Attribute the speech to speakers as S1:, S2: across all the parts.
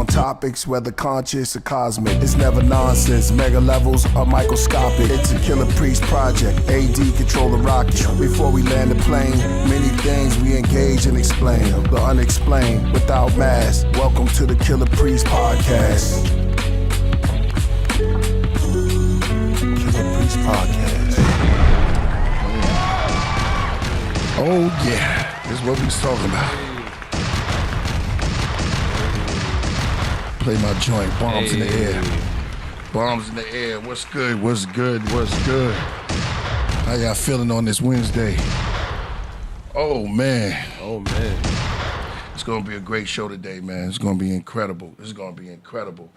S1: topics, whether conscious or cosmic. It's never nonsense, mega levels are microscopic. It's a Killah Priest project, AD control the rocket. Before we land the plane, many things we engage and explain. The unexplained, without mask. Welcome to the Killah Priest podcast. Killah Priest podcast. Oh yeah, this is what we was talking about. Play my joint, bombs in the air. Bombs in the air. What's good? What's good? What's good? How y'all feeling on this Wednesday? Oh man.
S2: Oh man.
S1: It's gonna be a great show today, man. It's gonna be incredible. It's gonna be incredible.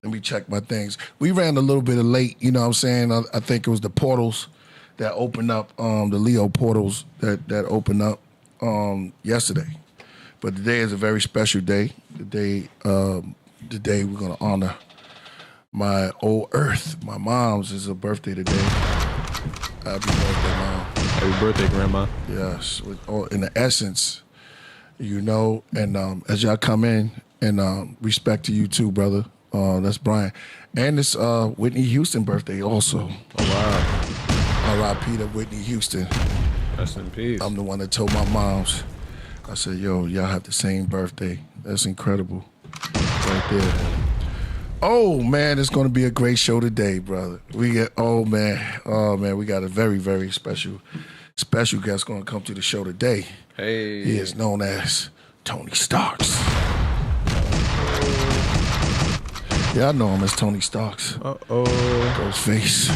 S1: Let me check my things. We ran a little bit of late, you know what I'm saying? I think it was the portals that opened up, the Leo portals that opened up yesterday. But today is a very special day. Today we're gonna honor my old Earth. My mom's is her birthday today. Happy birthday, Mom.
S2: Happy birthday, Grandma.
S1: Yes, in the essence, you know, and as y'all come in, and respect to you too, brother. That's Brian. And it's Whitney Houston birthday also.
S2: Oh, wow.
S1: R.I.P. to Whitney Houston.
S2: Rest in peace.
S1: I'm the one that told my moms. I said, yo, y'all have the same birthday. That's incredible. Right there. Oh man, it's gonna be a great show today, brother. We got we got a very, very special guest gonna come to the show today.
S2: Hey.
S1: He is known as Tony Starks. Yeah, I know him as Tony Starks.
S2: Uh-oh.
S1: Ghostface.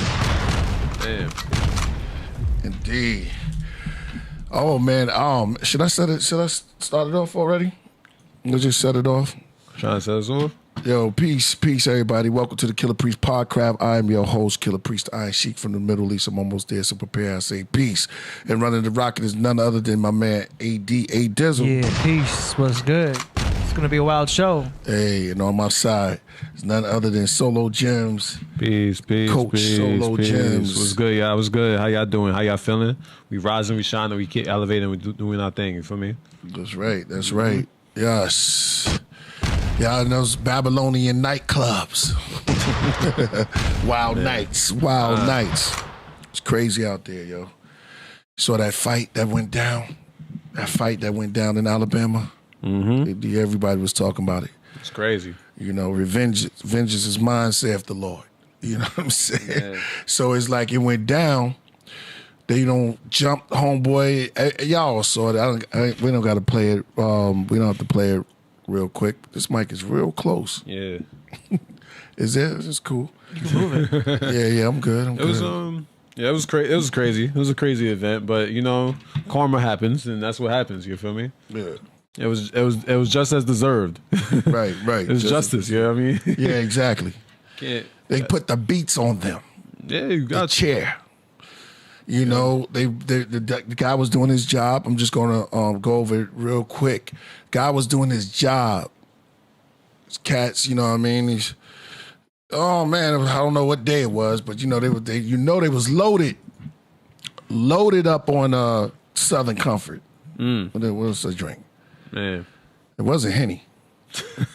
S2: Damn.
S1: Indeed. Oh man, should I start it off already? Let's just set it off.
S2: Trying to set us off?
S1: Yo, peace, everybody. Welcome to the Killah Priest Podcraft. I am your host, Killah Priest, Iron Sheik from the Middle East. I'm almost there, so prepare. I say peace. And running the rocket is none other than my man, A.D.A. Dizzle.
S3: Yeah, peace. What's good? It's going to be a wild show.
S1: Hey, and on my side is none other than Solo Gems.
S2: Peace,
S1: Coach
S2: peace,
S1: Solo
S2: peace.
S1: Gems.
S2: What's good, y'all? What's good? How y'all doing? How y'all feeling? We rising, we shining, we keep elevating, we doing our thing. You feel me?
S1: That's right. That's right. Yes. Y'all know those Babylonian nightclubs. Wild nights. It's crazy out there, yo. Saw that fight that went down? That fight that went down in Alabama?
S2: Mm-hmm.
S1: Everybody was talking about it.
S2: It's crazy.
S1: You know, vengeance is mine, saith the Lord. You know what I'm saying?
S2: Yeah.
S1: So it's like it went down. They don't jump, homeboy. Y'all saw it. We don't got to play it. We don't have to play it real quick. This mic is real close.
S2: Yeah.
S1: Is it? It's cool.
S3: You can move it.
S1: Yeah, I'm good.
S2: It was it was crazy. It was crazy. It was a crazy event, but you know, karma happens, and that's what happens. You feel me?
S1: Yeah.
S2: It was just as deserved.
S1: Right.
S2: It was justice. You know what I mean?
S1: Yeah, exactly. They put the beats on them.
S2: Yeah, you got
S1: the chair. You know, the guy was doing his job. I'm just gonna go over it real quick. Guy was doing his job. His cats, you know what I mean? Oh man, I don't know what day it was, but you know they was loaded up on Southern Comfort. What was the drink?
S2: Man,
S1: it wasn't Henny.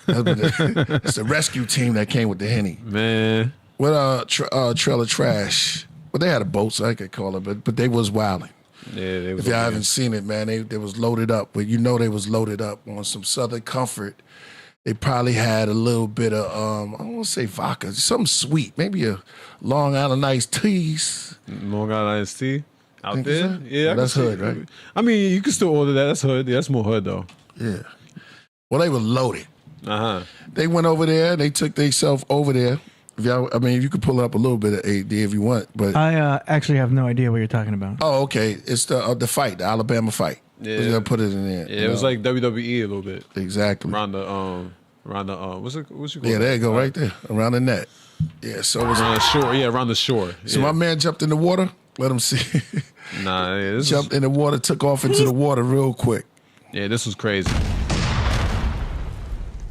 S1: It's the rescue team that came with the Henny.
S2: Man,
S1: with trailer trash. Well, they had a boat, so I could call it, but they was wilding.
S2: Yeah, they was.
S1: If y'all haven't seen it, man, they was loaded up. But you know they was loaded up on some Southern Comfort. They probably had a little bit of, I don't want to say vodka, something sweet. Maybe a Long Island iced teas.
S2: Long Island iced tea out there?
S1: So?
S2: Yeah.
S1: Well, that's hood, right?
S2: I mean, you can still order that. That's hood. Yeah, that's more hood, though.
S1: Yeah. Well, they were loaded.
S2: Uh-huh.
S1: They went over there. They took themselves over there. If you could pull up a little bit of AD if you want, but
S3: I actually have no idea what you're talking about.
S1: Oh, okay. It's the fight, the Alabama fight.
S2: Yeah,
S1: you gotta put it in there.
S2: Yeah, it was like WWE a little bit.
S1: Exactly.
S2: Around the what's you call
S1: Yeah, there you go, right there, around the net. Yeah, so it was
S2: around the shore. Yeah, around the shore.
S1: So
S2: yeah.
S1: my man jumped in the water. Let him see.
S2: Nah, yeah,
S1: jumped in the water, took off into the water real quick.
S2: Yeah, this was crazy.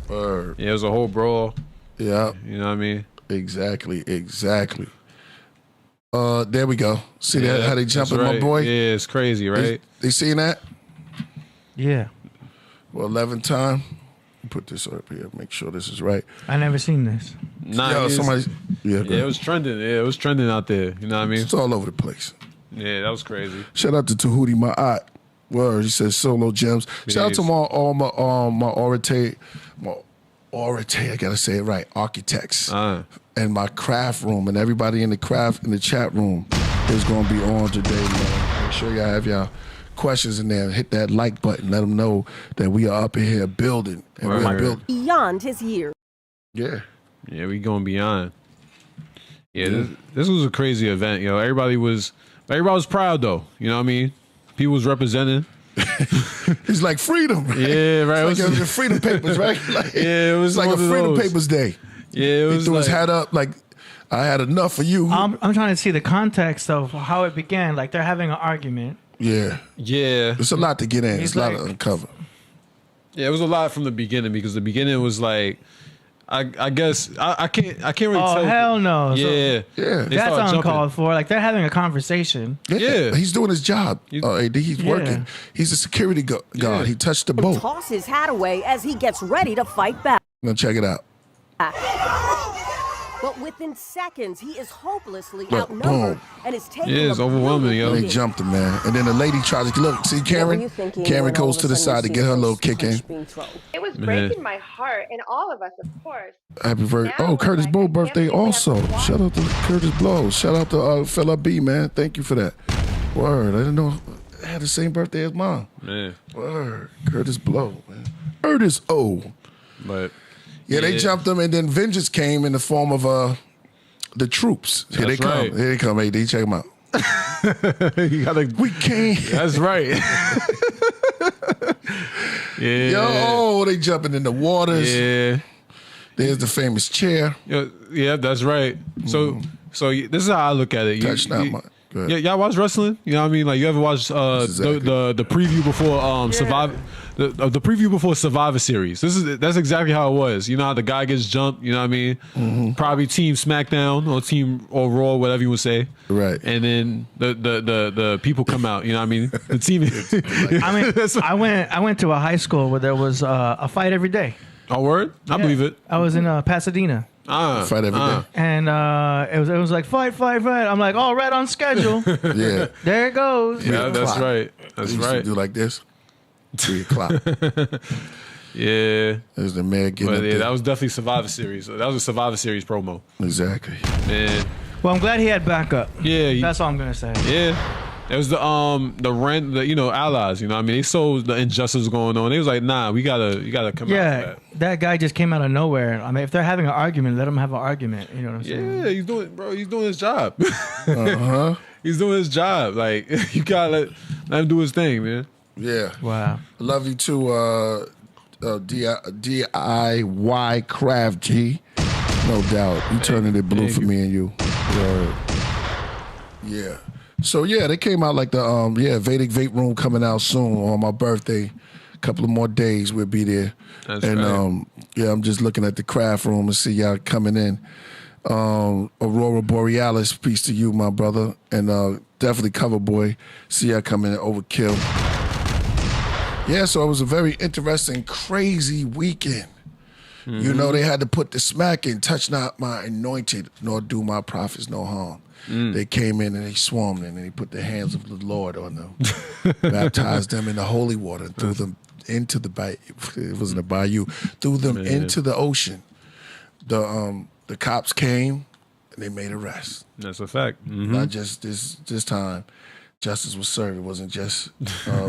S1: Word.
S2: Yeah, it was a whole brawl.
S1: Yeah.
S2: You know what I mean?
S1: Exactly. There we go. See that? How they jumping,
S2: right.
S1: my boy?
S2: Yeah, it's crazy, right?
S1: They seen that?
S3: Yeah.
S1: Well, 11 time. put this up here. Make sure this is right.
S3: I never seen this.
S2: Nah,
S1: Yo,
S2: it's-
S1: somebody. Yeah, go
S2: yeah, it
S1: ahead.
S2: was trending. Yeah, it was trending out there. You know what I mean?
S1: It's all over the place.
S2: Yeah, that was crazy.
S1: Shout out to Tahuti, my aunt. Word, he says solo gems. Shout out to all my orate. I gotta say it right. Architects and my craft room and everybody in the chat room is gonna be on today, man. Make sure y'all have y'all questions in there. Hit that like button. Let them know that we are up in here building and we're building
S4: beyond his years.
S1: Yeah.
S2: Yeah, we going beyond. Yeah, this was a crazy event, yo. Everybody was proud though. You know what I mean? People was representing.
S1: It's like freedom. Right?
S2: Yeah, right.
S1: It's like the freedom papers, right? Like,
S2: Yeah, it was
S1: it's like a
S2: one of
S1: freedom
S2: those.
S1: papers day.
S2: Yeah, it
S1: He
S2: was
S1: threw his
S2: like,
S1: hat up like, I had enough for you.
S3: I'm trying to see the context of how it began. Like they're having an argument.
S1: Yeah.
S2: yeah,
S1: It's a lot to get in.
S3: He's
S1: It's a lot
S3: like-
S1: to uncover.
S2: yeah. It was a lot from the beginning because the beginning was like, I guess I can't really
S3: Oh
S2: tell.
S3: hell no! So
S2: Yeah,
S1: Yeah.
S2: They
S3: that's
S2: started
S3: uncalled
S2: jumping.
S3: for. Like they're having a conversation.
S2: Yeah.
S1: He's doing his job. AD, he's
S3: Yeah.
S1: working. He's a security guard.
S2: Yeah.
S1: He touched the boat.
S4: Toss his hat away as he gets ready to fight back.
S1: Now check it out.
S4: But within seconds, he is hopelessly
S1: Look,
S4: outnumbered
S1: boom.
S4: and is taking
S2: Yeah, it's
S4: a
S2: overwhelming, yo.
S4: brutal
S1: They
S4: beating.
S1: jumped him, man. And then the lady tries to look. See
S4: What were
S1: Karen?
S4: you thinking
S1: Karen
S4: when all
S1: goes
S4: of
S1: to
S4: a
S1: the
S4: sudden
S1: side to
S4: you
S1: get
S4: see
S1: her
S4: a
S1: little
S4: ghost
S1: kick in.
S4: punch being thrown?
S5: It was breaking my heart, and all of us, of course.
S1: Happy birthday.
S5: Now
S1: Oh,
S5: we're
S1: Curtis
S5: like,
S1: Blow
S5: I
S1: birthday
S5: can't believe we
S1: also.
S5: have to watch
S1: Shout out to Curtis Blow. Shout out to fella B, man. Thank you for that. Word. I didn't know I had the same birthday as mom.
S2: Man,
S1: Word. Curtis Blow, man. Curtis O.
S2: but
S1: Yeah, they jumped them, and then vengeance came in the form of the troops. Here they
S2: That's
S1: come.
S2: right.
S1: Here they come, AD. Check them out.
S2: you gotta.
S1: We can't.
S2: That's right. Yeah.
S1: Yo, they jumping in the waters.
S2: Yeah.
S1: There's the famous chair.
S2: Yeah, that's right. So this is how I look at it.
S1: Touchdown, man. Go ahead.
S2: Yeah, y'all watch wrestling? You know what I mean? Like you ever watch
S1: Exactly.
S2: the preview before Survivor the preview before Survivor Series. That's exactly how it was. You know how the guy gets jumped, you know what I mean?
S1: Mm-hmm.
S2: Probably Team SmackDown or Team or Raw, whatever you would say.
S1: Right.
S2: And then the people come out, you know what I mean? The team
S3: I mean, I went to a high school where there was a fight every day.
S2: Oh, word? I believe it.
S3: I was in Pasadena,
S1: Fight every day.
S3: and it was like fight. I'm like, all right, on schedule.
S1: Yeah.
S3: There it goes.
S2: Yeah, that's
S1: Clock.
S2: right. That's
S1: They used to
S2: right.
S1: do like this. 3 o'clock.
S2: Yeah.
S1: There's the man getting
S2: But
S1: up
S2: yeah,
S1: there.
S2: that was definitely Survivor Series. That was a Survivor Series promo.
S1: Exactly.
S2: Man.
S3: Well, I'm glad he had backup.
S2: Yeah.
S3: That's all I'm gonna say.
S2: Yeah. It was the allies, you know what I mean? They saw the injustice going on. They was like, nah, you gotta come out
S3: Yeah,
S2: of that.
S3: that guy just came out of nowhere. I mean, if they're having an argument, let them have an argument. You know what I'm saying?
S2: Yeah, he's doing his job.
S1: Uh-huh.
S2: He's doing his job. Like, you gotta let him do his thing, man.
S1: Yeah.
S3: Wow.
S1: I love you too, DIY Craft G. No doubt. You turning it blue
S2: thank
S1: for
S2: you.
S1: me and you. Word. Yeah. So yeah, they came out like the Vedic Vape Room coming out soon on my birthday. A couple of more days we'll be there.
S2: That's
S1: and
S2: right.
S1: I'm just looking at the craft room and see y'all coming in. Aurora Borealis, peace to you, my brother. And definitely Cover Boy. See y'all coming in Overkill. Yeah, so it was a very interesting, crazy weekend. You know, they had to put the smack in, touch not my anointed, nor do my prophets no harm. They came in and they swarmed in and they put the hands of the Lord on them, baptized them in the holy water, and threw them into the bayou. It wasn't a bayou, threw them into the ocean. The cops came and they made arrests.
S2: That's a fact.
S1: Not just this time. Justice was served. It wasn't just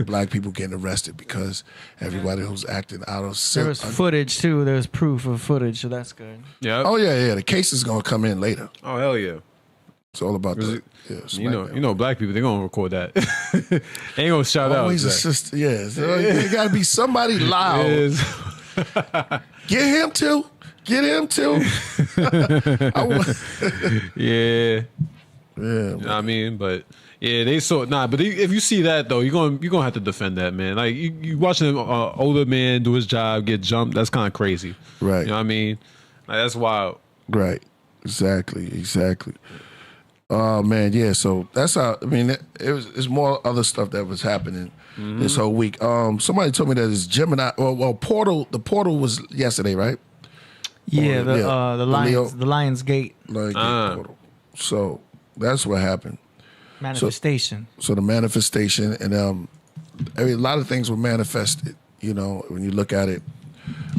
S1: black people getting arrested because everybody who's acting out of
S3: There was footage too. There was proof of footage, so that's good.
S2: Yeah.
S1: Oh yeah. The case is gonna come in later.
S2: Oh, hell yeah.
S1: It's all about that. Yeah,
S2: You
S1: SmackDown.
S2: know, black people, they're gonna record that. They ain't gonna shout
S1: Always
S2: out.
S1: a sister. Yeah, so there got to be somebody loud. Get him too. Get him too. I want-
S2: Yeah.
S1: yeah,
S2: You know what I mean? But yeah, they saw but if you see that though, you're gonna have to defend that, man. Like you watching an older man do his job, get jumped, that's kind of crazy.
S1: Right.
S2: You know what I mean? Like that's wild.
S1: right. Exactly. Oh man, yeah. So that's how. I mean, it's more other stuff that was happening this whole week. Somebody told me that it's Gemini. Well, Portal. The Portal was yesterday, right?
S3: Yeah, the
S1: Leo-
S3: Lion's Gate
S1: Like Portal. So that's what happened.
S3: manifestation.
S1: So the manifestation, and a lot of things were manifested. You know, when you look at it,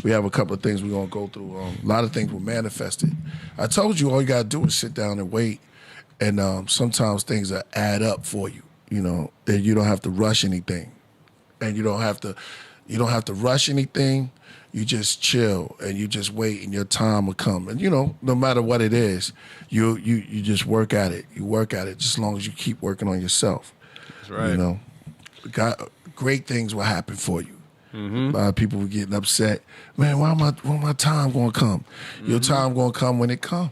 S1: we have a couple of things we're gonna go through. A lot of things were manifested. I told you all you gotta do is sit down and wait, and sometimes things will add up for you. You know, that you don't have to rush anything, and you don't have to rush anything. You just chill and you just wait, and your time will come. And you know, no matter what it is, you just work at it. You work at it just as long as you keep working on yourself.
S2: That's right.
S1: You know, great things will happen for you. A lot of people were getting upset. Man, when my time gonna come? Your time gonna come when it come.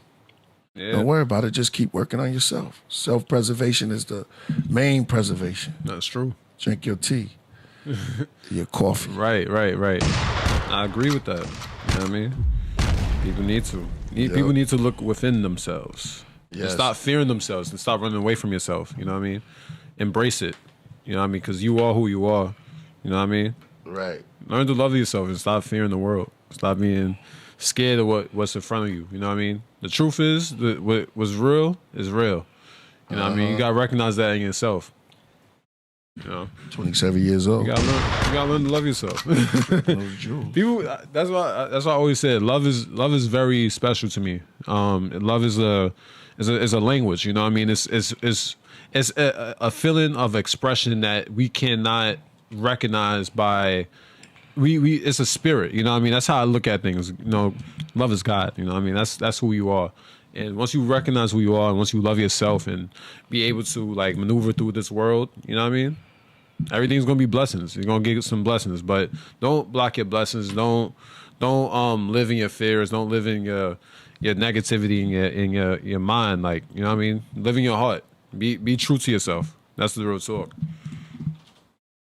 S2: Yeah.
S1: Don't worry about it. Just keep working on yourself. Self-preservation is the main preservation.
S2: That's true.
S1: Drink your tea, your coffee.
S2: Right. I agree with that. You know what I mean? People need to. People need to look within themselves. And
S1: Yes.
S2: stop fearing themselves and stop running away from yourself. You know what I mean? Embrace it. You know what I mean? Because you are who you are. You know what I mean?
S1: Right.
S2: Learn to love yourself and stop fearing the world. Stop being scared of what's in front of you. You know what I mean? The truth is that what was real is real. You know what I mean? You gotta recognize that in yourself. You know,
S1: 27 years old.
S2: you gotta learn to love yourself. People, that's why I always said love is very special to me. Love is a language. You know what I mean? It's a feeling of expression that we cannot recognize by. We it's a spirit. You know what I mean? That's how I look at things. You know, love is God. You know what I mean? That's who you are. And once you recognize who you are, and once you love yourself and be able to like maneuver through this world, you know what I mean? Everything's gonna be blessings. You're gonna get some blessings, but don't block your blessings. Don't live in your fears. Don't live in your negativity in your mind. Like, you know what I mean? Live in your heart. Be true to yourself. That's the real talk.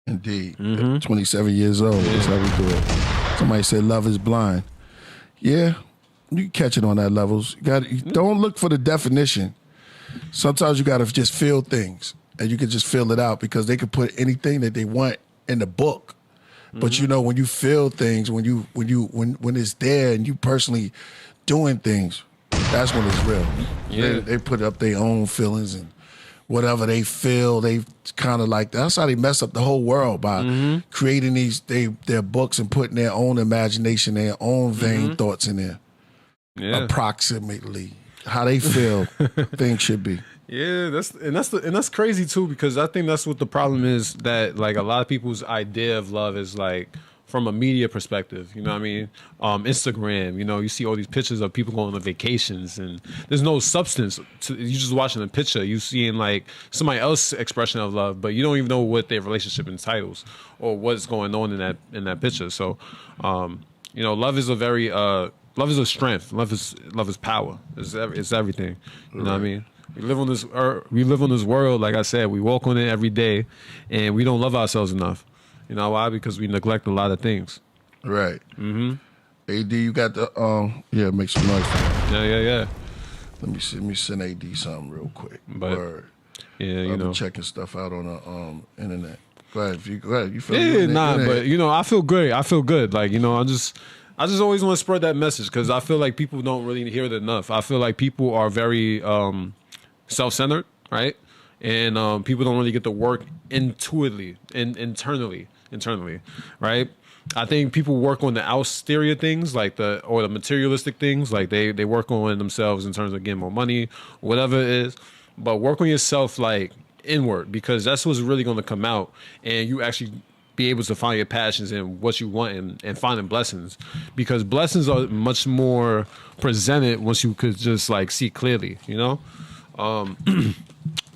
S1: Indeed. 27 years old. That's how we do it. Somebody said love is blind. Yeah, you can catch it on that levels. Don't look for the definition. Sometimes you gotta just feel things, and you can just feel it out, because they could put anything that they want in the book. But you know, when you feel things, when it's there and you personally doing things, that's when it's real.
S2: Yeah.
S1: They put up their own feelings and whatever they feel, they kind of like, that's how they mess up the whole world, by creating their books and putting their own imagination, their own vain thoughts in there.
S2: Yeah.
S1: Approximately how they feel things should be.
S2: Yeah, that's crazy too, because I think that's what the problem is, that like a lot of people's idea of love is like from a media perspective, you know what I mean? Instagram, you know, you see all these pictures of people going on vacations and there's no substance to, you just watching a picture, you seeing like somebody else's expression of love, but you don't even know what their relationship entitles or what's going on in that picture. So, you know, love is a very, love is a strength. Love is power. It's everything. You know what I mean? We live on this earth, we live on this world, like I said, we walk on it every day, and we don't love ourselves enough. You know why? Because we neglect a lot of things.
S1: Right. AD, you got the make some noise for me.
S2: Yeah.
S1: Let me send AD something real quick.
S2: But,
S1: Word.
S2: Yeah, you
S1: I've
S2: know,
S1: been checking stuff out on the internet. Go ahead. You feel
S2: yeah,
S1: good?
S2: nah,
S1: Go ahead.
S2: but you know, I feel great. I feel good. Like, you know, I just always want to spread that message, because I feel like people don't really hear it enough. I feel like people are very self-centered, right? And people don't really get to work intuitively and internally, right? I think people work on the exterior things, like the materialistic things, like they work on themselves in terms of getting more money, whatever it is. But work on yourself like inward, because that's what's really going to come out, and you actually be able to find your passions and what you want, and finding blessings, because blessings are much more presented once you could just like see clearly, you know.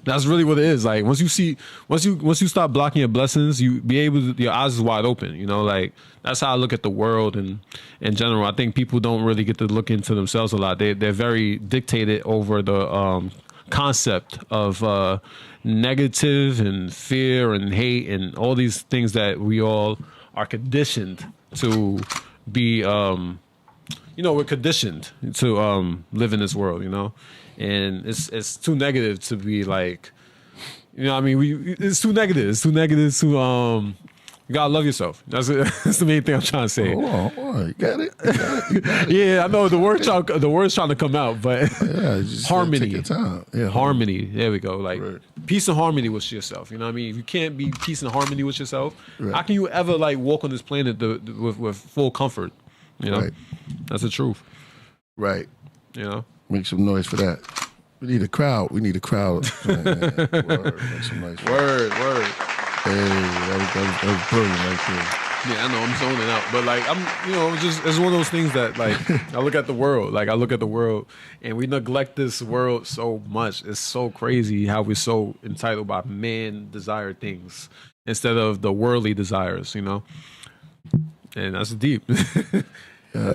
S2: That's really what it is. Like once you stop blocking your blessings, you be able to, your eyes is wide open, you know. Like that's how I look at the world, and in general, I think people don't really get to look into themselves a lot. They're very dictated over the concept of negative and fear and hate and all these things that we all are conditioned to be. You know, we're conditioned to live in this world, you know, and it's too negative to be like, you know what I mean? It's too negative. It's too negative to you gotta love yourself. That's the main thing I'm trying to say.
S1: Hold on. You got it. You got it.
S2: Yeah, I know the word's trying to come out, but
S1: Yeah, just
S2: harmony.
S1: Take your time. Yeah,
S2: Harmony. There we go. Like
S1: Right.
S2: peace and harmony with yourself. You know what I mean? If you can't be peace and harmony with yourself,
S1: Right.
S2: how can you ever like walk on this planet with full comfort? You know,
S1: Right.
S2: that's the truth.
S1: Right.
S2: You know,
S1: Make some noise for that. We need a crowd. We need a crowd. Word. Make some noise.
S2: word.
S1: Hey, that was brilliant right there.
S2: Yeah, I know I'm zoning out, but like it's one of those things that like I look at the world, and we neglect this world so much. It's so crazy how we're so entitled by man desired things instead of the worldly desires, you know. And that's deep.
S1: Yeah.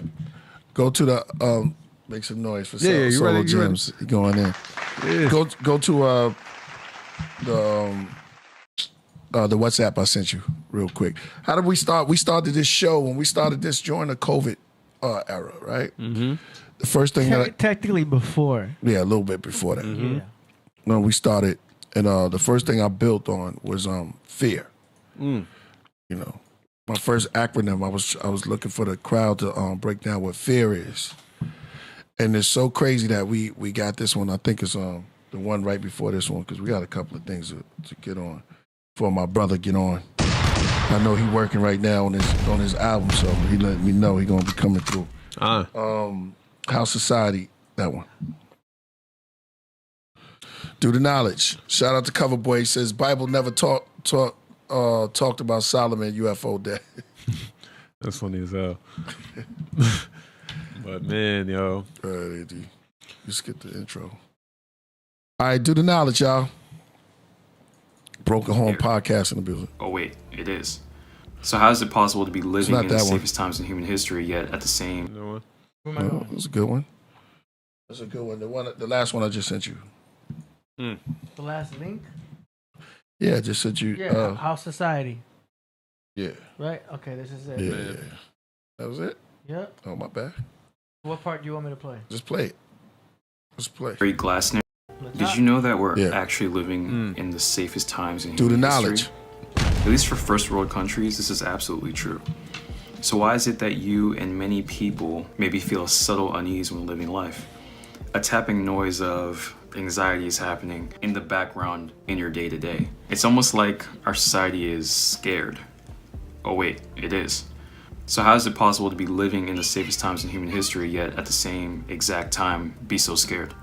S1: Go to the make some noise for
S2: Yeah, you
S1: Solo
S2: ready? You ready?
S1: Gems going in.
S2: Yeah.
S1: Go to the WhatsApp I sent you real quick. How did we start? We started this show when we started this during the COVID era, right? Mm-hmm. The first thing
S3: Technically before.
S1: yeah, a little bit before that.
S3: Yeah.
S1: When we started, and the first thing I built on was fear. You know, my first acronym. I was looking for the crowd to break down what fear is, and it's so crazy that we got this one. I think it's the one right before this one because we got a couple of things to get on. For my brother get on. I know he working right now on his album, so he let me know he gonna be coming through. House Society, that one. Do the knowledge. Shout out to Coverboy. He says Bible never talked about Solomon UFO day.
S2: That's funny as hell. But man, yo.
S1: All right, AD. Just get the intro. All right, do the knowledge, y'all. Broken Home Podcast in the building.
S6: Oh wait, it is. So how is it possible to be living
S1: not
S6: in the
S1: that one.
S6: safest times in human history, yet at the same...
S2: You know what?
S1: Oh, that's a good one. That's a good one. The last one I just sent you.
S3: The last link?
S1: Yeah, I just sent you.
S3: Yeah, House Society.
S1: Yeah.
S3: Right? Okay, this is it.
S1: Yeah. That was it?
S3: Yeah.
S1: Oh, my bad.
S3: What part do you want me to play?
S1: Just play it. Just play.
S6: Gary Glassner? Did you know that we're actually living in the safest times in
S1: Do the
S6: human
S1: knowledge.
S6: history? At least for first world countries, this is absolutely true. So why is it that you and many people maybe feel a subtle unease when living life? A tapping noise of anxiety is happening in the background in your day-to-day. It's almost like our society is scared. Oh wait, it is. So how is it possible to be living in the safest times in human history, yet at the same exact time be so scared?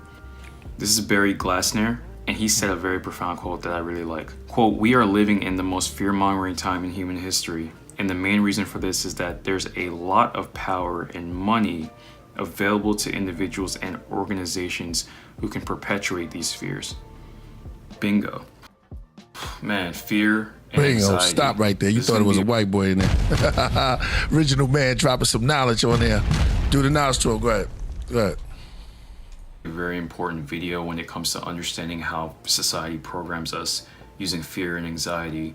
S6: This is Barry Glassner, and he said a very profound quote that I really like. Quote, "We are living in the most fear-mongering time in human history, and the main reason for this is that there's a lot of power and money available to individuals and organizations who can perpetuate these fears." Bingo. Man, fear and
S1: Bingo.
S6: anxiety.
S1: Stop right there. You
S6: This
S1: thought it
S6: can
S1: was
S6: be
S1: a white boy in there. Original man dropping some knowledge on there. Do the knowledge to him. Go ahead. Go ahead.
S6: A very important video when it comes to understanding how society programs us using fear and anxiety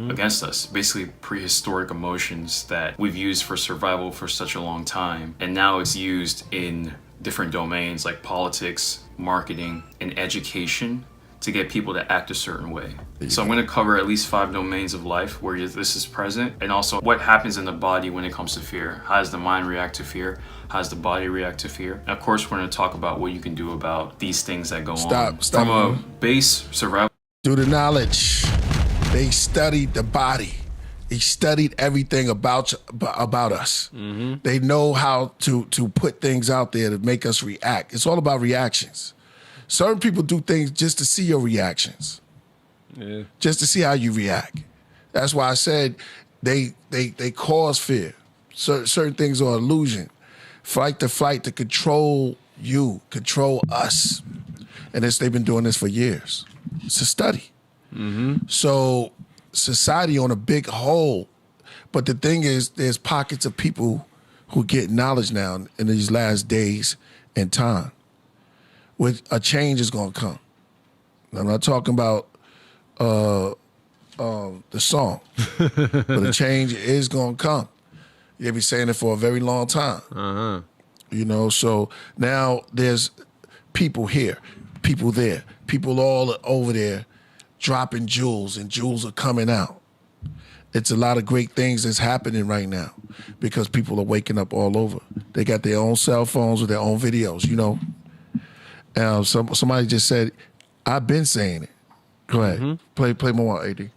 S6: against us. Basically prehistoric emotions that we've used for survival for such a long time. And now it's used in different domains like politics, marketing, and education to get people to act a certain way. So I'm going to cover at least 5 domains of life where this is present, and also what happens in the body when it comes to fear. How does the mind react to fear? How does the body react to fear? And of course, we're going to talk about what you can do about these things that go on.
S1: Stop.
S6: From a base survival.
S1: Do the knowledge. They studied the body. They studied everything about us. They know how to put things out there to make us react. It's all about reactions. Certain people do things just to see your reactions.
S2: Yeah.
S1: Just to see how you react. That's why I said they cause fear. Certain things are illusion. Flight to control you, control us. And they've been doing this for years. It's a study. So society on a big whole. But the thing is, there's pockets of people who get knowledge now in these last days and time. With a change is going to come. I'm not talking about the song, but a change is going to come. They've been saying it for a very long time. You know, so now there's people here, people there, people all over there dropping jewels, and jewels are coming out. It's a lot of great things that's happening right now because people are waking up all over. They got their own cell phones with their own videos, you know. Somebody just said, I've been saying it. Go ahead. Play more, AD.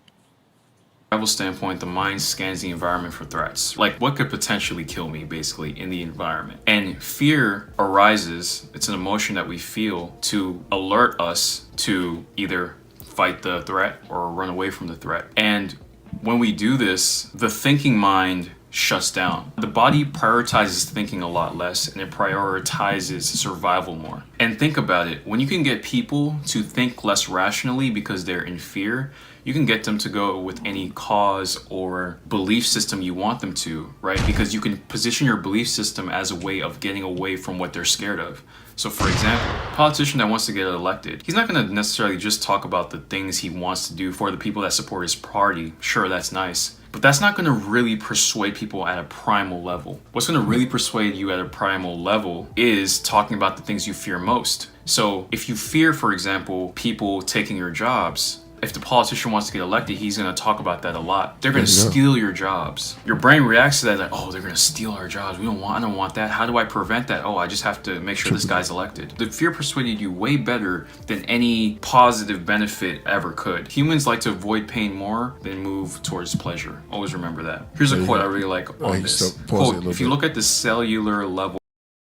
S6: Survival standpoint, the mind scans the environment for threats. Like, what could potentially kill me, basically, in the environment? And fear arises, it's an emotion that we feel to alert us to either fight the threat or run away from the threat. And when we do this, the thinking mind shuts down. The body prioritizes thinking a lot less, and it prioritizes survival more. And think about it, when you can get people to think less rationally because they're in fear, you can get them to go with any cause or belief system you want them to, right? Because you can position your belief system as a way of getting away from what they're scared of. So for example, a politician that wants to get elected, he's not going to necessarily just talk about the things he wants to do for the people that support his party. Sure, that's nice. But that's not going to really persuade people at a primal level. What's going to really persuade you at a primal level is talking about the things you fear most. So if you fear, for example, people taking your jobs, if the politician wants to get elected, he's going to talk about that a lot. They're going to steal your jobs. Your brain reacts to that like, oh, they're going to steal our jobs. I don't want that. How do I prevent that? Oh, I just have to make sure this guy's elected. The fear persuaded you way better than any positive benefit ever could. Humans like to avoid pain more than move towards pleasure. Always remember that. Here's a quote I really like on this. Quote, if you look at the cellular level.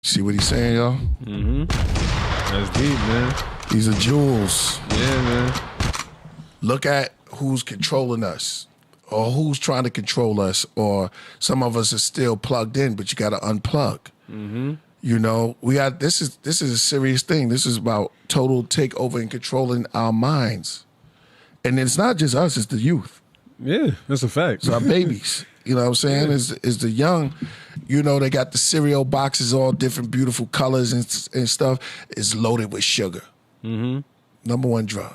S1: See what he's saying, y'all?
S2: That's deep, man.
S1: These are jewels.
S2: Yeah, man.
S1: Look at who's controlling us, or who's trying to control us, or some of us are still plugged in, but you got to unplug. You know, this is a serious thing. This is about total takeover and controlling our minds, and it's not just us; it's the youth.
S2: Yeah, that's a fact.
S1: It's our babies. You know what I'm saying? Is the young. You know, they got the cereal boxes, all different beautiful colors and stuff. It's loaded with sugar. Number one drug.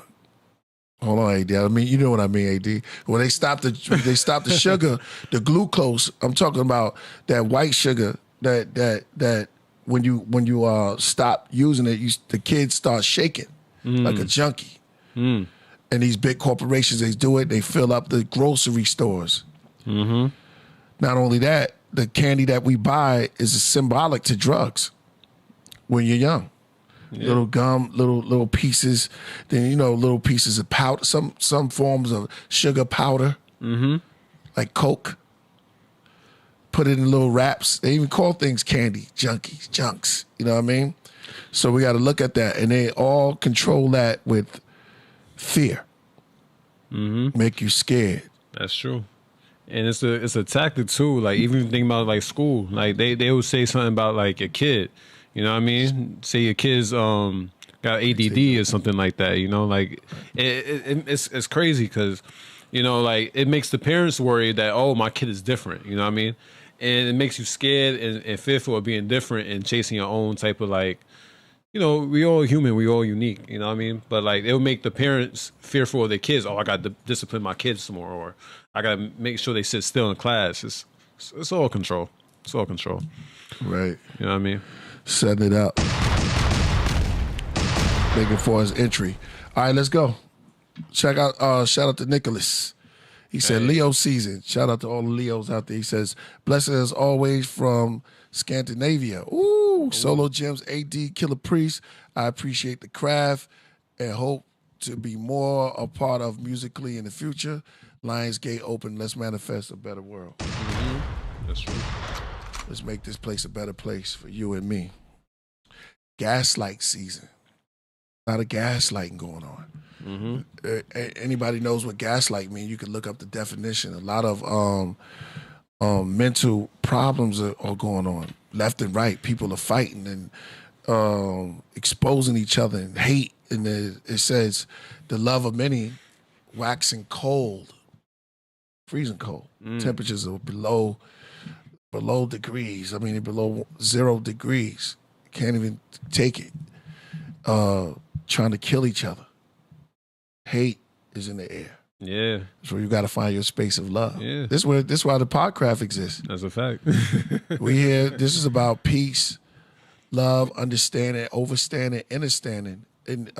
S1: Hold on, AD. I mean, you know what I mean, AD. When they stop the sugar, the glucose. I'm talking about that white sugar that when you stop using it, the kids start shaking like a junkie. And these big corporations, they do it. They fill up the grocery stores. Not only that, the candy that we buy is symbolic to drugs when you're young. Little gum, little pieces, then little pieces of powder, some forms of sugar powder, like Coke. Put it in little wraps. They even call things candy, junks. You know what I mean? So we got to look at that, and they all control that with fear, make you scared.
S2: That's true. And it's a tactic too. Like even think about like school. Like they would say something about like a kid. You know what I mean? Say your kid's got ADD or something like that. You know, like it's crazy because like it makes the parents worry that my kid is different. You know what I mean? And it makes you scared and fearful of being different and chasing your own type of like. We all human, we all unique, you know what I mean? But like it'll make the parents fearful of their kids. Oh, I got to discipline my kids some more, or I got to make sure they sit still in class. It's all control. It's all control.
S1: Right.
S2: You know what I mean?
S1: Setting it up. Making for his entry. All right, let's go. Shout out to Nicholas. He said, Leo season. Shout out to all the Leos out there. He says, blessings as always from Scandinavia. Ooh, Solo Gems, AD, Killah Priest. I appreciate the craft and hope to be more a part of musically in the future. Lionsgate open. Let's manifest a better world.
S2: That's true.
S1: Let's make this place a better place for you and me. Gaslight season. A lot of gaslighting going on. Anybody knows what gaslight means, you can look up the definition. A lot of mental problems are going on left and right. People are fighting and exposing each other and hate. And it says the love of many waxing cold, freezing cold. Temperatures are below degrees. I mean, below 0 degrees. Can't even take it. Trying to kill each other. Hate is in the air.
S2: Yeah.
S1: So you got to find your space of love.
S2: Yeah.
S1: This is why the Podcraft exists.
S2: That's a fact.
S1: We here. This is about peace, love, understanding, overstanding, understanding, and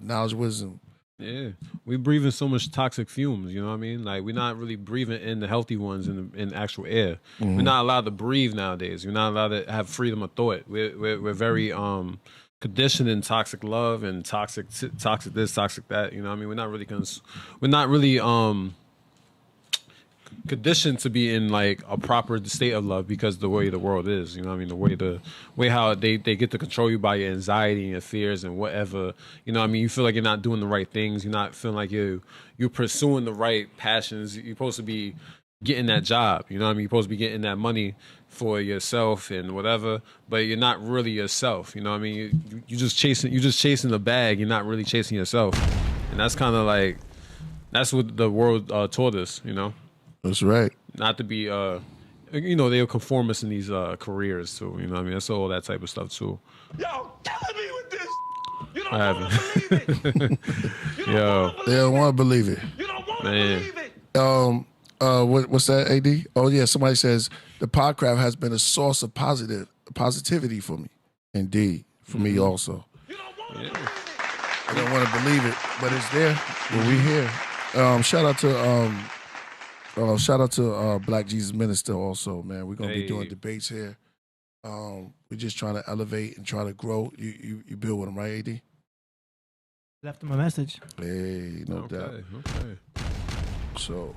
S1: knowledge, wisdom.
S2: Yeah, we breathing so much toxic fumes. You know what I mean? Like we're not really breathing in the healthy ones in actual air.
S1: Mm-hmm.
S2: We're not allowed to breathe nowadays. We're not allowed to have freedom of thought. We're very conditioned in toxic love and toxic this, toxic that. You know what I mean? We're not really conditioned to be in like a proper state of love because the way the world is, you know what I mean? The way how they get to control you by your anxiety and your fears and whatever, you know what I mean? You feel like you're not doing the right things. You're not feeling like you're pursuing the right passions. You're supposed to be getting that job, you know what I mean? You're supposed to be getting that money for yourself and whatever, but you're not really yourself, you know what I mean? You're just chasing the bag. You're not really chasing yourself. And that's kind of like, that's what the world taught us, you know?
S1: That's right.
S2: Not to be, you know, they'll conform us in these careers too. You know what I mean? That's all that type of stuff too.
S7: Yo, killing me with this. You don't
S2: I
S7: want to believe it. You don't
S1: They don't want to believe it.
S7: You don't want to
S2: Man.
S7: believe it.
S1: What's that, AD? Oh yeah, somebody says the Podcraft has been a source of positivity for me. Indeed, for me also.
S7: You don't want to believe it.
S1: I don't want to believe it, but it's there. But we here. Shout out to Black Jesus Minister also, man. We're gonna be doing debates here. We're just trying to elevate and try to grow. You build with him, right, AD?
S3: Left him a message.
S1: Hey, no doubt.
S2: Okay.
S1: So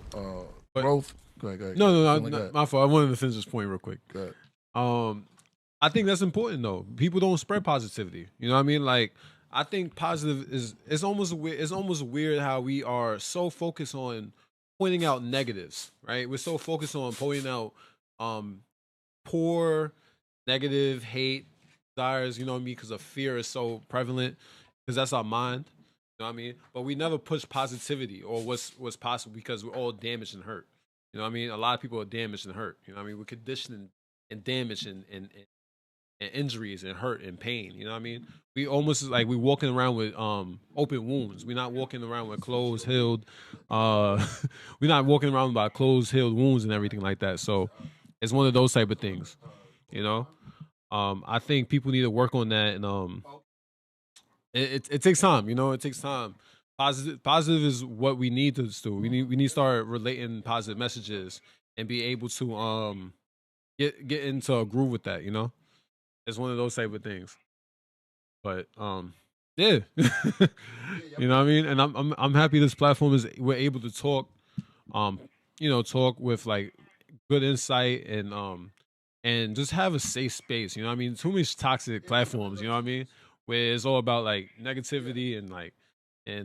S2: But-
S1: growth. Go ahead.
S2: No,
S1: Go ahead.
S2: my fault. I wanted to finish this point real quick.
S1: Go ahead.
S2: I think that's important though. People don't spread positivity. You know what I mean? Like, I think positive it's almost weird how we are so focused on pointing out negatives, right? We're so focused on pointing out poor, negative, hate, desires, you know what I mean? Because of fear is so prevalent, because that's our mind, you know what I mean? But we never push positivity or what's possible because we're all damaged and hurt. You know what I mean? A lot of people are damaged and hurt. You know what I mean? We're conditioned and damaged and injuries and hurt and pain. You know what I mean? We almost like we walking around with open wounds. We're not walking around with closed healed. We're not walking around with closed healed wounds and everything like that. So it's one of those type of things. You know, I think people need to work on that, and it takes time. You know, it takes time. Positive is what we need to do. We need to start relating positive messages and be able to get into a groove with that. You know. It's one of those type of things, but yeah, you know what I mean. And I'm happy this platform we're able to talk, talk with like good insight and just have a safe space. You know what I mean. Too many toxic platforms. You know what I mean, where it's all about like negativity and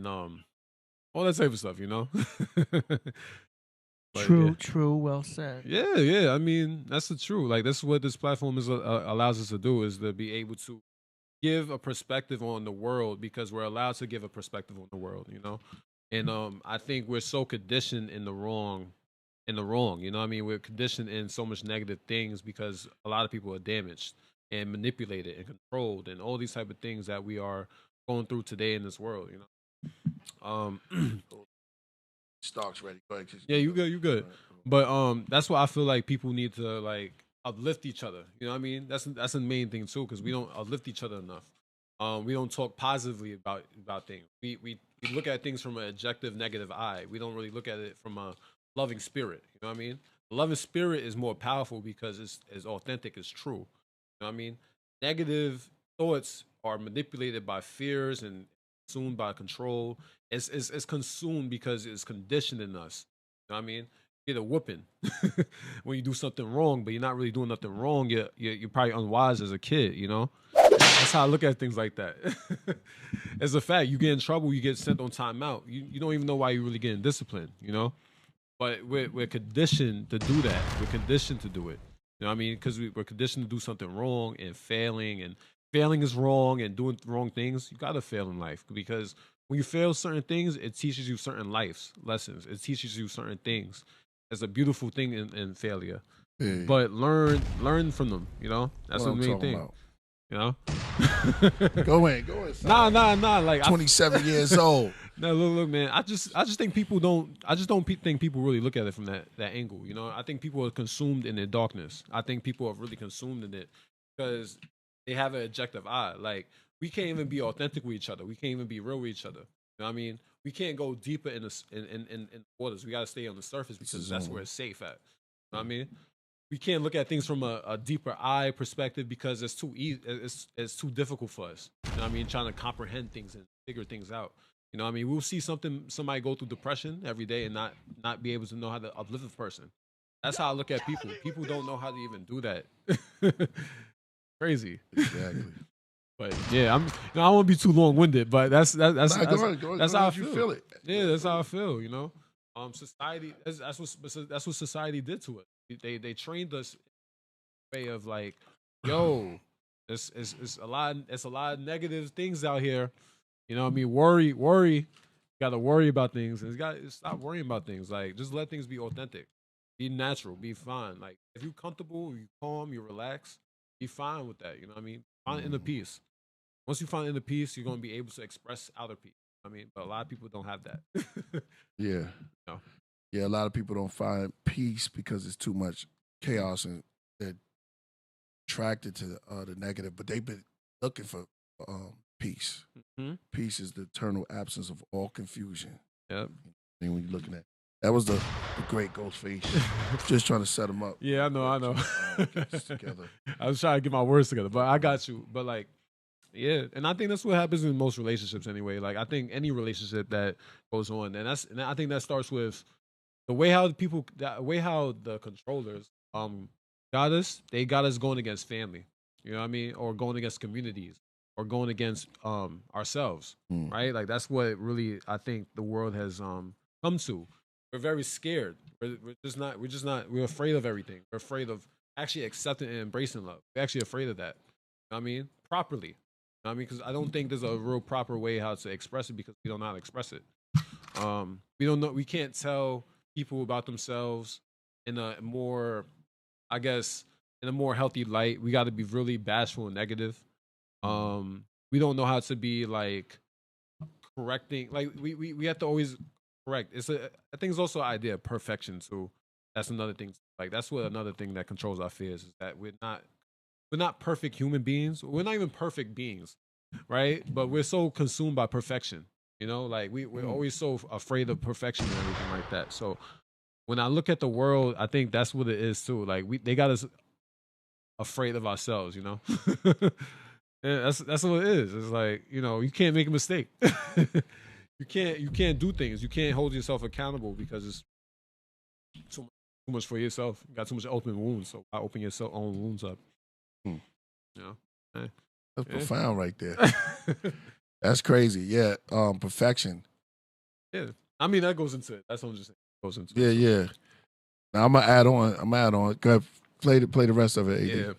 S2: all that type of stuff. You know. But,
S3: True. Well said.
S2: Yeah. I mean, that's the truth. Like, that's what this platform allows us to do, is to be able to give a perspective on the world, because we're allowed to give a perspective on the world, you know? And I think we're so conditioned in the wrong, you know what I mean? We're conditioned in so much negative things because a lot of people are damaged and manipulated and controlled and all these type of things that we are going through today in this world, you know?
S1: Stock's ready. Go ahead.
S2: Yeah, you good. But that's why I feel like people need to like uplift each other. You know what I mean? That's the main thing too, because we don't uplift each other enough. We don't talk positively about things. We look at things from an objective negative eye. We don't really look at it from a loving spirit. You know what I mean? The loving spirit is more powerful because it's authentic, it's true. You know what I mean? Negative thoughts are manipulated by fears and consumed by control. It's consumed because it's conditioned in us. You know what I mean? You get a whooping when you do something wrong, but you're not really doing nothing wrong. You're probably unwise as a kid, you know? That's how I look at things like that. It's a fact. You get in trouble, you get sent on timeout. You don't even know why you're really getting disciplined, you know? But we're conditioned to do that. We're conditioned to do it. You know what I mean? Because we're conditioned to do something wrong and failing is wrong and doing wrong things. You got to fail in life, because when you fail certain things, it teaches you certain life lessons. It teaches you certain things. It's a beautiful thing in failure.
S1: Hey.
S2: But learn from them, you know? That's the main thing.
S1: About.
S2: You know?
S1: Go in.
S2: Nah. Like
S1: 27 years old.
S2: No, look, man. I just think people don't. I just don't think people really look at it from that angle. You know, I think people are consumed in their darkness. I think people are really consumed in it because they have an objective eye. Like we can't even be authentic with each other. We can't even be real with each other. You know what I mean? We can't go deeper in the waters. We got to stay on the surface because that's where it's safe at. You know what I mean? We can't look at things from a deeper eye perspective because it's too easy. It's too difficult for us. You know what I mean? Trying to comprehend things and figure things out. You know what I mean? We'll see somebody go through depression every day and not be able to know how to uplift a person. That's how I look at people. People don't know how to even do that. Crazy.
S1: Exactly.
S2: But yeah, I don't want to be too long-winded, but that's how I
S1: feel it.
S2: Yeah, that's how I feel. You know, society. That's what society did to us. They trained us in a way of like, yo, it's a lot of negative things out here. You know what I mean? Worry. You got to worry about things, and you got to stop worrying about things. Like, just let things be authentic, be natural, be fine. Like, if you're comfortable, you calm, you relax, be fine with that. You know what I mean? Find inner peace. Once you find inner peace, you're going to be able to express outer peace. I mean, but a lot of people don't have that.
S1: Yeah.
S2: No.
S1: Yeah, a lot of people don't find peace because it's too much chaos and they're attracted to the negative, but they've been looking for peace. Mm-hmm. Peace is the eternal absence of all confusion.
S2: Yep.
S1: And when you're looking at that was the great Ghostface. Just trying to set him up.
S2: Yeah, I know.
S1: Together.
S2: I was trying to get my words together, but I got you. But like, yeah, and I think that's what happens in most relationships anyway. Like, I think any relationship that goes on, and I think that starts with the way how the controllers got us. They got us going against family. You know what I mean? Or going against communities. Or going against ourselves, right? Like that's what really I think the world has come to. We're very scared. We're afraid of everything. We're afraid of actually accepting and embracing love. We're actually afraid of that. You know what I mean? Properly. You know what I mean? Because I don't think there's a real proper way how to express it because we don't know how to express it. We don't know. We can't tell people about themselves in a more, I guess, in a more healthy light. We got to be really bashful and negative. We don't know how to be like correcting. Like we have to always correct. I think it's also an idea of perfection too. That's another thing. Like that's what another thing that controls our fears is that we're not perfect human beings. We're not even perfect beings, right? But we're so consumed by perfection. You know, like we're always so afraid of perfection and everything like that. So when I look at the world, I think that's what it is too. Like they got us afraid of ourselves. You know. Yeah, that's what it is. It's like, you know, you can't make a mistake. you can't do things. You can't hold yourself accountable because it's too much for yourself. You got too much open wounds. So I open your own wounds up. You know?
S1: That's profound right there. That's crazy. Yeah. Perfection.
S2: Yeah. I mean that goes into it. That's what I'm just saying. Goes into
S1: it. Yeah. Now I'm gonna add on. Go ahead, play the rest of it, AD.
S2: Yeah.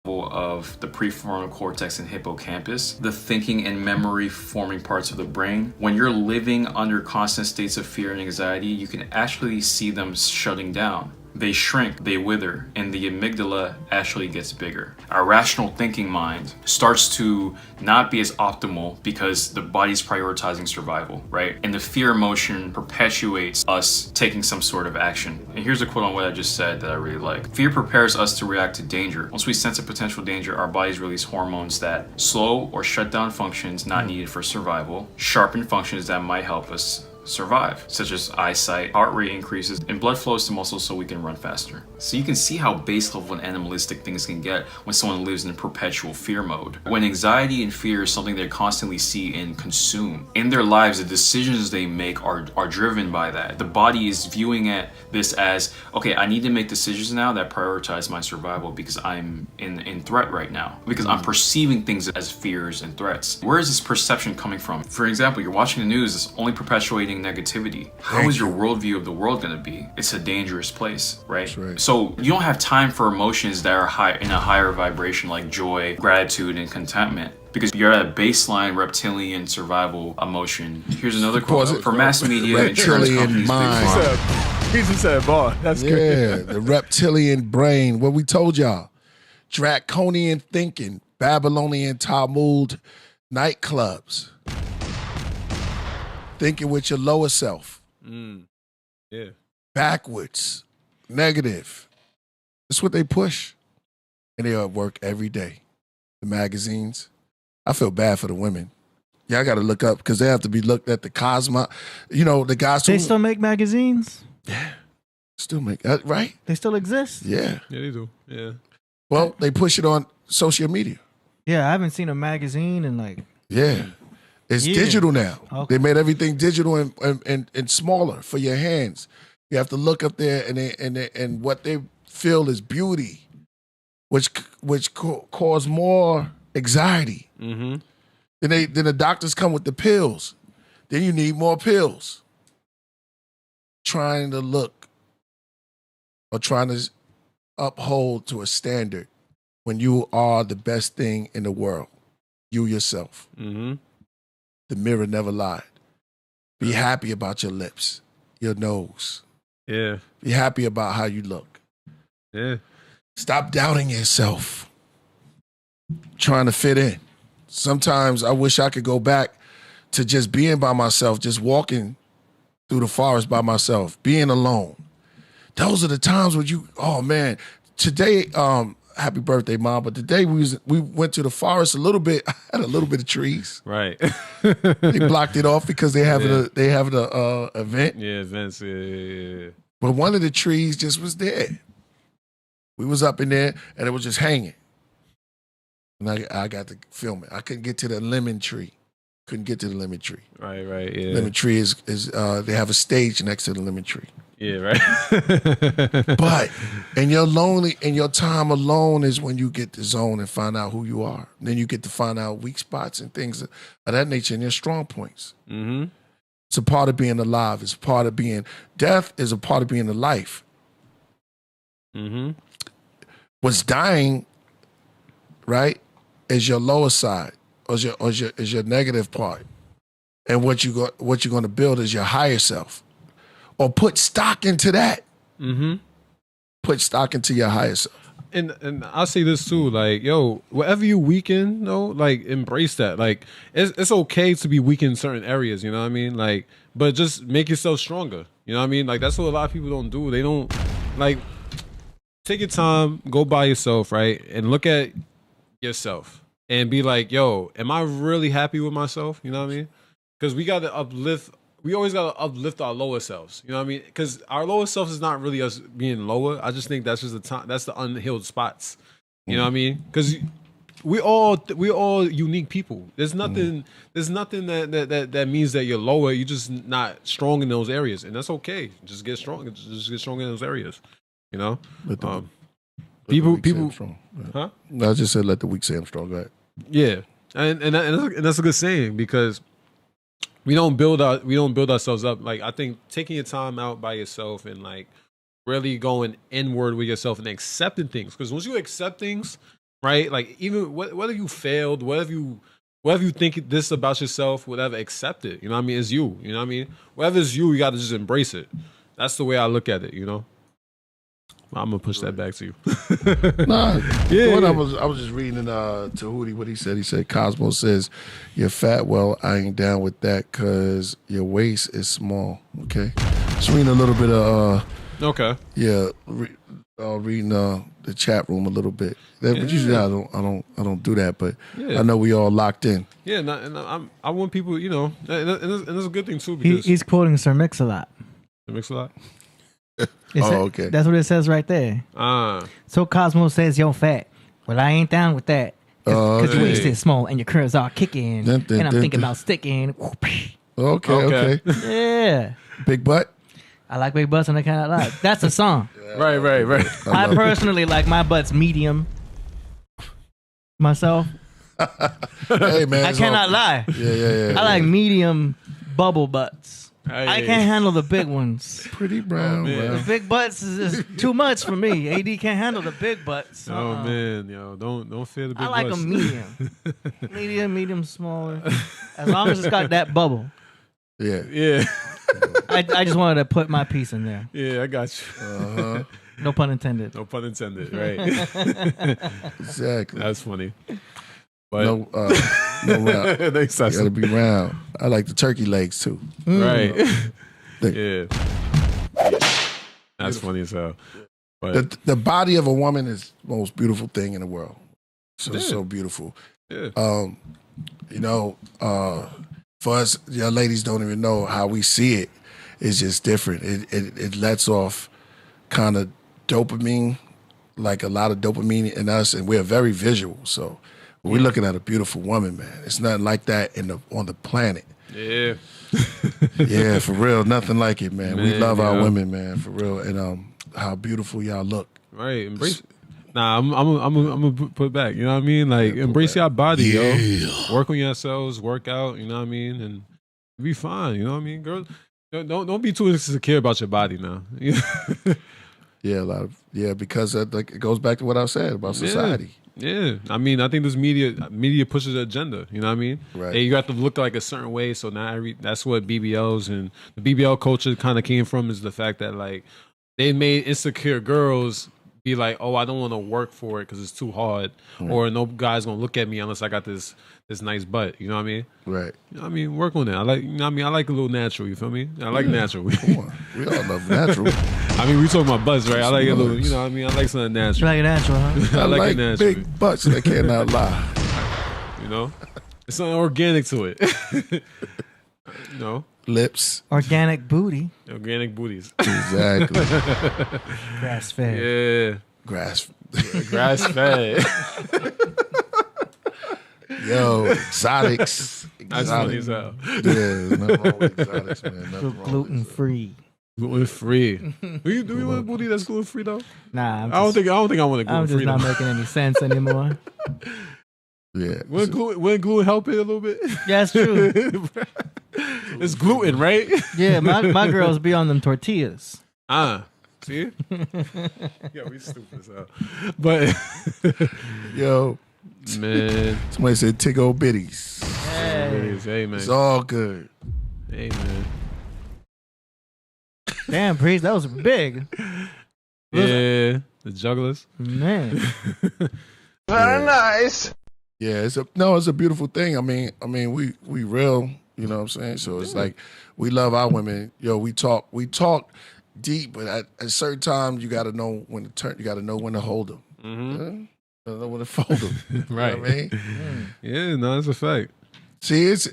S6: Of the prefrontal cortex and hippocampus, the thinking and memory forming parts of the brain. When you're living under constant states of fear and anxiety, you can actually see them shutting down. They shrink, they wither, and the amygdala actually gets bigger. Our rational thinking mind starts to not be as optimal because the body's prioritizing survival, right? And the fear emotion perpetuates us taking some sort of action. And here's a quote on what I just said that I really like. Fear prepares us to react to danger. Once we sense a potential danger, our bodies release hormones that slow or shut down functions not needed for survival, sharpen functions that might help us survive, such as eyesight, heart rate increases, and blood flows to muscles so we can run faster. So you can see how base level and animalistic things can get when someone lives in perpetual fear mode. When anxiety and fear is something they constantly see and consume, in their lives, the decisions they make are driven by that. The body is viewing this as, okay, I need to make decisions now that prioritize my survival because I'm in threat right now, because I'm perceiving things as fears and threats. Where is this perception coming from? For example, you're watching the news, it's only perpetuating negativity. How is your worldview of the world going to be? It's a dangerous place, right?
S1: That's right.
S6: So you don't have time for emotions that are high in a higher vibration like joy, gratitude, and contentment, because you're at a baseline reptilian survival emotion. Here's another quote for mass media insurance companies.
S2: He just said bar. That's good.
S1: Yeah, the reptilian brain. What we told y'all. Draconian thinking, Babylonian Talmud nightclubs. Thinking with your lower self.
S2: Yeah.
S1: Backwards. Negative. That's what they push. And they are at work every day. the magazines. I feel bad for the women. Yeah, I got to look up because they have to be looked at the Cosmo. You know, the guys
S3: They still make magazines?
S1: still make right?
S3: They still exist?
S1: Yeah.
S2: Yeah, they do. Yeah.
S1: Well, they push it on social media.
S3: Yeah, I haven't seen a magazine in like...
S1: Yeah. It's
S3: Yeah.
S1: digital now.
S3: Okay.
S1: They made everything digital and smaller for your hands. You have to look up there and what they feel is beauty, which cause more anxiety.
S2: Mm-hmm.
S1: Then the doctors come with the pills. Then you need more pills. Trying to look or trying to uphold to a standard when you are the best thing in the world. You yourself.
S2: Mm-hmm.
S1: The mirror never lied. Be happy about your lips, your nose.
S2: Yeah.
S1: Be happy about how you look.
S2: Yeah.
S1: Stop doubting yourself. Trying to fit in. Sometimes I wish I could go back to just being by myself, just walking through the forest by myself, being alone. Those are the times when you, oh man, today, happy birthday, Mom, but today we went to the forest a little bit, I had a little bit of trees.
S2: Right.
S1: They blocked it off because they have an event.
S2: Yeah, events. Yeah.
S1: But one of the trees just was there. We was up in there and it was just hanging. And I got to film it. I couldn't get to the lemon tree. Couldn't get to the lemon tree.
S2: Right, yeah.
S1: Lemon tree is they have a stage next to the lemon tree.
S2: Yeah, right.
S1: But and your time alone is when you get to zone and find out who you are. And then you get to find out weak spots and things of that nature and your strong points.
S2: Mm-hmm.
S1: It's a part of being alive. It's a part of being death is a part of being alive.
S2: Mm-hmm.
S1: What's dying, right, is your lower side, is your negative part. And what you're going to build is your higher self. Or put stock into that.
S2: Mm-hmm.
S1: Put stock into your higher self.
S2: And I'll say this too, like, yo, whatever you weaken, like embrace that. Like it's okay to be weak in certain areas, you know what I mean? Like, but just make yourself stronger. You know what I mean? Like that's what a lot of people don't do. They don't like take your time, go by yourself, right? And look at yourself and be like, yo, am I really happy with myself? You know what I mean? Because we always got to uplift our lower selves. You know what I mean? Because our lower selves is not really us being lower. I just think that's just that's the unhealed spots. You know what I mean? Because we all unique people. There's nothing that means that you're lower. You're just not strong in those areas, and that's okay. Just get strong. Just get strong in those areas. You know, people.
S1: Strong.
S2: Huh?
S1: I just said let the weak say I'm strong. Go ahead.
S2: Yeah, and that's a good saying because we don't build ourselves up. Like I think taking your time out by yourself and like really going inward with yourself and accepting things. Because once you accept things, right? Like even whether you failed, whatever you think this about yourself, whatever, accept it. You know what I mean? It's you. You know what I mean? Whatever is you got to just embrace it. That's the way I look at it. You know. I'm gonna push that back to you.
S1: Nah,
S2: Yeah.
S1: I was just reading to Hootie what he said. He said Cosmo says you're fat. Well, I ain't down with that because your waist is small. Okay, just reading a little bit of
S2: Okay.
S1: yeah, reading the chat room a little bit. But usually I don't do that. But
S2: Yeah.
S1: I know we all locked in.
S2: Yeah, and I want people, you know, and it's a good thing too because
S3: He's quoting Sir Mix-a-Lot.
S2: it makes a lot.
S1: Okay.
S3: That's what it says right there. So Cosmo says you're fat. Well, I ain't down with that. Because your waist is small and your curves are kicking.
S1: Dun,
S3: And I'm thinking
S1: dun.
S3: about sticking.
S1: Okay.
S3: Yeah.
S1: Big butt.
S3: I like big butts and I cannot lie. That's a song.
S2: Right.
S3: I personally like my butts medium. Myself.
S1: Hey man,
S3: I cannot lie.
S1: Yeah.
S3: I like medium bubble butts.
S2: Hey.
S3: I can't handle the big ones.
S1: Pretty brown.
S2: man.
S3: The big butts is too much for me. AD can't handle the big butts.
S2: Oh man, yo, don't fear the big
S3: I like
S2: butts.
S3: them medium. medium, smaller. As long as it's got that bubble.
S1: Yeah.
S2: Yeah.
S3: I just wanted to put my piece in there.
S2: Yeah, I got you.
S3: No pun intended.
S2: No pun intended, right?
S1: Exactly.
S2: That's funny. But
S1: No round.
S2: thanks,
S1: You gotta be round. I like the turkey legs too.
S2: right.
S1: Think.
S2: Yeah. That's funny as hell. But
S1: The body of a woman is the most beautiful thing in the world. So it's so beautiful.
S2: Yeah.
S1: You know, for us, ladies don't even know how we see it. It's just different. It lets off kind of dopamine, like a lot of dopamine in us, and we're very visual. So when we're looking at a beautiful woman, man, it's nothing like that on the planet.
S2: Yeah.
S1: Yeah, for real, nothing like it, man. We love our women, man, for real, and how beautiful y'all look.
S2: Right, embrace. Nah, I'm gonna put back. You know what I mean? Like embrace your body, yo. Work on yourselves, work out. You know what I mean, and be fine. You know what I mean, girls. Don't be too insecure about your body now.
S1: Yeah, because like it goes back to what I said about society.
S2: Yeah, I mean, I think this media pushes the agenda. You know what I mean?
S1: Right.
S2: And you have to look like a certain way. So now that's what BBLs and the BBL culture kind of came from, is the fact that like they made insecure girls be like, oh, I don't want to work for it because it's too hard, or no guy's gonna look at me unless I got this nice butt. You know what I mean?
S1: Right.
S2: You know what I mean, work on that. I like, you know what I mean, I like a little natural. You feel me? I like natural.
S1: Come on. We all love natural.
S2: I mean, we talking about butts, right? I like a little. You know what I mean? I like something natural.
S3: You like it natural, huh?
S2: I like it natural.
S1: Big butts that cannot lie.
S2: You know, it's something organic to it. You know,
S1: Lips.
S3: Organic booty.
S2: organic booties.
S1: Exactly.
S3: Grass fed.
S2: Yeah,
S1: Grass.
S2: grass fed.
S1: Yo, exotics.
S2: That's funny as hell.
S1: Yeah, there's nothing wrong with exotics, man. Nothing wrong with
S3: Gluten free.
S2: Gluten free. Do you want a booty that's gluten free though?
S3: Nah,
S2: I don't think I want a gluten
S3: I'm just
S2: free.
S3: not making any sense anymore.
S1: Yeah.
S2: Wouldn't gluten help it a little bit?
S3: Yeah, it's true.
S2: It's gluten, right?
S3: Yeah, my girls be on them tortillas.
S2: See? Yeah, we stupid as hell. But
S1: Yo,
S2: man,
S1: somebody said tickle bitties.
S2: hey man,
S1: It's all good.
S2: hey man.
S3: Damn, Priest, that was big.
S2: Yeah, the jugglers.
S3: Man.
S7: Very nice.
S1: Yeah, it's a beautiful thing. I mean, we real, you know what I'm saying? So it's like we love our women. Yo, we talk deep, but at a certain time you gotta know when to turn, you gotta know when to hold them. You gotta know when to fold them.
S2: Right.
S1: You know what I mean?
S2: Yeah, no, that's a fact.
S1: See, it's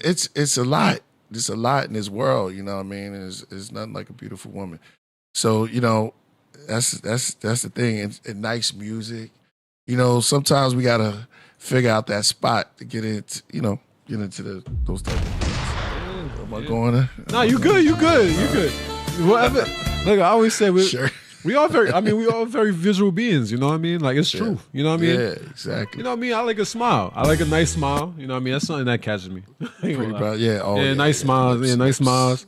S1: a lot. It's a lot in this world, you know what I mean? And it's nothing like a beautiful woman. So, you know, that's the thing. And nice music. You know, sometimes we gotta figure out that spot to get into those type of things. Am I going to?
S2: No, you good. Whatever. Like I always say, we all very visual beings. You know what I mean? Like it's true. You know what I mean?
S1: Yeah, exactly.
S2: You know what I mean? I like a smile. I like a nice smile. You know what I mean? That's something that catches me. Nice smiles. Yeah, nice smiles.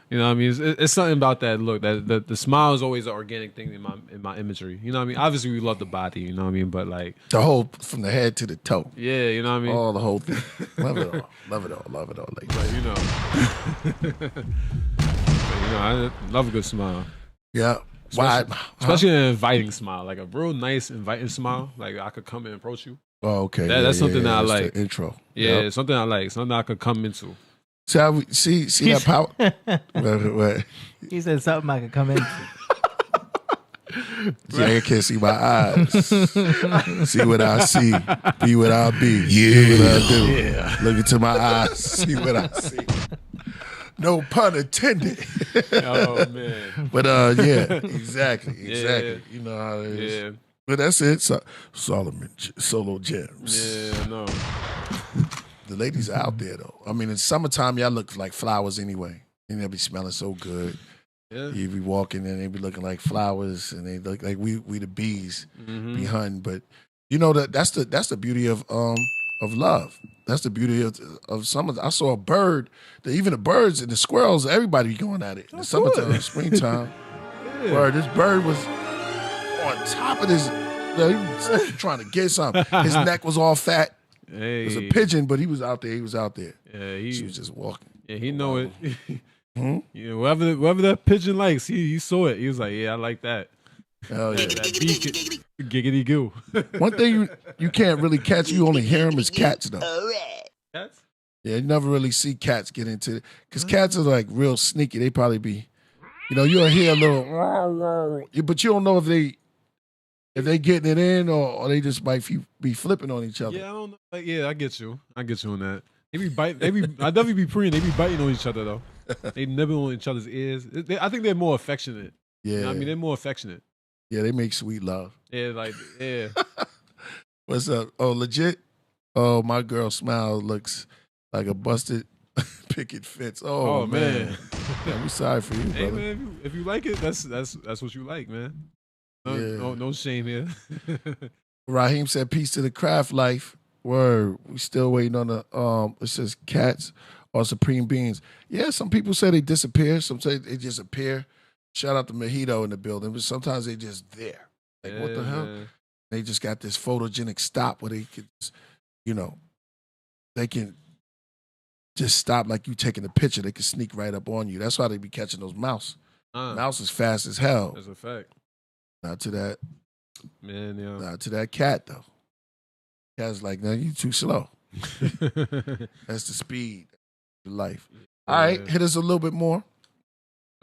S2: You know what I mean? It's something about that look. That the smile is always an organic thing in my imagery. You know what I mean? Obviously, we love the body. You know what I mean? But like
S1: the whole from the head to the toe.
S2: Yeah, you know what I mean?
S1: All the whole thing. Love it all. Love it all. Love it all. Like,
S2: but, you know, I love a good smile.
S1: Yeah.
S2: Especially an inviting smile, like a real nice inviting smile. Like I could come and approach you.
S1: Oh, okay.
S2: That's something that I like.
S1: The intro.
S2: Yeah, it's something I like. Something I could come into.
S1: See that power? What?
S3: He said something I could come into.
S1: Yeah, I can't see my eyes. See what I see. Be what I be. Do what I do.
S2: Yeah.
S1: Look into my eyes. See what I see. No pun intended.
S2: Oh man.
S1: But yeah, exactly.
S2: Yeah.
S1: You know how it is.
S2: Yeah.
S1: But that's it. Solo gems.
S2: Yeah, no.
S1: The ladies are out there though. I mean, in summertime, y'all look like flowers anyway. And they'll be smelling so good.
S2: Yeah.
S1: You be walking and they be looking like flowers, and they look like we the bees be hunting. But you know that's the beauty of love. That's the beauty of summer. I saw a bird. Even the birds and the squirrels, everybody be going at it in the summertime, springtime.
S2: Yeah.
S1: Where this bird was on top of this. He was trying to get something. His neck was all fat.
S2: Hey.
S1: It was a pigeon, but he was out there.
S2: Yeah,
S1: She was just walking.
S2: Yeah, he know it. Yeah, whatever that pigeon likes, he saw it. He was like, yeah, I like that.
S1: Hell yeah.
S2: That beak, giggity goo.
S1: One thing you can't really catch, you only hear them, is cats though.
S2: Cats?
S1: Yeah, you never really see cats get into it. Because cats are like real sneaky. They probably be, you'll hear a little, but you don't know if they if they getting it in or they just might be flipping on each other.
S2: Yeah, I don't know. Like, yeah, I get you. I get you on that. They be biting. I definitely be preying. They be biting on each other though. They nibbling on each other's ears. I think they're more affectionate.
S1: Yeah,
S2: you know what I mean, they're more affectionate.
S1: Yeah, they make sweet love.
S2: Yeah, like yeah.
S1: What's up? Oh, legit. Oh, my girl smile looks like a busted picket fence. Oh man. Yeah, I'm sorry for you,
S2: Hey
S1: brother.
S2: man, if you like it, that's what you like, man. No shame here.
S1: Raheem said, "Peace to the craft life." Word. We still waiting on the it says cats or supreme beings. Yeah, some people say they disappear. Some say they just appear. Shout out to Mojito in the building, but sometimes they just there. Like what the hell?
S2: Man.
S1: They just got this photogenic stop where they can, they can just stop like you taking a picture. They can sneak right up on you. That's why they be catching those mouse. Mouse is fast as hell.
S2: That's a fact.
S1: Not to that.
S2: Man, yeah.
S1: Not to that cat though. Cat's like, no, you too slow. That's the speed, the life. All right, hit us a little bit more.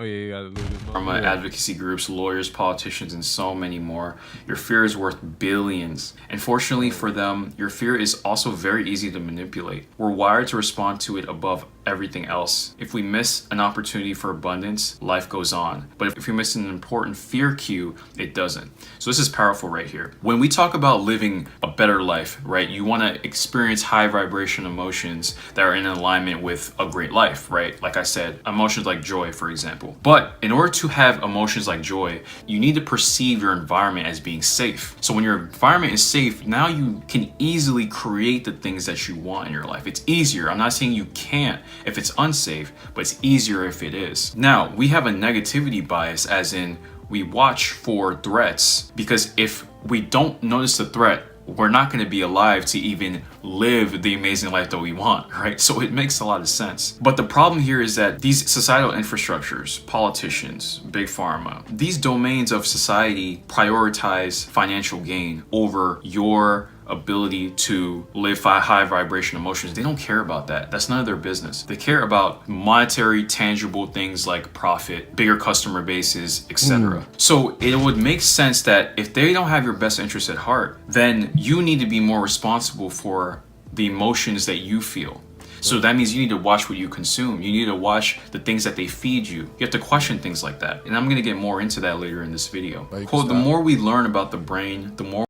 S2: Oh yeah, you got a little bit more.
S6: From advocacy groups, lawyers, politicians, and so many more. Your fear is worth billions. And fortunately for them, your fear is also very easy to manipulate. We're wired to respond to it above everything else. If we miss an opportunity for abundance, life goes on. But if we miss an important fear cue, it doesn't. So this is powerful right here. When we talk about living a better life, right, you want to experience high vibration emotions that are in alignment with a great life, right? Like I said, emotions like joy, for example. But in order to have emotions like joy, you need to perceive your environment as being safe. So when your environment is safe, now you can easily create the things that you want in your life. It's easier. I'm not saying you can't if it's unsafe, but it's easier if it is. Now, we have a negativity bias, as in we watch for threats, because if we don't notice the threat, we're not going to be alive to even live the amazing life that we want, right? So it makes a lot of sense. But the problem here is that these societal infrastructures, politicians, big pharma, these domains of society prioritize financial gain over your ability to live high vibration emotions. They don't care about that. That's none of their business. They care about monetary, tangible things like profit, bigger customer bases, etc. So it would make sense that if they don't have your best interest at heart, then you need to be more responsible for the emotions that you feel. So that means you need to watch what you consume. You need to watch the things that they feed you. You have to question things like that. And I'm going to get more into that later in this video. Quote, the more we learn about the brain, the more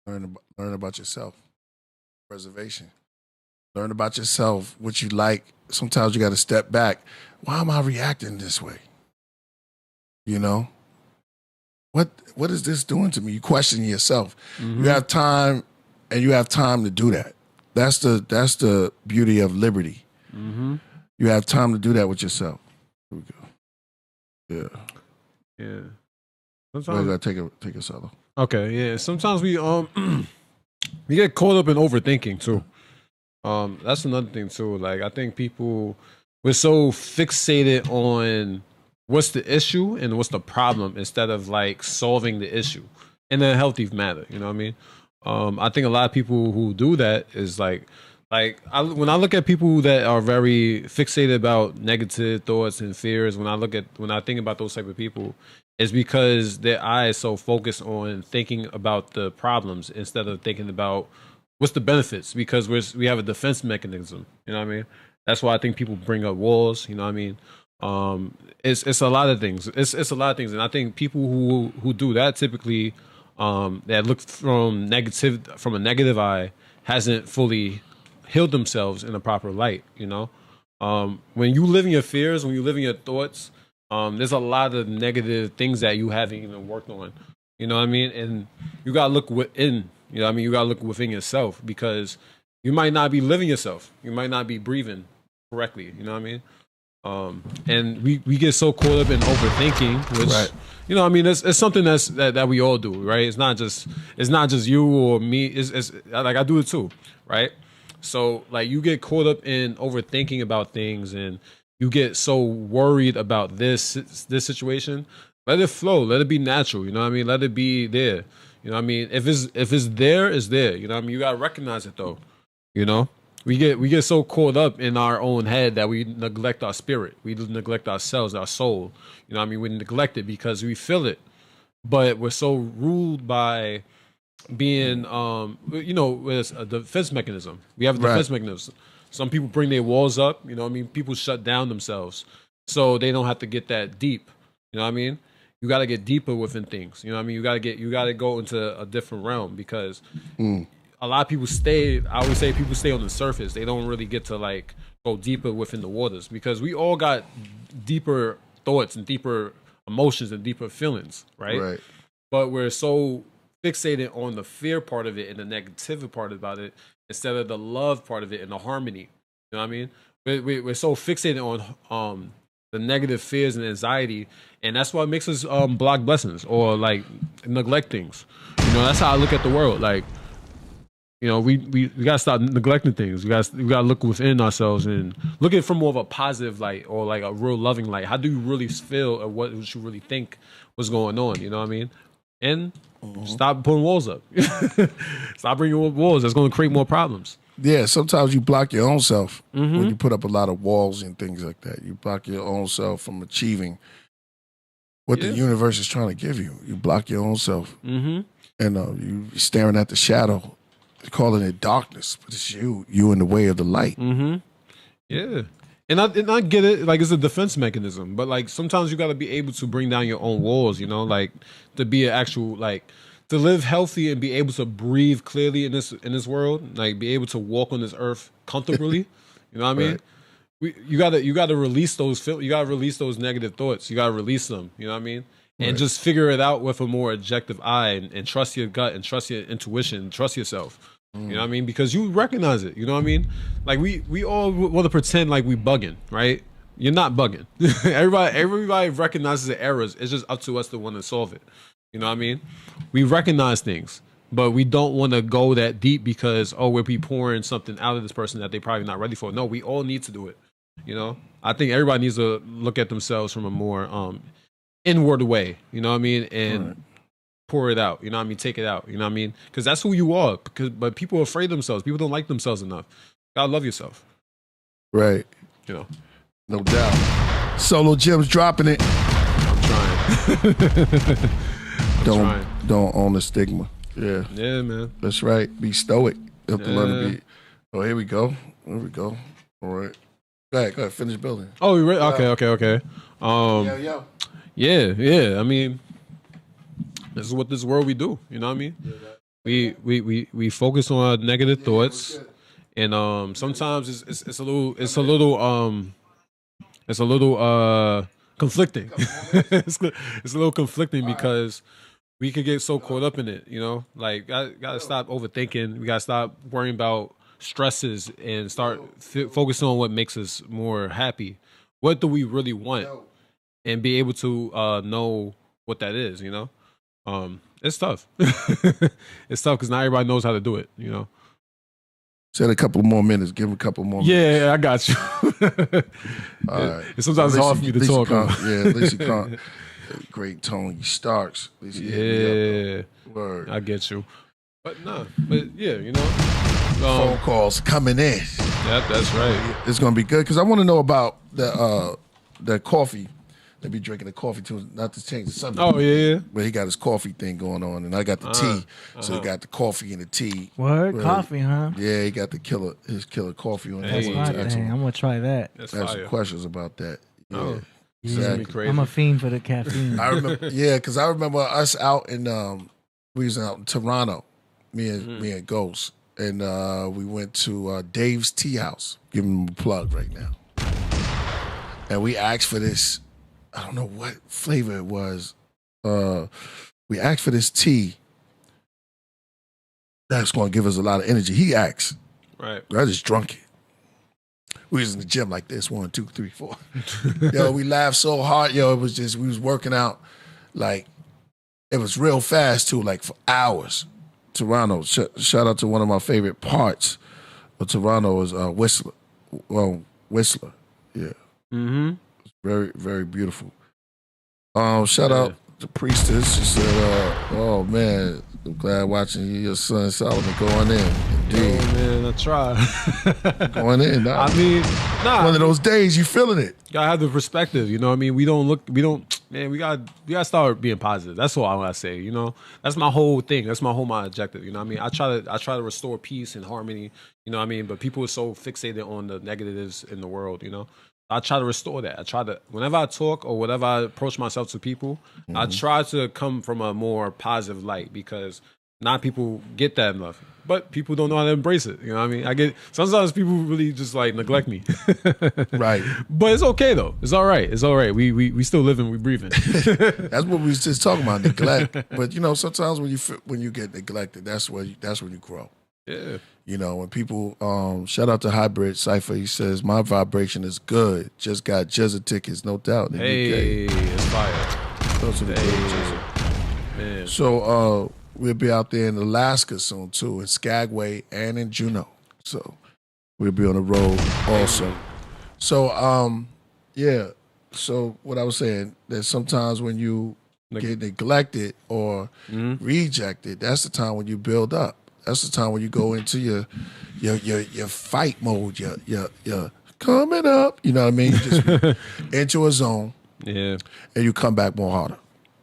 S1: Learn about yourself. Preservation. Learn about yourself, what you like. Sometimes you got to step back. Why am I reacting this way? You know? What is this doing to me? You question yourself. You have time, and you have time to do that. That's the beauty of liberty. You have time to do that with yourself. Here we go.
S2: Yeah.
S1: Sometimes I gotta take a solo.
S2: Okay, yeah. Sometimes we we get caught up in overthinking too. That's another thing too. Like I think we're so fixated on what's the issue and what's the problem instead of like solving the issue in a healthy manner. You know what I mean? I think a lot of people who do that is when I look at people that are very fixated about negative thoughts and fears, when I think about those type of people, it's because their eye is so focused on thinking about the problems instead of thinking about what's the benefits, because we have a defense mechanism. You know what I mean? That's why I think people bring up walls. You know what I mean? It's a lot of things. It's a lot of things, and I think people who do that typically that look from a negative eye hasn't fully healed themselves in a proper light. You know, when you live in your fears, when you live in your thoughts, there's a lot of negative things that you haven't even worked on. You know what I mean? And you gotta look within. You know what I mean? You gotta look within yourself, because you might not be living yourself. You might not be breathing correctly. You know what I mean? And we get so caught up in overthinking, which you know, I mean, it's something that we all do, right? It's not just you or me. It's like I do it too, right? So like you get caught up in overthinking about things, and you get so worried about this situation. Let it flow. Let it be natural. You know what I mean? Let it be there. You know what I mean? If it's there, it's there. You know what I mean? You gotta recognize it though. You know? We get so caught up in our own head that we neglect our spirit. We neglect ourselves, our soul. You know what I mean? We neglect it because we feel it. but we're so ruled by being, it's a defense mechanism. We have a defense mechanism. Some people bring their walls up. You know what I mean? People shut down themselves so they don't have to get that deep. You know what I mean? You got to get deeper within things. You know what I mean? You got to go into a different realm because a lot of people I always say people stay on the surface. They don't really get to like go deeper within the waters because we all got deeper thoughts and deeper emotions and deeper feelings, right? But we're so fixated on the fear part of it and the negative part about it instead of the love part of it and the harmony. You know what I mean? We're so fixated on the negative fears and anxiety, and that's what makes us block blessings or like neglect things. You know, that's how I look at the world. Like, you know, we gotta stop neglecting things. We gotta look within ourselves and look at it from more of a positive light or like a real loving light. How do you really feel or what you really think was going on? You know what I mean? And stop putting walls up. Stop bringing walls. That's going to create more problems.
S1: Yeah, sometimes you block your own self when you put up a lot of walls and things like that. You block your own self from achieving what the universe is trying to give you. You block your own self. And you staring at the shadow, calling it darkness, but it's you in the way of the light.
S2: Yeah. And I get it, like it's a defense mechanism, but like sometimes you got to be able to bring down your own walls, you know, like to be an actual, like to live healthy and be able to breathe clearly in this world, like be able to walk on this earth comfortably. You know what I mean? You gotta release those those negative thoughts. You gotta release them. You know what I mean? And just figure it out with a more objective eye and trust your gut and trust your intuition, trust yourself. You know what I mean? Because you recognize it. You know what I mean? Like we all want to pretend like we bugging, right? You're not bugging. everybody recognizes the errors. It's just up to us to want to solve it. You know what I mean? We recognize things, but we don't want to go that deep because we'll be pouring something out of this person that they're probably not ready for. No, we all need to do it. You know? I think everybody needs to look at themselves from a more inward way. You know what I mean? And pour it out, you know what I mean? Take it out, you know what I mean? Because that's who you are. But people are afraid of themselves. People don't like themselves enough. You gotta love yourself.
S1: Right.
S2: You know.
S1: No doubt. Solo Jim's dropping it.
S2: I'm trying.
S1: Don't own the stigma. Yeah.
S2: Yeah, man.
S1: That's right. Be stoic. You have to learn to be. Oh, here we go. Here we go. All right. Go ahead. Finish building.
S2: Oh, we ready? Okay. Yeah. I mean, this is what this world we do. You know what I mean? We focus on our negative thoughts, and sometimes it's a little conflicting. It's a little conflicting because we could get so caught up in it. You know, like gotta stop overthinking. We gotta stop worrying about stresses and start focusing on what makes us more happy. What do we really want, and be able to know what that is. You know. It's tough. It's tough because not everybody knows how to do it, you know.
S1: Said a couple more minutes. Give him a couple more minutes.
S2: Yeah, I got you.
S1: All right.
S2: Sometimes it's hard for me to talk.
S1: At least you can't. Great Tony Starks. At least
S2: yeah. Word. I get you. But yeah, you know.
S1: Phone calls coming in.
S2: Yeah, that's right.
S1: It's going to be good because I want to know about the coffee. They be drinking the coffee too, not to change the subject.
S2: Oh, yeah.
S1: But he got his coffee thing going on, and I got the tea. So he got the coffee and the tea.
S3: Word? Coffee, huh?
S1: Yeah, he got his Killah coffee on.
S3: That's my thing. I'm going to try that.
S1: I have some questions about that. Yeah.
S2: Oh,
S1: exactly.
S2: Crazy.
S3: I'm a fiend for the caffeine.
S1: I remember, because I remember us out in, we was out in Toronto, me and Ghost, and we went to Dave's Tea House. Give him a plug right now. And we asked for this. I don't know what flavor it was. We asked for this tea that's going to give us a lot of energy. He asked.
S2: Right.
S1: I just drunk it. We was in the gym like this, 1, 2, 3, 4. Yo, we laughed so hard. Yo, it was just, we was working out. Like, it was real fast too, like for hours. Toronto, shout out to one of my favorite parts of Toronto is Whistler. Well, Whistler, yeah.
S2: Mm-hmm.
S1: Very, very beautiful. Shout out to Priestess. She said, oh man, I'm glad watching your son Solomon going in. Indeed.
S2: Oh man, I try.
S1: Going in. Nah.
S2: I mean,
S1: one of those days you feeling it.
S2: Gotta have the perspective, you know what I mean? We don't man, we gotta start being positive. That's all I want to say. You know, that's my whole thing. That's my objective. You know what I mean? I try to restore peace and harmony. You know what I mean? But people are so fixated on the negatives in the world. You know, I try to restore that. I try to, whenever I talk or whenever I approach myself to people, I try to come from a more positive light, because not people get that enough, but people don't know how to embrace it. You know what I mean? Sometimes people really just like neglect me.
S1: Right.
S2: But it's okay though. It's all right. It's all right. We still living, we breathing.
S1: That's what we was just talking about, neglect. But you know, sometimes when you get neglected, that's when you grow.
S2: Yeah.
S1: You know, when people shout out to Hybrid Cypher, he says, my vibration is good. Just got Jezza tickets, no doubt.
S2: Hey, it's fire.
S1: Those are the good
S2: Man.
S1: So we'll be out there in Alaska soon too, in Skagway and in Juneau. So we'll be on the road also. So yeah. So what I was saying, that sometimes when you get neglected or rejected, that's the time when you build up. That's the time when you go into your fight mode, your coming up. You know what I mean? Just into a zone.
S2: Yeah.
S1: And you come back more harder.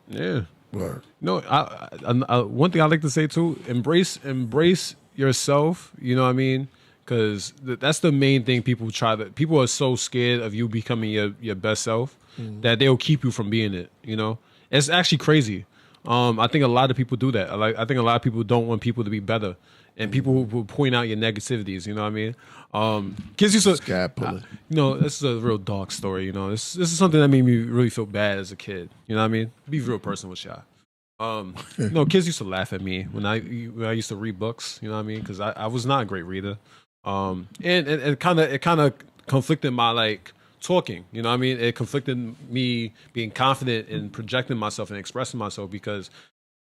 S2: Yeah.
S1: Word.
S2: No, I one thing I like to say too: embrace yourself. You know what I mean? Because that's the main thing. People are so scared of you becoming your best self that they'll keep you from being it. You know, it's actually crazy. I think a lot of people do that. I think a lot of people don't want people to be better, and people will point out your negativities. You know what I mean? Kids used to, you know, this is a real dark story. You know, this is something that made me really feel bad as a kid. You know what I mean? Be a real person with y'all. You know, kids used to laugh at me when I used to read books. You know what I mean? Because I was not a great reader, and it kind of conflicted my like talking. You know what I mean? It conflicted me being confident in projecting myself and expressing myself, because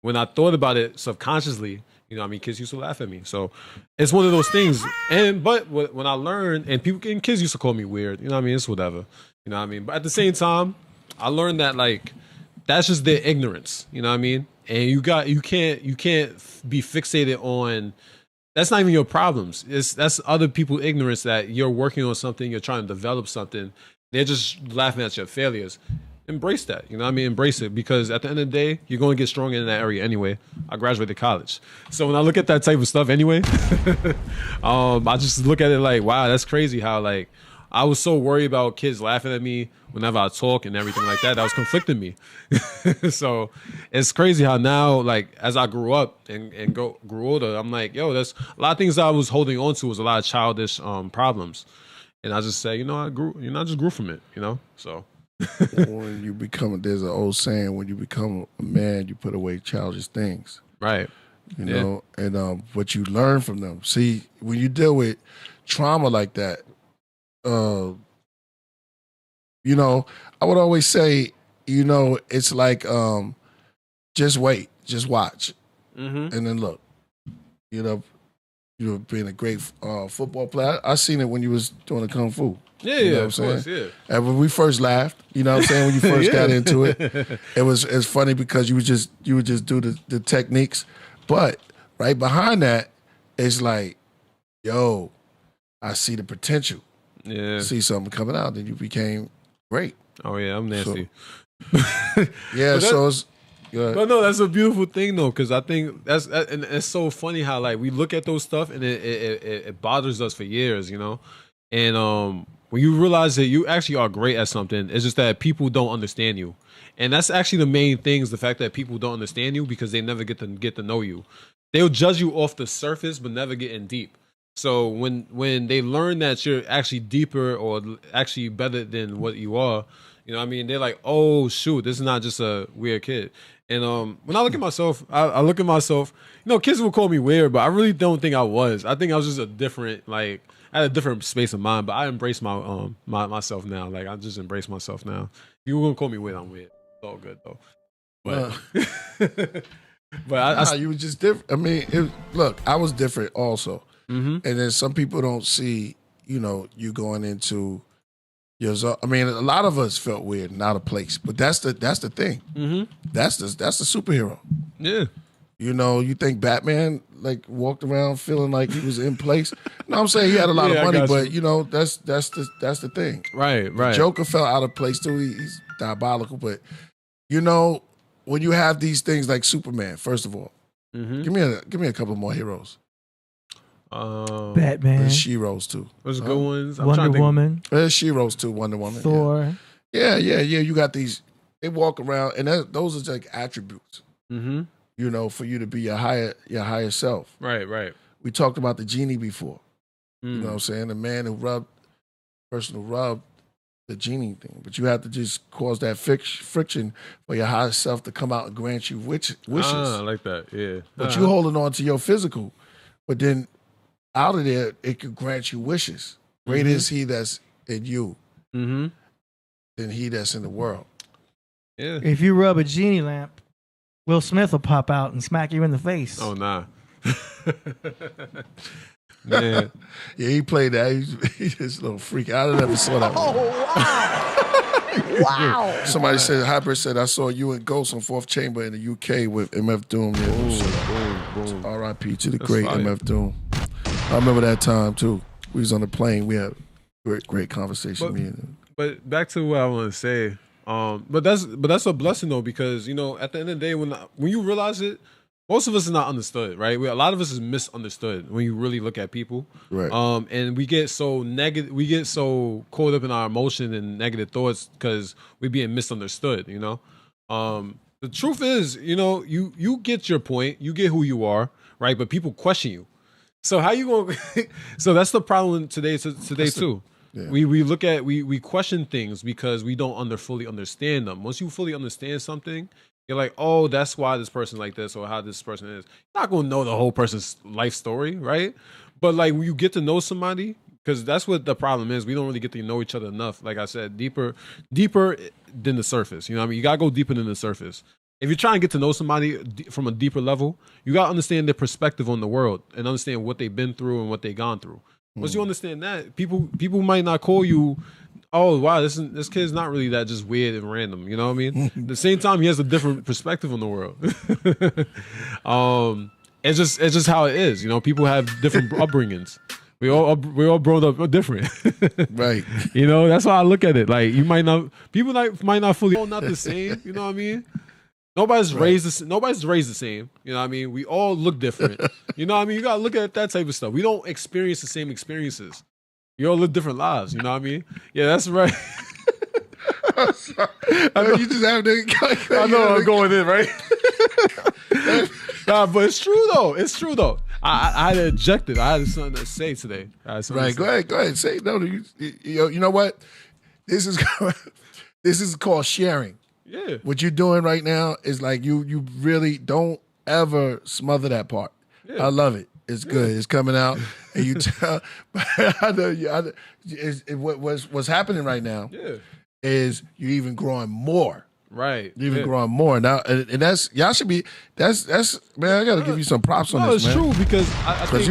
S2: when I thought about it subconsciously, you know what I mean, kids used to laugh at me. So it's one of those things. But when I learned, and kids used to call me weird, you know what I mean? It's whatever. You know what I mean? But at the same time, I learned that like that's just their ignorance. You know what I mean? And you can't be fixated on. That's not even your problems. That's other people's ignorance, that you're working on something, you're trying to develop something. They're just laughing at your failures. Embrace that. You know what I mean? Embrace it, because at the end of the day, you're going to get stronger in that area anyway. I graduated college. So when I look at that type of stuff anyway, I just look at it like, wow, that's crazy how like I was so worried about kids laughing at me whenever I talk and everything like that. That was conflicting me. So it's crazy how now, like, as I grew up and grew older, I'm like, yo, there's a lot of things I was holding on to was a lot of childish problems. And I just say, I just grew from it, you know? So.
S1: When you become, there's an old saying, when you become a man, you put away childish things.
S2: Right.
S1: You know, and what you learn from them. See, when you deal with trauma like that, you know, I would always say, you know, it's like, just wait, just watch, and then look. You know, you being a great football player. I seen it when you was doing the kung fu.
S2: Yeah,
S1: you know
S2: yeah, of course, yeah.
S1: And when we first laughed, you know what I'm saying, when you first got into it, it's funny because you would just do the techniques, but right behind that, it's like, yo, I see the potential.
S2: Yeah.
S1: See something coming out, then you became great.
S2: Oh yeah, I'm nasty.
S1: Yeah, so it's
S2: but no, that's a beautiful thing though, because I think and it's so funny how like we look at those stuff and it bothers us for years, you know, and when you realize that you actually are great at something, it's just that people don't understand you, and that's actually the main thing, is the fact that people don't understand you because they never get to know you. They'll judge you off the surface, but never get in deep. So when they learn that you're actually deeper or actually better than what you are, you know what I mean? They're like, oh, shoot, this is not just a weird kid. And when I look at myself, I look at myself, you know, kids will call me weird, but I really don't think I was. I think I was just I had a different space of mind, but I embrace myself now. Like, I just embrace myself now. If you were going to call me weird, I'm weird. It's all good, though. But, but
S1: you were just different. I mean, look, I was different also. And then some people don't see, you know, you going into your zone. I mean, a lot of us felt weird and out of place, but that's the thing. That's the superhero. Yeah. You know, you think Batman like walked around feeling like he was in place? No, I'm saying he had a lot of money, but you know, that's the thing.
S2: Right.
S1: The Joker felt out of place too. He's diabolical, but you know, when you have these things like Superman, first of all, give me a couple more heroes.
S3: Batman.
S1: There's She-Rose too.
S2: Those good ones.
S3: Wonder Woman.
S1: There's She-Rose too. Wonder Woman.
S3: Thor.
S1: Yeah. You got these. They walk around, and those are like attributes. You know, for you to be your higher self.
S2: Right.
S1: We talked about the genie before. You know what I'm saying? The person who rubbed the genie thing. But you have to just cause that friction for your higher self to come out and grant you wishes.
S2: I like that, yeah.
S1: But you holding on to your physical. But then out of there, it could grant you wishes. Greater is he that's in you than he that's in the world.
S2: Yeah.
S3: If you rub a genie lamp, Will Smith will pop out and smack you in the face.
S2: Oh, nah. Man.
S1: Yeah, he played that. He's just a little freak. I never saw that one.
S4: Oh, wow. Wow.
S1: Somebody said, Hyper said, I saw you and Ghost on Fourth Chamber in the UK with MF Doom.
S2: Boom.
S1: R.I.P. to the great
S2: fire.
S1: MF Doom. I remember that time, too. We was on the plane. We had great conversation.
S2: But back to what I want to say. But that's a blessing, though, because, you know, at the end of the day, when you realize it, most of us is not understood, right? A lot of us is misunderstood when you really look at people.
S1: Right.
S2: And we get so negative, we get so caught up in our emotion and negative thoughts because we're being misunderstood, you know? The truth is, you know, you get your point, you get who you are, right? But people question you. So how you going to... So that's the problem today too. Yeah. We question things because we don't fully understand them. Once you fully understand something, you're like, oh, that's why this person like this or how this person is. You're not going to know the whole person's life story, right? But like when you get to know somebody, because that's what the problem is. We don't really get to know each other enough. Like I said, deeper than the surface. You know what I mean? You got to go deeper than the surface. If you're trying to get to know somebody from a deeper level, you got to understand their perspective on the world and understand what they've been through and what they've gone through. Once you understand that, people might not call you, oh, wow, this kid's not really that just weird and random. You know what I mean? At the same time, he has a different perspective on the world. It's just how it is. You know, people have different upbringings. We all grown up different.
S1: Right.
S2: You know, that's how I look at it. Like people might not fully all not the same. You know what I mean? Nobody's raised the same. You know what I mean? We all look different. You know what I mean? You gotta look at that type of stuff. We don't experience the same experiences. You all live different lives. You know what I mean? Yeah, that's right.
S1: I know you just have to.
S2: I know I'm going in, right? Nah, but it's true though. It's true though. I had to eject it. I had something to say today.
S1: Right. Go ahead. Say no. You know what? This is called sharing.
S2: Yeah.
S1: What you're doing right now is like you really don't ever smother that part. Yeah. I love it. It's good. It's coming out, and you tell. But I know what's happening right now.
S2: Yeah.
S1: Is you're even growing more.
S2: Right.
S1: You're even growing more now, and that's y'all should be. That's man. I got to give you some props on this, man.
S2: No, it's true because I think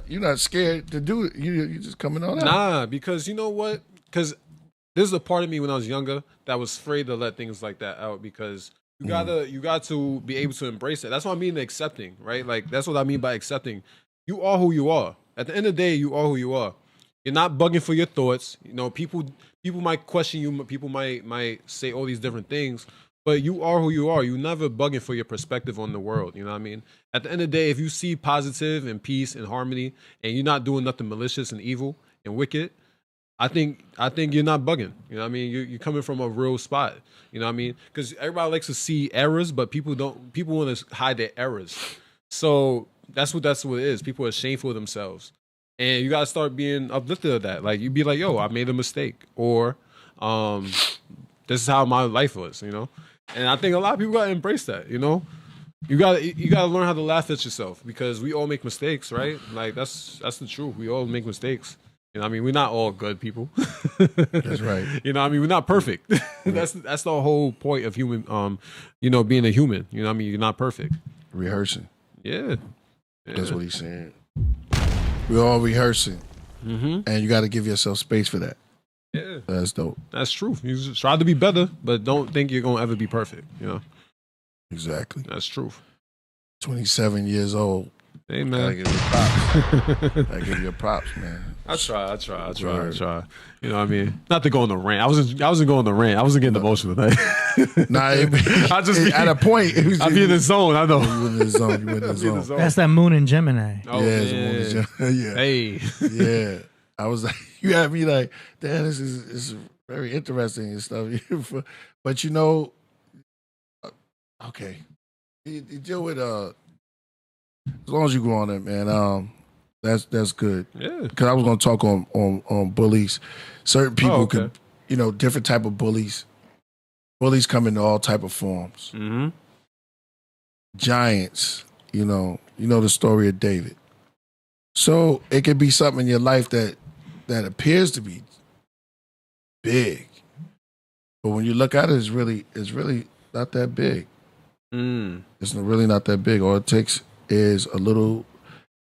S1: you're not scared to do it. You're just coming on out.
S2: Nah, because you know what? Because there's a part of me when I was younger that was afraid to let things like that out because you got to be able to embrace it. That's what I mean accepting, right? Like that's what I mean by accepting. You are who you are. At the end of the day, you are who you are. You're not bugging for your thoughts. You know, people might question you. People might say all these different things, but you are who you are. You're never bugging for your perspective on the world. You know what I mean? At the end of the day, if you see positive and peace and harmony, and you're not doing nothing malicious and evil and wicked, I think you're not bugging. You know what I mean? You're coming from a real spot. You know what I mean? Because everybody likes to see errors, but people don't. People want to hide their errors. So that's what it is. People are shameful of themselves. And you gotta start being uplifted of that. Like you be like, yo, I made a mistake. Or this is how my life was, you know? And I think a lot of people gotta embrace that, you know? You gotta learn how to laugh at yourself because we all make mistakes, right? Like that's the truth. We all make mistakes. You know what I mean? We're not all good people.
S1: That's right.
S2: You know what I mean? We're not perfect. That's the whole point of human being a human. You know what I mean? You're not perfect.
S1: Rehearsing.
S2: Yeah.
S1: That's what he's saying. We're all rehearsing, and you got to give yourself space for that.
S2: Yeah,
S1: that's dope.
S2: That's true. You just try to be better, but don't think you're gonna ever be perfect. You know,
S1: exactly.
S2: That's truth.
S1: 27 years old.
S2: Hey man,
S1: I give you props. I give you props, man.
S2: I try. You know what I mean? Not to go on the rant. I wasn't going on the rant. I wasn't getting emotional today.
S1: Nah, at a point,
S2: I'd be in the zone. I know.
S1: You in the zone. You in the zone.
S3: That's that moon in Gemini.
S2: Oh,
S1: yeah, it's a moon in Gemini. Yeah.
S2: Hey.
S1: Yeah. I was like, you had me like, damn, this is very interesting and stuff. But you know, okay, you deal with as long as you go on it, man. That's good.
S2: Yeah.
S1: Because I was gonna talk on bullies. Certain people could, different type of bullies. Bullies come in all type of forms.
S2: Mm-hmm.
S1: Giants, you know the story of David. So it could be something in your life that appears to be big, but when you look at it, it's really not that big. It's really not that big. All it takes is a little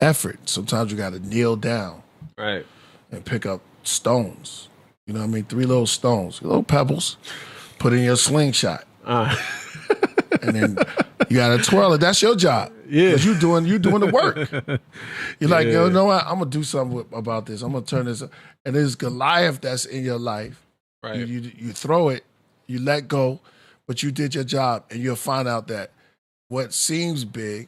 S1: effort. Sometimes you got to kneel down,
S2: right,
S1: and pick up stones. You know what I mean? 3 little stones, little pebbles. Put in your slingshot, and then you got to twirl it. That's your job. Yeah, because you doing the work. You're like, you know what? I'm gonna do something about this. I'm gonna turn this. And there's Goliath that's in your life. Right. You throw it, you let go, but you did your job, and you'll find out that what seems big,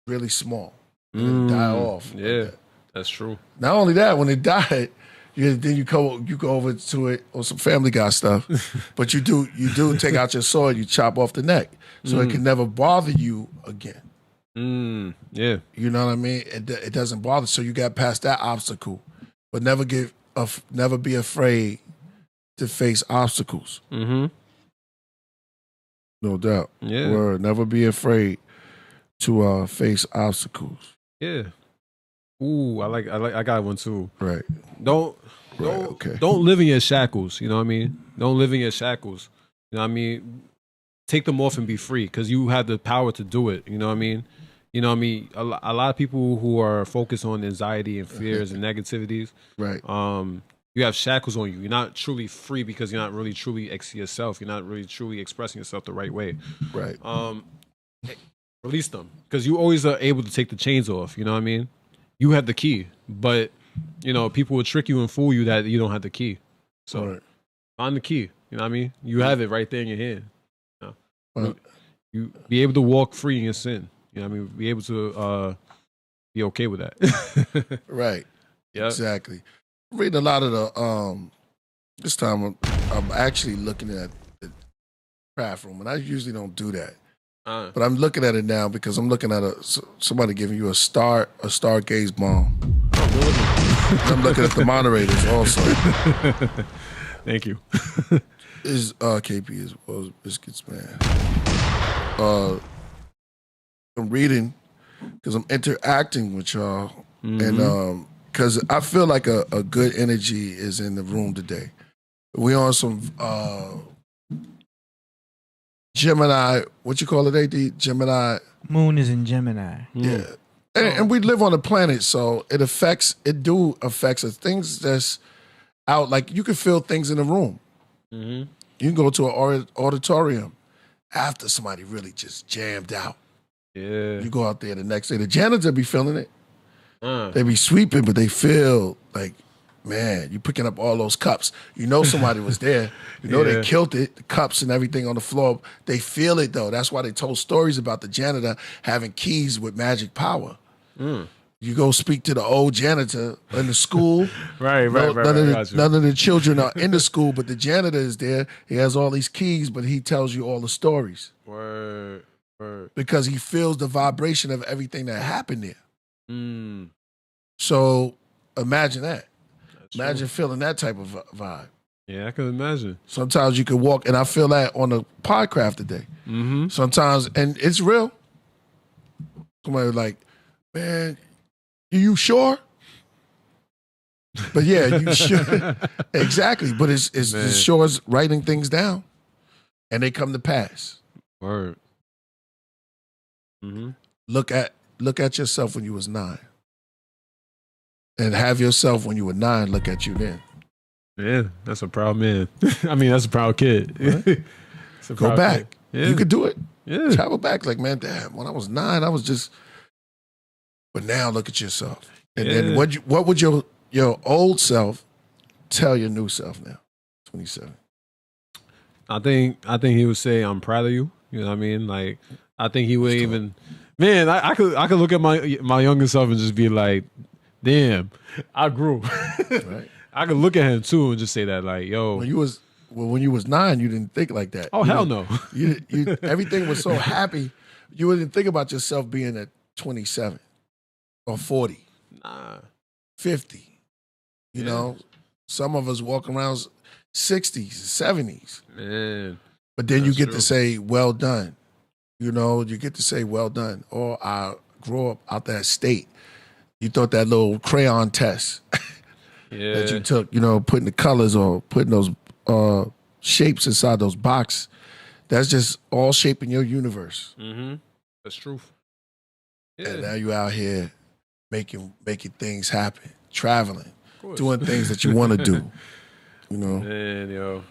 S1: really small, and it'll die off.
S2: Yeah,
S1: like
S2: that's true.
S1: Not only that, when it died, then you go over to it on some Family Guy stuff, but you do take out your sword, you chop off the neck, so it can never bother you again.
S2: Yeah,
S1: you know what I mean. It doesn't bother, so you got past that obstacle, but never be afraid to face obstacles.
S2: Mm-hmm.
S1: No doubt.
S2: Yeah.
S1: Word. Never be afraid to face obstacles.
S2: Yeah. Ooh, I got one too.
S1: Right.
S2: Don't live in your shackles. You know what I mean? Don't live in your shackles. You know what I mean? Take them off and be free, because you have the power to do it. You know what I mean? You know what I mean? A lot of people who are focused on anxiety and fears and negativities,
S1: right?
S2: You have shackles on you. You're not truly free because you're not really truly yourself. You're not really truly expressing yourself the right way.
S1: Right.
S2: Release them, because you always are able to take the chains off. You know what I mean? You have the key, but people will trick you and fool you that you don't have the key. So find the key. You know what I mean? You have it right there in your hand. You be able to walk free in your sin. You know what I mean? Be able to be okay with that.
S1: Right.
S2: Yeah.
S1: Exactly. I'm reading a lot of the this time I'm actually looking at the craft room, and I usually don't do that. But I'm looking at it now because I'm looking at somebody giving you a stargaze bomb. I'm looking at the moderators also.
S2: Thank you.
S1: Is KP as well as Biscuits, man. I'm reading because I'm interacting with y'all, and because I feel like a good energy is in the room today. We on some Gemini, what you call it, AD? Gemini.
S3: Moon is in Gemini.
S1: Yeah. And we live on a planet, so it affects us. Things that's out, like you can feel things in the room.
S2: Mm-hmm.
S1: You can go to an auditorium after somebody really just jammed out.
S2: Yeah.
S1: You go out there the next day, the janitor be feeling it. They be sweeping, but they feel like, man, you picking up all those cups. You know somebody was there. You know they killed it, the cups and everything on the floor. They feel it, though. That's why they told stories about the janitor having keys with magic power. You go speak to the old janitor in the school.
S2: Right.
S1: None of the children are in the school, but the janitor is there. He has all these keys, but he tells you all the stories.
S2: Word.
S1: Because he feels the vibration of everything that happened there. So imagine that. Imagine feeling that type of vibe.
S2: Yeah, I can imagine.
S1: Sometimes you can walk, and I feel that on the Podcraft today.
S2: Mm-hmm.
S1: Sometimes, and it's real. Somebody like, man, are you sure? But yeah, you sure. Exactly. But it's sure as writing things down, and they come to pass.
S2: Word. Mm-hmm.
S1: Look at yourself when you was 9. And have yourself when you were 9 look at you then.
S2: Yeah, that's a proud man. I mean, that's a proud kid.
S1: Right? Go back.
S2: Yeah.
S1: You could do it.
S2: Yeah.
S1: Travel back. Like, man, damn, when I was 9, I was just... But now look at yourself. And then what would your old self tell your new self now? 27.
S2: I think he would say, "I'm proud of you." You know what I mean? Like, I think he would even, man. I could look at my younger self and just be like, "Damn, I grew." Right. I could look at him too and just say that, like, "Yo."
S1: When you was 9, you didn't think like that.
S2: Oh, hell no.
S1: You everything was so happy. You wouldn't think about yourself being at 27 or 40.
S2: Nah.
S1: 50. You know, some of us walk around 60s, 70s.
S2: Man.
S1: But then you get to say, well done. You know, you get to say, well done. Or I grew up out that state. You thought that little crayon test that you took, you know, putting the colors or putting those shapes inside those boxes, that's just all shaping your universe.
S2: Mm-hmm. That's truth. Yeah.
S1: And now you out here making things happen, traveling, doing things that you want to do. You know,
S2: man, yo.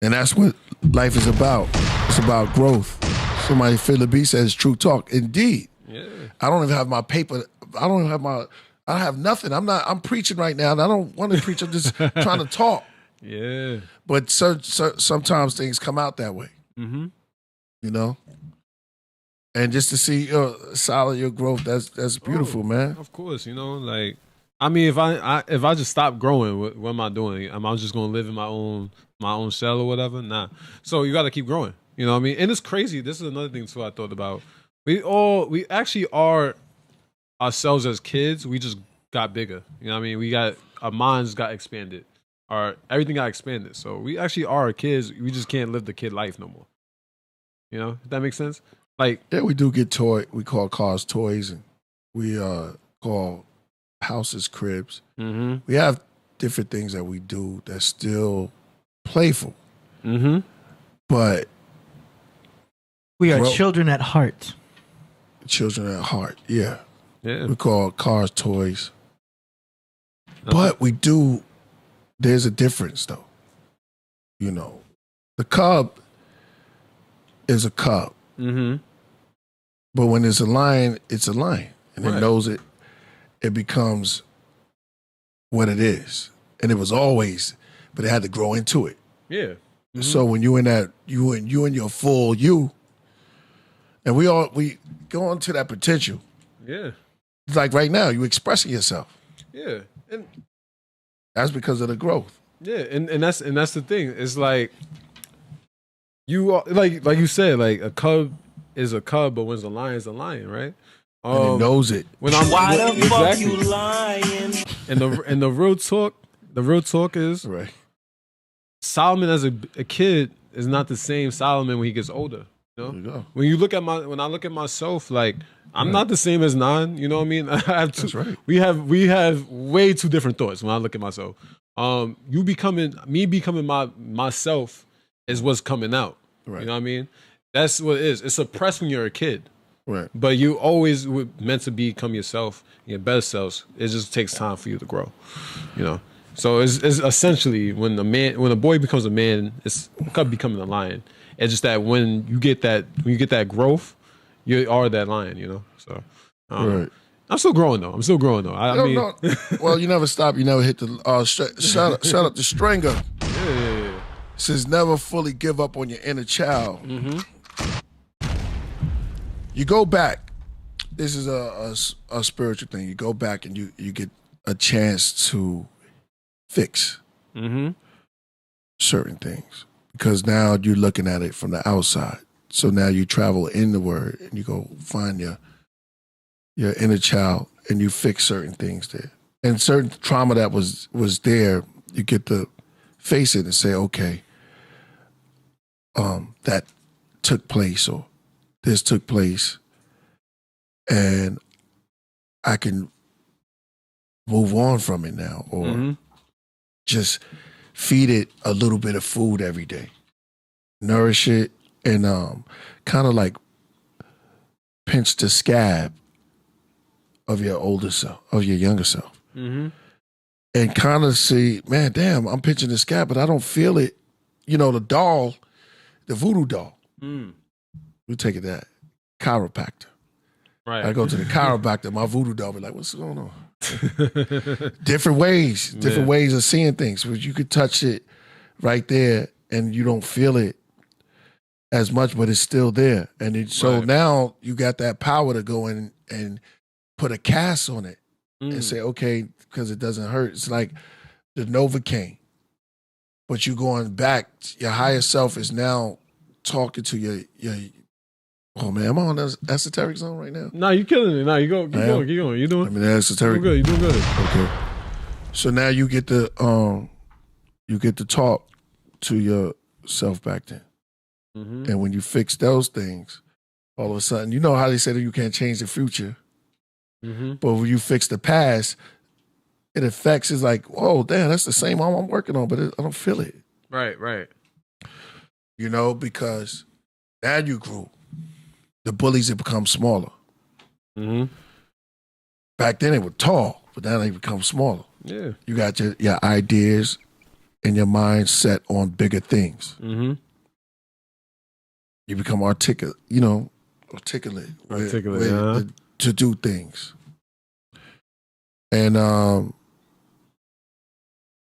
S1: And that's what life is about. It's about growth. Somebody, Philip B says, true talk. Indeed.
S2: Yeah.
S1: I don't even have my paper. I have nothing. I'm preaching right now, and I don't want to preach. I'm just trying to talk.
S2: Yeah.
S1: But sometimes things come out that way.
S2: Mm-hmm.
S1: You know? And just to see your growth, that's beautiful, man.
S2: Of course, you know, like, I mean, if I just stop growing, what am I doing? Am I just gonna live in my own shell or whatever? Nah. So you got to keep growing. You know what I mean? And it's crazy. This is another thing too I thought about. We actually are ourselves as kids. We just got bigger. You know what I mean? Our minds got expanded. Everything got expanded. So we actually are kids. We just can't live the kid life no more. You know, if that makes sense. Like,
S1: yeah, we do get we call cars toys, and we call houses cribs.
S2: Mm-hmm.
S1: We have different things that we do that's still playful.
S2: Mm-hmm.
S1: But
S3: we are children at heart.
S1: Children at heart, yeah.
S2: Yeah.
S1: We call cars toys. But there's a difference though. You know, the cub is a cub.
S2: Mm-hmm.
S1: But when it's a lion, it's a lion. And
S2: right.
S1: It knows it becomes what it is. And it was always, but it had to grow into it.
S2: Yeah. Mm-hmm.
S1: So when you in your full you, and we go into that potential.
S2: Yeah.
S1: It's like right now, you expressing yourself.
S2: Yeah. And
S1: that's because of the growth.
S2: Yeah, and that's the thing. It's like you are, like you said, like a cub is a cub, but when it's a lion, it's a lion, right?
S1: And it knows it.
S2: When why the fuck you lying? And the real talk is
S1: right.
S2: Solomon as a kid is not the same Solomon when he gets older. You know? When I look at myself, like I'm not the same as 9. You know what I mean? I have
S1: That's right.
S2: We have way too different thoughts when I look at myself. Me becoming myself is what's coming out.
S1: Right.
S2: You know what I mean? That's what it is. It's suppressed when you're a kid.
S1: Right.
S2: But you always were meant to become yourself, your better selves. It just takes time for you to grow. You know. So it's essentially when a boy becomes a man, it's becoming a lion. It's just that when you get that growth, you are that lion, you know. So
S1: right.
S2: I'm still growing though. I mean,
S1: no. Well, you never stop. You never hit the shout out to Stringer.
S2: Yeah.
S1: Says never fully give up on your inner child.
S2: Mm-hmm.
S1: You go back. This is a spiritual thing. You go back and you get a chance to fix certain things because now you're looking at it from the outside. So now you travel in the word and you go find your inner child and you fix certain things there. And certain trauma that was there, you get to face it and say, okay, that took place or this took place and I can move on from it now or just feed it a little bit of food every day, nourish it, and kind of like pinch the scab of your older self, of your younger self, and kind of see, man, damn, I'm pinching the scab, but I don't feel it. You know, the doll, the voodoo doll. We take it that chiropractor.
S2: Right.
S1: I go to the chiropractor, my voodoo doll be like, what's going on? Different ways of seeing things. But you could touch it right there and you don't feel it as much, but it's still there. And so now you got that power to go in and put a cast on it and say, okay, because it doesn't hurt. It's like the Novocaine. But you going back, your higher self is now talking to your oh man, am I on the esoteric zone right now?
S2: No, you killing it. No, you go, keep going. You doing?
S1: I'm in the esoteric.
S2: You doing good.
S1: Okay. So now you get to talk to yourself back then. Mm-hmm. And when you fix those things, all of a sudden, you know how they say that you can't change the future. Mm-hmm. But when you fix the past, it affects, it's like, whoa, damn, that's the same one I'm working on, but I don't feel it.
S2: Right.
S1: You know, because now you grew. The bullies have become smaller. Mm-hmm. Back then they were tall, but now they become smaller.
S2: Yeah.
S1: You got your ideas and your mind set on bigger things. Mm-hmm. You become articulate, to do things. And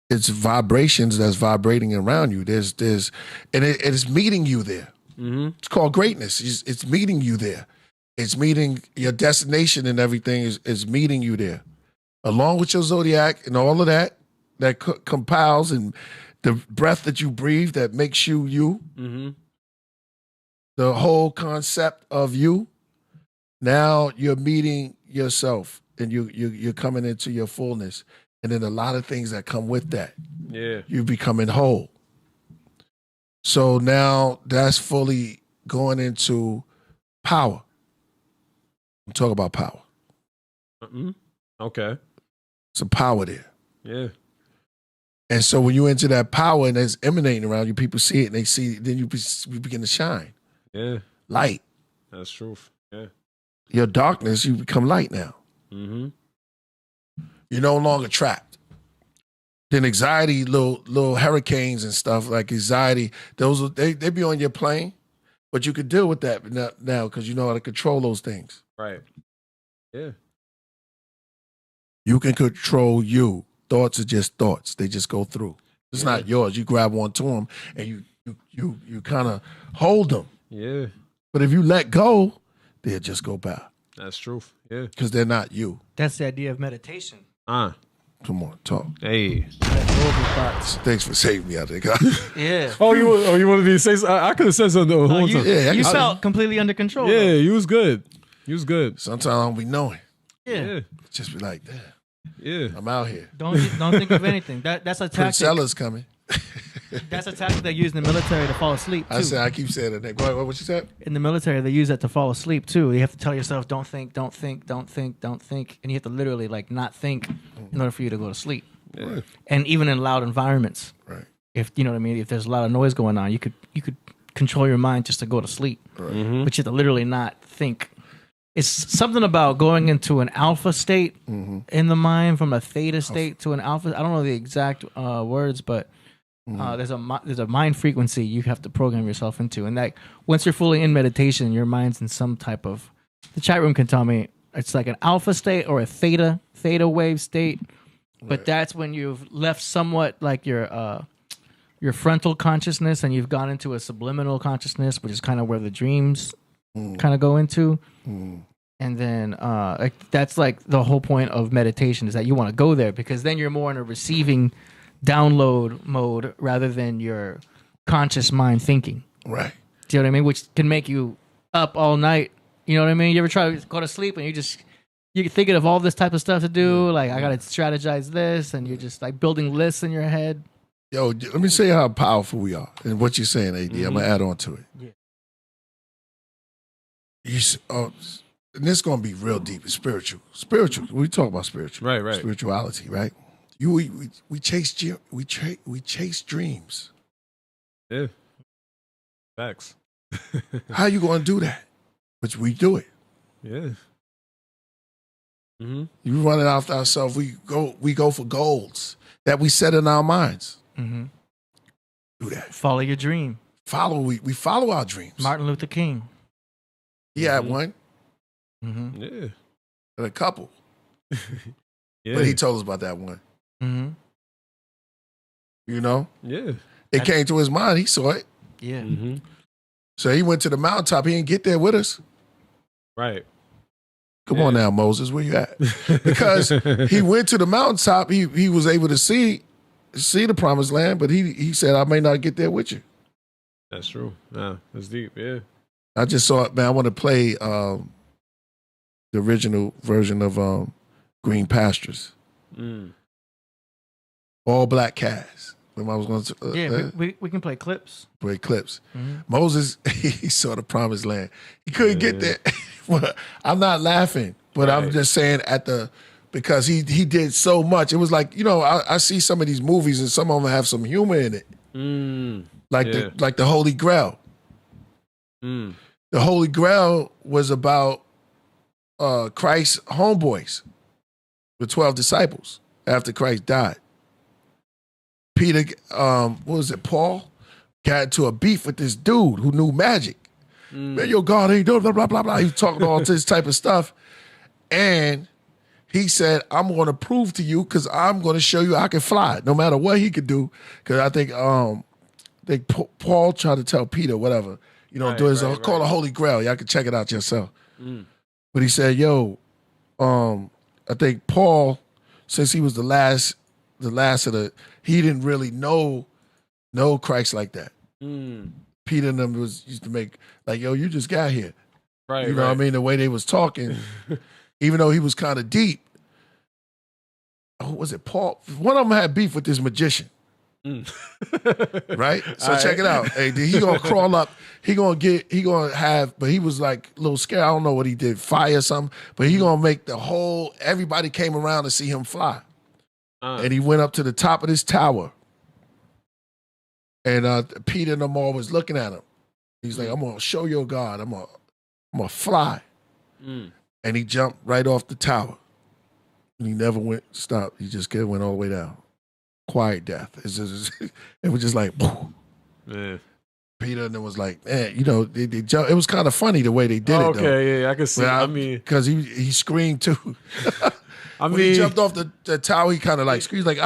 S1: it's vibrations that's vibrating around you. And it's meeting you there. Mm-hmm. It's called greatness. It's meeting you there. It's meeting your destination, and everything is meeting you there. Along with your Zodiac and all of that compiles, and the breath that you breathe that makes you. Mm-hmm. The whole concept of you. Now you're meeting yourself, and you're coming into your fullness. And then a lot of things that come with that. Yeah. You're becoming whole. So now that's fully going into power. I'm talking about power.
S2: Mm-hmm. Okay.
S1: Some power there.
S2: Yeah.
S1: And so when you enter that power and it's emanating around you, people see it and they see it, then you begin to shine.
S2: Yeah.
S1: Light.
S2: That's truth. Yeah.
S1: Your darkness, you become light now. Mm-hmm. You're no longer trapped. Then anxiety, little hurricanes and stuff like anxiety, they be on your plane, but you could deal with that now because you know how to control those things.
S2: Right. Yeah.
S1: You can control you. Thoughts are just thoughts. They just go through. It's not yours. You grab onto them and you kind of hold them.
S2: Yeah.
S1: But if you let go, they'll just go by.
S2: That's truth. Yeah.
S1: Because they're not you.
S3: That's the idea of meditation.
S1: Come on, talk.
S2: Hey.
S1: Thanks for saving me out there.
S3: Yeah.
S2: You wanted me to say something? I could have said something the whole time.
S1: Yeah,
S3: you felt completely under control.
S2: Yeah, you was good.
S1: Sometimes I don't be knowing.
S3: Yeah.
S1: Just be like, damn.
S2: Yeah.
S1: I'm out here.
S3: Don't think of anything. That's a tactic.
S1: Princella's coming.
S3: That's a tactic they use in the military to fall asleep, too.
S1: I keep saying that. Go ahead, what you said?
S3: In the military, they use that to fall asleep, too. You have to tell yourself, don't think. And you have to literally, not think in order for you to go to sleep.
S2: Yeah.
S3: And even in loud environments.
S1: Right.
S3: If, you know what I mean? If there's a lot of noise going on, you could control your mind just to go to sleep.
S1: Right.
S2: Mm-hmm.
S3: But you have to literally not think. It's something about going into an alpha state in the mind from a theta state to an alpha. I don't know the exact words, but there's a mind frequency you have to program yourself into, and that once you're fully in meditation, your mind's in some type of. The chat room can tell me it's like an alpha state or a theta wave state, but that's when you've left somewhat like your frontal consciousness and you've gone into a subliminal consciousness, which is kind of where the dreams kind of go into. And then that's like the whole point of meditation is that you want to go there because then you're more in a receiving download mode rather than your conscious mind thinking.
S1: Right.
S3: Do you know what I mean? Which can make you up all night. You know what I mean? You ever try to go to sleep and you're thinking of all this type of stuff to do? Like, I got to strategize this, and you're just like building lists in your head.
S1: Yo, let me say how powerful we are and what you're saying, AD. I'm going to add on to it.
S3: Yeah.
S1: And this is going to be real deep. It's spiritual. We talk about spiritual.
S2: Right.
S1: Spirituality, right? We chase dreams.
S2: Yeah. Facts.
S1: How you going to do that? But we do it.
S2: Yeah. Mm-hmm.
S1: You run it after ourselves. We go for goals that we set in our minds.
S3: Mm-hmm.
S1: Do that.
S3: Follow your dream.
S1: We follow our dreams.
S3: Martin Luther King.
S1: He had one.
S3: Mm-hmm.
S2: Yeah.
S1: And a couple.
S2: Yeah.
S1: But he told us about that one.
S3: Mm-hmm.
S1: You know?
S2: Yeah.
S1: It came to his mind. He saw it.
S3: Yeah.
S2: Mm-hmm.
S1: So he went to the mountaintop. He didn't get there with us.
S2: Right.
S1: Come on now, Moses, where you at? Because he went to the mountaintop. He was able to see the promised land, but he said, I may not get there with you.
S2: That's true. Yeah, that's deep. Yeah.
S1: I just saw it, man. I want to play the original version of Green Pastures. All black cast. When I was going to
S3: we can play clips.
S1: play clips.
S3: Mm-hmm.
S1: Moses, he saw the promised land. He couldn't get there. Well, I'm not laughing, but I'm just saying because he did so much. It was like, you know, I see some of these movies and some of them have some humor in it. Like the Holy Grail. The Holy Grail was about Christ's homeboys, the 12 disciples after Christ died. Peter, what was it, Paul, got into a beef with this dude who knew magic. Man, your God ain't doing blah, blah, blah, blah. He was talking all this type of stuff. And he said, I'm going to prove to you because I'm going to show you I can fly no matter what he could do. Because I think Paul tried to tell Peter, whatever, you know, call the Holy Grail. Y'all can check it out yourself. But he said, I think Paul, since he was the last of the, he didn't really know Christ like that. Peter and them used to make like, yo, you just got here.
S2: Right.
S1: You know what I mean? The way they was talking, even though he was kind of deep. Oh, was it Paul? One of them had beef with this magician. Right? So check it out. Hey, he gonna crawl up. But he was like a little scared. I don't know what he did, fire or something. But he gonna make everybody came around to see him fly. And he went up to the top of this tower. And Peter and them all was looking at him. He's like, I'm gonna show your God. I'm gonna fly. And he jumped right off the tower. And he never stopped. He just went all the way down. Quiet death. It was just like,
S2: yeah.
S1: Peter and them was like, man, you know, they jumped. It was kind of funny the way they did it, though.
S2: Okay, yeah, I can see.
S1: Because he screamed too.
S2: When
S1: he jumped off the tower, he kind of like screamed like,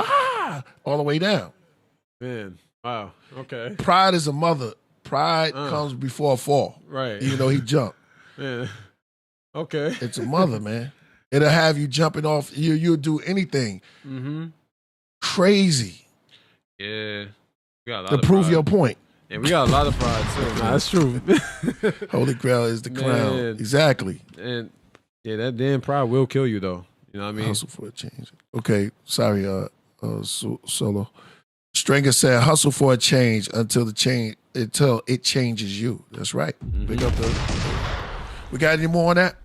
S1: all the way down.
S2: Man, wow, okay.
S1: Pride is a mother. Pride comes before a fall.
S2: Right.
S1: Even though he jumped.
S2: Yeah. Okay.
S1: It's a mother, man. It'll have you jumping off. You'll do anything. Crazy.
S2: Yeah. We got a lot
S1: to
S2: of
S1: prove
S2: pride.
S1: your point.
S2: Yeah, we got a lot of pride too. Nah, that's true.
S1: Holy Grail is the crown.
S2: Man.
S1: Exactly.
S2: And yeah, that damn pride will kill you though. You know what I mean?
S1: Hustle for a change. Okay, sorry, Solo. Stringer said, "Hustle for a change until it changes you." That's right. Big up we got any more on that?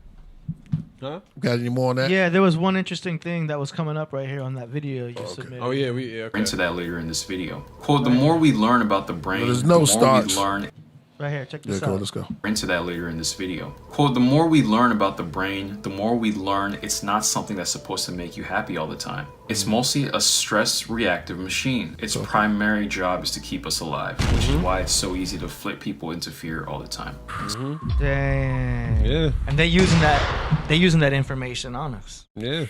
S2: Huh?
S1: Got any more on that?
S3: Yeah, there was one interesting thing that was coming up right here on that video you submitted.
S2: Oh yeah, okay.
S6: Into that later in this video. Quote, the more we learn about the brain,
S1: There's no
S6: the more
S1: starch.
S6: we learn.
S3: Right here, check this
S1: Cool,
S3: out.
S1: let's go.
S6: Into that later in this video. Quote, the more we learn about the brain, the more we learn it's not something that's supposed to make you happy all the time. It's mostly a stress reactive machine. Its primary job is to keep us alive, which is why it's so easy to flip people into fear all the time.
S3: Dang.
S2: Yeah.
S3: And they're using that information on us.
S2: Yeah.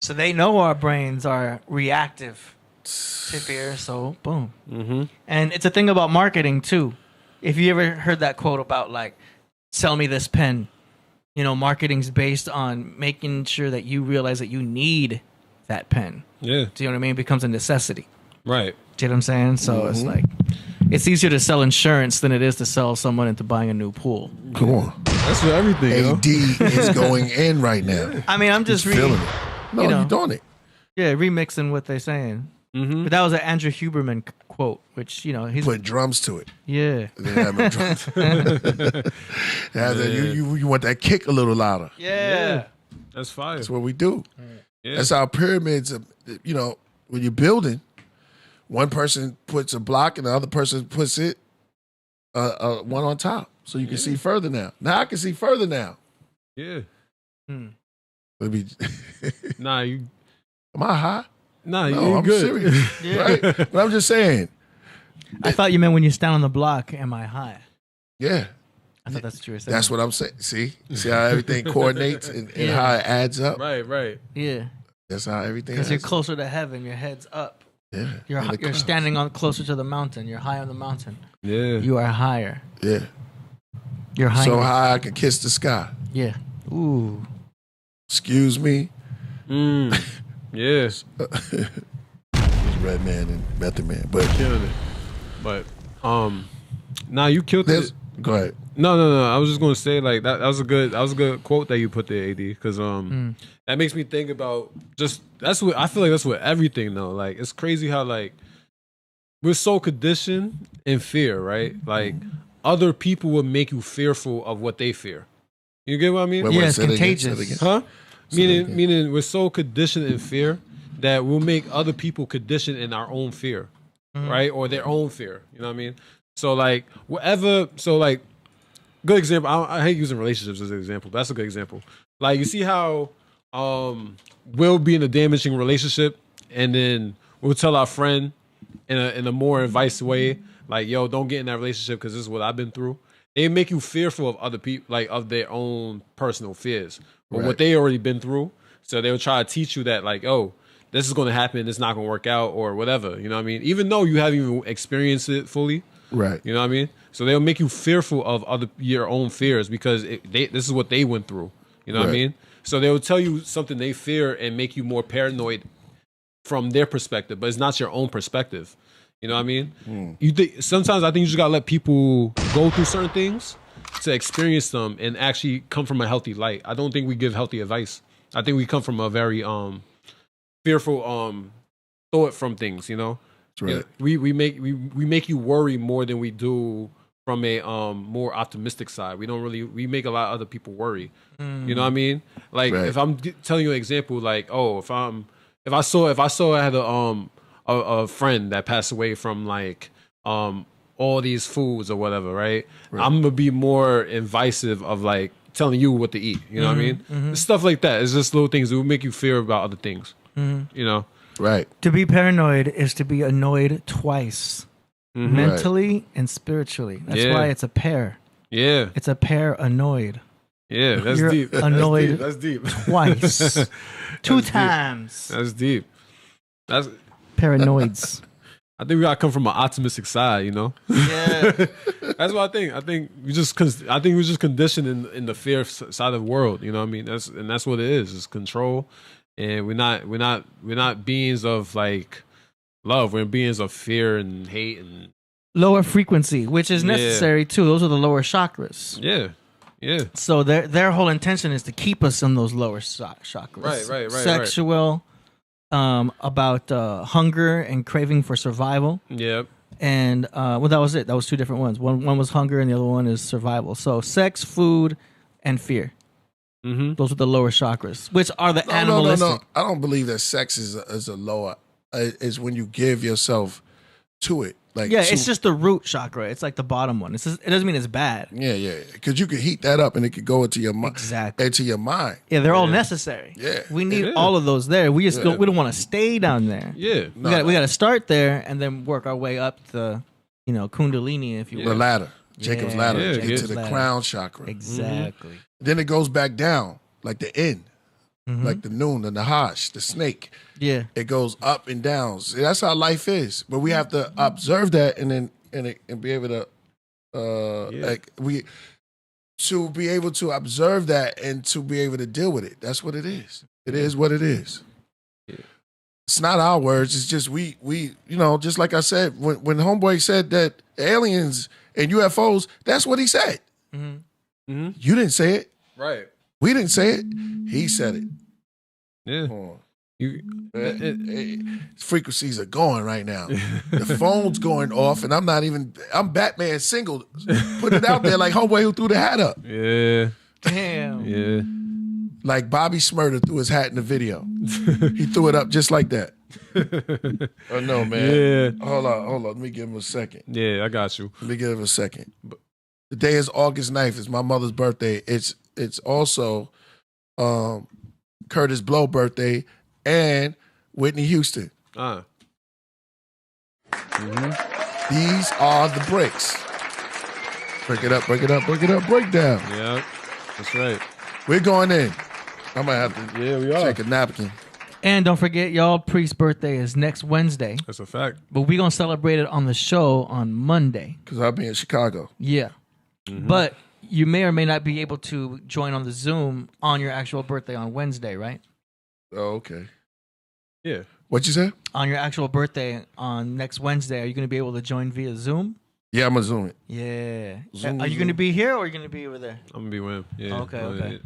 S3: So they know our brains are reactive to fear, so boom. And it's a thing about marketing too. If you ever heard that quote about like, sell me this pen, you know, marketing's based on making sure that you realize that you need that pen.
S2: Yeah.
S3: Do you know what I mean? It becomes a necessity.
S2: Right.
S3: Do you know what I'm saying? So it's like, it's easier to sell insurance than it is to sell someone into buying a new pool.
S1: Come on.
S2: That's for everything.
S1: AD is going in right now.
S3: I mean, I'm just
S1: He's
S3: reading.
S1: feeling it. No,
S3: you know.
S1: you're doing it.
S3: Yeah, remixing what they're saying. But that was an Andrew Huberman quote, which, you know, he's
S1: Put drums to it.
S3: yeah.
S1: They have no drums. You want that kick a little louder.
S3: Yeah.
S2: That's fire.
S1: That's what we do.
S2: Yeah.
S1: That's how pyramids, you know, when you're building, one person puts a block and the other person puts it one on top. So you can see further now. Now I can see further now.
S2: Yeah.
S1: Let me,
S2: Nah, you.
S1: am I high?
S2: Nah,
S1: No,
S2: you're
S1: I'm
S2: good.
S1: serious. Right? But I'm just saying.
S3: I thought you meant when you stand on the block, am I high?
S1: Yeah.
S3: I thought that's what you were saying.
S1: That's what I'm saying. See how everything coordinates and how it adds up?
S2: Right.
S3: Yeah.
S1: That's how everything.
S3: Because you're
S1: has it.
S3: closer to heaven, your head's up.
S1: Yeah.
S3: You're standing on closer to the mountain. You're high on the mountain.
S2: Yeah.
S3: You are higher.
S1: Yeah.
S3: You're high.
S1: So high I could kiss the sky.
S3: Yeah. Ooh.
S1: Excuse me.
S2: Yes.
S1: Red Man and Method Man, but
S2: Killing it. But now you killed it.
S1: Go ahead.
S2: No. I was just gonna say like that was a good quote that you put there, AD, because that makes me think about just that's what I feel like that's what everything though. Like it's crazy how like we're so conditioned in fear, right? Like other people will make you fearful of what they fear. You get what I mean?
S3: Yeah, it's contagious.
S2: Huh? Meaning we're so conditioned in fear that we'll make other people conditioned in our own fear, right? Or their own fear. You know what I mean? So like good example. I hate using relationships as an example, but that's a good example. Like you see how we'll be in a damaging relationship, and then we'll tell our friend in a more advice way, like, "Yo, don't get in that relationship because this is what I've been through." They make you fearful of other people, like of their own personal fears or what they already been through. So they'll try to teach you that, like, "Oh, this is going to happen. It's not going to work out," or whatever. You know what I mean? Even though you haven't even experienced it fully.
S1: Right.
S2: You know what I mean? So they'll make you fearful of your own fears because this is what they went through. You know what I mean? So they'll tell you something they fear and make you more paranoid from their perspective, but it's not your own perspective. You know what I mean? Sometimes I think you just gotta let people go through certain things to experience them and actually come from a healthy light. I don't think we give healthy advice. I think we come from a very fearful thought from things. You know?
S1: Right.
S2: We make you worry more than we do from a more optimistic side. We make a lot of other people worry. You know what I mean? Like if I'm telling you an example, like if I saw I had a friend that passed away from like all these foods or whatever, right? I'm gonna be more invasive of like telling you what to eat. You know what I mean? Stuff like that. It's just little things that will make you fear about other things. You know?
S1: Right.
S3: To be paranoid is to be annoyed twice, mentally and spiritually. That's why it's a pair.
S2: Yeah.
S3: It's a pair annoyed.
S2: Yeah, that's
S3: You're
S2: deep.
S3: Annoyed
S2: That's deep.
S3: twice. Two times.
S2: That's deep. That's
S3: paranoids.
S2: I think we gotta come from an optimistic side, you know.
S3: Yeah,
S2: that's what I think. I think we're just conditioned in the fear side of the world. You know what I mean? That's what it is. It's control, and we're not beings of like love. We're beings of fear and hate and
S3: lower frequency, which is necessary too. Those are the lower chakras.
S2: Yeah. Yeah.
S3: So their whole intention is to keep us in those lower chakras.
S2: Right.
S3: Sexual, about hunger and craving for survival.
S2: Yep.
S3: And that was it. That was two different ones. One was hunger, and the other one is survival. So sex, food, and fear. Those are the lower chakras, which are the animalistic.
S1: No. I don't believe that sex is a lower. Is when you give yourself to it. Like
S3: it's just the root chakra. It's like the bottom one. It doesn't mean it's bad.
S1: Yeah. Because you could heat that up and it could go into your mind.
S3: Exactly.
S1: Into your mind.
S3: Yeah, they're all necessary.
S1: Yeah.
S3: We need all of those there. We just we don't want to stay down there.
S2: Yeah.
S3: We got to start there and then work our way up the, Kundalini, if you will.
S1: The ladder. Jacob's ladder.
S2: Yeah,
S1: Get to the crown chakra.
S3: Exactly.
S1: Then it goes back down, like the end. Like the noon and the Hajj, the snake.
S3: Yeah.
S1: It goes up and down. See, that's how life is. But we have to observe that and be able to to be able to observe that and to be able to deal with it. That's what it is. It is what it is. Yeah. It's not our words. It's just we just like I said, when Homeboy said that aliens and UFOs, that's what he said. You didn't say it.
S2: Right.
S1: We didn't say it. He said it.
S2: Yeah.
S1: Frequencies are going right now. The phone's going off, and I'm Batman single. Put it out there like Homeboy who threw the hat up.
S2: Yeah.
S3: Damn.
S2: Yeah.
S1: Like Bobby Smurder threw his hat in the video. He threw it up just like that. Oh no, man.
S2: Yeah.
S1: Hold on. Let me give him a second.
S2: Yeah, I got you.
S1: Let me give him a second. The day is August 9th. It's my mother's birthday. It's also Curtis Blow birthday and Whitney Houston. These are the breaks. Break it up, break down.
S2: Yeah, that's right.
S1: We're going in. I might have to
S2: we are.
S1: take a napkin.
S3: And don't forget, y'all, Priest's birthday is next Wednesday.
S2: That's a fact.
S3: But we're going to celebrate it on the show on Monday.
S1: Because I'll be in Chicago.
S3: Yeah. But you may or may not be able to join on the Zoom on your actual birthday on Wednesday, right?
S1: Oh, okay.
S2: Yeah.
S1: What you say?
S3: On your actual birthday on next Wednesday, are you going to be able to join via Zoom?
S1: Yeah, I'm going to Zoom it.
S3: Yeah.
S1: Zoom,
S3: are you going to be here or are you going to be over there?
S2: I'm gonna be with him. Yeah.
S3: Okay.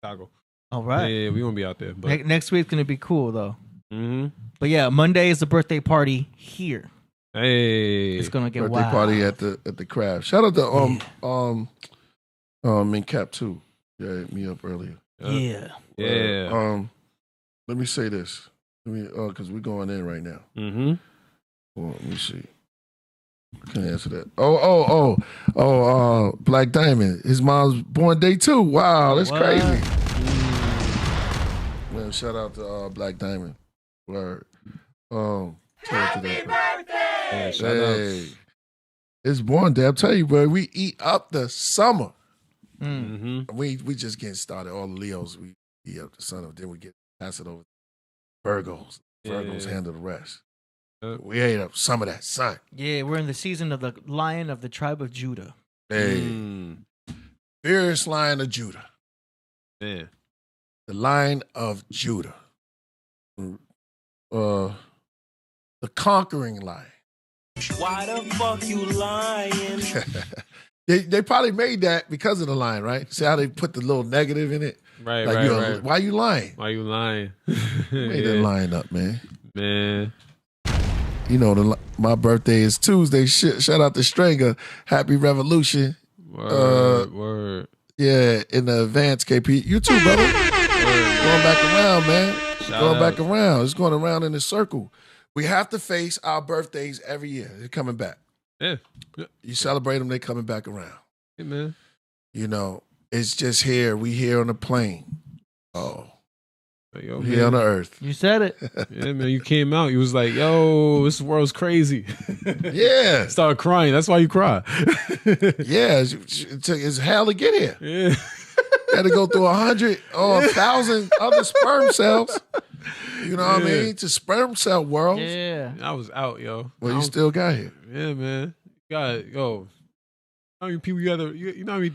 S2: Chicago.
S3: All right.
S2: Yeah, we gonna be out there. But
S3: Next week's going to be cool, though.
S2: mm-hmm.
S3: But yeah, Monday is the birthday party here.
S2: Hey,
S3: It's going to get
S1: Birthday
S3: wild.
S1: party at the craft. Shout out to in Cap too. Yeah, hit me up earlier.
S3: Yeah.
S2: yeah.
S1: Let me say this. Because we're going in right now.
S2: Mm-hmm.
S1: Well, let me see. I can't answer that. Black Diamond. His mom's born day too. Wow, that's
S3: What?
S1: crazy. Man, shout out to Black Diamond. Word. Happy birthday!
S2: Yeah, shout
S1: Hey, it's born day. I'm telling you, bro. We eat up the summer.
S2: Mm-hmm.
S1: We just getting started. All the Leos, we eat up the summer. Then we pass it over to Virgos. Virgos handle the rest. We ate up some of that sun.
S3: Yeah, we're in the season of the Lion of the tribe of Judah.
S1: Hey, fierce Lion of Judah.
S2: Man.
S1: The Lion of Judah. The conquering lion.
S8: Why the fuck you lying?
S1: They probably made that because of the lion, right? See how they put the little negative in it?
S2: Right,
S1: like,
S2: right.
S1: Why you lying?
S2: Why you lying?
S1: Made that line up, man.
S2: Man.
S1: You know, my birthday is Tuesday. Shout out to Stringer. Happy Revolution.
S2: Word.
S1: Yeah, in the advance, KP. You too, brother. Going back around, man. Going back around. It's going around in a circle. We have to face our birthdays every year. They're coming back.
S2: Yeah.
S1: You celebrate them, they're coming back around.
S2: Hey, man.
S1: You know, it's just here. We here on the plane. Oh.
S2: Yo,
S1: we here on the earth.
S3: You said it.
S2: Yeah, man. You came out. You was like, yo, this world's crazy.
S1: Yeah.
S2: Started crying. That's why you cry.
S1: Yeah. It's hell to get here.
S2: Yeah.
S1: Had to go through 100 or 1,000 other sperm cells. You know what I mean? To sperm cell worlds.
S3: Yeah.
S2: I was out, yo.
S1: Well, you still got here.
S2: Yeah, man. You got, yo. How many people you got to, you know how many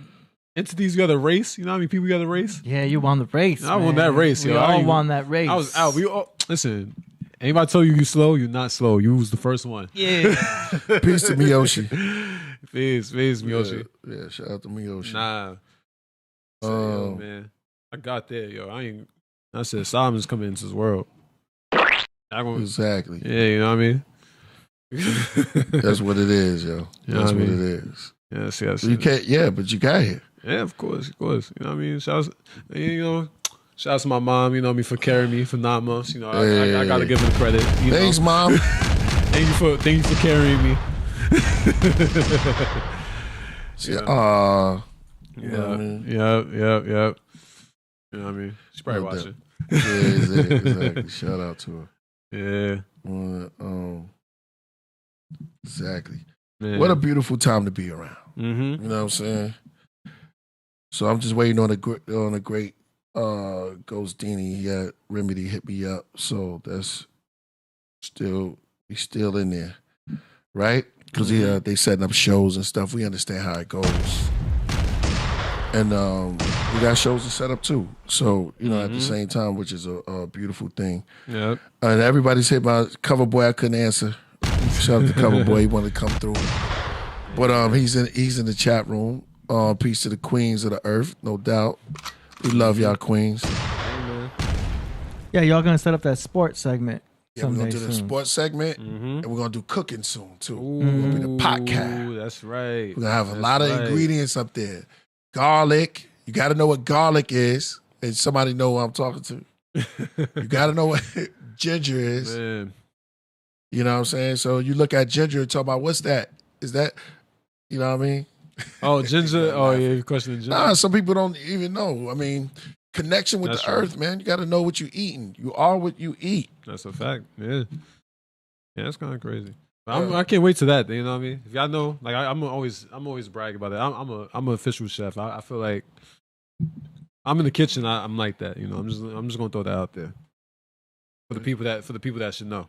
S2: entities you got to race? You know how many people you got to race?
S3: Yeah, you won the race.
S2: I won that race,
S3: we
S2: yo.
S3: all won that race.
S2: I was out. We all, listen, anybody tell you slow, you're not slow. You was the first one.
S3: Yeah.
S1: Peace to Miyoshi.
S2: Peace, Miyoshi.
S1: Yeah, shout out to Miyoshi.
S2: Nah. Yo, man. I got there, yo. I said Solomon's coming into this world.
S1: Exactly.
S2: Yeah, you know what I mean?
S1: That's what it is, yo. That's what it is.
S2: Yeah, see,
S1: you can't. Yeah, but you got here.
S2: Yeah, of course. You know what I mean? Shouts to my mom. You know me, for carrying me for 9 months. You know, I gotta give her the credit.
S1: Thanks, mom.
S2: Thank you for carrying me.
S1: Yeah.
S2: You know what I mean? Yep. You know what I mean? She's probably watching.
S1: Yeah, exactly. Shout out to
S2: her.
S1: Yeah. Exactly.
S2: Man.
S1: What a beautiful time to be around.
S2: Mm-hmm.
S1: You know what I'm saying? So I'm just waiting on a great Ghost Dini. He had Remedy hit me up. So that's he's still in there. Right? Because they setting up shows and stuff. We understand how it goes. And we got shows to set up too. So, you know, at the same time, which is a beautiful thing.
S2: Yeah.
S1: And everybody's hit my Cover Boy. I couldn't answer. Shout out to Cover Boy. He wanted to come through. But he's in the chat room. Peace to the queens of the earth, no doubt. We love y'all queens.
S3: Yeah, y'all gonna set up that sports segment.
S1: Yeah, we're gonna do the sports segment, and we're gonna do cooking soon too.
S2: Ooh,
S1: We're gonna be the podcast.
S2: That's right.
S1: We're gonna have a lot of ingredients up there. Garlic. You got to know what garlic is, and somebody know who I'm talking to. You got to know what ginger is.
S2: Man.
S1: You know what I'm saying? So you look at ginger and talk about what's that? Is that, you know what I mean?
S2: Oh, ginger. Oh, yeah, you're questioning ginger.
S1: Nah, some people don't even know. I mean, connection with the earth, man. You got to know what you're eating. You are what you eat.
S2: That's a fact. Yeah. Yeah, that's kind of crazy. I can't wait to that. You know what I mean? If y'all know, like I'm always brag about that. I'm an official chef. I feel like I'm in the kitchen. I'm like that. You know, I'm just gonna throw that out there. For the people that should know.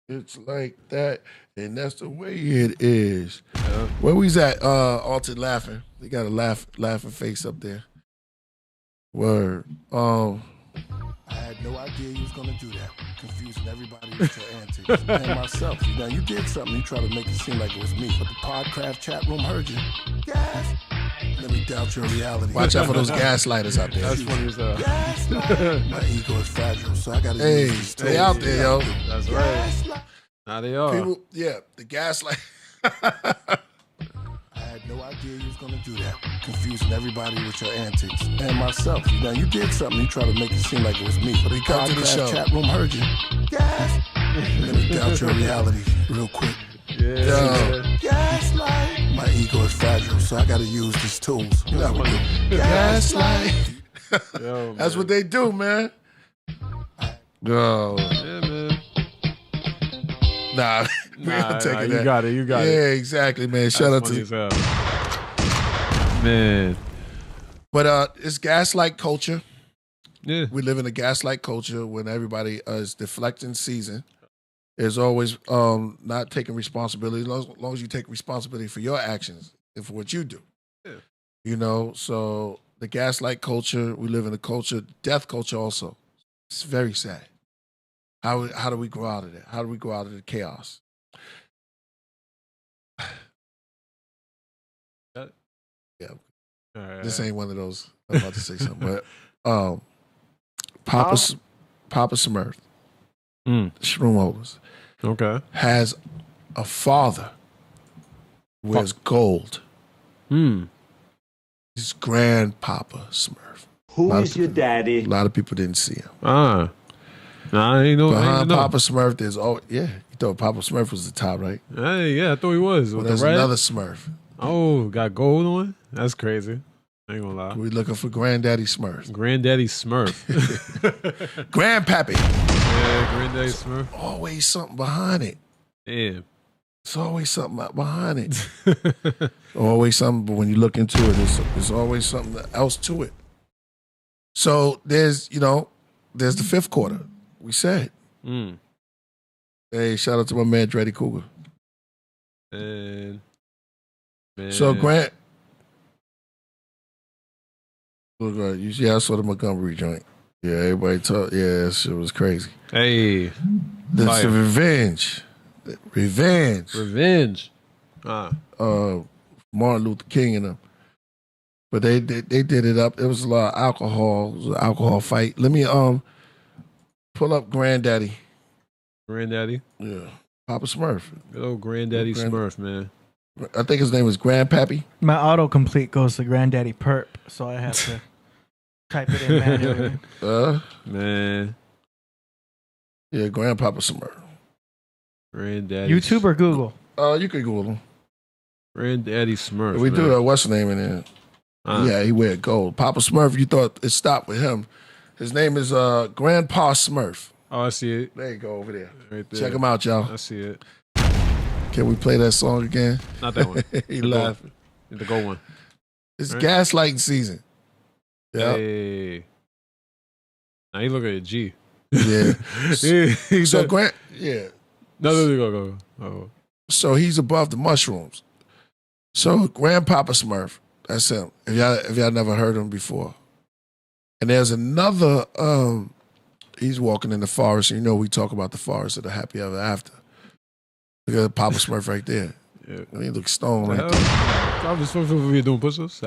S1: It's like that, and that's the way it is.
S2: Yeah.
S1: Where we's at? Alton laughing. They got a laughing face up there. Word. I had no idea you was gonna do that, confusing everybody with your antics. And myself. Now you did something. You tried to make it seem like it was me, but the Podcraft chat room heard you. Yes. Let me doubt your reality. Watch out for those gaslighters out there.
S2: That's funny as hell.
S1: My ego is fragile, so I gotta use these tools. They out there, yo.
S2: That's right. Now they are.
S1: People, yeah, the gaslight. I had no idea you was gonna do that, confusing everybody with your antics, and myself. Now you did something. You tried to make it seem like it was me, but the come to the show. Chat room heard you. Yes. Let me doubt your reality real quick.
S2: Yeah.
S1: Gaslight. My ego is fragile, so I gotta use these tools. You know what gaslight.
S2: Yo,
S1: that's what they do, man. Yo.
S2: Yeah, man.
S1: Nah, we don't take it.
S2: You got it. You got it.
S1: Yeah, exactly, man. Shout out to
S2: man.
S1: But it's gaslight culture.
S2: Yeah,
S1: we live in a gaslight culture when everybody is deflecting season. There's always not taking responsibility. As long as you take responsibility for your actions and for what you do.
S2: Yeah.
S1: You know, so the gaslight culture, we live in a culture, death culture also. It's very sad. How do we grow out of that? How do we grow out of the chaos? Yeah. This ain't one of those. I'm about to say something. But Papa Smurf, Shroom Holders, has a father who wears gold. He's Grandpapa Smurf.
S8: Who is your daddy?
S1: A lot of people didn't see him.
S2: Nah, I ain't know.
S1: Behind Papa Smurf, there's you thought Papa Smurf was the top, right?
S2: Yeah, I thought he was.
S1: Well, there's another Smurf.
S2: Oh, got gold on? That's crazy. I ain't gonna lie.
S1: We looking for Granddaddy Smurf.
S2: Granddaddy Smurf.
S1: Grandpappy.
S2: Yeah, Granddaddy Smurf.
S1: Always something behind it.
S2: Yeah.
S1: It's always something behind it. Always something, but when you look into it, there's always something else to it. So there's the fifth quarter. We said. Hey, shout out to my man Dreddy Cougar.
S2: Man.
S1: So Grant, look, I saw the Montgomery joint. Yeah, everybody talk. Yeah, that shit was crazy.
S2: Hey,
S1: this is revenge. Martin Luther King and them. But they did it up. It was a lot of alcohol. It was an alcohol fight. Let me pull up Granddaddy.
S2: Granddaddy?
S1: Yeah. Papa Smurf.
S2: Good old Granddaddy Smurf, man.
S1: I think his name was Grandpappy.
S3: My autocomplete goes to Granddaddy Perp, so I have to type it in manually.
S2: Man.
S1: Yeah, Grandpapa Smurf.
S2: Granddaddy.
S3: YouTube or Google?
S1: You could Google him.
S2: Granddaddy Smurf.
S1: We do what's the name in there? Yeah, he wear gold. Papa Smurf, you thought it stopped with him. His name is Grandpa Smurf.
S2: Oh, I see it.
S1: There you go, over there.
S2: Right there.
S1: Check him out, y'all.
S2: I see it.
S1: Can we play that song again?
S2: Not that one.
S1: He laughing.
S2: The gold one.
S1: It's gaslighting season. Yeah.
S2: Hey. Now you look at a G.
S1: Yeah. So Grant,
S2: No, go. Oh.
S1: So he's above the mushrooms. So Grandpapa Smurf, that's him. If y'all never heard him before. And there's another, he's walking in the forest. And we talk about the forest of the happy ever after. Look at Papa Smurf right there.
S2: Yeah.
S1: He looks stoned right there.
S2: Papa Smurf over here doing push-ups?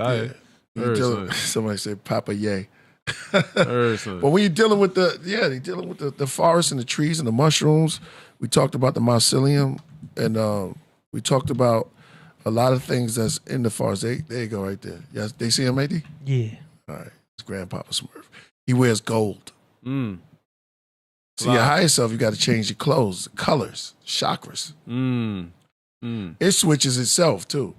S1: Somebody said Papa Yay. But when you're dealing with the forest and the trees and the mushrooms, we talked about the mycelium, and we talked about a lot of things that's in the forest. There you go, right there. Yes, they see him, AD?
S3: Yeah.
S1: All right, it's Grandpapa Smurf. He wears gold. See, your higher self, you got to change your clothes, colors, chakras. It switches itself too.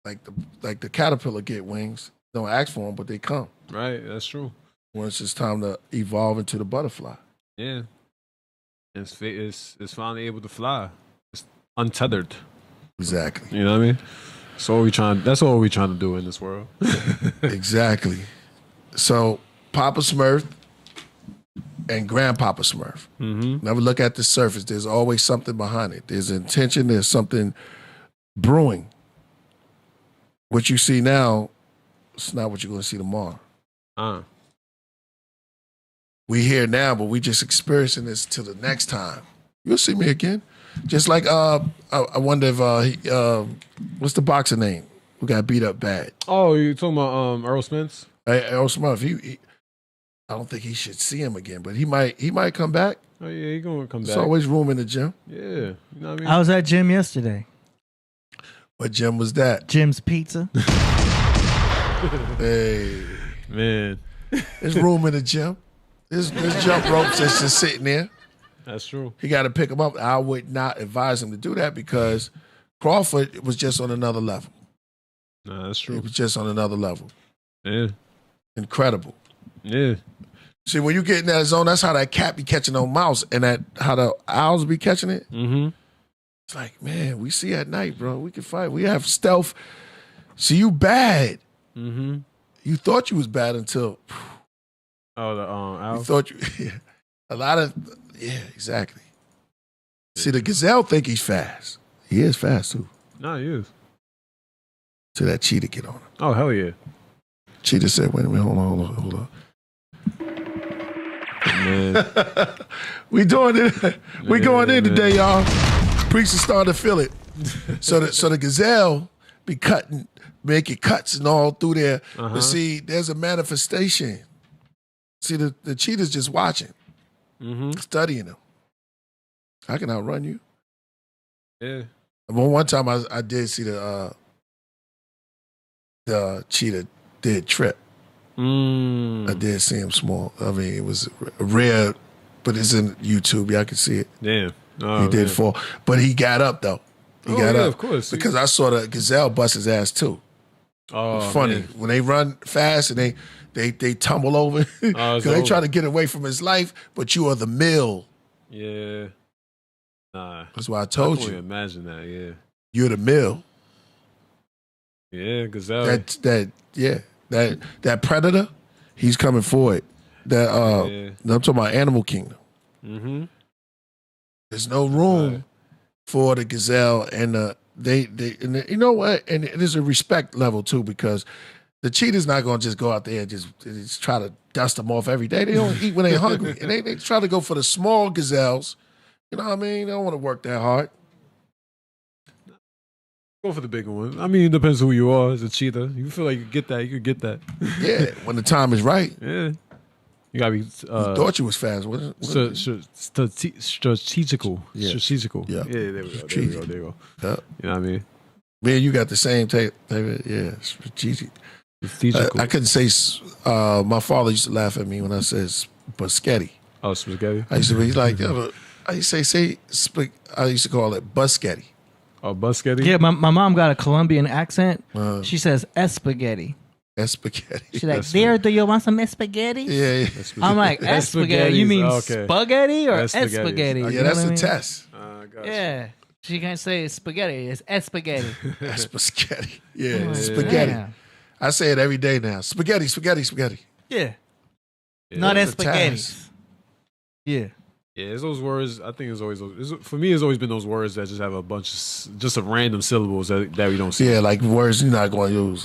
S1: Like the caterpillar get wings. Don't ask for them, but they come.
S2: Right, that's true.
S1: Once it's time to evolve into the butterfly.
S2: Yeah. It's finally able to fly. It's untethered.
S1: Exactly.
S2: You know what I mean? That's all we're trying to do in this world.
S1: Exactly. So Papa Smurf and Grandpapa Smurf.
S2: Mm-hmm.
S1: Never look at the surface. There's always something behind it. There's intention. There's something brewing. What you see now, it's not what you're going to see tomorrow. We here now, but we just experiencing this till the next time. You'll see me again. Just like I wonder if what's the boxer name who got beat up bad?
S2: Oh, you talking about Earl Spence?
S1: Earl Smith. He I don't think he should see him again, but he might come back.
S2: Oh yeah, he gonna come back.
S1: There's always room in the gym.
S2: Yeah, you know what I mean.
S3: I was at gym yesterday.
S1: What gym was that?
S3: Jim's Pizza.
S1: Hey,
S2: man,
S1: there's room in the gym. There's jump ropes that's just sitting there.
S2: That's true.
S1: He got to pick them up. I would not advise him to do that because Crawford was just on another level.
S2: Nah, that's true.
S1: It was just on another level.
S2: Yeah.
S1: Incredible.
S2: Yeah.
S1: See, when you get in that zone, that's how that cat be catching on mouse and how the owls be catching it.
S2: Mm-hmm.
S1: It's like, man, we see at night, bro. We can fight. We have stealth. See, you bad.
S2: Mm-hmm.
S1: You thought you was bad until...
S2: Oh, the owl?
S1: You thought you... Yeah, a lot of... Yeah, exactly. See, the gazelle think he's fast. He is fast, too.
S2: No, he is.
S1: So that cheetah get on him.
S2: Oh, hell yeah.
S1: Cheetah said, wait a minute, hold on.
S2: Man.
S1: We doing it. We going in today, y'all. Priest is starting to feel it. So the gazelle be making cuts and all through there. But see, there's a manifestation. See, the cheetah's just watching, studying him. I can outrun you.
S2: Yeah.
S1: One time I did see the cheetah did trip. I did see him small. I mean, it was rare, but it's in YouTube. Y'all can see it.
S2: Damn. Oh,
S1: he did
S2: man.
S1: fall. But he got up, though. He got up.
S2: Of course.
S1: Because I saw the gazelle bust his ass, too.
S2: Oh,
S1: It's funny.
S2: man.
S1: When they run fast and they tumble over because they try to get away from his life, but you are the mill.
S2: Yeah. Nah.
S1: That's why I told
S2: can't
S1: you.
S2: imagine that, yeah.
S1: You're the mill.
S2: Yeah, gazelle.
S1: That predator, he's coming for it. I'm talking about Animal Kingdom.
S2: Mm-hmm.
S1: There's no room for the gazelle and you know what? And there's a respect level too, because the cheetah's not gonna just go out there and just try to dust them off every day. They don't eat when they're hungry, and they try to go for the small gazelles. You know what I mean? They don't want to work that hard.
S2: Go for the bigger one. I mean, it depends who you are as a cheetah. You feel like you get that, you could get that.
S1: Yeah, when the time is right.
S2: Yeah. You gotta be.
S1: You thought you was fast, wasn't it?
S2: Strategical.
S1: Yeah.
S2: Strategical.
S1: Yeah.
S2: There we go. There you go.
S1: Yeah.
S2: You know what I mean?
S1: Man, you got the same type yeah, strategic.
S2: Strategical.
S1: I couldn't say. My father used to laugh at me when I said spaghetti.
S2: Oh, spaghetti.
S1: I used to be like, I used to say I used to call it busketti.
S2: Oh, busketti.
S3: Yeah, my mom got a Colombian accent. She says spaghetti.
S1: Spaghetti.
S3: She's like, "There, do you want some spaghetti?"
S1: Yeah.
S3: I'm like, spaghetti. You mean spaghetti or
S2: Spaghettis.
S3: spaghetti?
S1: Yeah,
S3: You know
S1: that's
S3: what I
S1: a
S3: mean?
S1: test.
S2: Gotcha.
S3: Yeah. She can't say spaghetti. It's spaghetti.
S1: Spaghetti. Yeah, spaghetti.
S3: Yeah.
S1: I say it every day now. Spaghetti, spaghetti, spaghetti.
S3: Yeah. Not
S1: It's a
S3: spaghetti.
S1: task.
S3: Yeah.
S2: Yeah, it's those words. I think it's always for me. It's always been those words that just have a bunch of random syllables that we don't see.
S1: Yeah, like words you're not going to use.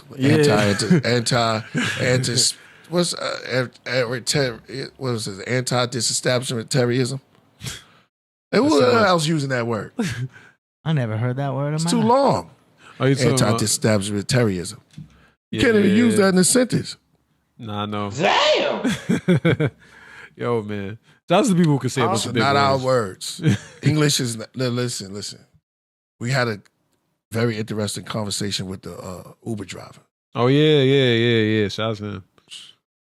S1: Anti. What's what was it? Anti-disestablishmentarianism. And who else using that word?
S3: I never heard that word.
S1: It's too long.
S2: Are you talking about?
S1: Anti-disestablishmentarianism. You can't even use that in a sentence.
S2: Nah, no.
S7: Damn!
S2: Yo, man. That's the people who can say a bunch of big
S1: Not our
S2: words.
S1: words. English is not, listen. We had a very interesting conversation with the Uber driver.
S2: Oh yeah. Shout out to him.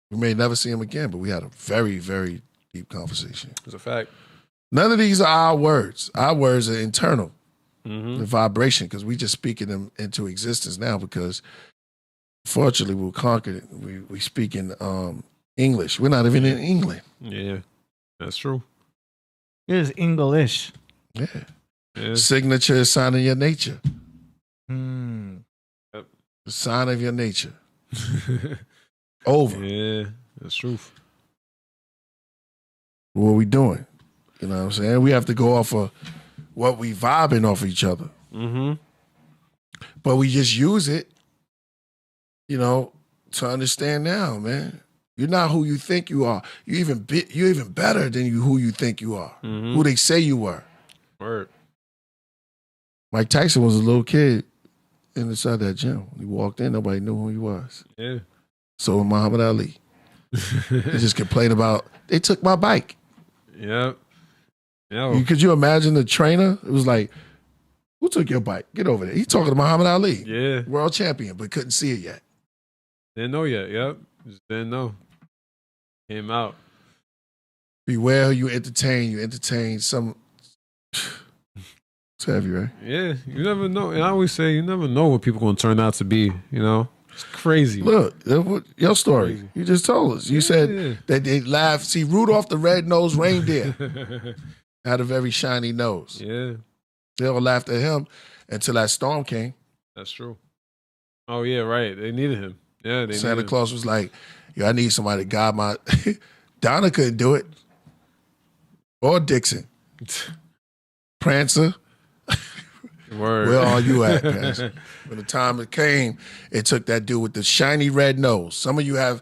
S1: We may never see him again, but we had a very, very deep conversation.
S2: It's a fact.
S1: None of these are our words. Our words are internal,
S2: Mm-hmm.
S1: the vibration, because we just speaking them into existence now. Because fortunately, we'll conquer it. We speak in English. We're not even in England.
S2: Yeah, that's true.
S3: It is English.
S1: Yeah.
S2: Yeah.
S1: Signature is sign of your nature.
S3: Hmm.
S1: The sign of your nature. Over.
S2: Yeah, that's truth.
S1: What we doing? You know what I'm saying? We have to go off of what we vibing off each other.
S2: Mm-hmm.
S1: But we just use it, you know, to understand now, man. You're not who you think you are. You're even better than who you think you are.
S2: Mm-hmm.
S1: Who they say you were.
S2: Word.
S1: Mike Tyson was a little kid inside that gym. When he walked in, nobody knew who he was.
S2: Yeah.
S1: So was Muhammad Ali. He just complained about, they took my bike.
S2: Yep. Yeah.
S1: Could you imagine the trainer? It was like, who took your bike? Get over there. He's talking to Muhammad Ali.
S2: Yeah.
S1: World champion, but couldn't see it yet.
S2: Didn't know yet. Yep. Just didn't know. Came out.
S1: Beware who you entertain. You entertain some. It's heavy, right?
S2: Yeah. You never know. And I always say, you never know what people going to turn out to be, you know? It's crazy.
S1: Look, your story.
S2: Crazy.
S1: You just told us. You said that they laughed. See, Rudolph the red-nosed reindeer had a very shiny nose.
S2: Yeah.
S1: They all laughed at him until that storm came.
S2: That's true. Oh, yeah, right. They needed him. Yeah, they
S1: Santa
S2: needed
S1: Claus was like, yo, I need somebody to guide my... Donna couldn't do it. Or Dixon. Prancer.
S2: Word.
S1: Where are you at, Prancer? When the time it came, it took that dude with the shiny red nose. Some of you have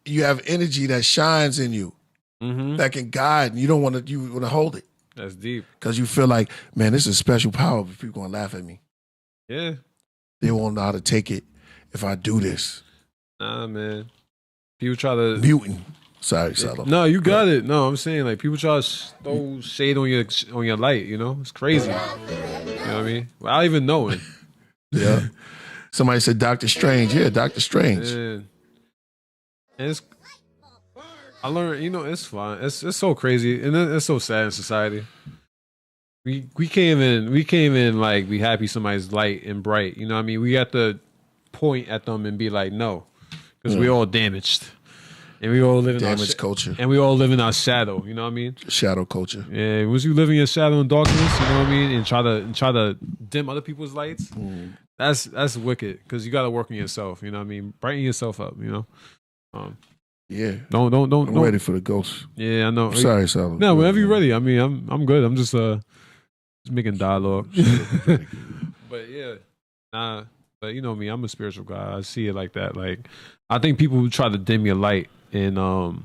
S1: you have energy that shines in you, that can guide, and you want to hold it.
S2: That's deep.
S1: Because you feel like, man, this is a special power, but people going to laugh at me.
S2: Yeah.
S1: They won't know how to take it if I do this.
S2: Nah, man. People try to...
S1: Mutant. Sorry, Salo.
S2: No, you got it. No, I'm saying, like, people try to throw shade on your light, you know? It's crazy. You know what I mean? Without even knowing.
S1: Yeah. Somebody said Doctor Strange. Yeah, Doctor Strange.
S2: And it's... I learned, you know, it's fine. It's so crazy, and it's so sad in society. We can't even like be happy somebody's light and bright. You know what I mean? We got to point at them and be like, no, because we all damaged, and we all live in
S1: damaged culture,
S2: and we all live in our shadow. You know what I mean?
S1: Shadow culture.
S2: Yeah. Once you live in your shadow and darkness, you know what I mean, and try to dim other people's lights, that's wicked. Because you got to work on yourself. You know what I mean? Brighten yourself up. You know.
S1: Yeah.
S2: Don't.
S1: I'm ready for the ghost.
S2: Yeah, I know.
S1: Sorry, Salo.
S2: No, whenever you're ready. I mean, I'm good. I'm just making dialogue. But yeah, nah. But you know me, I'm a spiritual guy. I see it like that. Like, I think people try to dim your light, and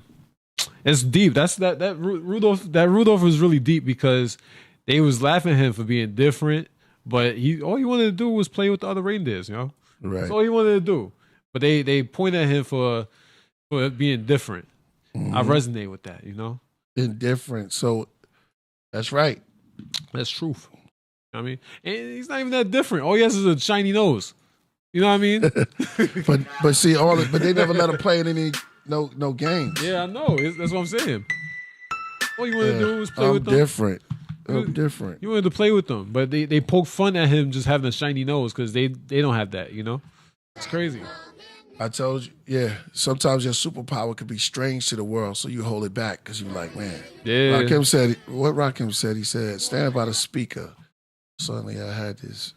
S2: it's deep. That Rudolph was really deep because they was laughing at him for being different, but all he wanted to do was play with the other reindeers. You know,
S1: right?
S2: That's all he wanted to do. But they pointed at him for being different. I resonate with that. You know,
S1: indifferent. So that's right.
S2: That's truth. You know what I mean, and he's not even that different. All he has is a shiny nose. You know what I mean?
S1: but see, but they never let him play in any no games.
S2: Yeah, I know. That's what I'm saying. All you wanted to do was play with them.
S1: I'm different.
S2: You wanted to play with them, but they poke fun at him just having a shiny nose because they don't have that. You know, it's crazy.
S1: I told you, yeah. Sometimes your superpower could be strange to the world, so you hold it back because you're like, man.
S2: Yeah.
S1: Rakim said, he said, stand by the speaker. Suddenly I had this.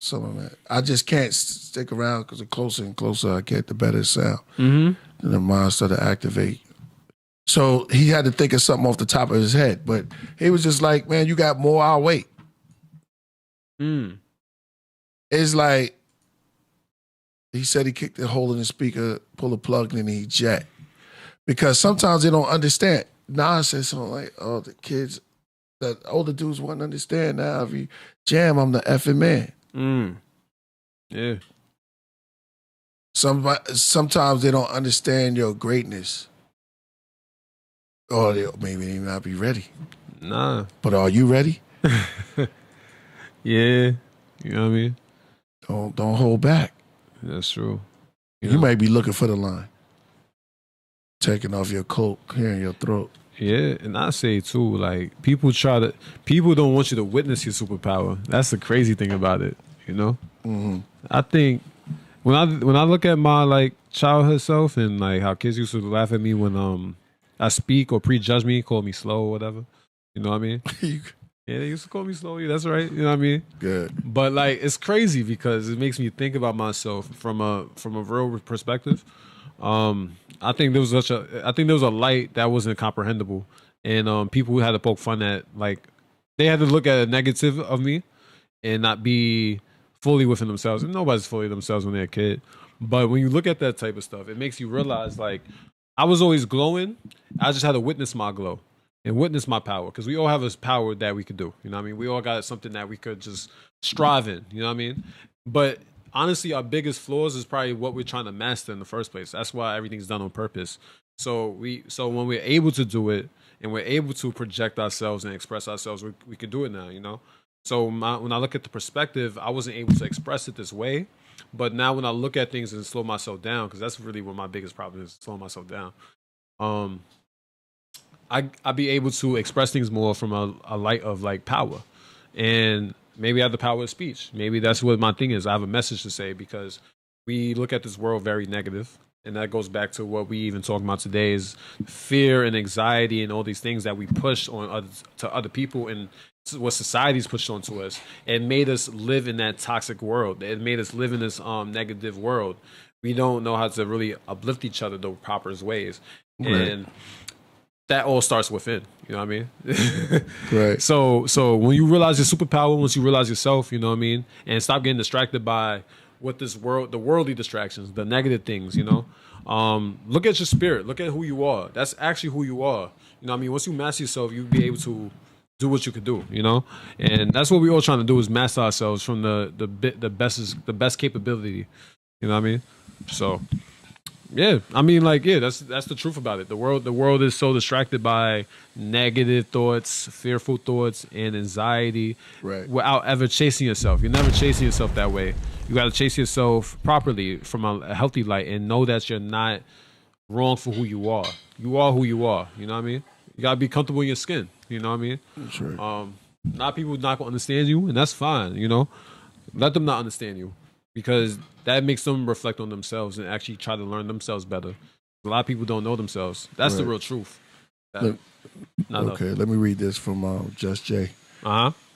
S1: Some of that. I just can't stick around because the closer and closer I get, the better it sound. And the mind started to activate. So he had to think of something off the top of his head, but he was just like, man, you got more, I'll wait. It's like, he said he kicked the hole in the speaker, pull a plug, and then he jet. Because sometimes they don't understand. Nas said something like, oh, the kids, the older dudes won't understand now. If you jam, I'm the effing man.
S2: Yeah.
S1: Sometimes they don't understand your greatness. Or maybe they may not be ready.
S2: Nah.
S1: But are you ready?
S2: Yeah. You know what I mean?
S1: Don't hold back.
S2: That's true.
S1: You might be looking for the line. Taking off your coat, clearing your throat.
S2: Yeah, and I say too, like people don't want you to witness your superpower. That's the crazy thing about it, you know. I think when I look at my like childhood self and like how kids used to laugh at me when I speak or prejudge me, call me slow or whatever. You know what I mean? Yeah, they used to call me slow. Yeah, that's right. You know what I mean?
S1: Good.
S2: But like it's crazy because it makes me think about myself from a real perspective. I think there was a light that wasn't comprehensible, and people had to poke fun at, like, they had to look at a negative of me and not be fully within themselves. And nobody's fully themselves when they're a kid. But when you look at that type of stuff, it makes you realize, like, I was always glowing. I just had to witness my glow and witness my power, because we all have this power that we could do. You know what I mean? We all got something that we could just strive in. You know what I mean? But honestly, our biggest flaws is probably what we're trying to master in the first place. That's why everything's done on purpose. So when we're able to do it and we're able to project ourselves and express ourselves, we can do it now, you know? So when I look at the perspective, I wasn't able to express it this way. But now when I look at things and slow myself down, because that's really what my biggest problem is, slowing myself down. I be able to express things more from a light of, like, power. And maybe I have the power of speech. Maybe that's what my thing is. I have a message to say, because we look at this world very negative. And that goes back to what we even talking about today, is fear and anxiety and all these things that we push on to other people, and what society's pushed onto us, and made us live in that toxic world. It made us live in this negative world. We don't know how to really uplift each other the proper ways. Right. And that all starts within, you know what I mean?
S1: Right.
S2: So when you realize your superpower, once you realize yourself, you know what I mean? And stop getting distracted by what this world, the worldly distractions, the negative things, you know? Look at your spirit. Look at who you are. That's actually who you are. You know what I mean? Once you master yourself, you'll be able to do what you could do, you know? And that's what we're all trying to do, is master ourselves from the best capability. You know what I mean? So yeah, I mean, like, yeah, that's the truth about it. The world is so distracted by negative thoughts, fearful thoughts, and anxiety,
S1: right,
S2: without ever chasing yourself. You're never chasing yourself that way. You got to chase yourself properly from a healthy light, and know that you're not wrong for who you are. You are who you are. You know what I mean? You got to be comfortable in your skin. You know what I mean?
S1: That's right.
S2: Not people not gonna understand you, and that's fine. You know, let them not understand you, because that makes them reflect on themselves and actually try to learn themselves better. A lot of people don't know themselves. That's the real truth.
S1: Let me read this from Just Jay.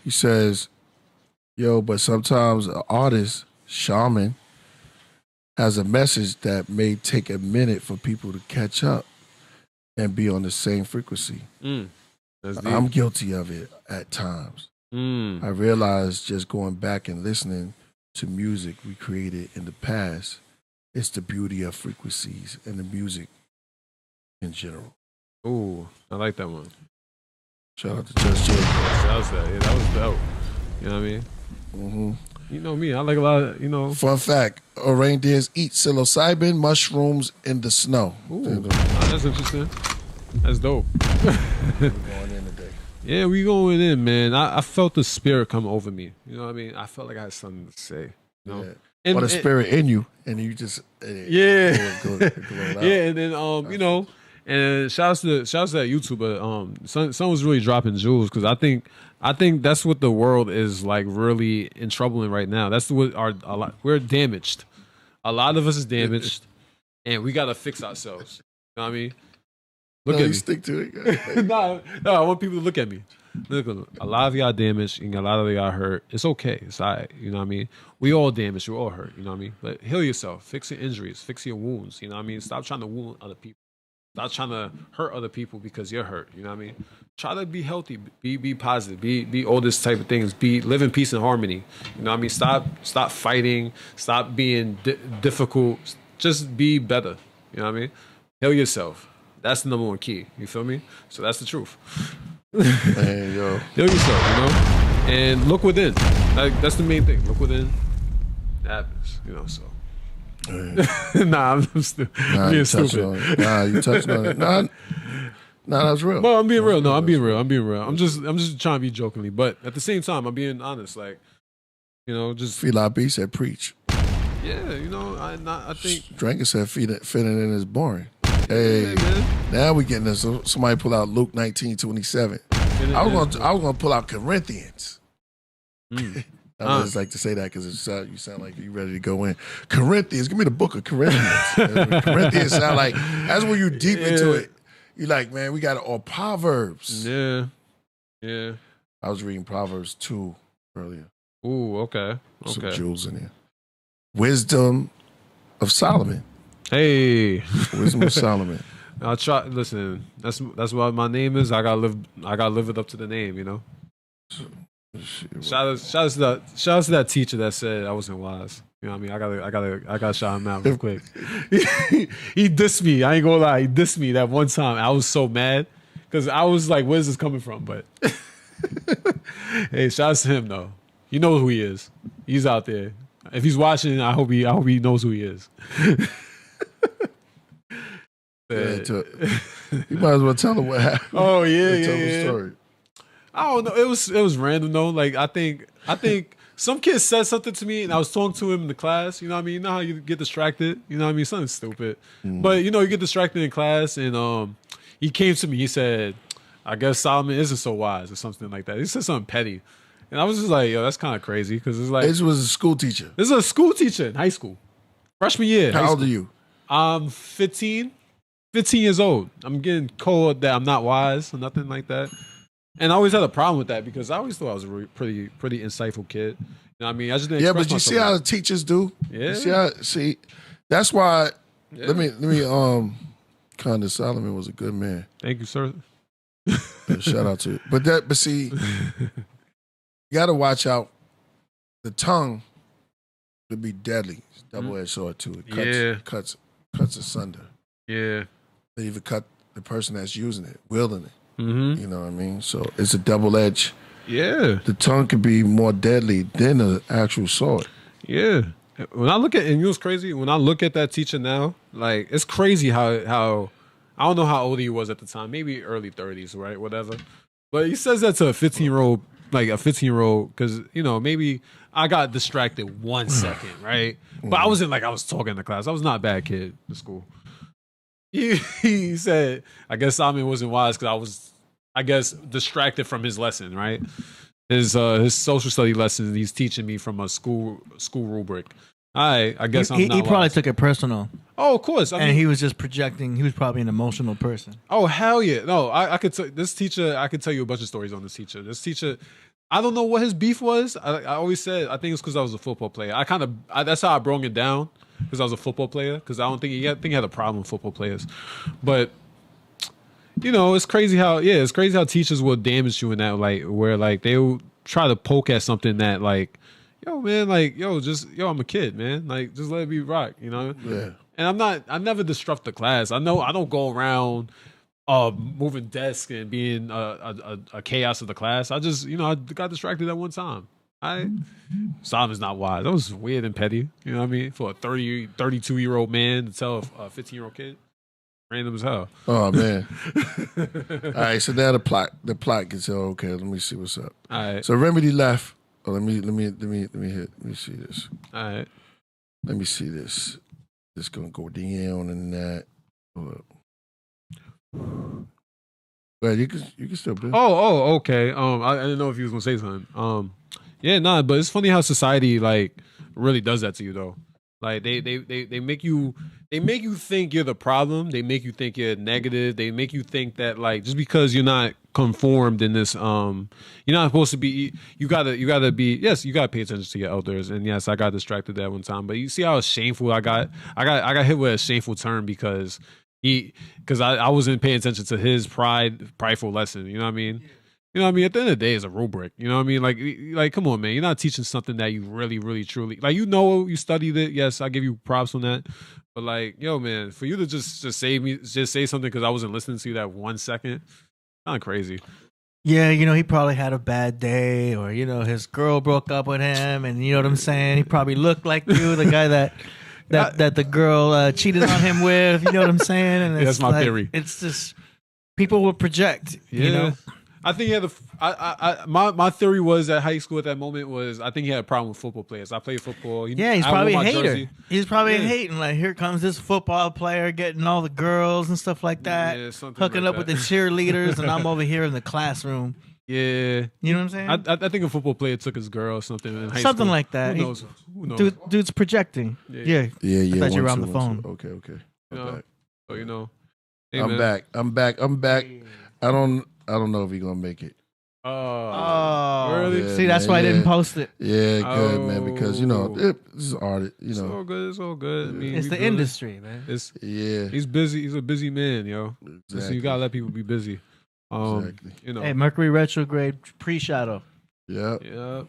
S1: He says, yo, but sometimes an artist, shaman, has a message that may take a minute for people to catch up and be on the same frequency. I'm guilty of it at times. I realize just going back and listening to music we created in the past, it's the beauty of frequencies and the music in general.
S2: Ooh, I like that one.
S1: Shout out to Just Jay.
S2: Shout out to that. Yeah, that was dope. You know what I mean?
S1: Mm-hmm.
S2: You know me, I like a lot of, you know.
S1: Fun fact, reindeers eat psilocybin mushrooms in the snow.
S2: Ooh, that's interesting. That's dope.
S1: We're going in today.
S2: Yeah, we going in, man. I felt the spirit come over me. You know what I mean? I felt like I had something to say. You know?
S1: Yeah. And the spirit in you, and you just
S2: go yeah, and then you know, and shouts to that YouTuber. Son was really dropping jewels, because I think that's what the world is, like, really in trouble in right now. That's what we're damaged. A lot of us is damaged, and we gotta fix ourselves. You know what I mean? Look at me.
S1: Stick to it.
S2: No, I want people to look at me. Look, a lot of y'all damaged, and a lot of y'all hurt. It's okay. It's all right. You know what I mean? We all damaged. We all hurt. You know what I mean? But heal yourself. Fix your injuries. Fix your wounds. You know what I mean? Stop trying to wound other people. Stop trying to hurt other people because you're hurt. You know what I mean? Try to be healthy. Be positive. Be all this type of things. Live in peace and harmony. You know what I mean? Stop fighting. Stop being difficult. Just be better. You know what I mean? Heal yourself. That's the number one key. You feel me? So that's the truth.
S1: Man, yo.
S2: Heal yourself, you know? And look within. Like, that's the main thing. Look within. It happens, you know, so. Nah, I'm being stupid.
S1: You touched on it. Nah, that's real.
S2: Well, I'm being real. No, I'm being real. I'm just trying to be jokingly. But at the same time, I'm being honest. Like, you know, just.
S1: Fila B said preach.
S2: Yeah, you know, I think.
S1: Dranker said fitting in is boring. Hey, now we getting this. Somebody pull out Luke 19:27. I was gonna pull out Corinthians. I always like to say that because you sound like you ready to go in. Corinthians, give me the book of Corinthians. Corinthians sound like that's when you deep into it. You like, man, we got it all Proverbs.
S2: Yeah.
S1: I was reading Proverbs 2 earlier.
S2: Ooh, okay.
S1: Some jewels in there. Wisdom of Solomon.
S2: Hey,
S1: Wisdom of Solomon.
S2: I'll try. Listen, that's what my name is. I gotta live it up to the name. You know. Shout out to that teacher that said I wasn't wise. You know what I mean? I gotta shout him out real quick. He dissed me. I ain't gonna lie. He dissed me that one time. I was so mad because I was like, "Where's this coming from?" But hey, shout out to him though. You know who he is. He's out there. If he's watching, I hope he knows who he is.
S1: Yeah, you might as well tell him what happened.
S2: Oh yeah,
S1: Tell
S2: yeah.
S1: the story.
S2: I don't know. It was random though. Like I think some kid said something to me and I was talking to him in the class. You know what I mean? You know how you get distracted? You know what I mean? Something stupid. But you know, you get distracted in class and he came to me, he said, I guess Solomon isn't so wise or something like that. He said something petty. And I was just like, yo, that's kind of crazy. Cause it's like
S1: This was a school teacher.
S2: this is a school teacher in high school. Freshman year.
S1: How old are you?
S2: I'm 15 years old. I'm getting cold that I'm not wise or nothing like that. And I always had a problem with that because I always thought I was a pretty insightful kid. You know what I mean? I just didn't.
S1: Yeah,
S2: express
S1: but you
S2: myself
S1: see how
S2: well.
S1: the teachers do?
S2: Yeah.
S1: See, that's why.
S2: Yeah.
S1: Let me. Kind of Solomon was a good man.
S2: Thank you, sir.
S1: Shout out to you. But see, you got to watch out. The tongue could be deadly. It's a double-edged sword too. It cuts asunder.
S2: Yeah.
S1: They even cut the person that's using it, wielding it.
S2: Mm-hmm.
S1: You know what I mean? So it's a double edge.
S2: Yeah.
S1: The tongue could be more deadly than an actual sword.
S2: Yeah. When I look at, and you know what's crazy? When I look at that teacher now, like, it's crazy how I don't know how old he was at the time, maybe early 30s, right? Whatever. But he says that to a 15-year-old, because, you know, maybe I got distracted 1 second, right? But I wasn't like I was talking to class. I was not a bad kid in school. He said, I guess Solomon wasn't wise because I was, I guess, distracted from his lesson, right? His social study lesson he's teaching me from a school rubric. I guess I'm not
S3: he probably
S2: wise.
S3: took it personal.
S2: Oh, of course. I mean,
S3: And he was just projecting. He was probably an emotional person.
S2: oh, hell yeah. No, I could this teacher, I could tell you a bunch of stories on this teacher. This teacher, I don't know what his beef was. I always said, I think it's because I was a football player. That's how I broke it down, because I was a football player, because I think he had a problem with football players. But, you know, it's crazy how teachers will damage you in that, like, where, like, they'll try to poke at something that, like, yo, man, like, I'm a kid, man. Like, just let it be rock, you know?
S1: Yeah.
S2: And I never disrupt the class. I don't go around moving desks and being a chaos of the class. I just, I got distracted at one time. Solomon's not wise. That was weird and petty. You know what I mean? For a 32-year-old man to tell a 15-year-old kid. Random as hell.
S1: Oh man. All right, so now the plot gets okay. Let me see what's up.
S2: All right.
S1: So Remedy left. Oh, let me see this.
S2: All right.
S1: Let me see this. This gonna go down and that. Hold up. Well, you can still do.
S2: Oh, okay. I didn't know if you was gonna say something. Yeah, nah, but it's funny how society like really does that to you though. Like they make you think you're the problem. They make you think you're negative. They make you think that like just because you're not conformed in this, you're not supposed to be. You gotta be. Yes, you gotta pay attention to your elders. And yes, I got distracted that one time. But you see how shameful I got hit with a shameful term because I wasn't paying attention to his prideful lesson. You know what I mean? You know what I mean? At the end of the day, it's a rubric. You know what I mean? Like, come on, man. You're not teaching something that you really, really, truly like. You studied it. Yes, I give you props on that. But like, yo, man, for you to just say something because I wasn't listening to you that 1 second, kind of crazy.
S3: Yeah, he probably had a bad day, or his girl broke up with him, and you know what I'm saying. He probably looked like you, the guy that the girl cheated on him with. You know what I'm saying? And
S2: That's my theory.
S3: It's just people will project.
S2: Yeah. I think he had my theory was at high school at that moment was I think he had a problem with football players. I played football.
S3: Yeah, he's probably a hater.
S2: Jersey.
S3: He's probably hating. Like, here comes this football player getting all the girls and stuff like that, hooking
S2: like
S3: up with the cheerleaders, and I'm over here in the classroom.
S2: Yeah,
S3: you know what I'm saying?
S2: I think a football player took his girl or something in high
S3: something
S2: school.
S3: like that.
S2: Who knows?
S3: Dude's projecting. Yeah. I thought you were on the phone.
S1: Okay. I'm back.
S2: So hey,
S1: I'm
S2: man.
S1: back. I don't know if he's gonna make it.
S3: Oh,
S2: really?
S1: Yeah,
S3: see, that's
S1: man,
S3: why I
S1: yeah.
S3: didn't post it.
S1: Yeah, good, man, because, this is art,
S2: It's all good. It's all good. I mean,
S3: It's
S2: we
S3: the
S2: building-
S3: industry, man.
S2: It's
S1: Yeah.
S2: he's busy. He's a busy man, yo. So
S1: Exactly.
S2: you gotta let people be busy.
S1: Exactly.
S2: You know.
S3: Hey, Mercury retrograde pre-shadow.
S1: Yeah.
S2: Yeah.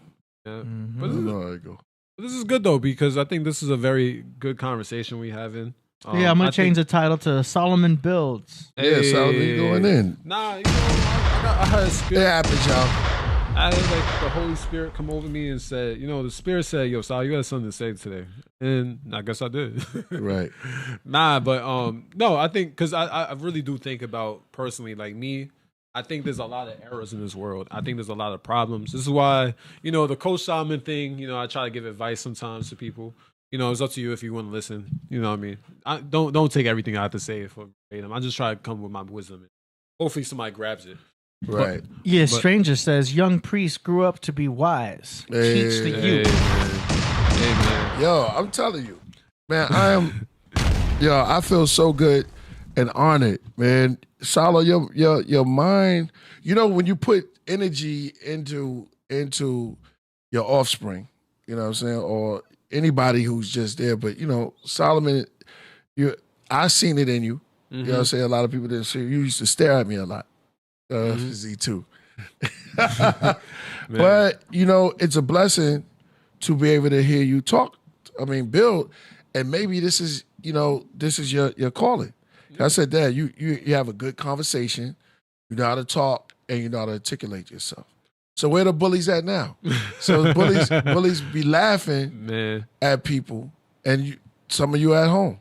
S2: Yeah.
S3: Mhm.
S2: But
S1: I know how it go.
S2: this is good though, because I think this is a very good conversation we having.
S3: Yeah, I'm gonna
S2: I
S3: change
S2: think-
S3: the title to Solomon Builds.
S1: Yeah, Solomon going in.
S2: Nah, I had a
S1: It
S2: spirit.
S1: happens, y'all.
S2: I had like the Holy Spirit come over me and said, the Spirit said, "Yo, Sal, you got something to say today," and I guess I did.
S1: Right.
S2: Nah, but no, I think because I really do think about personally, like me. I think there's a lot of errors in this world. I think there's a lot of problems. This is why, the Coach Solomon thing, I try to give advice sometimes to people. It's up to you if you want to listen. You know what I mean? Don't take everything I have to say for verbatim. I just try to come with my wisdom. Hopefully somebody grabs it.
S1: Right.
S3: Yeah, Stranger says young priest grew up to be wise. Teach the
S1: Hey,
S3: youth.
S2: Hey, man.
S1: Yo, I'm telling you, man, I feel so good and honored, man. Salo, your mind, when you put energy into your offspring, you know what I'm saying, or anybody who's just there, but Solomon, I seen it in you. You know what I'm saying? A lot of people didn't see you. You used to stare at me a lot. Z2. But, it's a blessing to be able to hear you talk. I mean, build. And maybe this is your calling. I said, Dad, you have a good conversation. You know how to talk and you know how to articulate yourself. So where the bullies at now? So bullies be laughing at people, and some of you at home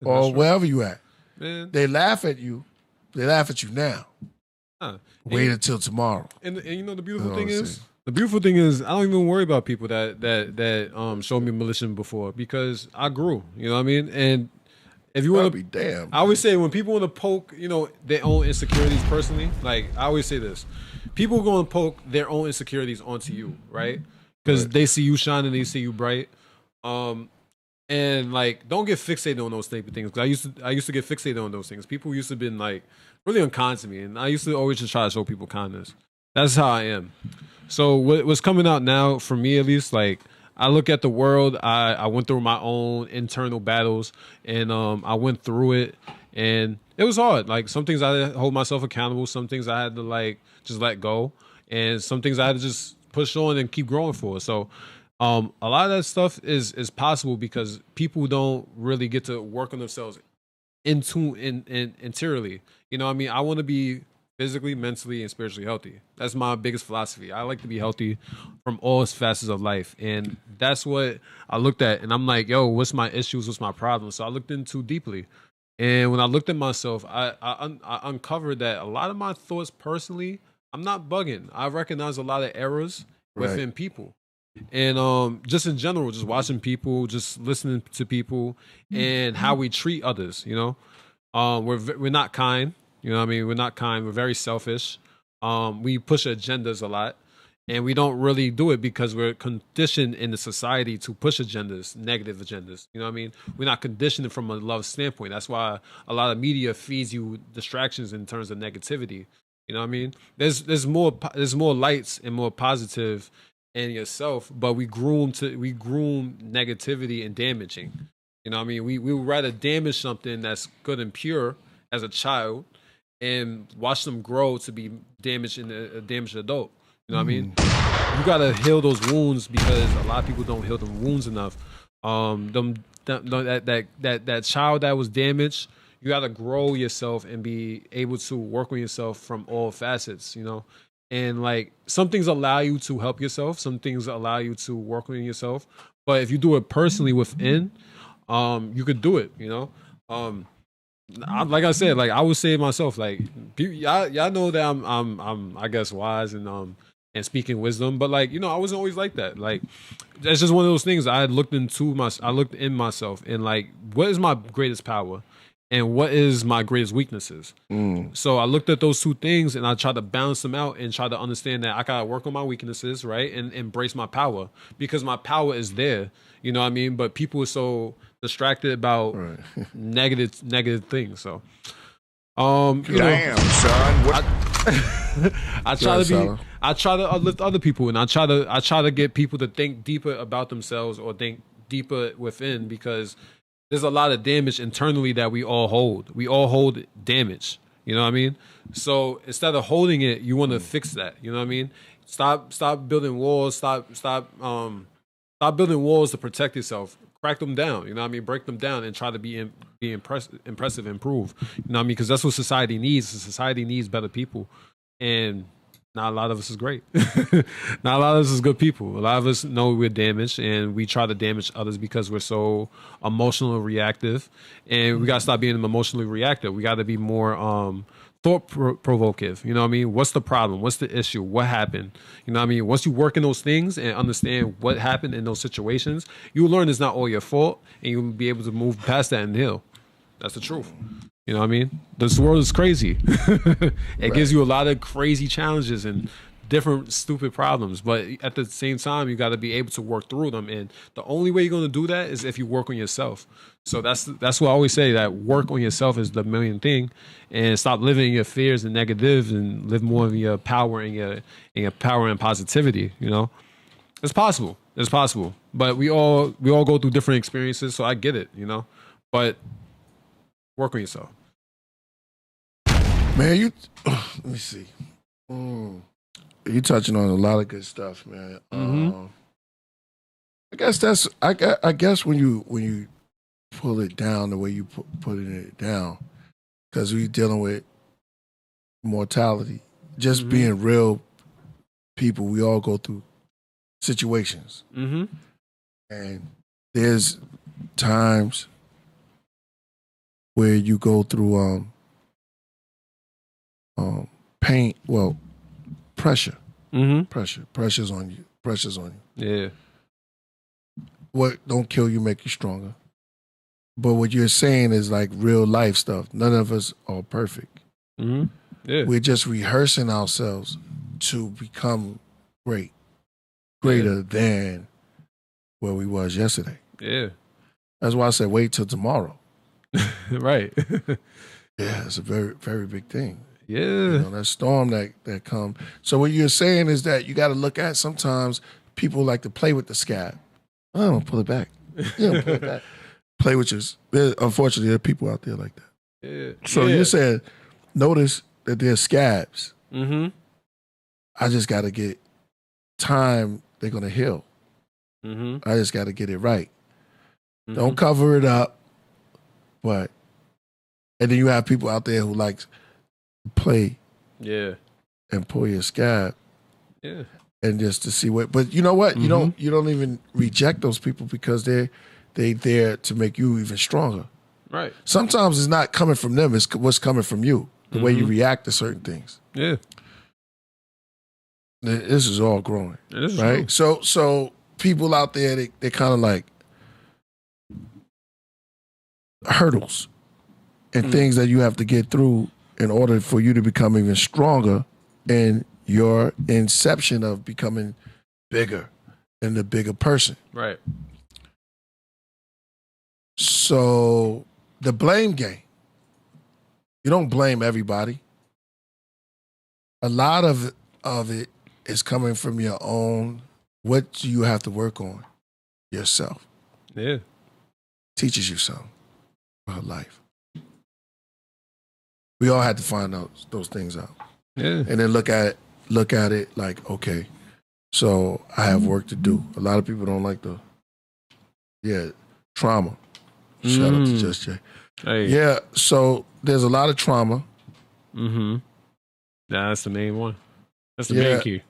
S1: or wherever you at.
S2: Man.
S1: They laugh at you. They laugh at you now. Wait until tomorrow.
S2: And the beautiful thing is, I don't even worry about people that showed me malicious before, because I grew. You know what I mean? And if you want to
S1: be damn,
S2: I always say when people want to poke, their own insecurities personally, like I always say this, people going to poke their own insecurities onto you, right? Because they see you shining, they see you bright. And like, don't get fixated on those type of things. Because I used to get fixated on those things. People used to be like really unkind to me, and I used to always just try to show people kindness. That's how I am. So what's coming out now, for me at least, like I look at the world. I went through my own internal battles, and I went through it, and it was hard. Like some things I had to hold myself accountable. Some things I had to like just let go, and some things I had to just push on and keep growing for. So. A lot of that stuff is possible because people don't really get to work on themselves interiorly. You know what I mean? I want to be physically, mentally, and spiritually healthy. That's my biggest philosophy. I like to be healthy from all facets of life. And that's what I looked at. And I'm like, yo, what's my issues? What's my problem? So I looked into deeply. And when I looked at myself, I uncovered that a lot of my thoughts personally, I'm not bugging. I recognize a lot of errors within people. And just in general, just watching people, just listening to people, and how we treat others. We're not kind. You know what I mean? We're not kind. We're very selfish. We push agendas a lot, and we don't really do it because we're conditioned in the society to push agendas, negative agendas. You know what I mean? We're not conditioned from a love standpoint. That's why a lot of media feeds you distractions in terms of negativity. You know what I mean? There's more lights and more positive in yourself, but we groom negativity and damaging. You know what I mean? We would rather damage something that's good and pure as a child and watch them grow to be damaged in a damaged adult. You know what I mean? You gotta heal those wounds because a lot of people don't heal them wounds enough. That child that was damaged, you gotta grow yourself and be able to work on yourself from all facets, And like some things allow you to help yourself, some things allow you to work on yourself. But if you do it personally within, you could do it, like I said, like I would say to myself, like y'all know that I'm I guess wise and speaking wisdom, but like I wasn't always like that. Like that's just one of those things. I looked in myself and like, what is my greatest power? And what is my greatest weaknesses? So I looked at those two things and I tried to balance them out and try to understand that I gotta work on my weaknesses, right? And embrace my power because my power is there. You know what I mean? But people are so distracted about negative things. So,
S9: damn, son. What?
S2: I I try to uplift other people, and I try to get people to think deeper about themselves or think deeper within, because there's a lot of damage internally that we all hold. We all hold damage. You know what I mean? So instead of holding it, you want to fix that. You know what I mean? Stop building walls. Stop building walls to protect yourself. Crack them down. You know what I mean? Break them down and try to be impressive, improve. You know what I mean? Because that's what society needs. Society needs better people, and not a lot of us is great. Not a lot of us is good people. A lot of us know we're damaged, and we try to damage others because we're so emotionally reactive. And we gotta stop being emotionally reactive. We gotta be more thought provocative. You know what I mean? What's the problem? What's the issue? What happened? You know what I mean? Once you work in those things and understand what happened in those situations, you'll learn it's not all your fault, and you'll be able to move past that and heal. That's the truth. You know what I mean? This world is crazy. It gives you a lot of crazy challenges and different stupid problems. But at the same time, you got to be able to work through them. And the only way you're going to do that is if you work on yourself. So that's what I always say, that work on yourself is the million thing. And stop living in your fears and negatives and live more of your power and your power and positivity. You know, it's possible. It's possible. But we all go through different experiences. So I get it, you know, but work on yourself.
S1: Man, let me see. You touching on a lot of good stuff, man. I guess when you pull it down the way you putting it down, because we're dealing with mortality, just being real people. We all go through situations, and there's times where you go through pain. Well, pressure. Pressure's on you.
S2: Yeah.
S1: What don't kill you make you stronger. But what you're saying is like real life stuff. None of us are perfect.
S2: Yeah.
S1: We're just rehearsing ourselves to become greater than where we was yesterday.
S2: Yeah.
S1: That's why I said wait till tomorrow.
S2: Right.
S1: Yeah, it's a very, very big thing.
S2: Yeah.
S1: You know, that storm that come. So what you're saying is that you got to look at, sometimes people like to play with the scab. I don't pull it back. You don't pull it back. Play with your. Unfortunately, there are people out there like that.
S2: Yeah.
S1: So you're saying, notice that there's scabs. I just got to get time. They're gonna heal. I just got to get it right. Don't cover it up. But and then you have people out there who like play, and pull your scab, and just to see what. But you know what? You don't even reject those people because they there to make you even stronger.
S2: Right.
S1: Sometimes it's not coming from them; it's what's coming from you, the way you react to certain things.
S2: Yeah.
S1: This is all growing,
S2: is
S1: right?
S2: true.
S1: So people out there, they kind of like hurdles and things that you have to get through in order for you to become even stronger in your inception of becoming bigger and the bigger person.
S2: Right.
S1: So the blame game, you don't blame everybody. A lot of it is coming from your own, what do you have to work on yourself?
S2: Yeah.
S1: Teaches you something about life. We all had to find those things out.
S2: Yeah.
S1: And then look at it like, okay, so I have work to do. A lot of people don't like trauma. Shout out to Just Jay.
S2: Hey.
S1: Yeah, so there's a lot of trauma.
S2: Yeah, that's the main one. That's the main key.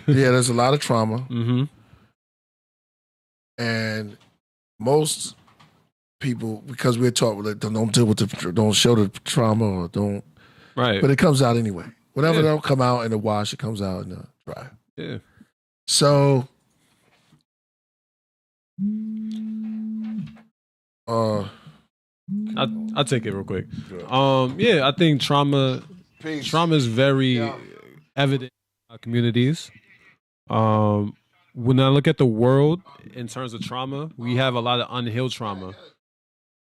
S1: Yeah, there's a lot of trauma. And most people, because we're taught that don't deal with don't show the trauma or don't.
S2: Right.
S1: But it comes out anyway. Whatever don't come out in the wash, it comes out in the dry.
S2: Yeah.
S1: So, I'll
S2: take it real quick. I think trauma is very evident in our communities. When I look at the world in terms of trauma, we have a lot of unhealed trauma.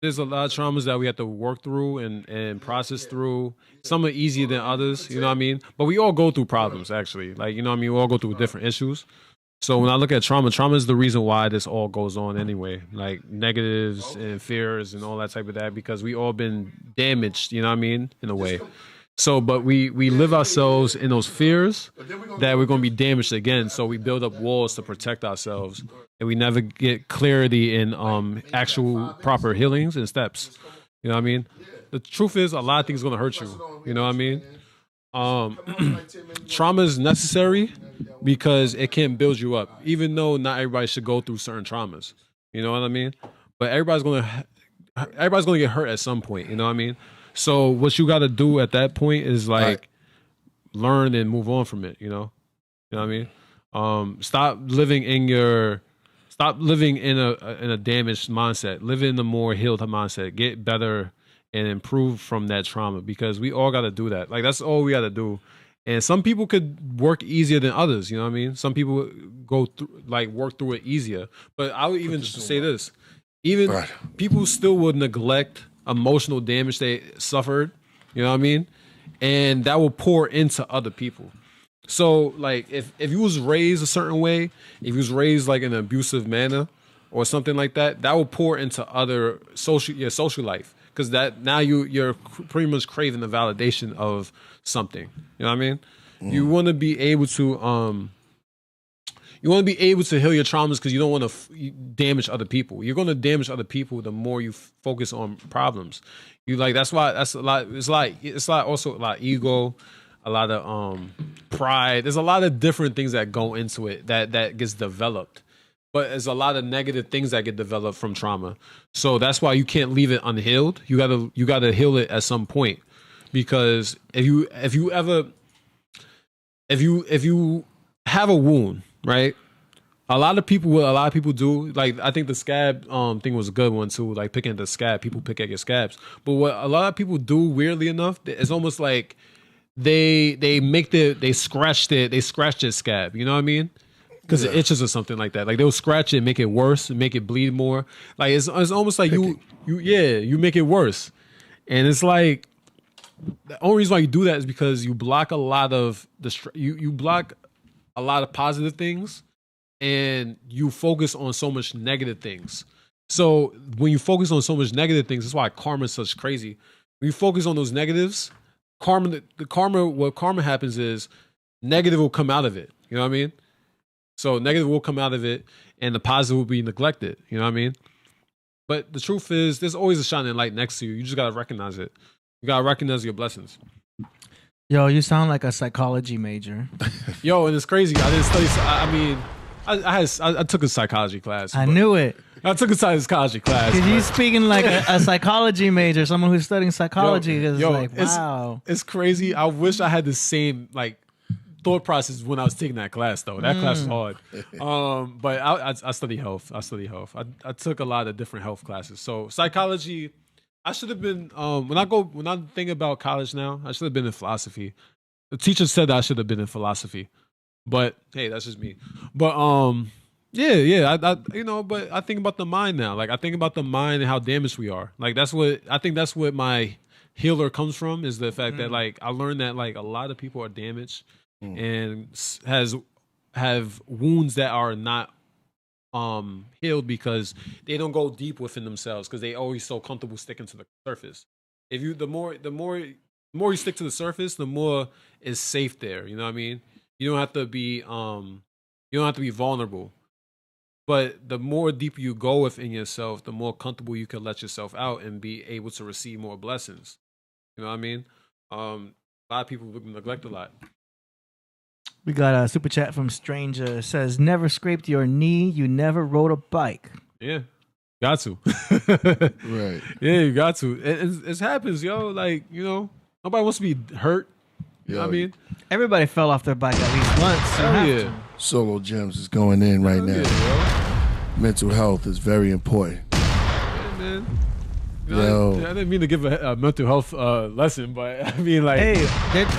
S2: there's a lot of traumas that we have to work through and process through. Some are easier than others, you know what I mean? But we all go through problems, actually. Like, you know what I mean? We all go through different issues. So when I look at trauma is the reason why this all goes on anyway. Like negatives and fears and all that type of that, because we all been damaged, you know what I mean? In a way. So, but we live ourselves in those fears that we're going to be damaged again. So we build up walls to protect ourselves, and we never get clarity in actual proper healings and steps. You know what I mean? The truth is, a lot of things are going to hurt you. You know what I mean? Trauma is necessary because it can build you up, even though not everybody should go through certain traumas. You know what I mean? But everybody's gonna get hurt at some point. You know what I mean? So what you got to do at that point is like learn and move on from it. You know what I mean? Stop living in a damaged mindset. Live in a more healed mindset. Get better and improve from that trauma, because we all got to do that. Like, that's all we got to do. And some people could work easier than others. You know what I mean? Some people go through, like, work through it easier. But I would even say this: even people still would neglect emotional damage they suffered. You know what I mean? And that will pour into other people. So, like, if you was raised a certain way, if you was raised like in an abusive manner or something like that, that will pour into other your social life. Because that now you're pretty much craving the validation of something. You know what I mean? You want to be able to heal your traumas, because you don't want to damage other people. You're going to damage other people the more you focus on problems. That's why that's a lot. It's also a lot of ego, a lot of pride. There's a lot of different things that go into it that gets developed. But there's a lot of negative things that get developed from trauma. So that's why you can't leave it unhealed. You gotta heal it at some point. Because if you have a wound, right? A lot of people do, like, I think the scab thing was a good one too, like picking at the scab. People pick at your scabs. But what a lot of people do, weirdly enough, it's almost like they scratch their scab, you know what I mean? Because it itches or something like that. Like, they'll scratch it, make it worse, make it bleed more. Like, it's almost like you make it worse. And it's like, the only reason why you do that is because you block a lot of you block a lot of positive things, and you focus on so much negative things. So when you focus on so much negative things, that's why karma is such crazy. When you focus on those negatives, what karma happens is negative will come out of it. You know what I mean? So negative will come out of it, and the positive will be neglected. You know what I mean? But the truth is, there's always a shining light next to you. You just gotta recognize it. You gotta recognize your blessings.
S3: Yo, you sound like a psychology major.
S2: Yo, and it's crazy. I didn't study. I took a psychology class.
S3: I knew it.
S2: I took a psychology class.
S3: Because you're speaking like a psychology major, someone who's studying psychology. Wow.
S2: It's crazy. I wish I had the same thought process when I was taking that class, though. That class was hard. But I study health. I took a lot of different health classes. So psychology, I should have been when I think about college now, I should have been in philosophy. The teacher said that I should have been in philosophy. But hey, that's just me. But but I think about the mind now. Like, I think about the mind and how damaged we are. Like, that's what my healer comes from, is the fact that, like, I learned that, like, a lot of people are damaged and have wounds that are not healed because they don't go deep within themselves, because they always so comfortable sticking to the surface. The more you stick to the surface, the more is safe there. You know what I mean? You don't have to be vulnerable. But the more deep you go within yourself, the more comfortable you can let yourself out and be able to receive more blessings. You know what I mean? A lot of people neglect a lot.
S3: We got a super chat from Stranger. It says, never scraped your knee, you never rode a bike.
S2: Yeah, got to.
S1: Right.
S2: Yeah, you got to. It happens, yo. Like, you know, nobody wants to be hurt. You know what I mean?
S3: Everybody fell off their bike at least once.
S2: Hell yeah.
S1: Solo Gems is going in right now.
S2: Yeah,
S1: Mental health is very important.
S2: Yeah, man.
S1: Yo.
S2: I didn't mean to give a mental health lesson, but I mean, like,
S3: hey,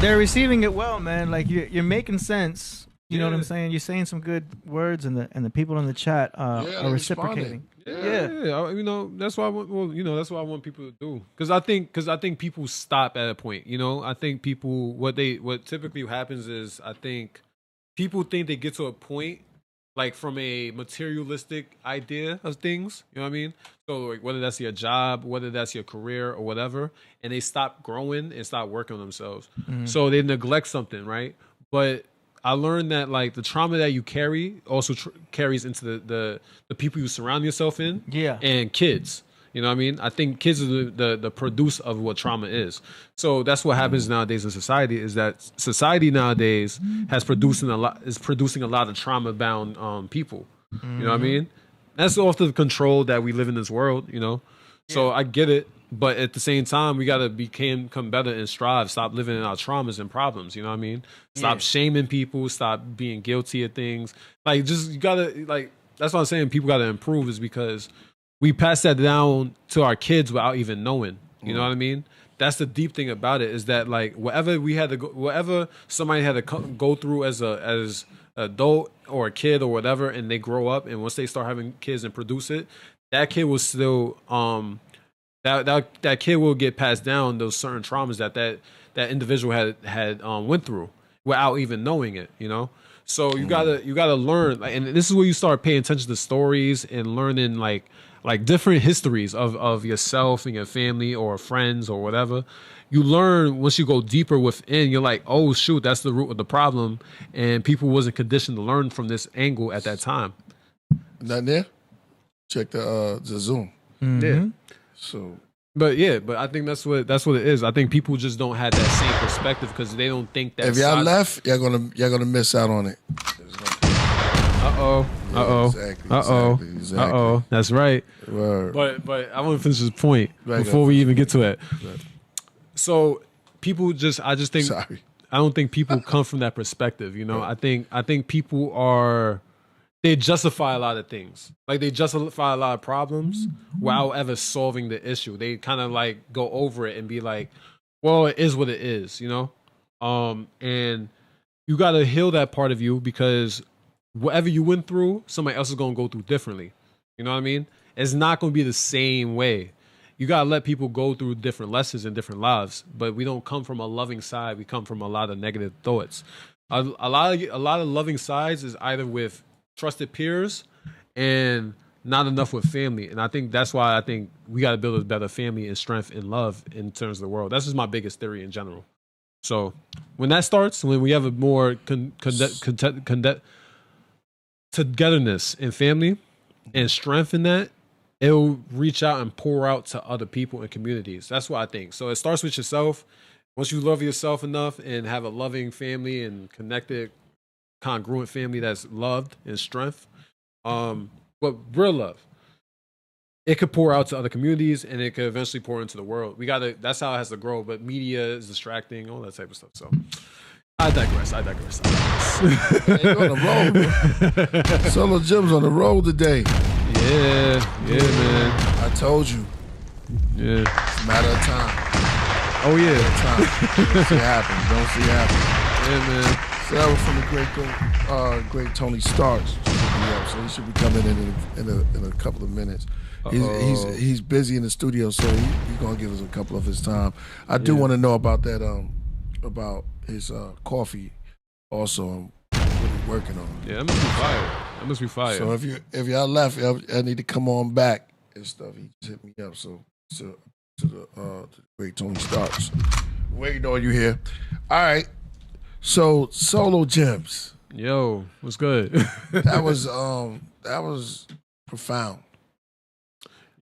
S3: they're receiving it well, man. Like, you're making sense. You know what I'm saying? You're saying some good words, and the people in the chat are reciprocating.
S2: You know, that's why I want. Well, you know, that's what I want people to do. Because I think people stop at a point. You know, I think people what typically happens is I think people think they get to a point like from a materialistic idea of things. You know what I mean? So like whether that's your job, whether that's your career or whatever, and they stop growing and stop working on themselves. So they neglect something, right? But I learned that like the trauma that you carry also carries into the people you surround yourself in, and kids. You know what I mean? I think kids are the produce of what trauma is. So that's what happens nowadays in society. Is that society nowadays is producing a lot of trauma bound people. You know what I mean? That's off the control that we live in this world. You know, so I get it. But at the same time, we gotta become better and strive. Stop living in our traumas and problems. You know what I mean? Stop shaming people. Stop being guilty of things. Like, just you gotta like. That's what I'm saying. People gotta improve, is because we pass that down to our kids without even knowing. You know what I mean? That's the deep thing about it, is that like whatever somebody had to go through as adult or a kid or whatever, and they grow up, and once they start having kids and produce it, that kid will still that kid will get passed down those certain traumas that individual had went through without even knowing it, you know? So you gotta learn, like, and this is where you start paying attention to stories and learning like different histories of yourself and your family or friends or whatever. You learn once you go deeper within, you're like, oh shoot, that's the root of the problem, and people wasn't conditioned to learn from this angle at that time.
S1: Not there? Check the Zoom.
S2: Yeah.
S1: So,
S2: but I think that's what it is. I think people just don't have that same perspective because they don't think that.
S1: If y'all left, y'all gonna miss out on it.
S2: Exactly. That's right.
S1: Word.
S2: But I want to finish this point before we even get to it. Right. So people I just think I don't think people come from that perspective. You know, I think people they justify a lot of things. Like they justify a lot of problems without ever solving the issue. They kind of like go over it and be like, well, it is what it is, you know? And you got to heal that part of you, because whatever you went through, somebody else is going to go through differently. You know what I mean? It's not going to be the same way. You got to let people go through different lessons in different lives, but we don't come from a loving side. We come from a lot of negative thoughts. A lot of loving sides is either with trusted peers and not enough with family. And I think that's why I think we got to build a better family and strength and love in terms of the world. That's just my biggest theory in general. So when that starts, when we have a more togetherness in family and strength in that, it'll reach out and pour out to other people and communities. That's what I think. So it starts with yourself. Once you love yourself enough and have a loving family and connected, congruent family that's loved and strength, but real love, it could pour out to other communities and it could eventually pour into the world. That's how it has to grow. But media is distracting, all that type of stuff. So I digress.
S1: Hey, you're on the road. Solo Jim's on the road today.
S2: Yeah, man.
S1: I told you.
S2: Yeah.
S1: It's a matter of time.
S2: Oh yeah.
S1: Don't see it happen. Don't see it happen.
S2: Yeah, man.
S1: So that was from the great Tony Starks. So he should be coming in a couple of minutes. He's busy in the studio, so he's gonna give us a couple of his time. I do want to know about that about his coffee also. What he's working on.
S2: Yeah, that must be fire.
S1: So if y'all left, I need to come on back and stuff. He just hit me up. So to the great Tony Starks, waiting on you here. All right. So Solo Gems.
S2: Yo, what's good?
S1: that was profound.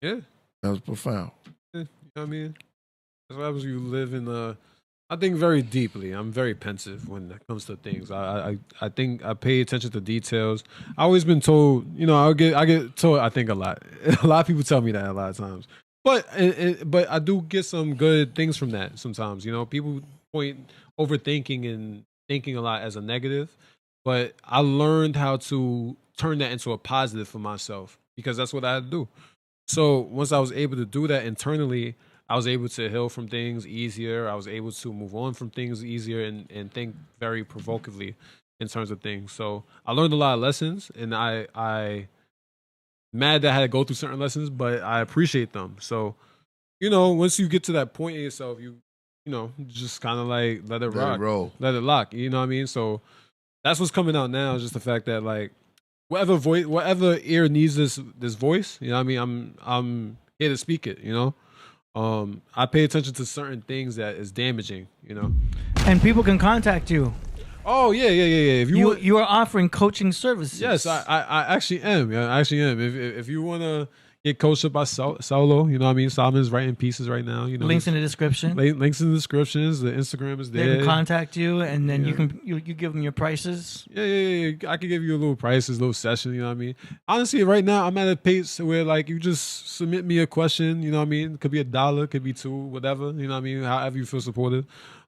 S2: Yeah.
S1: That was profound.
S2: You know what I mean? That's what happens when you live in I think very deeply. I'm very pensive when it comes to things. I think I pay attention to details. I always been told, you know, I get told, I think a lot. A lot of people tell me that a lot of times. But I do get some good things from that sometimes. You know, people point overthinking and thinking a lot as a negative. But I learned how to turn that into a positive for myself, because that's what I had to do. So once I was able to do that internally, I was able to heal from things easier. I was able to move on from things easier and think very provocatively in terms of things. So I learned a lot of lessons, and I mad that I had to go through certain lessons, but I appreciate them. So, you know, once you get to that point in yourself, you know, just kind of like let it rock, let it lock. You know what I mean? So that's what's coming out now. Is just the fact that like whatever ear needs this voice, you know what I mean? I'm here to speak it. You know. I pay attention to certain things that is damaging, you know.
S3: And people can contact you.
S2: Oh yeah. If
S3: you are offering coaching services.
S2: Yes, I actually am. Yeah, I actually am. If you wanna get coached up by Saulo, you know what I mean? Solomon's writing pieces right now. You know,
S3: links in the description.
S2: Links in the descriptions. The Instagram is there.
S3: They can contact you, and then you give them your prices.
S2: Yeah. I can give you a little prices, little session. You know what I mean? Honestly, right now I'm at a pace where like you just submit me a question. You know what I mean? It could be $1, could be $2, whatever. You know what I mean? However you feel supported.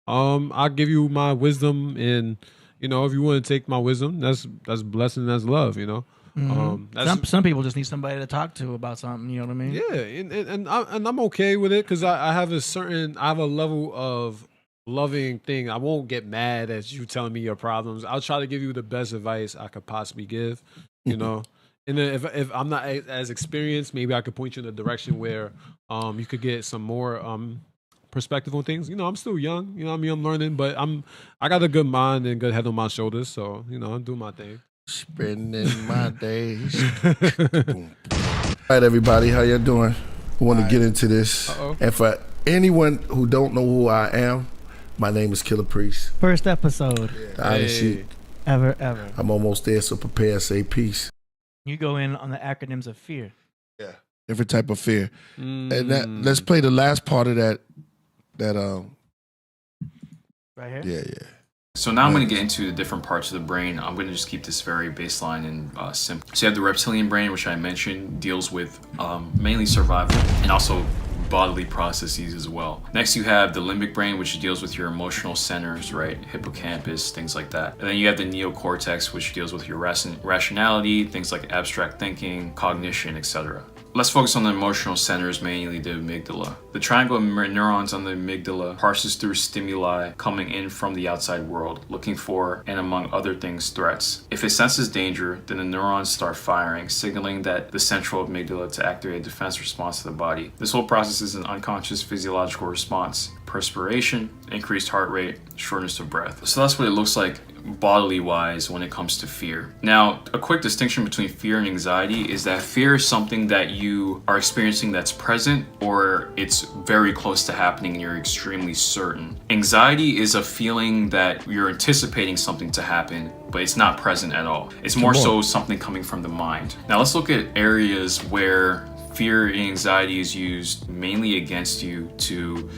S2: I'll give you my wisdom, and you know if you want to take my wisdom, that's blessing, that's love. You know.
S3: Mm-hmm. Some people just need somebody to talk to about something. You know what I mean?
S2: Yeah, and I'm okay with it because I have a level of loving thing. I won't get mad at you telling me your problems. I'll try to give you the best advice I could possibly give. You know, and then if I'm not as experienced, maybe I could point you in a direction where you could get some more perspective on things. You know, I'm still young. You know what I mean? I'm learning, but I got a good mind and good head on my shoulders. So you know, I'm doing my thing.
S1: Spending my days. All right, everybody, how you doing? I want to get into this. And for anyone who don't know who I am, my name is Killah Priest.
S3: First episode.
S1: Honestly,
S3: ever.
S1: I'm almost there, so prepare, say peace.
S3: You go in on the acronyms of fear.
S1: Yeah, different type of fear. And let's play the last part of that.
S3: Right here?
S1: Yeah.
S6: So now I'm going to get into the different parts of the brain. I'm going to just keep this very baseline and simple. So you have the reptilian brain, which I mentioned deals with mainly survival and also bodily processes as well. Next, you have the limbic brain, which deals with your emotional centers, right? Hippocampus, things like that. And then you have the neocortex, which deals with your rationality, things like abstract thinking, cognition, etc. Let's focus on the emotional centers, mainly the amygdala. The triangle of neurons on the amygdala parses through stimuli coming in from the outside world, looking for, and among other things, threats. If it senses danger, then the neurons start firing, signaling that the central amygdala to activate a defense response to the body. This whole process is an unconscious physiological response. Perspiration, increased heart rate, shortness of breath. So that's what it looks like bodily wise when it comes to fear. Now, a quick distinction between fear and anxiety is that fear is something that you are experiencing that's present or it's very close to happening and you're extremely certain. Anxiety is a feeling that you're anticipating something to happen, but it's not present at all. It's more so something coming from the mind. Now let's look at areas where fear and anxiety is used mainly against you to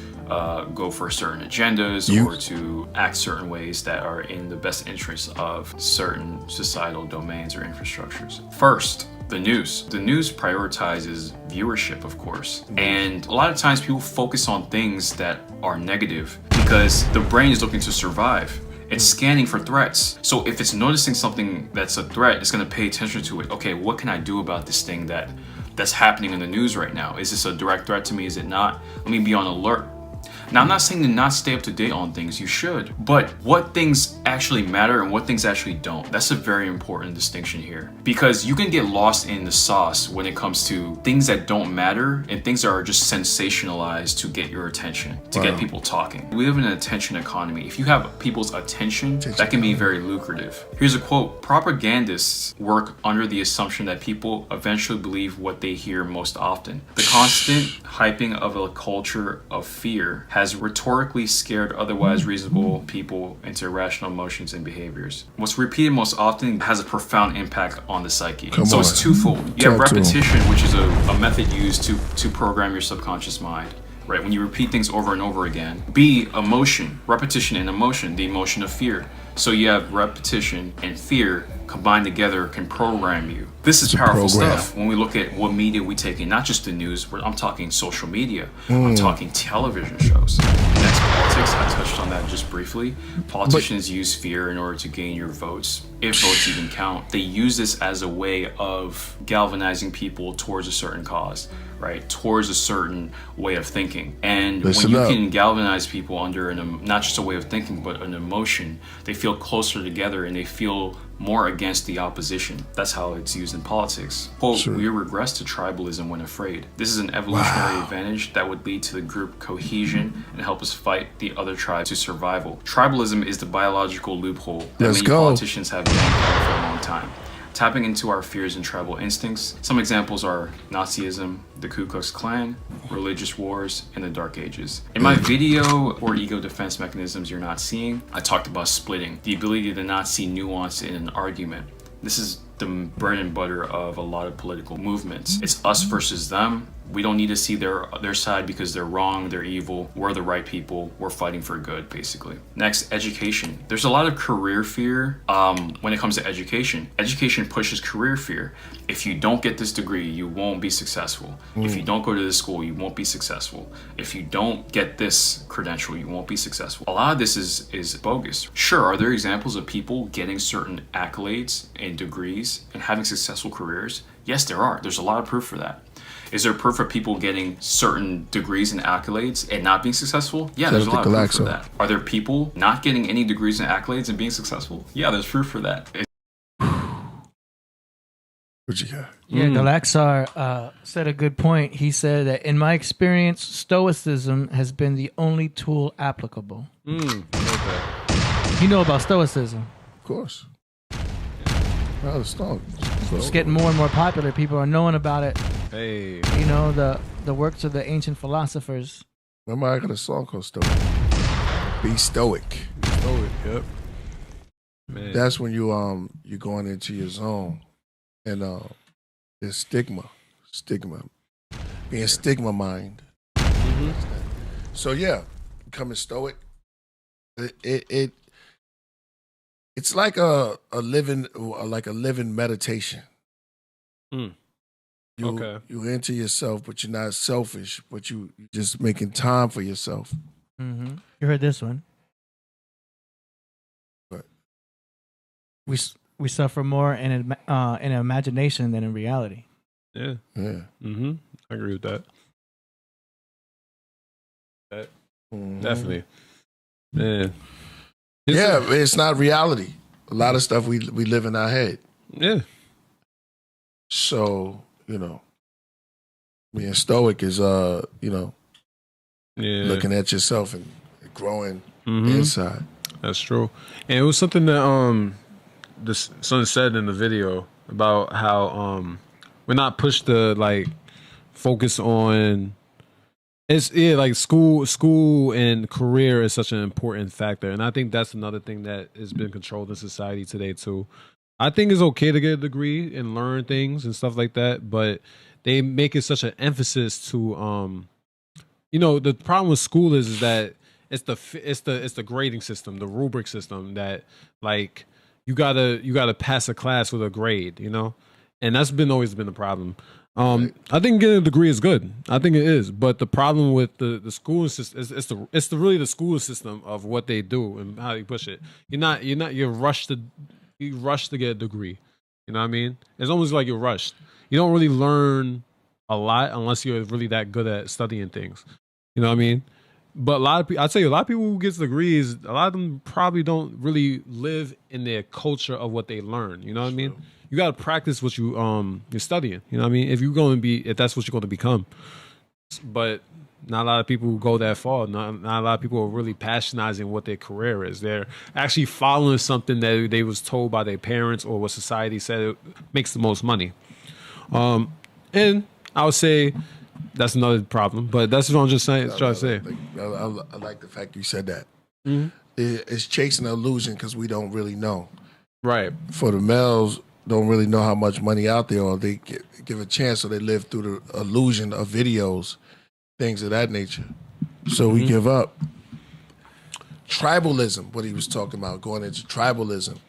S6: go for certain agendas or to act certain ways that are in the best interest of certain societal domains or infrastructures. First, the news. The news prioritizes viewership, of course. And a lot of times people focus on things that are negative because the brain is looking to survive. It's scanning for threats. So if it's noticing something that's a threat, it's going to pay attention to it. Okay, what can I do about this thing that's happening in the news right now? Is this a direct threat to me? Is it not? Let me be on alert. Now, I'm not saying to not stay up to date on things, you should, but what things actually matter and what things actually don't, that's a very important distinction here. Because you can get lost in the sauce when it comes to things that don't matter and things that are just sensationalized to get your attention, to get people talking. We live in an attention economy. If you have people's attention, that can be very lucrative. Here's a quote: propagandists work under the assumption that people eventually believe what they hear most often. The constant hyping of a culture of fear has rhetorically scared otherwise reasonable people into irrational emotions and behaviors. What's repeated most often has a profound impact on the psyche. So it's twofold. You have repetition, which is a method used to program your subconscious mind. Right, when you repeat things over and over again. B, emotion, repetition and emotion, the emotion of fear. So you have repetition and fear combined together can program you. This is powerful stuff when we look at what media we take in, not just the news, I'm talking social media, I'm talking television shows. Next, politics, I touched on that just briefly. Politicians use fear in order to gain your votes, if votes even count. They use this as a way of galvanizing people towards a certain cause, right? Towards a certain way of thinking. And when you can galvanize people under not just a way of thinking, but an emotion, they feel closer together and they feel more against the opposition. That's how it's used in politics. Quote,
S1: Sure.
S6: we regress to tribalism when afraid. This is an evolutionary advantage that would lead to the group cohesion and help us fight the other tribes to survival. Tribalism is the biological loophole that
S1: Let's
S6: many
S1: go.
S6: politicians have been for a long time. Tapping into our fears and tribal instincts. Some examples are Nazism, the Ku Klux Klan, religious wars, and the Dark Ages. In my video, or ego defense mechanisms you're not seeing, I talked about splitting, the ability to not see nuance in an argument. This is the bread and butter of a lot of political movements. It's us versus them. We don't need to see their side because they're wrong, they're evil, we're the right people, we're fighting for good, basically. Next, education. There's a lot of career fear when it comes to education. Education pushes career fear. If you don't get this degree, you won't be successful. If you don't go to this school, you won't be successful. If you don't get this credential, you won't be successful. A lot of this is bogus. Sure, are there examples of people getting certain accolades and degrees and having successful careers? Yes, there are. There's a lot of proof for that. Is there proof of people getting certain degrees and accolades and not being successful? Yeah, there's a lot of proof for that. Are there people not getting any degrees and accolades and being successful? Yeah, there's proof for that.
S1: What you got?
S3: Yeah, Galaxar said a good point. He said that in my experience, Stoicism has been the only tool applicable. You know about Stoicism.
S1: Of course. Well, the song.
S3: It's getting more and more popular. People are knowing about it.
S2: Hey.
S3: You know, the works of the ancient philosophers.
S1: Remember, I got a song called Stoic. Be stoic.
S2: Stoic, yep. Man.
S1: That's when you're going into your zone, and there's stigma, being stigma mind. So yeah, becoming stoic. It's like a living meditation. You enter yourself, but you're not selfish, but you're just making time for yourself.
S3: You heard this one.
S1: What?
S3: We suffer more in imagination than in reality.
S2: Yeah.
S1: Yeah.
S2: I agree with that. Definitely. Man.
S1: Yeah, it's not reality. A lot of stuff we live in our head.
S2: Yeah.
S1: So, being stoic is looking at yourself and growing inside.
S2: That's true. And it was something that the son said in the video about how we're not pushed to focus on like school and career is such an important factor. And I think that's another thing that has been controlled in society today too. I think it's okay to get a degree and learn things and stuff like that, but they make it such an emphasis to the problem with school is that it's the grading system, the rubric system that you gotta pass a class with a grade, and that's always been the problem. I think getting a degree is good. I think it is, but the problem with the school system is really the school system of what they do and how they push it. You're rushed to get a degree. You know what I mean? It's almost like you're rushed. You don't really learn a lot unless you're really that good at studying things. You know what I mean? But I'll tell you, a lot of people who get degrees, a lot of them probably don't really live in their culture of what they learn. You know what I mean? You got to practice what you're studying. You know what I mean? If that's what you're going to become. But not a lot of people go that far. Not a lot of people are really passionizing what their career is. They're actually following something that they was told by their parents or what society said makes the most money. And I would say that's another problem. But that's what I'm just trying to say.
S1: I like the fact you said that. It's chasing an illusion because we don't really know.
S2: Right.
S1: For the males, don't really know how much money out there, or they give a chance, so they live through the illusion of videos, things of that nature. So we give up. Tribalism, what he was talking about, going into tribalism.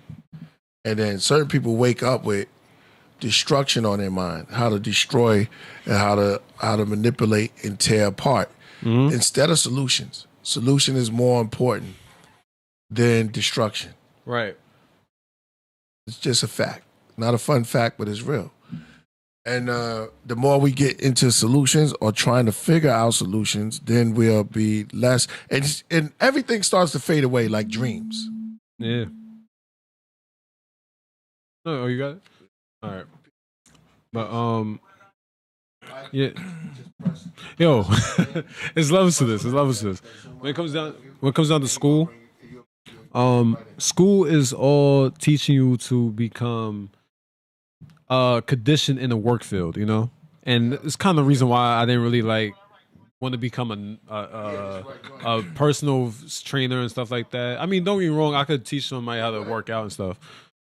S1: And then certain people wake up with destruction on their mind, how to destroy and how to manipulate and tear apart. Instead of solutions. Solution is more important than destruction.
S2: Right.
S1: It's just a fact. Not a fun fact, but it's real. And the more we get into solutions or trying to figure out solutions, then we'll be less. And everything starts to fade away like dreams.
S2: Yeah. Oh, you got it. All right. But yeah. Yo, it's levels to this. It's levels to this. When it comes down to school, school is all teaching you to become conditioned in the work field, you know, and it's kind of the reason why I didn't really like want to become a personal trainer and stuff like that. I mean, don't get me wrong, I could teach somebody how to work out and stuff,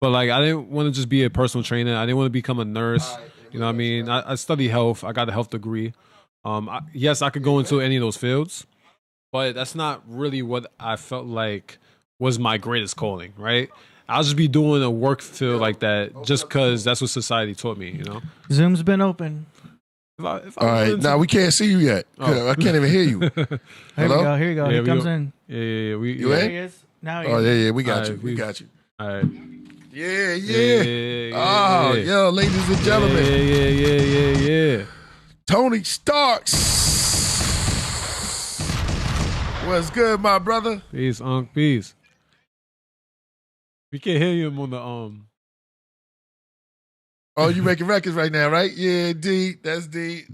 S2: but like I didn't want to just be a personal trainer. I didn't want to become a nurse. You know what I mean? I study health. I got a health degree. Yes, I could go into any of those fields, but that's not really what I felt like was my greatest calling, right? I'll just be doing a work field like that just because that's what society taught me, you know?
S3: Zoom's been open.
S1: All right, now we can't see you yet. I can't even hear you. Hello?
S3: Here you go.
S2: Yeah,
S3: he comes in.
S2: Yeah.
S1: You
S3: There
S1: in?
S3: he is. Now he
S1: Oh,
S3: is.
S1: yeah, we got
S2: All
S1: you.
S2: right,
S1: We got you.
S2: All right.
S1: Yeah. Oh,
S2: yeah.
S1: yo, ladies and gentlemen.
S2: Yeah.
S1: Tony Starks. What's good, my brother?
S2: Peace, peace. We can't hear him on the
S1: Oh, you making records right now, right? Yeah, D. That's D.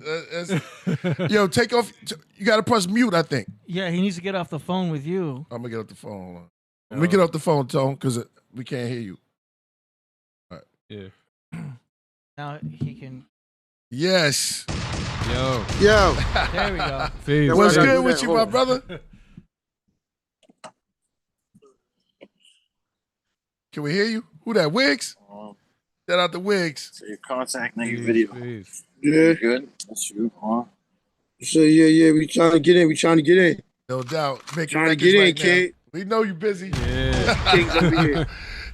S1: Yo, take off. You got to press mute, I think.
S3: Yeah, he needs to get off the phone with you.
S1: I'm going to get off the phone. Hold on. Let me get off the phone, Tone, because we can't hear you. All right.
S2: Yeah.
S3: Now he can.
S1: Yes.
S2: Yo.
S3: There we go.
S2: Peace.
S1: What's good with you, my brother? Can we hear you? Who that? Wiggs? Shout out to Wiggs.
S7: So your contact, not your video.
S2: Peace.
S9: Yeah.
S7: Good. That's you, huh?
S9: So yeah, we trying to get in.
S1: No doubt. Making
S9: Trying to
S1: records
S9: get in,
S1: right now.
S9: kid.
S1: We know you busy.
S2: Yeah.
S9: King's over here.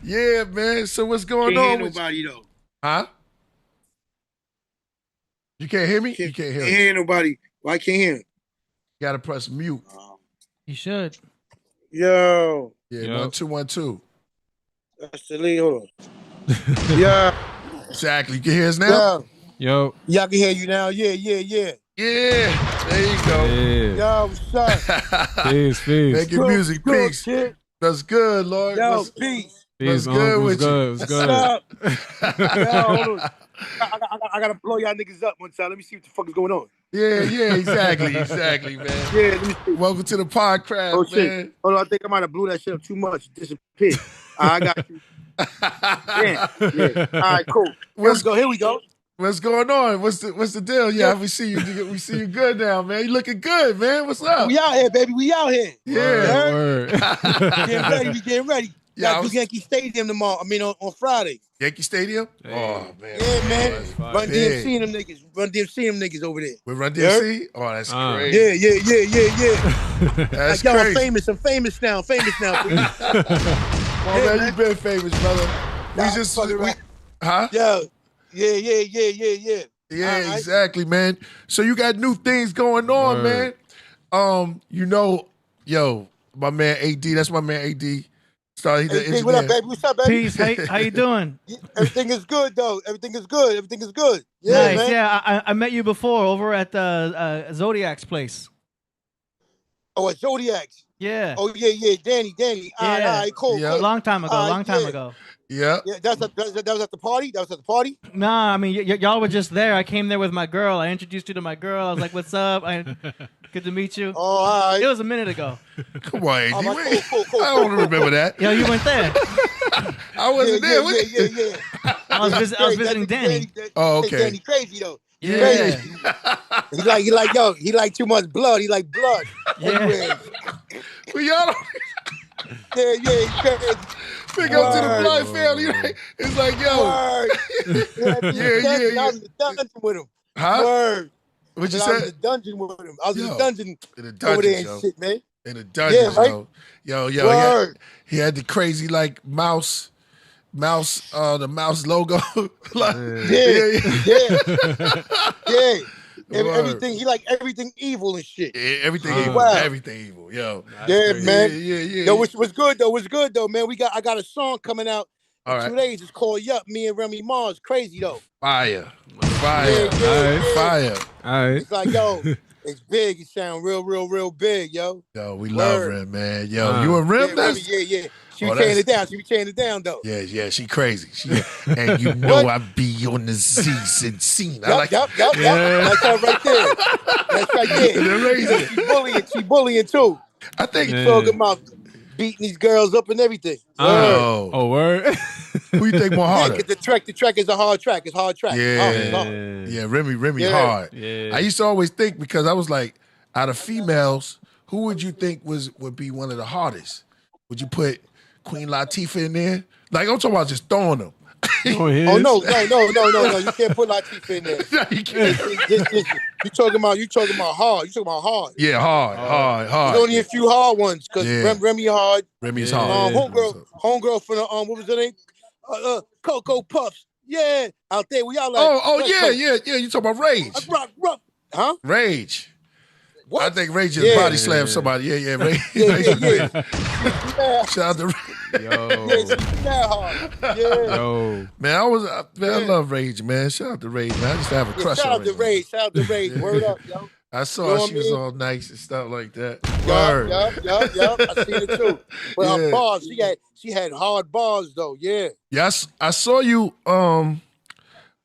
S1: Yeah, man. So what's going
S9: Can't
S1: on
S9: hear
S1: with you?
S9: nobody though.
S1: Huh? You can't hear me? You can't hear
S9: Can't
S1: me.
S9: hear nobody. Why can't hear him?
S1: You got to press mute.
S3: You should.
S9: Yo,
S1: Yeah,
S2: Yo.
S1: 1212.
S9: that's the lead. Hold on. Yeah,
S1: Exactly. You can hear us now?
S2: Yo.
S9: y'all can hear you now. Yeah.
S1: Yeah. There you go.
S2: Yeah.
S9: Yo, what's up?
S2: Peace.
S1: Making music.
S9: Good,
S1: Peace.
S9: kid.
S1: That's good, Lord.
S9: Yo,
S1: What's
S9: peace.
S2: Peace.
S1: good with you?
S2: What's
S9: What's
S2: good?
S9: up? Yo, hold on. I gotta blow y'all niggas up one time. Let me see what the fuck is going on.
S1: Yeah, exactly, man.
S9: Yeah, let me see.
S1: Welcome to the Podcraft,
S9: Oh shit.
S1: man.
S9: Hold on, I think I might have blew that shit up too much. Disappeared. I got you. Yeah. All right, cool. Here we go.
S1: What's going on? What's the deal? Yeah, we see you good now, man. You looking good, man. What's up?
S9: We out here, baby. We out here.
S1: Yeah.
S2: Word.
S9: We getting ready.
S1: Yeah,
S9: Got to Yankee Stadium tomorrow. I mean, on Friday.
S1: Yankee Stadium?
S2: Hey.
S1: Oh, man.
S9: Yeah, man.
S2: That's fire.
S9: Run
S1: Big.
S9: DMC them niggas. Run DMC them niggas over there.
S1: With Run DMC? Oh, that's crazy.
S9: Yeah.
S1: That's
S9: Like, yo,
S1: crazy.
S9: I'm famous now.
S1: Oh, man, you been famous, brother. Huh?
S9: Yeah.
S1: Yeah,
S9: All right.
S1: exactly, man. So you got new things going on,
S2: Word.
S1: man. Yo, my man AD, that's my man AD. Sorry, he's the
S9: Hey, what up,
S1: engineer.
S9: baby? What's up, baby?
S3: Peace. How you doing?
S9: Everything is good, though. Everything is good. Yeah,
S3: Nice.
S9: man.
S3: Yeah, I met you before over at the Zodiac's place.
S9: Oh, at Zodiac's.
S3: Yeah.
S9: Oh, yeah. Danny. All right, cool.
S1: Yeah.
S3: A long time ago.
S9: Yeah.
S1: Yeah.
S9: Yeah, that was at the party.
S3: Nah, I mean, y'all were just there. I came there with my girl. I introduced you to my girl. I was like, "What's up? Good to meet you."
S9: Oh, all right.
S3: It was a minute ago.
S1: Come on, AD.
S9: Oh, my-
S1: Wait.
S9: cool.
S1: I don't remember that.
S3: Yo, you went there.
S1: I wasn't there.
S9: Yeah.
S3: I was visiting Danny.
S1: Oh, okay.
S9: Danny crazy though.
S3: Yeah.
S9: He like too much blood. He like blood.
S3: Yeah.
S9: Everywhere.
S1: Well, y'all
S9: Yeah, he's crazy.
S1: pick up to the
S9: Word.
S1: blood family. It's like, yo.
S9: Word.
S1: Yeah.
S9: I was in the dungeon with him.
S1: Huh?
S9: Word.
S1: What you
S9: I was in the
S1: said?
S9: dungeon with him. I was in
S1: Yo.
S9: the dungeon
S1: In the
S9: over
S1: dungeon,
S9: there and
S1: yo.
S9: shit, man.
S1: In the dungeon,
S9: Yeah, right?
S1: yo.
S9: Word.
S1: He had the crazy, like, mouse, the mouse logo. Like,
S9: Yeah.
S1: Word.
S9: Everything. He like everything evil and shit.
S1: Everything evil.
S9: Wow.
S1: Everything evil, yo.
S9: Yeah,
S2: crazy.
S9: man.
S1: Yeah.
S9: Yo, what's good though, man? I got a song coming out in
S1: All right.
S9: 2 days. It's called Yup. Me and Remy Mars. Crazy though.
S1: Fire.
S9: Yeah.
S1: Fire.
S2: All right.
S9: It's like, yo, it's big. It sound real big, yo.
S1: Yo, we love
S9: Word.
S1: Rim, man. Yo, you a Rim?
S9: Yeah, Remy, yeah. She be tearing it down. She be tearing it down though.
S1: Yeah, she crazy. And you know I be on the scene.
S9: Yup. That's her right there. That's right there. She bullying too.
S1: I think
S9: she's talking about beating these girls up and everything.
S2: Word.
S1: Who you think more harder?
S9: Yeah, the track is a hard track. It's a hard track.
S1: Yeah, Remy hard. Yeah. I used to always think, because I was like, out of females, who would you think would be one of the hardest? Would you put Queen Latifah in there? Like, I'm talking about just throwing them.
S9: No. You can't put Latifah in there.
S1: No, you can't.
S9: You talking about hard. You talking about hard.
S1: Yeah, hard.
S9: There's only a few hard ones because Remy hard.
S1: Remy's hard.
S9: Homegirl from the what was her name? Cocoa Puffs. Yeah, out there we all like.
S1: Yeah. You talking about Rage?
S9: Huh?
S1: Rage.
S9: What?
S1: I think Rage just body slammed somebody. Yeah, Rage.
S9: Yeah.
S1: Shout out to Rage.
S9: Yo. Yeah, hard. Yeah.
S2: Yo.
S1: Man, I love Rage, man. Shout out to Rage, man. I just have a crush on
S9: Shout out to Rage. Word up, yo.
S1: I saw her. She was all nice and stuff like that.
S9: Yup. I seen it too. But her bars, she had hard bars though. Yeah.
S1: Yes, I saw you on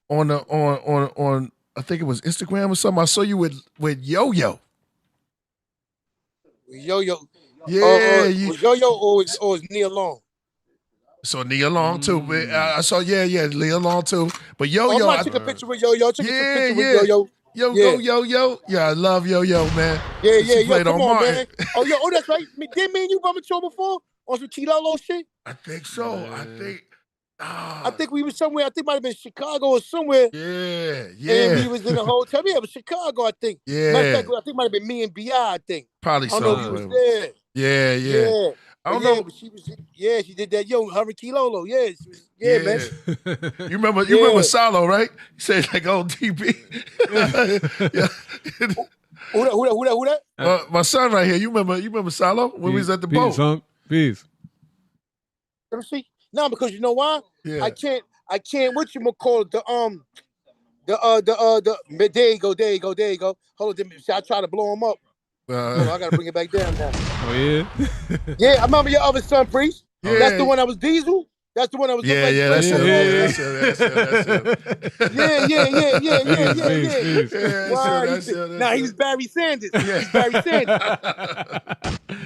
S1: I think it was Instagram or something. I saw you with Yo-Yo.
S9: Yo-Yo.
S1: Yeah.
S9: Was Yo-Yo or was Nia Long?
S1: So Nia Long too. But I saw Nia Long too. But Yo-Yo.
S9: I took a picture with Yo-Yo. With Yo-Yo.
S1: Yo. Yeah, I love Yo-Yo, man.
S9: Yeah.
S1: She played on
S9: on,
S1: Martin.
S9: man. Oh, that's right. Didn't me and you bump into her before? On some Killah shit?
S1: I think so.
S9: I think we was somewhere. I think it might have been Chicago or somewhere.
S1: Yeah.
S9: And we was in a hotel. Yeah, it was Chicago, I think.
S1: Yeah.
S9: Matter of fact, I think it might have been me and B.I., I think.
S1: Probably so.
S9: I don't know if he was there.
S1: Yeah. I don't know.
S9: But she did that. Yo, her and Killah. Yeah, she was, man.
S1: You remember Salo, right? He said like old DP.
S9: Who that?
S1: My son right here. You remember Salo when we was at the boat?
S2: Peace.
S9: Let me see. No, because you know why?
S1: Yeah.
S9: I can't. What you call it? There you go. Hold on, I try to blow him up. I gotta bring it back down now.
S2: Oh yeah.
S9: Yeah, I remember your other son, Priest.
S1: Yeah.
S9: That's the one that was Diesel. That's the one that was.
S1: That's it.
S9: Nah, he's Barry Sanders. He's Barry Sanders.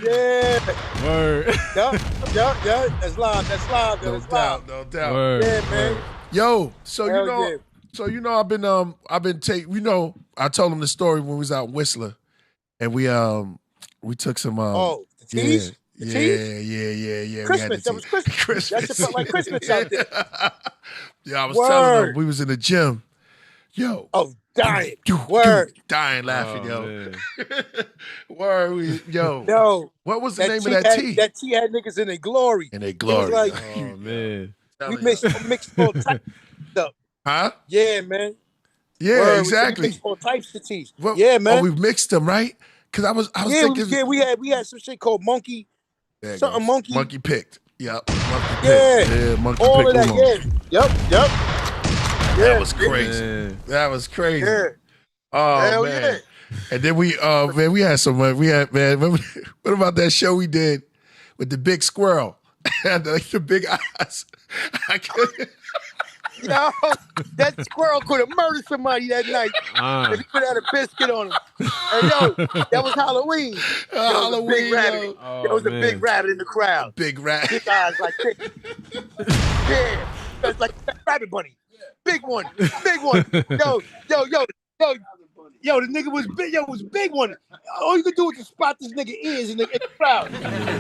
S9: Yeah.
S2: Word.
S9: Yeah. That's live.
S1: No doubt.
S2: Word.
S9: Yeah, man.
S1: Yo, so I've been I told him the story when we was out in Whistler, and we took some
S9: the teas?
S1: Yeah.
S9: Christmas. That was Christmas. That shit felt like Christmas out there.
S1: Yeah, I was telling him we was in the gym. Yo.
S9: Oh, dying. Word.
S1: Dying laughing, yo. Word.
S9: Yo.
S1: What was the name of that tea?
S9: That tea had niggas in their glory.
S1: In their glory.
S9: Like,
S2: oh, man.
S9: We mixed all types of stuff.
S1: Huh?
S9: Yeah, man.
S1: Yeah,
S9: Word,
S1: exactly.
S9: We mixed all types of teas.
S1: Well,
S9: yeah, man.
S1: Oh, we mixed them, right? Because I was thinking.
S9: We had some shit called Monkey. Something Monkey.
S1: Monkey picked. Yep. Monkey picked.
S9: Yeah.
S1: Monkey
S9: all
S1: picked.
S9: Of that, Yep.
S1: That was crazy.
S2: Man.
S1: That was crazy.
S9: Yeah.
S1: Oh,
S9: hell
S1: man.
S9: Yeah.
S1: And then we had some, what about that show we did with the big squirrel? the big eyes.
S9: Yo, that squirrel could have murdered somebody that night. If he could have had a biscuit on him. And yo, that was Halloween.
S1: Halloween,
S9: there was a big rabbit in the crowd.
S1: Big rabbit.
S9: Big eyes like this. Yeah. It's like a rabbit bunny. Big one. Yo, the nigga was big. Yo, it was a big one. All you could do was just spot this nigga ears in the crowd.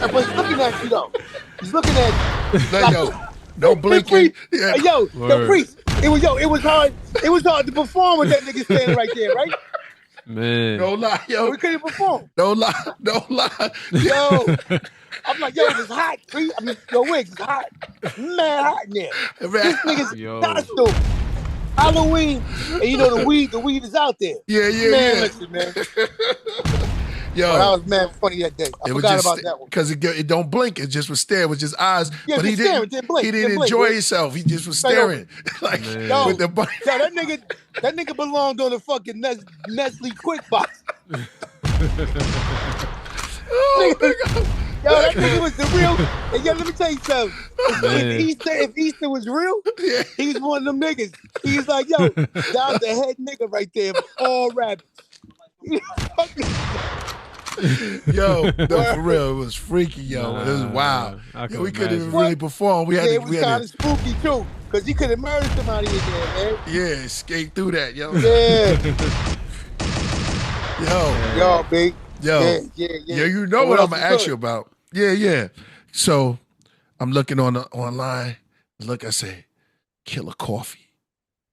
S9: But he's looking at you though. He's looking at you.
S1: No blinking.
S9: Yeah. The Priest. It was hard. It was hard to perform with that nigga standing right there, right?
S2: Man.
S1: No lie, yo.
S9: We couldn't perform.
S1: No lie.
S9: Yo. I'm like, it's hot. I mean, Wiggs, it's hot. Mad hot in there. This nigga's costume. Halloween. And the weed is out there.
S1: Yeah.
S9: Listen, man.
S1: Yo,
S9: that was mad funny that day. I forgot about that one.
S1: Because it don't blink. It just was staring with his eyes.
S9: Yeah,
S1: but he didn't blink. He didn't enjoy himself. He just was staring. Like with the bunny.
S9: Yo, that nigga belonged on the fucking Nestle Quick Box.
S1: Oh my God.
S9: that nigga was the real. And yo, let me tell you something. If Easter was real, he's one of them niggas. He's like, yo, that's the head nigga right there of all rappers.
S1: Yo, no, for real, it was freaky, yo. It was wild. Yo, we couldn't even really perform. We had
S9: it was kind of spooky too, because he could have murdered somebody in there, man.
S1: Yeah, escape through that, yo.
S9: Yeah. Yo, big.
S1: Yo,
S9: yeah.
S1: You know what I'm gonna ask you about? Yeah. So I'm looking online. Look, I say, Killah Koffee.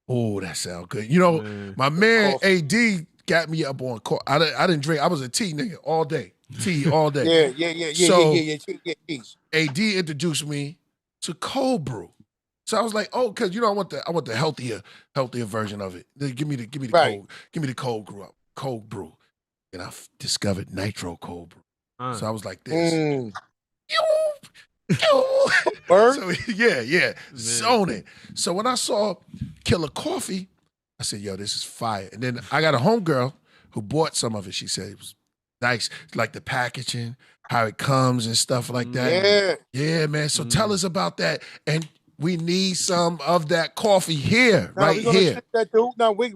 S1: Oh, that sounds good. You know, my man AD got me up on coffee. I didn't drink. I was a tea nigga all day. Tea all day.
S9: Yeah.
S1: So AD introduced me to cold brew. So I was like, oh, because you know I want the healthier version of it. Give me the cold brew. And I discovered nitro cold brew. So I was like this. So yeah. Zone it. So when I saw Killah Koffee, I said, yo, this is fire. And then I got a homegirl who bought some of it. She said it was nice, like the packaging, how it comes and stuff like that. Yeah, man. So tell us about that. And we need some of that coffee here, right here.
S9: That dude. Now Wiggs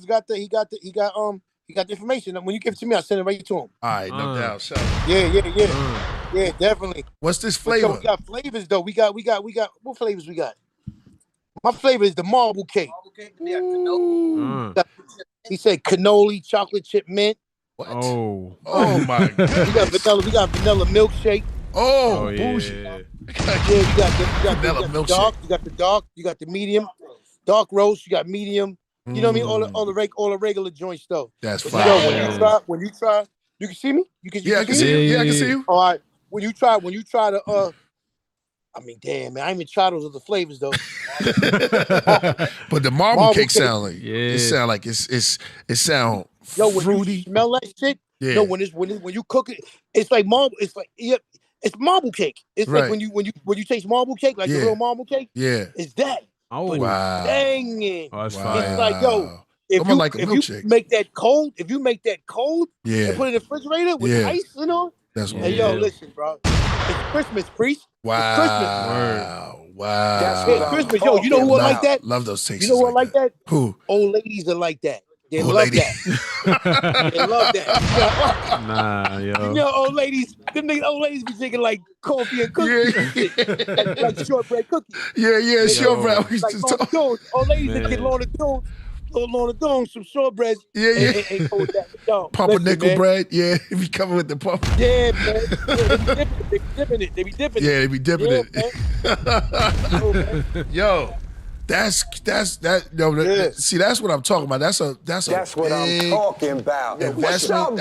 S9: got the information. When you give it to me, I'll send it right to him.
S1: All right, no doubt. So.
S9: Yeah. Yeah, definitely.
S1: What's this flavor?
S9: So we got flavors though. We got what flavors we got? My flavor is the marble cake. He said cannoli, chocolate chip mint.
S1: What? Oh my God.
S9: We got vanilla milkshake.
S1: Oh bullshit.
S9: Yeah, we got vanilla milkshake. Dark, you got the dark, you got the medium, dark roast, you got medium. You know what I mean? All the regular joint stuff.
S1: That's fine.
S9: When you try, you can see me? I can
S1: see you. Yeah, I can see you.
S9: All right. When you try the I mean, damn, man, I ain't even try those other flavors though.
S1: But the marble cake sound like it sound like it sound fruity.
S9: When you smell that shit, when you cook it, it's like marble. It's like it's marble cake. It's like when you taste marble cake, like the real marble cake.
S1: Yeah,
S9: it's that.
S1: Oh wow!
S9: Dang it!
S2: Oh, that's
S9: fire. It's like if you make that cold, and put it in the refrigerator with ice, you know.
S1: That's what.
S9: Hey, listen, bro. It's Christmas, Priest.
S1: Wow.
S9: It's Christmas.
S1: Wow.
S9: That's Christmas. Yo, you know who are like that?
S1: Love those tastes.
S9: You know who are like that?
S1: Who?
S9: Old ladies are like that. They love that. They love that.
S2: Nah, yo.
S9: You know, old ladies be drinking like coffee and cookies. like shortbread cookies.
S1: Yeah, shortbread.
S9: Like old ladies that get Lorna Doone, some shortbread.
S1: Yeah.
S9: And hold that. Yo,
S1: Pumpernickel bread. Yeah, if you cover with the pump.
S9: Yeah, man. They be dipping it.
S1: Yeah, they be dipping it. Yo. That's that. See, that's what I'm talking about. That's what I'm talking about. Investment.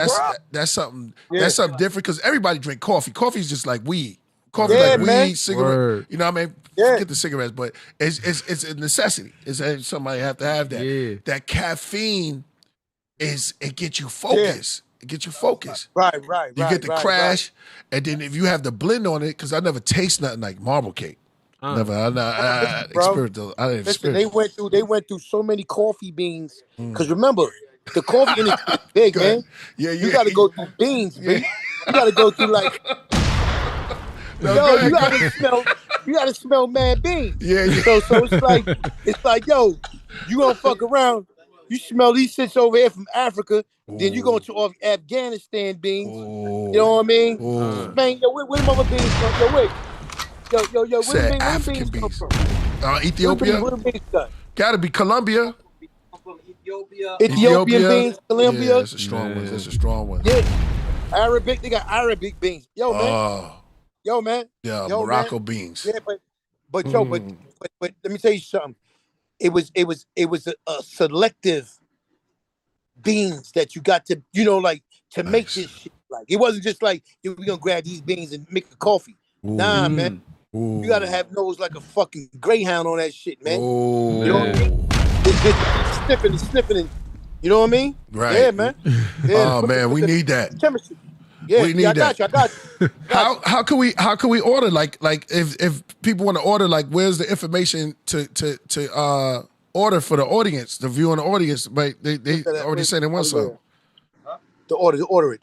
S1: That's something different because everybody drink coffee. Coffee is just like weed. Coffee like weed, cigarette. You know what I mean? Forget the cigarettes, but it's a necessity. It's somebody have to have that.
S2: Yeah.
S1: That caffeine it gets you focused. It gets you focused.
S9: Right.
S1: You get the crash, and then if you have the blend on it, because I never taste nothing like marble cake. Never. I didn't experience.
S9: They went through so many coffee beans. Because remember, the coffee industry is big, man.
S1: Yeah.
S9: You got to go through beans, man. You got to go through like. You got to smell mad beans.
S1: Yeah.
S9: So it's like, yo, you gonna fuck around. You smell these shits over here from Africa. Then you go to Afghanistan beans. You know what I mean? Man, yo, where them other beans from? Yo, wait. Yo, where the beans come from?
S1: Ethiopia?
S9: Where the beans come?
S1: Gotta be Colombia.
S9: Ethiopian beans, Colombia.
S1: Yeah, that's a strong one.
S9: Yeah. Arabic, they got Arabic beans. Yo, man.
S1: Yeah, Morocco beans.
S9: Yeah, but let me tell you something. It was a selective beans that you got to, like to make this shit. Like it wasn't just like we're gonna grab these beans and make a coffee. Nah, man. You gotta have nose like a fucking greyhound on that shit, man. You know what I mean? It's sniffing, you know what I mean?
S1: Right.
S9: Yeah, man. Yeah,
S1: man, we need that.
S9: Chemistry. Yeah,
S1: we need that.
S9: I got you.
S1: How can we order like if people want to order, like where's the information to order for the audience, the viewing audience? But they already said they want some.
S9: To order it.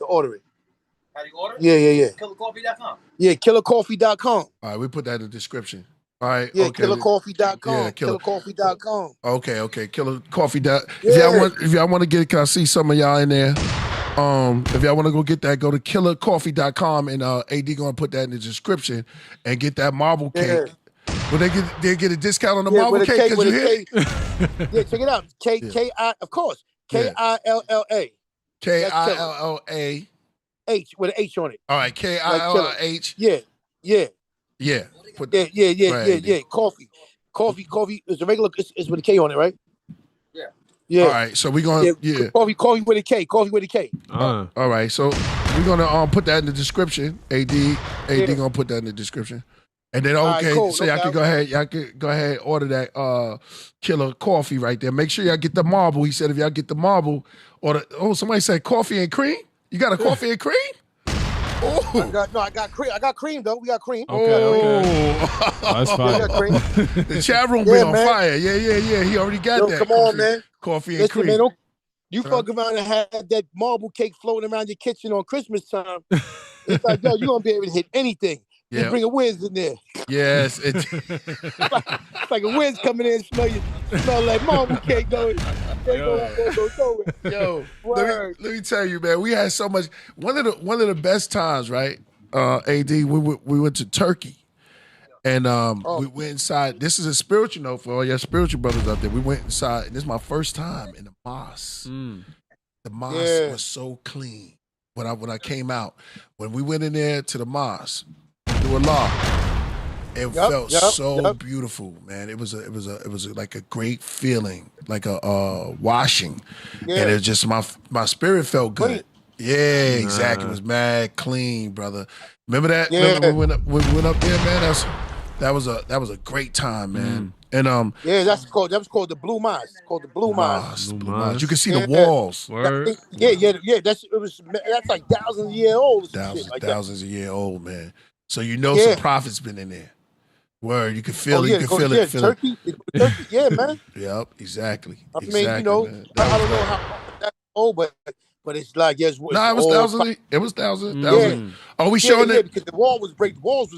S9: How do you order? Yeah. KillahCoffee.com. Yeah, KillahCoffee.com.
S1: All right, we put that in the description. All right.
S9: Yeah,
S1: okay.
S9: KillahCoffee.com.
S1: Yeah,
S9: KillahCoffee.com.
S1: Okay. KillahCoffee.
S9: Yeah.
S1: If y'all want to get it, cause I see some of y'all in there. If y'all want to go get that, go to KillahCoffee.com and AD gonna put that in the description and get that marble cake. Will they get a discount on the marble cake? Cause you hear?
S9: Yeah, check it out. K-I, of course. K-I-L-L-A.
S1: K-I-L-L-A.
S9: H with an H on it.
S1: All right, K-I-L-L-H.
S9: Yeah.
S1: Put that.
S9: Yeah. Coffee. It's a regular. It's with a K on it, right? Yeah.
S1: All right, so we're gonna
S9: Coffee with a K. Coffee with a K.
S1: All right, so we're gonna put that in the description. AD gonna put that in the description. And then
S9: cool.
S1: So y'all can go ahead. Y'all can go ahead and order that Killah coffee right there. Make sure y'all get the marble. He said if y'all get the marble, somebody said coffee and cream. You got a coffee and cream? Oh.
S9: I got cream. I got cream though. We got cream.
S2: Okay. That's fine.
S1: The chat room be on fire. Yeah. He already got that.
S9: Come on, man.
S1: Coffee and cream.
S9: Man, you fuck around and have that marble cake floating around your kitchen on Christmas time. It's like, yo, you gonna be able to hit anything.
S1: Yeah.
S9: You bring a whiz in there.
S1: Yes.
S9: It's like a whiz coming in, smell like marble cake going.
S1: Yo, let me tell you, man. We had so much. One of the best times, right? AD, we went to Turkey, and we went inside. This is a spiritual note for all your spiritual brothers out there. We went inside, and this is my first time in the mosque. The mosque was so clean. When I came out, when we went in there to the mosque, to Allah, it felt so beautiful, man. It was like a great feeling, like a washing, and it was just my spirit felt good. Yeah, exactly. It was mad clean, brother. Remember that?
S9: Yeah.
S1: Remember when we went up there, man? That was a great time, man. And
S9: that was called the Blue Mosque. It's called the Blue Mosque.
S1: You can see the walls.
S2: Word.
S9: That's like thousands of years old.
S1: Thousands of years old, man. So some prophets been in there. Word, you can feel it. You can feel it.
S9: Turkey, yeah, man.
S1: Yep, exactly.
S9: I mean, man. I don't know how that's old, but it's like it was thousands.
S1: It was thousands. Are we showing it?
S9: Because the walls was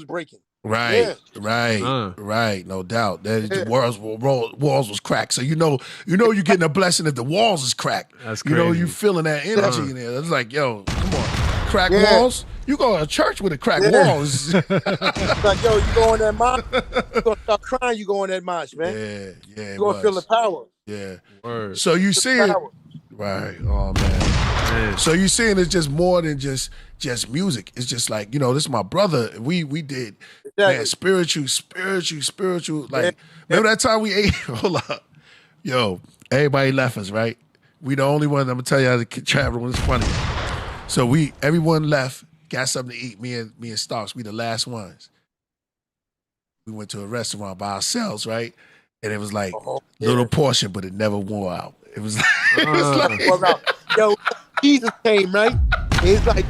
S9: breaking.
S1: Right. No doubt. The walls was cracked. So you're getting a blessing if the walls is cracked.
S2: That's crazy.
S1: You feeling that energy in there. It's like, yo, come on, crack walls. You go to church with a cracked walls.
S9: Like, yo, you go in that mosque, you gonna start crying. You go in that mosque, man.
S1: Yeah.
S9: You gonna feel the power.
S1: Yeah.
S2: Word.
S1: So you see it. Right. Oh man. So you seeing it's just more than just music. It's just like, this is my brother. We did man, spiritual. Like, remember that time we ate? Hold up. Yo, everybody left us, right? We the only one. I'm gonna tell you how the chat room was funny. So everyone left, got something to eat. Me and Starks, we the last ones. We went to a restaurant by ourselves, right? And it was like little portion, but it never wore out. It was like
S9: yo, Jesus came, right? It's like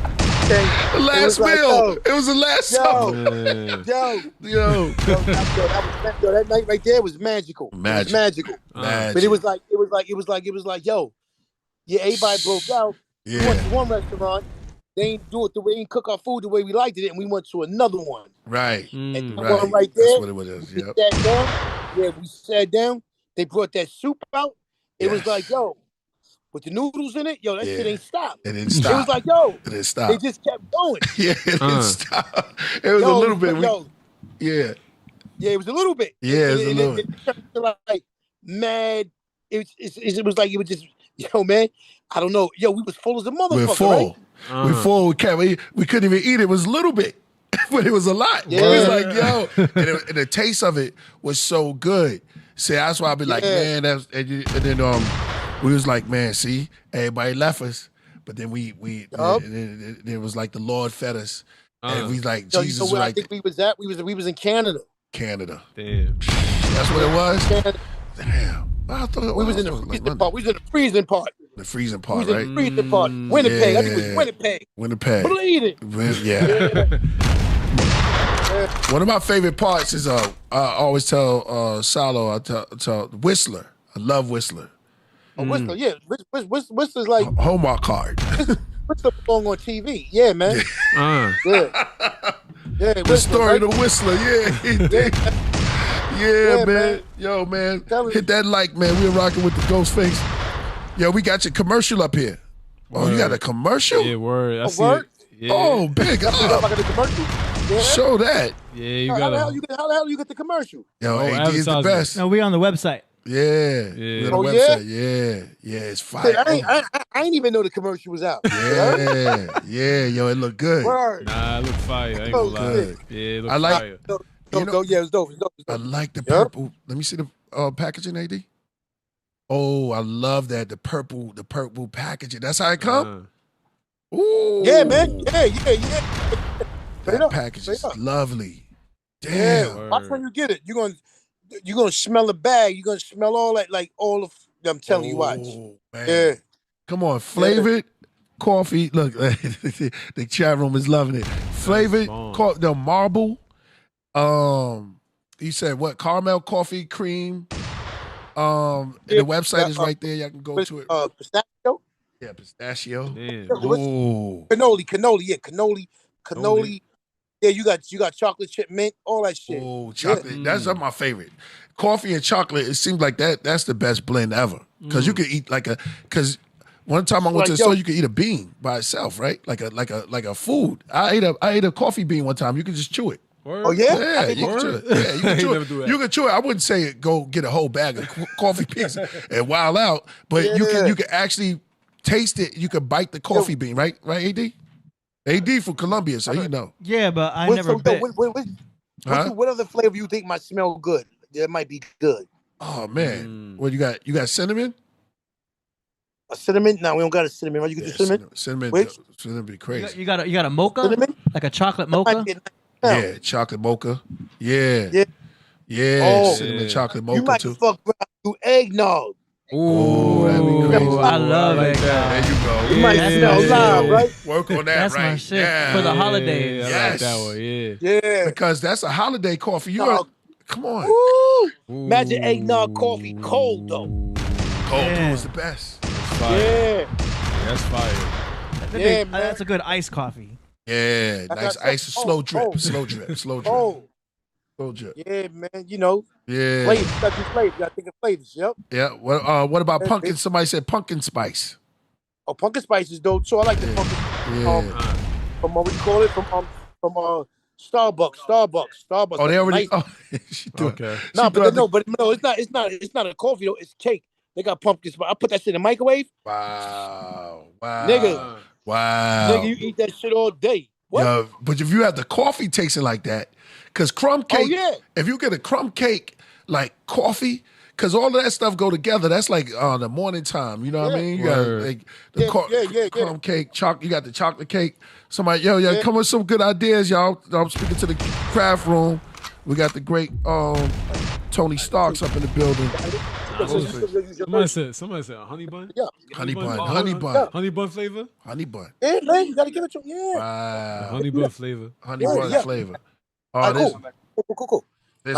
S1: the last meal. It was the last supper.
S9: Yo, that night right there was magical. It was magical. But it was like, yo, everybody broke out. We went to one restaurant. They ain't cook our food the way we liked it, and we went to another one.
S1: Right.
S9: And the one right there.
S1: That's what it was. Yep.
S9: We sat down. They brought that soup out. It was like, yo, with the noodles in it, yo, that shit ain't stopped.
S1: It didn't stop.
S9: It was like, yo,
S1: it didn't stop.
S9: They just kept going.
S1: Yeah, it didn't stop. It was a little bit.
S9: Yeah, it was a little bit.
S1: Yeah, it was a little bit.
S9: Like mad. It was like it was just, yo, man. I don't know. Yo, we was full as a motherfucker.
S1: We're full.
S9: Right?
S1: We're full. We couldn't even eat it. It was a little bit, but it was a lot. Yeah. It was like, yo, and the taste of it was so good. See, that's why I be like, man, and then we was like, man, see, everybody left us, but then it was like the Lord fed us, and we like Jesus.
S9: So where I think we was at, we was in Canada.
S1: Canada.
S2: Damn.
S1: That's what it was.
S9: Canada.
S1: Damn. I thought
S9: we was in the freezing part. We was in the freezing part.
S1: The freezing part,
S9: we was
S1: right?
S9: In the freezing part. Winnipeg. I think it was Winnipeg.
S1: Winnipeg.
S9: Bleed it.
S1: Yeah. One of my favorite parts is I always tell Salo, I tell Whistler. I love Whistler.
S9: Whistler, yeah. Whistler's like
S1: Hallmark card.
S9: Whistler belong on TV. Yeah, man.
S2: Uh,
S9: Yeah,
S1: The
S9: Whistler,
S1: story of
S9: right?
S1: the Whistler, yeah, man. Yo, man,
S9: Tell
S1: hit that like, man. We're rocking with the Ghostface. Yo, we got your commercial up here. Oh, you got a commercial?
S2: yeah, word. I
S9: A
S2: see
S9: word?
S2: it. Yeah.
S1: Oh, big
S9: I'm
S1: up.
S9: got the commercial. Yeah.
S1: Show that.
S2: Yeah, you
S9: How the
S2: gotta.
S9: hell you get the commercial?
S1: Yo,
S2: Oh,
S1: AD is the
S2: advertisement.
S1: best.
S3: No, we on the website.
S1: Yeah.
S2: Yeah.
S1: We're
S9: Oh,
S1: on the
S9: yeah?
S1: website. Yeah, it's
S9: Hey,
S1: fire.
S9: I ain't even know the commercial was out.
S1: Yeah, yo, it looked good.
S9: Word.
S2: Nah, it look fire. I ain't
S9: Oh,
S2: gonna lie.
S1: good.
S2: Yeah, it look
S1: I like-
S2: fire.
S1: You know-
S9: Yeah, it's dope. It's dope.
S1: I like the
S9: Yeah.
S1: purple. Let me see the packaging, AD. Oh, I love that. The purple packaging. That's how it come? Ooh.
S9: Yeah, man. Yeah. Straight
S1: That
S9: up.
S1: package is
S9: Straight up.
S1: lovely.
S9: Yeah.
S1: Damn.
S9: Watch when you get it. You're gonna smell the bag. You're gonna smell all that, like all of. I'm telling you, watch.
S1: Oh, man.
S9: Yeah.
S1: Come on, flavored coffee. Look, the chat room is loving it. Flavored
S2: bomb.
S1: the marble. You said what? Caramel coffee cream. And the website is right there. Y'all can go to it.
S9: Pistachio.
S1: Yeah, pistachio.
S2: Damn.
S1: Ooh.
S9: Cannoli. Yeah, cannoli. Yeah, you got chocolate chip mint, all that shit.
S1: Oh, chocolate. That's my favorite. Coffee and chocolate, it seems like that's the best blend ever. Because you could eat because one time I went to the store, you could eat a bean by itself, right? Like a food. I ate a coffee bean one time. You could just chew it.
S2: Word?
S9: Oh yeah?
S1: Yeah, you can chew it. Yeah, you can chew
S2: never do
S1: it.
S2: that.
S1: You can chew it. I wouldn't say go get a whole bag of coffee beans and wild out, but you can actually taste it. You can bite the coffee bean, right? Right, AD? AD from Colombia, so you know.
S3: Yeah, but I never bit.
S9: What other flavor you think might smell good? That might be good.
S1: Oh man, what you got? You got cinnamon?
S9: A cinnamon? No, we don't got a cinnamon. Right? You get the cinnamon?
S1: Cinnamon
S9: Which?
S1: cinnamon be crazy.
S3: You got a mocha,
S9: Cinnamon?
S3: like a chocolate mocha.
S1: Yeah, chocolate mocha. Yeah.
S9: Oh.
S1: Cinnamon chocolate
S9: You
S1: mocha
S9: might
S1: too.
S9: fuck around do eggnog.
S1: Ooh, that'd be crazy.
S3: I love
S2: like
S3: it.
S2: that.
S1: There you go.
S9: You might smell lime, right?
S1: Work on that,
S3: That's
S1: right?
S3: my shit
S1: Yeah.
S3: for the holidays.
S2: I
S1: Yes.
S2: like that one. Yeah.
S9: Yeah.
S1: Because that's a holiday coffee. Come on.
S9: Woo. Imagine eggnog coffee cold though.
S1: Cold was the best.
S2: Fire.
S9: Yeah.
S2: That's fire.
S9: Yeah, man.
S3: That's a good iced coffee.
S1: Yeah, nice ice, slow drip, slow drip.
S9: Oh.
S1: Slow drip.
S9: Yeah, man. You know,
S1: Yeah.
S9: flavors. You got your flavors. You got to think of flavors. Yep.
S1: Yeah. What about pumpkin? Somebody said pumpkin spice.
S9: Oh, pumpkin spice is dope. So I like the pumpkin.
S1: Yeah.
S9: From what we call it from Starbucks.
S1: Oh, they already.
S9: Nice.
S1: Oh, she do it.
S2: Okay.
S9: No, but no, it's not a coffee though. It's cake. They got pumpkin spice. I put that shit in the microwave.
S1: Wow.
S9: Nigga.
S1: Wow.
S9: Nigga, you eat that shit all day. What?
S1: Yeah, but if you have the coffee tasting like that, because crumb cake, if you get a crumb cake like coffee, because all of that stuff go together. That's like the morning time. You know what I mean? You got like the crumb cake, you got the chocolate cake. Somebody, come with some good ideas, y'all. I'm speaking to the craft room. We got the great Tony Starks up in the building.
S2: Somebody said a honey bun?
S9: Yeah.
S1: Honey bun.
S2: Honey bun flavor?
S1: Honey bun.
S9: Yeah, man, you gotta give it to him. Yeah.
S1: Wow.
S2: Honey bun flavor.
S1: Honey bun flavor. Oh, this,
S9: cool.
S1: This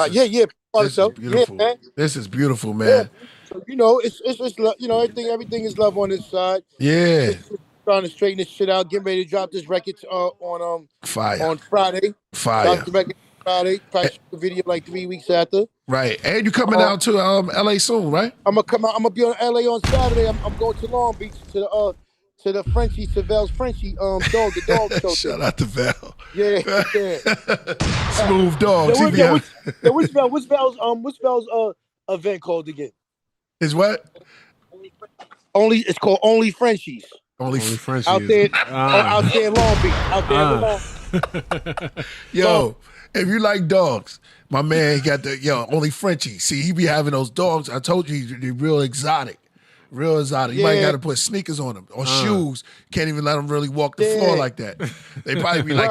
S9: This
S1: is beautiful.
S9: Yeah, man.
S1: This is beautiful, man.
S9: Yeah. So, you know, it's you know, everything is love on this side.
S1: Yeah.
S9: Just trying to straighten this shit out. Getting ready to drop this record on
S1: Fire.
S9: on Friday.
S1: Fire.
S9: Drop the record Friday. Probably shoot the video like 3 weeks after.
S1: Right. And you coming out to LA soon, right?
S9: I'm gonna come out. I'm gonna be on LA on Saturday. I'm going to Long Beach to the Frenchie Savelle's Frenchie the dog show.
S1: Shout out to Val.
S9: Yeah.
S1: Smooth dogs.
S9: What's Val's event called again?
S1: Is what?
S9: It's called Only Frenchies.
S1: Only Frenchies.
S9: Out there in Long Beach. Out there in Long Beach.
S1: Yo, if you like dogs, my man got Only Frenchies. See, he be having those dogs. I told you, they're real exotic. Real exotic. You might got to put sneakers on them or shoes. Can't even let them really walk the floor like that. They probably be like,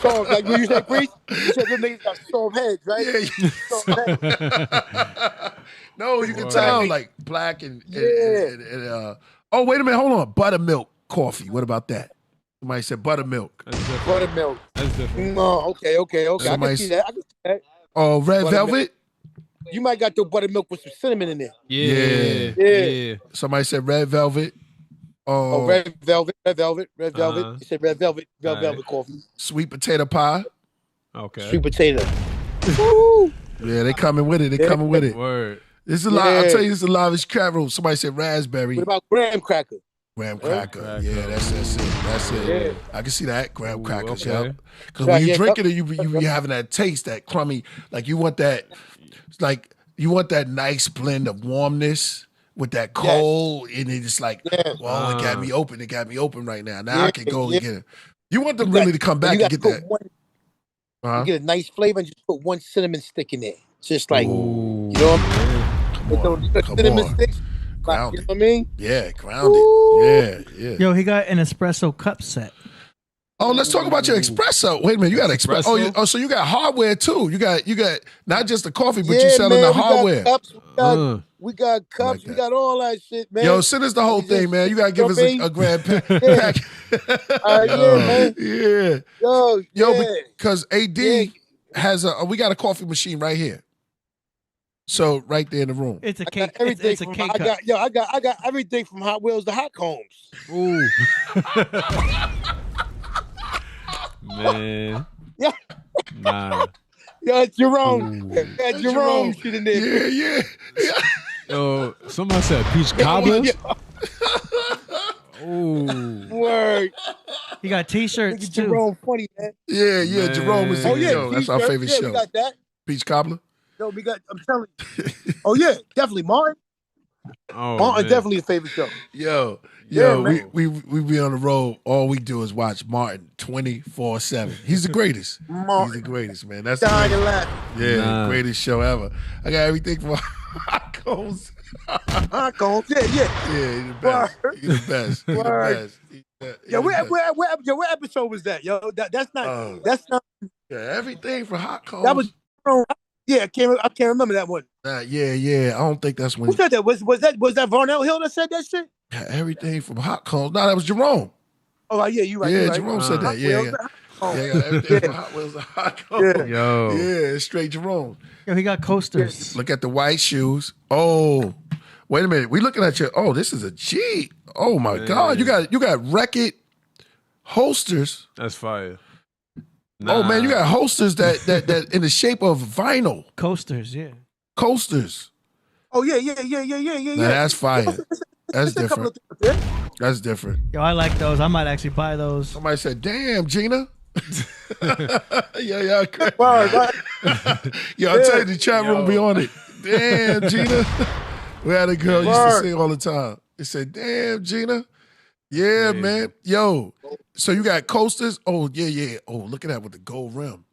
S9: So, like when you say Priest, you said them niggas got soft heads, right?
S1: Yeah.
S9: Soft heads.
S1: No, you can tell like black and oh, wait a minute, hold on. Buttermilk coffee. What about that? Somebody said buttermilk.
S9: Buttermilk.
S2: That's different.
S9: No, okay. I can see that.
S1: Oh, red velvet?
S9: You might got the buttermilk with some cinnamon in there.
S2: Yeah.
S1: Somebody said red velvet.
S9: Oh, red velvet. It said red velvet coffee.
S1: Sweet potato pie.
S2: Okay.
S9: Sweet potato.
S1: Yeah, they coming with it. They coming with it.
S2: Word.
S1: This is a lot. I'll tell you, this is a lavish crab roll. Somebody said raspberry.
S9: What about graham cracker?
S1: Graham cracker. Yeah, that's it. That's it.
S9: Yeah.
S1: I can see that. Graham crackers,
S2: okay.
S1: yeah. Because when you drink it, you be having that taste, that crummy, like you want that, it's like you want that nice blend of warmness with that cold, and it's like, well, it got me open. It got me open right now. Now I can go and get it. You want them really to come back and get that.
S9: You get a nice flavor and just put one cinnamon stick in there. Just like, you know what I mean? Cinnamon sticks.
S1: Grounded.
S9: You know what I mean?
S1: Yeah, grounded. Yeah.
S3: Yo, he got an espresso cup set.
S1: Oh, let's talk about your espresso. Wait a minute, you got espresso. So you got hardware too. You got not just the coffee, but you selling the hardware.
S9: We got cups. We got all that shit, man.
S1: Yo, send us the whole thing, man. You gotta give us a grand pack.
S9: Man.
S1: Yeah.
S9: Yo,
S1: because AD has we got a coffee machine right here. So right there in the room.
S3: It's a cake. It's a cake cup.
S9: I got everything from Hot Wheels to Hot Combs.
S2: Ooh. Man.
S9: Yeah.
S2: Nah.
S9: Yeah, Jerome. Yeah, Jerome shit in there.
S1: Yeah.
S2: Yo, somebody said peach cobblers. Ooh.
S9: Word.
S3: He got T-shirts too.
S9: Jerome funny, man.
S1: Yeah.
S2: Man.
S1: Jerome is the show. That's our favorite show.
S9: We got that.
S1: Peach cobbler.
S9: No, I'm telling you. Oh yeah, definitely Martin. Martin definitely his favorite show.
S1: Yo, we be on the road. All we do is watch Martin 24/7. He's the greatest. He's the greatest, man. That's the greatest show ever. I got everything from Hot Combs.
S9: Hot Combs, yeah.
S1: Yeah, he's the best. He's the best. He's the best.
S9: Yeah, what episode was that? Yo, that's not.
S1: Yeah, everything from Hot Combs.
S9: That was. Yeah, I can't remember that one.
S1: Yeah. I don't think that's when.
S9: Who said that? Was that Varnell Hill that said that shit?
S1: Yeah, everything from Hot Combs. No, that was Jerome.
S9: Oh, yeah, you right.
S1: Yeah, Jerome said that. Yeah. Everything from Hot Wheels to Hot Combs.
S2: Yo.
S1: Yeah, straight Jerome.
S3: Yo, he got coasters.
S1: Look at the white shoes. Oh, wait a minute. We looking at your. Oh, this is a G. Oh my God, you got record holsters.
S2: That's fire.
S1: Nah. Oh man, you got holsters that in the shape of vinyl.
S3: Coasters, yeah.
S1: Coasters.
S9: Oh yeah.
S1: Now, that's fire. That's different. That's different.
S3: Yo, I like those. I might actually buy those.
S1: Somebody said, "Damn, Gina." Yeah. Yo, I'll tell you, the chat room be on it. Damn, Gina. We had a girl used to sing all the time. It said, "Damn, Gina." Yeah, man. Yo, so you got coasters? Oh, yeah. Oh, look at that with the gold rim.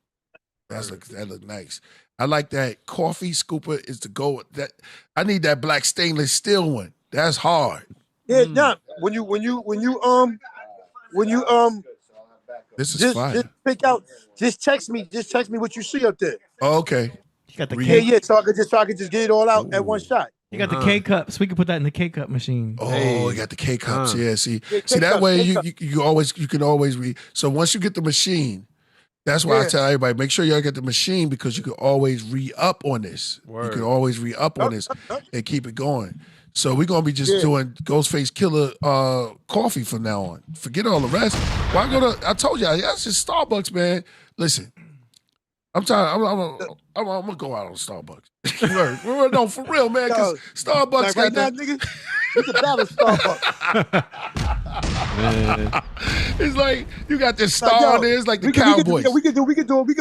S1: That look nice. I like that coffee scooper is the gold. That I need that black stainless steel one. That's hard.
S9: Yeah, when you
S1: this is fire.
S9: Just text me what you see up there.
S1: Oh, okay.
S3: You got the
S9: Yeah, so I could just get it all out at one shot.
S3: You got the K-cups. We can put that in the K-cup machine.
S1: Oh, you got the K-cups. Yeah, see that way you can always read. So once you get the machine, that's why I tell everybody, make sure y'all get the machine because you can always re-up on this. Word. You can always re-up on this and keep it going. So we're going to be just doing Ghostface Killah coffee from now on. Forget all the rest. I told y'all, that's just Starbucks, man. Listen, I'm going to go out on Starbucks. No, for real, man, because Starbucks
S9: right now, nigga, it's about a Starbucks.
S2: Man.
S1: It's like you got this star on there. It's like the Cowboys.
S9: We could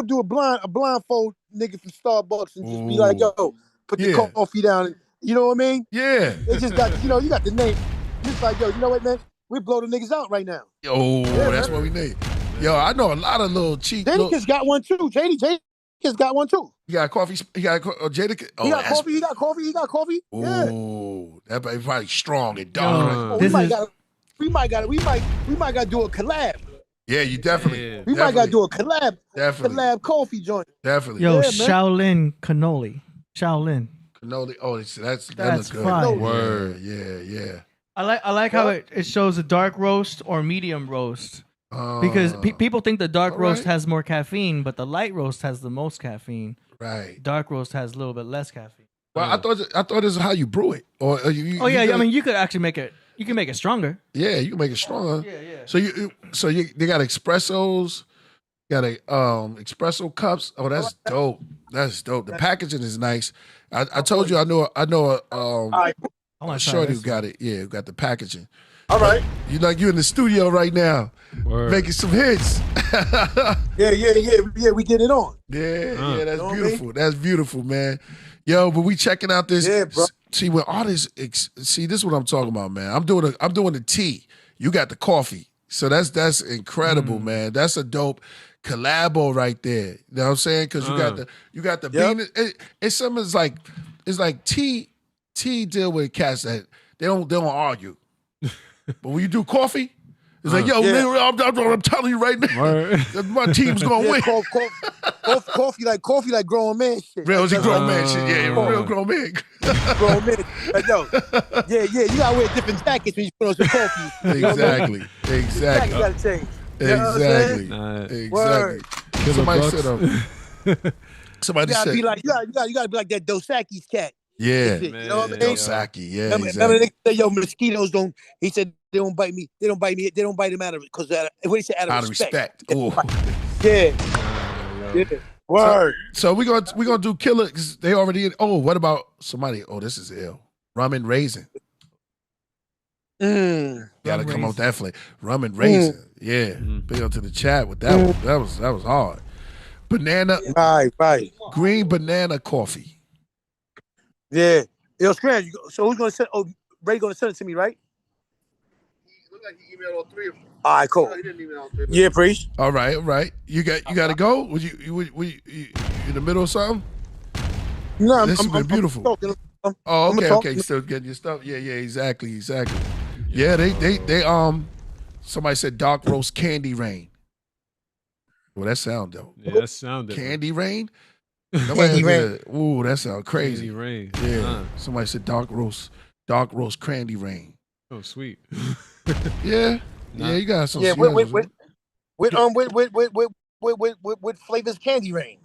S9: do a blindfold nigga from Starbucks and just be like, yo, put the coffee down. And, you know what I mean?
S1: Yeah.
S9: It just got, you got the name. Just like, yo, you know what, man? We blow the niggas out right now.
S1: That's what we need. Yo, I know a lot of little cheap.
S9: Jadakiss got one too. Jadakiss got one too.
S1: He got coffee. He got Jadakiss.
S9: He got coffee.
S1: Oh, that probably strong and dark.
S9: We might got to do a collab.
S1: Yeah, you definitely.
S9: We might got to do a collab.
S1: Definitely.
S9: Collab coffee joint.
S1: Definitely.
S3: Yo, Shaolin cannoli. Shaolin.
S1: Cannoli. Oh, that looks good.
S3: Fine.
S1: Word. Yeah.
S3: I like how it shows a dark roast or medium roast. Because people think the dark roast has more caffeine, but the light roast has the most caffeine.
S1: Right.
S3: Dark roast has a little bit less caffeine.
S1: Well, I thought this is how you brew it. Or you
S3: I mean, you could actually make it. You can make it stronger.
S1: Yeah, you can make it stronger.
S3: Yeah.
S1: So they got espressos, got a espresso cups. Oh, that's dope. That's dope. The packaging is nice. I told you I know a shorty who got it. Yeah, who got the packaging.
S9: All right.
S1: You in the studio right now, making some hits.
S9: Yeah. We get it on.
S1: Yeah. That's beautiful. That's beautiful, man. Yo, but we checking out this.
S9: Yeah, bro.
S1: See, when artists, see, this is what I'm talking about, man. I'm doing the tea. You got the coffee. So that's incredible, man. That's a dope collabo right there. You know what I'm saying? Because you got the bean. It's something. It's like tea deal with cats that they don't argue. But when you do coffee, it's like, yo, nigga, I'm telling you right now, my team's gonna win.
S9: Coffee like grown man shit.
S1: Real grown man shit. Yeah, real grown man.
S9: Grown man. Like, yo, you gotta wear different jackets when you put on some coffee.
S1: Exactly.
S9: You gotta change.
S1: Exactly. Somebody said, somebody said,
S9: you gotta be like that Dos Equis cat.
S1: Yeah,
S9: you know what I mean?
S1: Dosaki, yeah.
S9: Remember they said, yo, mosquitoes don't. He said they don't bite me. They don't bite me. They don't bite him out of it because what he said out of respect.
S1: Ooh.
S9: Yeah. Word.
S1: So we gonna do Killah because they already. Oh, what about somebody? Oh, this is ill. Rum and raisin. Gotta come up with that flavor. Rum and raisin. Yeah. Big up to the chat with that one. That was hard. Banana.
S9: Right.
S1: Green banana coffee.
S9: Yeah. Yo, Scram, so who's gonna send? Oh, Ray gonna send it to me, right?
S10: Looked like he emailed all three of them.
S9: All right, cool.
S10: No, he didn't email all three of them.
S9: Yeah, Priest.
S1: All right. You got to go? Would you in the middle of something?
S9: No,
S1: This has been beautiful. Okay.
S9: talk.
S1: You still getting your stuff? Yeah, exactly. Yeah, they somebody said dark roast candy rain. Well, that sound dope.
S2: Yeah, that sound different.
S1: Candy rain?
S9: Candy rain.
S1: Ooh, that sounds crazy.
S2: Candy rain.
S1: Yeah. Somebody said dark roast candy rain.
S2: Oh, sweet.
S1: Yeah. Yeah, you got some.
S9: Yeah, with flavors candy rain.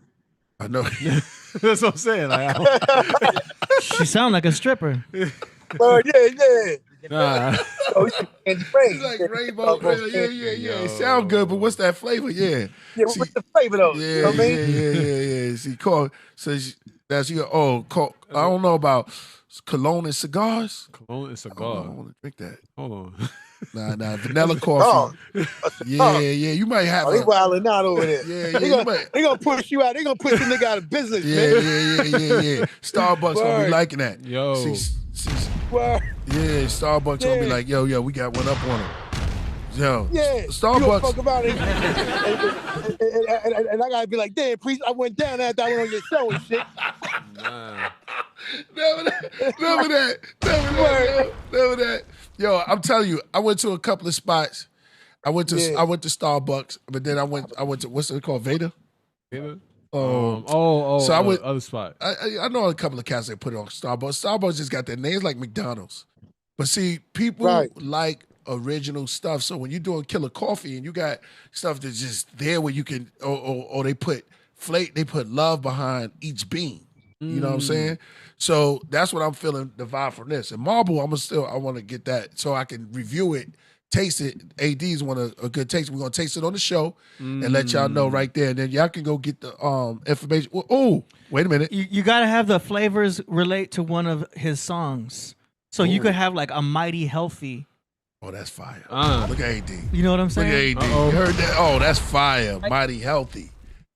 S1: I know.
S2: That's what I'm saying. Like,
S3: She sound like a stripper.
S9: Yeah. Oh, candy rain.
S1: It's like rainbow. Yeah. It sound good, but what's that flavor? Yeah.
S9: Yeah, what's the flavor though?
S1: Yeah,
S9: You know what I mean?
S1: yeah. See, I don't know about cologne and cigars.
S2: Cologne and cigar.
S1: I don't want to drink that.
S2: Hold on.
S1: Nah, vanilla coffee. Yeah. You might have.
S9: They wilding out over there.
S1: Yeah.
S9: They gonna push you out. They gonna push the nigga out of business, man.
S1: Yeah. Starbucks gonna be liking that.
S2: Yo.
S1: See,
S9: Word.
S1: yeah, Starbucks gonna be like, yo, we got one up on him. Yo,
S9: Yeah,
S1: Starbucks.
S9: You don't fuck about it. And I gotta be like, damn, Priest, I went down after I went on your show and shit.
S2: Nah.
S1: Remember that. Yo, I'm telling you, I went to a couple of spots. I went to Starbucks, but then I went to what's it called, Veda?
S2: So I went other spot.
S1: I know a couple of cats that put it on Starbucks. Starbucks just got their names like McDonald's. But see, people like original stuff. So when you're doing Killah Coffee and you got stuff that's just there where you can, or they put love behind each bean. You know what I'm saying? So that's what I'm feeling the vibe from this. And Marble, I want to get that so I can review it, taste it. ADs want a good taste. We're gonna taste it on the show and let y'all know right there. And then y'all can go get the information. Oh, wait a minute.
S3: You gotta have the flavors relate to one of his songs. So you could have like a Mighty Healthy.
S1: Oh, that's fire. Look at AD.
S3: You know what I'm saying?
S1: Look at AD. You heard that? Oh, that's fire. Mighty Healthy.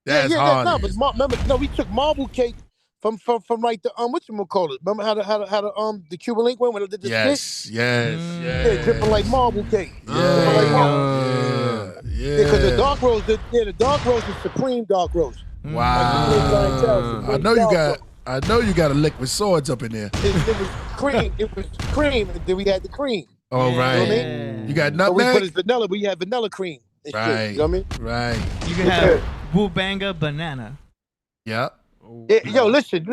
S1: That's hard.
S9: Remember, we took marble cake from like the whatchamacallit. Remember how the Cuban link went when it did the
S1: yes.
S9: Yeah, dripping like marble cake.
S1: Yeah.
S9: Because the dark roast, the dark roast is supreme dark roast.
S1: Wow. I know you got a lick with swords up in there.
S9: It was cream. And then we had the cream.
S1: Oh, right.
S9: You know what I mean?
S1: You got
S9: So
S1: nutmeg?
S9: we put it vanilla, but you had vanilla cream. And
S1: Right.
S9: shit, you know what I mean?
S1: Right.
S3: You can have Woo Banga Banana.
S1: Yep.
S9: Yo, listen.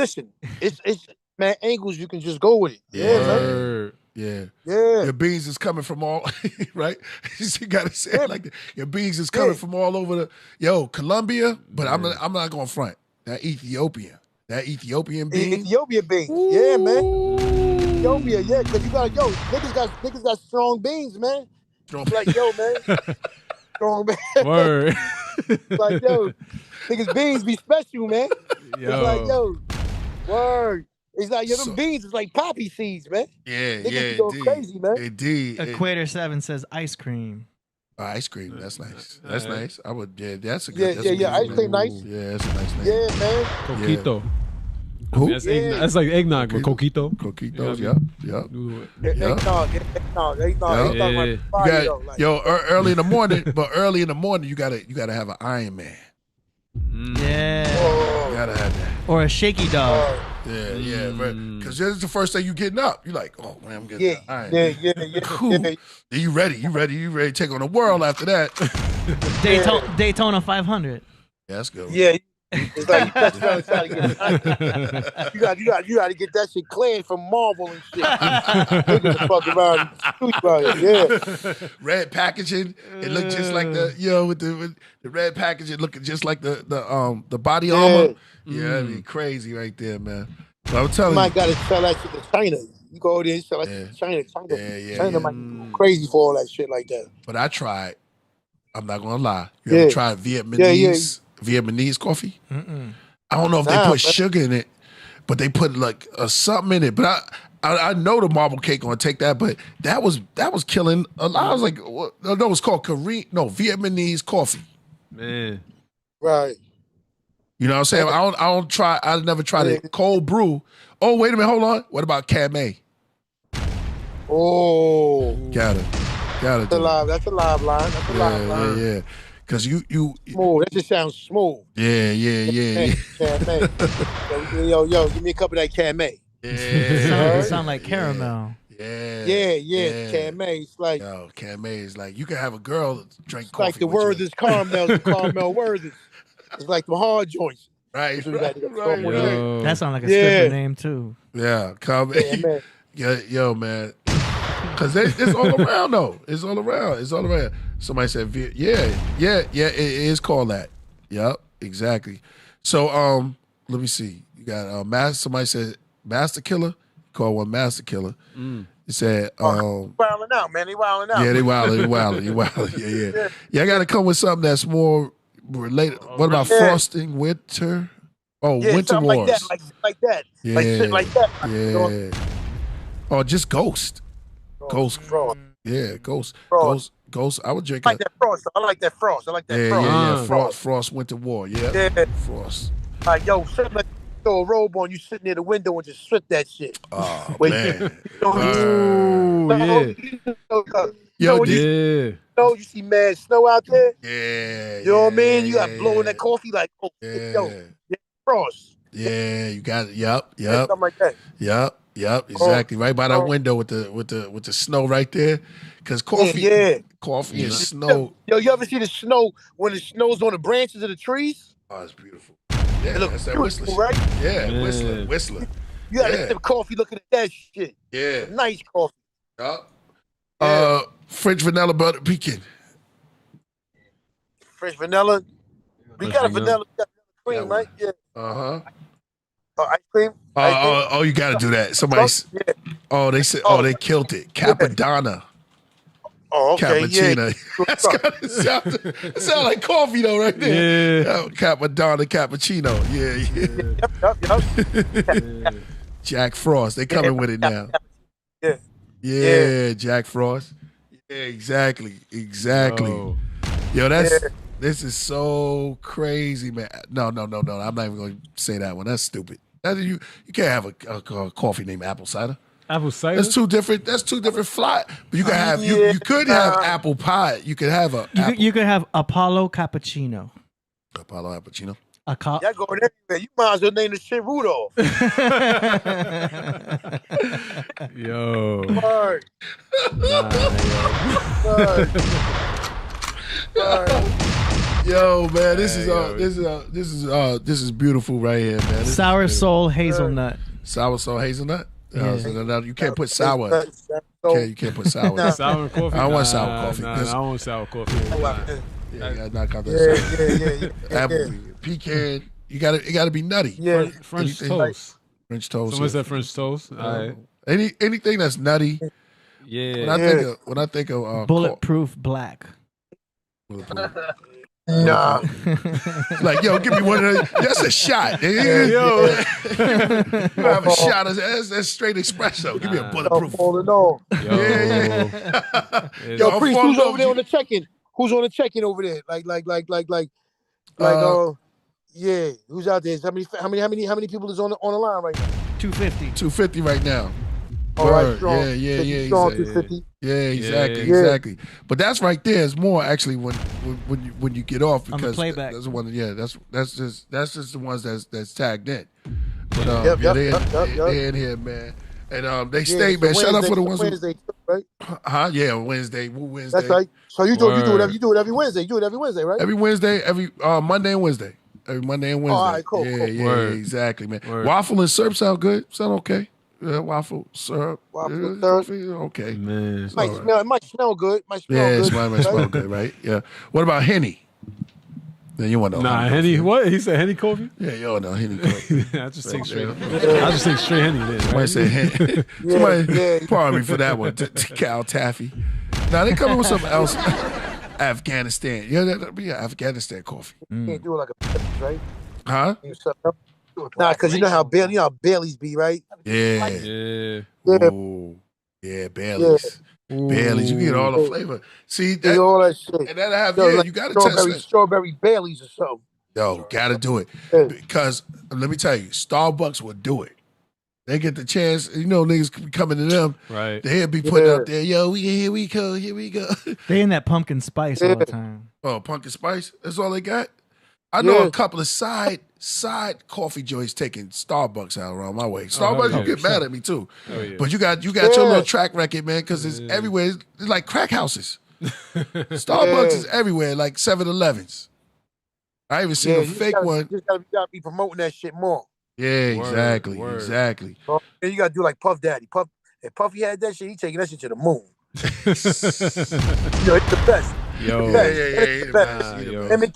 S9: It's man, angles you can just go with it.
S1: Yeah. Yeah.
S9: Yeah.
S1: Your beans is coming from all right. You gotta say it like that. Your beans is coming from all over Colombia. But I'm not going front. That Ethiopian. That Ethiopian bean?
S9: Ethiopian beans. Yeah, man. Ethiopia, yeah, because you got, niggas got strong beans, man. Like, yo, man. Strong man.
S2: Word.
S9: Like, yo, niggas beans be special, man.
S2: Yo.
S9: It's like, yo, word. It's like, yo, them beans is like poppy seeds, man.
S1: Yeah,
S9: niggas
S1: yeah,
S9: be going crazy, man.
S1: Indeed.
S3: Equator 7 says ice cream.
S1: Ice cream, that's nice. That's nice. I would, that's a
S9: Yeah,
S1: good.
S9: yeah, ice cream nice.
S1: Yeah, that's a nice name.
S9: Yeah, man.
S2: Coquito.
S1: Who?
S2: That's, that's like eggnog with coquito.
S1: Coquitos, yep. Early in the morning, early in the morning, you gotta have an Iron Man.
S3: Yeah.
S1: You gotta have that.
S3: Or a shaky dog.
S1: Yeah, because this is the first day you getting up. You're like, oh man, I'm getting the Iron Man.
S9: Yeah.
S1: Cool. Then you ready to take on the world after that.
S3: Daytona 500.
S1: Yeah, that's good.
S9: Yeah. It's like you touch around and try to get you got to get that shit cleared from Marvel and shit. Niggas fuck around yeah.
S1: Red packaging. It looked just like with the red packaging looking just like the body armor. Yeah, that'd be crazy right there, man. But I'm telling you,
S9: might gotta sell that shit to China. You go over there and sell that shit to China. China might go crazy for all that shit like that.
S1: But I tried. I'm not gonna lie. You ever tried Vietnamese coffee?
S3: Mm-mm.
S1: I don't know if they put sugar in it, but they put like something in it. But I know the marble cake gonna take that, but that was killing a lot. I was like, no, it's called Vietnamese coffee.
S2: Man,
S9: right?
S1: You know what I'm saying? I never tried it. Cold brew. Oh, wait a minute, hold on. What about Cab?
S9: Oh,
S1: got it.
S9: That's a live line. That's a live line.
S1: Yeah. Cause you
S9: smooth. That just sounds smooth.
S1: Yeah.
S9: Yo, give me a cup of that Cab.
S3: It sound like caramel.
S9: Yeah. Cab. It's like
S1: Cab is like you can have a girl drink
S9: it's
S1: coffee.
S9: like the words is caramel. The caramel words. It's like the hard joints.
S1: Right.
S3: That sounds like a stripper name too.
S1: Yeah, come yo, man. Cause it's all around though. It's all around. Somebody said, it is called that. Yep, exactly. So let me see. You got somebody said Master Killah. Called one Master Killah. He said,
S9: wilding out, man. They wilding out.
S1: Yeah, they wilding. Yeah. I got to come with something that's more related. What about frosting winter? Oh, winter wars.
S9: Like that.
S1: Yeah,
S9: like shit like that.
S1: Yeah. Oh, just Ghost. Ghost. Yeah, Ghost. I would drink.
S9: I like that frost. I like that frost.
S1: Yeah. Frost winter war. Yeah. Frost.
S9: Like throw a robe on, you sitting near the window and just sweat that shit.
S1: Oh
S9: man. You see mad snow out there?
S1: Yeah.
S9: You know what I mean? You got blowing that coffee like, frost.
S1: Yeah, you got it. Yep.
S9: Something like that.
S1: Yep, exactly. Right by that window with the snow right there. Cause coffee and snow.
S9: Yo, you ever see the snow when it snows on the branches of the trees?
S1: Oh, it's beautiful. Yeah, that's that Whistler,
S9: right?
S1: Yeah, Whistler.
S9: You gotta sip coffee looking at that shit.
S1: Yeah.
S9: Nice coffee.
S1: Yup. French vanilla butter pecan.
S9: French vanilla. We got a vanilla cream, right? Yeah. Ice cream.
S1: Oh, you gotta do that. Somebody's.
S9: Yeah.
S1: Oh, they said. Oh, they killed it. Capadonna.
S9: Oh, okay.
S1: Cappuccino. Yeah. It sound like coffee though, right there. Yeah. Capadonna cappuccino. Yeah.
S9: Yep.
S1: Jack Frost. They coming with it now. Yeah. Jack Frost. Yeah, exactly. Yo, this is so crazy, man. No. I'm not even going to say that one. That's stupid. You can't have a coffee named apple cider.
S2: Apple cider?
S1: That's two different fly. But you can have you could have apple pie. You could have
S3: you could have Apollo cappuccino.
S1: Apollo cappuccino.
S9: Y'all going everywhere. You might as well name the shit Rudolph.
S2: Yo.
S9: Word.
S1: Yo, man, this is beautiful right here, man.
S3: Sour soul hazelnut.
S1: Sour soul hazelnut.
S3: Yeah.
S1: So you can't put sour. You can't put sour.
S2: Sour coffee.
S1: I don't want sour coffee.
S2: I don't want sour coffee.
S1: Yeah, knock out that sour. Apple, pecan. You got to. It got to be nutty.
S9: Yeah.
S2: French
S1: Anything
S2: toast.
S1: French toast.
S2: Someone
S1: yeah.
S2: said French toast. All right.
S1: Anything that's nutty.
S2: Yeah.
S1: When I think of
S3: Bulletproof black.
S9: Nah.
S1: like, yo, give me one of those. That's a shot. Yo, you have a shot. That's straight espresso. Give me a bulletproof.
S9: Falling off.
S1: Yeah.
S9: Yo, Priest,
S1: I'm
S9: who's
S1: falling
S9: over there
S1: off.
S9: on the check-in? Who's on the check-in over there? Yeah. Who's out there? How many people is on the line right now?
S3: 250.
S1: 250 right now.
S9: All right,
S1: Word.
S9: strong.
S1: Yeah.
S9: Strong
S1: Exactly.
S9: 250.
S1: Yeah, exactly,
S9: Yeah.
S1: exactly. But that's right there is more actually when you get off
S3: On the
S1: because
S3: playback.
S1: that's the one. Yeah, that's just the ones that's tagged in. But
S9: Yep,
S1: they're in here, man. And they stay, man. Shout out for the ones
S9: Wednesday, right?
S1: Yeah, Wednesday.
S9: That's right. So you do it every Wednesday. You do it every Wednesday, right?
S1: Every Wednesday, every Monday and Wednesday. Every Monday and Wednesday.
S9: All right, cool,
S1: Yeah,
S9: cool.
S1: yeah,
S2: Word.
S1: exactly, man.
S2: Word.
S1: Waffle and syrup sound good. Sound okay. Waffle, syrup.
S9: Waffle,
S1: yeah,
S9: syrup.
S1: coffee, okay.
S2: Man.
S9: It might smell good. Might smell
S1: Yeah,
S9: good.
S1: it might smell good, right? Yeah. What about Henny? Then you want to know.
S2: Nah, Henny. What? He said Henny Koffee?
S1: Yeah, you all know Henny coffee.
S2: I just take straight. I just take straight Henny then.
S1: Somebody
S2: Right?
S1: say Henny. Somebody pardon me for that one. Cal Taffy. Now they coming with something else. Afghanistan. Yeah, that'd be Afghanistan coffee.
S9: You can't do it like a Baileys, right?
S1: Huh?
S9: Nah, because you know how Baileys be, right?
S1: Yeah.
S2: Yeah.
S1: Ooh. Yeah, Baileys. Baileys. You get all the flavor. See,
S9: Yeah, all that shit.
S1: and that'll have,
S9: Yo,
S1: yeah,
S9: like
S1: you got to test it.
S9: strawberry Baileys or something.
S1: Yo, got to do it.
S9: Yeah.
S1: Because, let me tell you, Starbucks will do it. They get the chance, you know, niggas be coming to them.
S2: Right.
S1: They'll be putting out there, yo, here we go.
S3: They in that pumpkin spice all the time.
S1: Oh, pumpkin spice? That's all they got? I know a couple of side coffee joints taking Starbucks out around my way. Starbucks, you get mad at me too.
S2: Oh, yeah.
S1: But you got your little track record, man, because it's everywhere. It's like crack houses. Starbucks is everywhere, like 7-Elevens. I even seen a fake one.
S9: You just gotta be promoting that shit more.
S1: Yeah, exactly. Exactly.
S9: And you gotta do like Puff Daddy. If Puffy had that shit, he taking that shit to the moon. Yo, it's the best.
S2: Yo.
S9: It's the best. Him and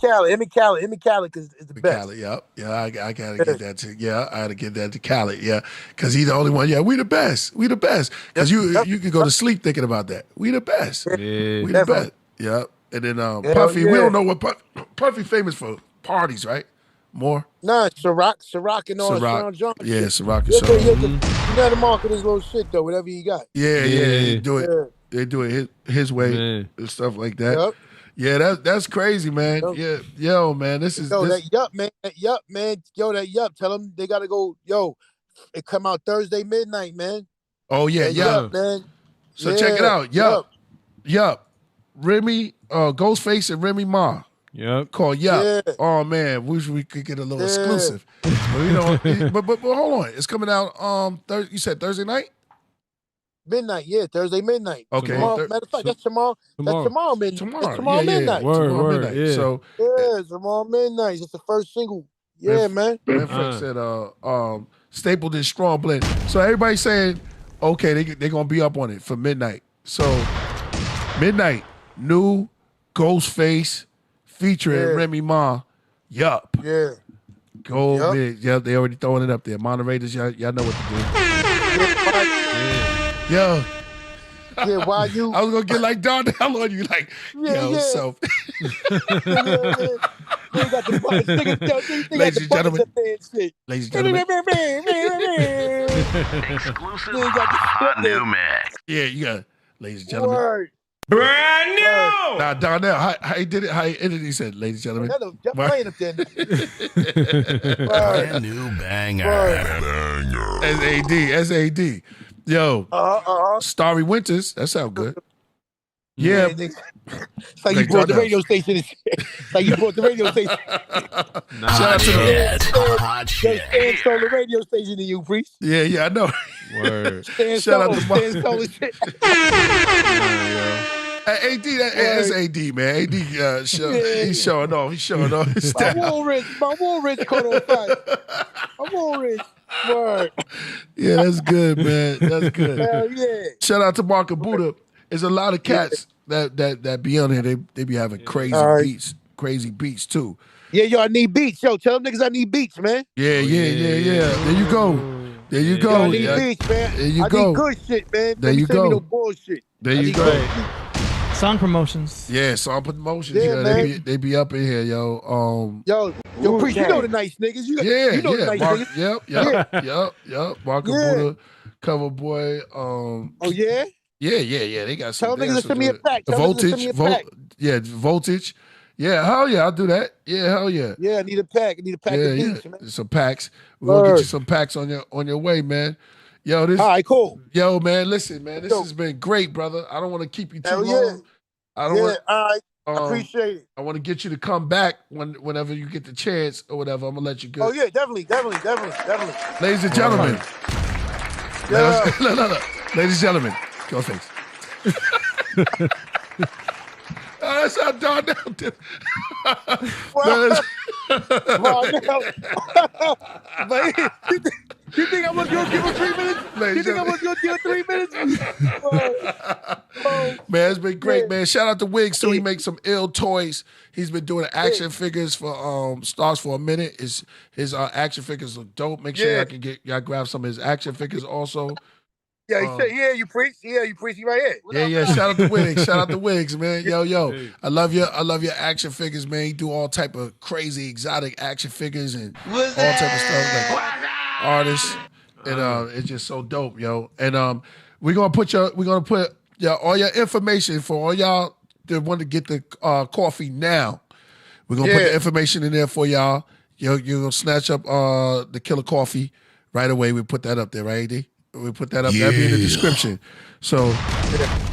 S9: Khaled is the best.
S1: Khaled, yep. Yeah, I gotta get that to. Yeah, I gotta get that to Khaled. Yeah, because he's the only one. Yeah, we the best. We the best. Because you can go to sleep thinking about that. We the best.
S2: Yeah.
S1: We the best. Yep. And then Puffy. We don't know what Puffy famous for parties, right? More.
S9: Nah, Ciroc and all
S1: Ciroc.
S9: Sean John.
S1: Yeah, Ciroc and
S9: Yeah,
S1: Sean.
S9: you gotta market his little shit though, whatever you got.
S1: Yeah. They do it.
S9: Yeah.
S1: They do it his way
S2: Man.
S1: and stuff like that.
S9: Yep.
S1: Yeah, that's crazy, man.
S9: Yep.
S1: Yeah, yo, man, this is
S9: Yo, that yup, man. Yo, that yup. Tell them they gotta go. Yo, it come out Thursday midnight, man.
S1: Oh yeah,
S9: That
S1: yeah.
S9: yup, man.
S1: So check it out. Yup. Remy, Ghostface and Remy Ma.
S2: Yep.
S1: Called Yup.
S9: Yeah.
S1: Oh man, wish we could get a little exclusive. But you know, but hold on. It's coming out you said Thursday night?
S9: Midnight, yeah, Thursday midnight.
S1: Okay.
S9: Tomorrow, matter of fact, that's tomorrow. That's tomorrow midnight. That's tomorrow
S1: yeah,
S9: midnight.
S2: Word,
S1: Tomorrow
S2: word,
S1: midnight.
S2: yeah.
S1: So
S9: Yeah, tomorrow midnight. It's the first single. Yeah, man.
S1: Frank said stapled in strong blend. So everybody's saying, okay, they're gonna be up on it for midnight. So midnight, new Ghostface featuring Remy Ma. Yup.
S9: Yeah.
S1: Go big. Yeah, they already throwing it up there. Moderators, y'all know what to do. Yo.
S9: Yeah, why you?
S1: I was gonna get like Darnell on you, like, so. Ladies and gentlemen. Ladies and gentlemen.
S8: Exclusive hot new mix.
S1: Yeah, you got, ladies and gentlemen.
S9: Word.
S8: Brand new.
S1: Now, Darnell, how he did it? How he ended it? He said, ladies and gentlemen.
S9: Playing up there.
S8: Brand new banger.
S1: SAD. Yo, Starry Winters. That sound good. Yeah.
S9: It's like you brought the radio station. It's like you brought the radio station.
S1: Shout out to the
S9: Stan stole the radio station to you, Priest.
S1: Yeah, I know.
S2: Word.
S1: Shout out to
S9: Stan stole the shit.
S1: AD, that's AD, man. AD, he's showing off. He's showing off his
S9: My
S1: style.
S9: wool ridge caught on fire. My wool ridge. Word.
S1: Yeah, that's good, man. That's good.
S9: Hell yeah.
S1: Shout out to Marka Buddha. There's a lot of cats that be on here. They be having crazy beats too.
S9: Yeah, yo, I need beats. Yo, tell them niggas I need beats, man.
S1: Yeah. There you go. There you
S9: Yo,
S1: go.
S9: I need beats, man.
S1: There you
S9: I
S1: go.
S9: need good shit, man.
S1: There
S9: Don't
S1: you
S9: send me
S1: go.
S9: no bullshit.
S1: There you go.
S3: Song promotions.
S1: Yeah, song promotions.
S9: Yeah, man.
S1: They be up in here, yo.
S9: Yo, Priest, you know the nice niggas. You know the nice
S1: Mark,
S9: niggas.
S1: yep. Mark Buddha, Cover Boy.
S9: Oh yeah.
S1: Yeah. They got some.
S9: Tell niggas to send me a pack.
S1: The Voltage. Voltage. Yeah, hell yeah, I'll do that. Yeah, hell yeah.
S9: Yeah, I need a pack. I need a pack of beats, man.
S1: Some packs. We're gonna get you some packs on your way, man. Yo, this.
S9: All right, cool.
S1: Yo, man, listen, man. This has been great, brother. I don't want to keep you too long.
S9: Yeah.
S1: I don't want.
S9: All right. I appreciate it.
S1: I want to get you to come back whenever you get the chance or whatever. I'm gonna let you go.
S9: Oh yeah, definitely.
S1: Ladies and gentlemen.
S9: Yeah.
S1: No. Ladies and gentlemen, Ghostface. That's how Don now.
S9: You think I was gonna give him 3 minutes? You think I was gonna give him 3 minutes?
S1: Man, it's been great, man. Shout out to Wiggs too. He makes some ill toys. He's been doing action figures for Stars for a minute. His action figures look dope. Make sure y'all grab some of his action figures also.
S9: Yeah, he said, you preach. Yeah, you preach right here.
S1: Yeah. Shout out to Wiggs. Shout out to Wiggs, man. Yo. I love your action figures, man. You do all type of crazy exotic action figures and all type of stuff like artists. And it's just so dope, yo. And we're gonna put all your information for all y'all that want to get the coffee now. We're gonna put the information in there for y'all. You're gonna snatch up the Killah coffee right away. We put that up there, right, AD? We put that up. That'll be in the description. So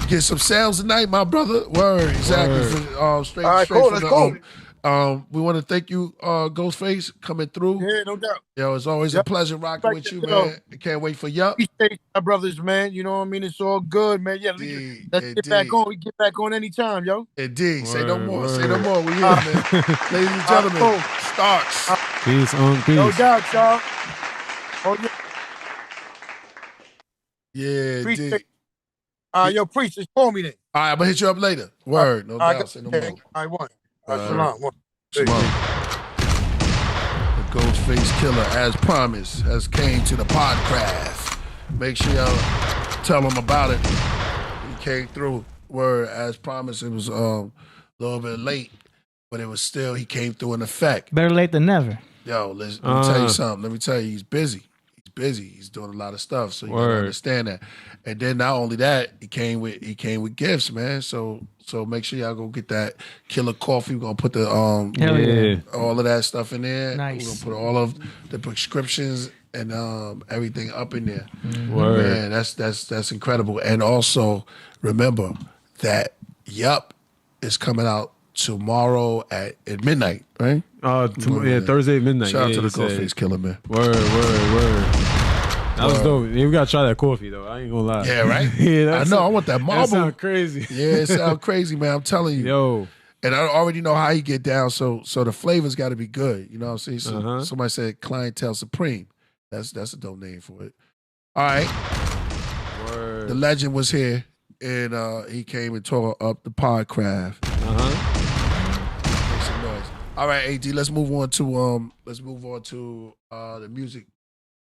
S1: get some sales tonight, my brother. Word, exactly.
S9: All right,
S1: Straight
S9: cool.
S1: from
S9: Let's
S1: the
S9: go.
S1: we want to thank you, Ghostface, coming through.
S9: Yeah, no doubt.
S1: Yo, it's always a pleasure rocking with you, man. I can't wait for y'all.
S9: Appreciate my brothers, man. You know what I mean? It's all good, man. Yeah, let's get back on. We get back on anytime, yo.
S1: Indeed. Say no more. Say no more. We here, man. Ladies and gentlemen, starts.
S2: Peace on peace.
S9: No doubt, y'all. Oh, yeah.
S1: Yeah,
S9: Appreciate. Yo, Priest, just call me then.
S1: All right, I'm gonna hit you up later. Word, no doubt. Say no more.
S9: I want. Shalom.
S1: Shalom. The Ghostface Killah, as promised, has came to the Podcraft. Make sure y'all tell him about it. He came through. Word, as promised. It was a little bit late, but it was still, he came through in effect.
S3: Better late than never.
S1: Yo, let me tell you something. Let me tell you, he's busy. He's doing a lot of stuff, so you gotta understand that. And then not only that, he came with gifts, man. So make sure y'all go get that Killah coffee. We're gonna put the all of that stuff in there.
S3: Nice.
S1: We're gonna put all of the prescriptions and everything up in there.
S2: Word.
S1: Man, that's incredible. And also remember that Yup is coming out tomorrow at midnight, right?
S2: Thursday at midnight.
S1: Shout out to the Ghostface Killah, man.
S2: Word. That was dope. We gotta try that coffee though. I ain't gonna lie.
S1: Yeah, right? I know. I want that marble.
S2: That sound crazy.
S1: Yeah, it sounds crazy, man. I'm telling you.
S2: Yo.
S1: And I already know how he get down, so the flavor's got to be good. You know what I'm saying? So somebody said Clientele Supreme. That's a dope name for it. All right.
S2: Word.
S1: The legend was here, and he came and tore up the Podcraft. Make some noise. All right, AD. Let's move on to the music.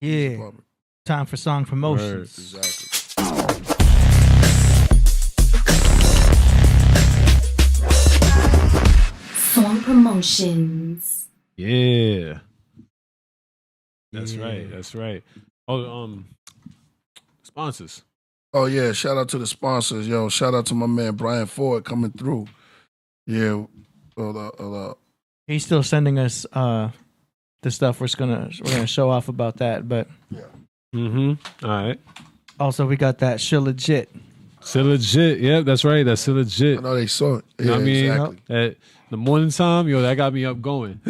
S3: Yeah.
S1: Department.
S3: Time for song promotions.
S1: Exactly.
S11: Song promotions.
S2: Yeah. That's right. Oh, sponsors.
S1: Oh yeah, shout out to the sponsors, yo. Shout out to my man Brian Ford coming through. Yeah.
S3: He's still sending us the stuff we're gonna show off about that, but
S2: All right.
S3: Also, we got that Shilajit.
S2: Shilajit, yeah, that's right. That's Shilajit.
S1: I know they saw it.
S2: You know what I mean?
S1: Exactly.
S2: At the morning time, that got me up going.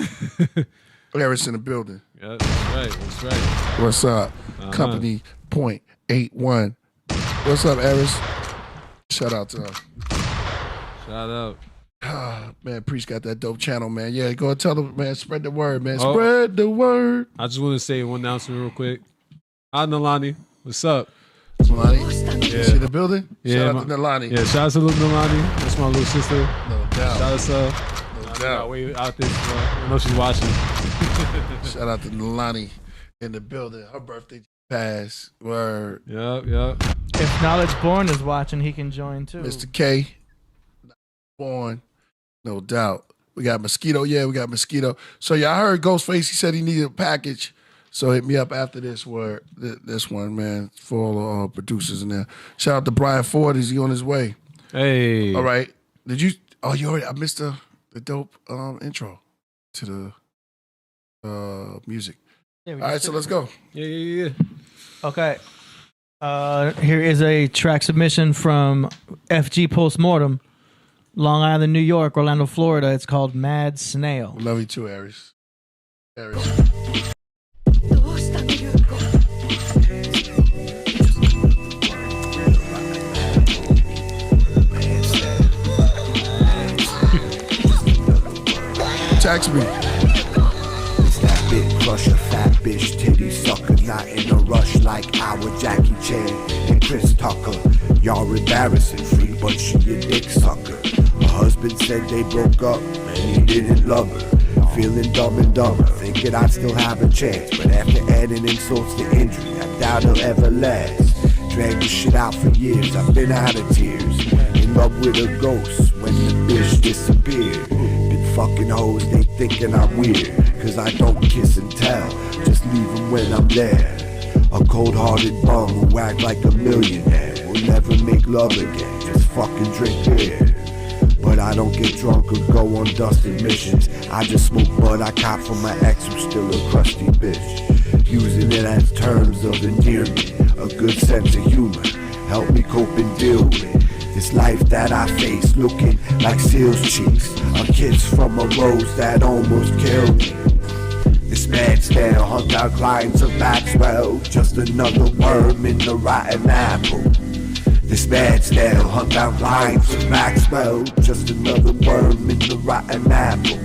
S1: Eris in the building.
S2: Yeah, that's right.
S1: What's up? Company .81. What's up, Eris? Shout out to her.
S2: Shout out.
S1: Man, Priest got that dope channel, man. Yeah, go and tell them, man. Spread the word, man. Spread the word.
S2: I just want to say one announcement real quick. Hi, Nalani. What's up?
S1: Nalani?
S2: Yeah.
S1: She in the building?
S2: Yeah,
S1: shout out to Nalani.
S2: Yeah, shout out to little Nalani. That's my little sister.
S1: No doubt.
S2: Shout out to her.
S1: No doubt.
S2: Way out there. I know she's watching.
S1: Shout out to Nalani in the building. Her birthday passed. Word.
S2: Yep.
S3: If Knowledge Born is watching, he can join too.
S1: Mr. K. Born. No doubt. We got Mosquito. Yeah, we got Mosquito. So y'all heard Ghostface. He said he needed a package. So hit me up after this word. This one, man, for all the producers in there. Shout out to Brian Ford. Is he on his way?
S2: Hey.
S1: All right. Did you? Oh, you already. I missed the dope intro to the music.
S3: Yeah,
S1: all right, so let's go.
S2: Yeah.
S3: Okay. Here is a track submission from FG Postmortem, Long Island, New York, Orlando, Florida. It's called Mad Snail.
S1: Love you too, Aries. Tax me.
S12: It's that big crusher, fat bitch, titty sucker, not in a rush like our Jackie Chan and Chris Tucker. Y'all embarrassing, free but she a dick sucker. Her husband said they broke up and he didn't love her. Feeling dumb and dumber, thinking I'd still have a chance, but after adding insults to injury, I doubt it'll ever last. Dragged the shit out for years, I've been out of tears. In love with a ghost when the bitch disappeared. Been fucking hoes, they thinking I'm weird, cause I don't kiss and tell, just leave them when I'm there. A cold-hearted bum who act like a millionaire. Will never make love again, just fucking drink beer. But I don't get drunk or go on dusted missions. I just smoke bud I caught from my ex who's still a crusty bitch. Using it as terms of endearment, a good sense of humor. Help me cope and deal with this life that I face, looking like seal's cheeks. A kiss from a rose that almost killed me. This mad snail hunt down clients of Maxwell, just another worm in the rotten apple. This mad snail hunt down clients of Maxwell, just another worm in the rotten apple.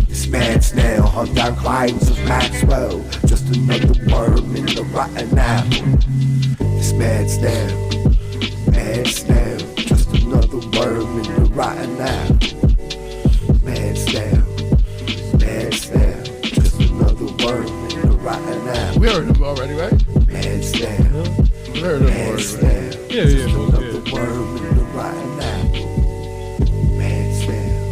S12: This mad snail hunt down clients of Maxwell, just another worm in the rotten apple. This mad snail, just another worm in the rotten apple. Mad snail, just another worm in the rotten apple.
S1: We heard him already, right?
S12: Mad snail,
S1: we heard him already, right?
S12: just another worm in the rotten apple. Mad snail,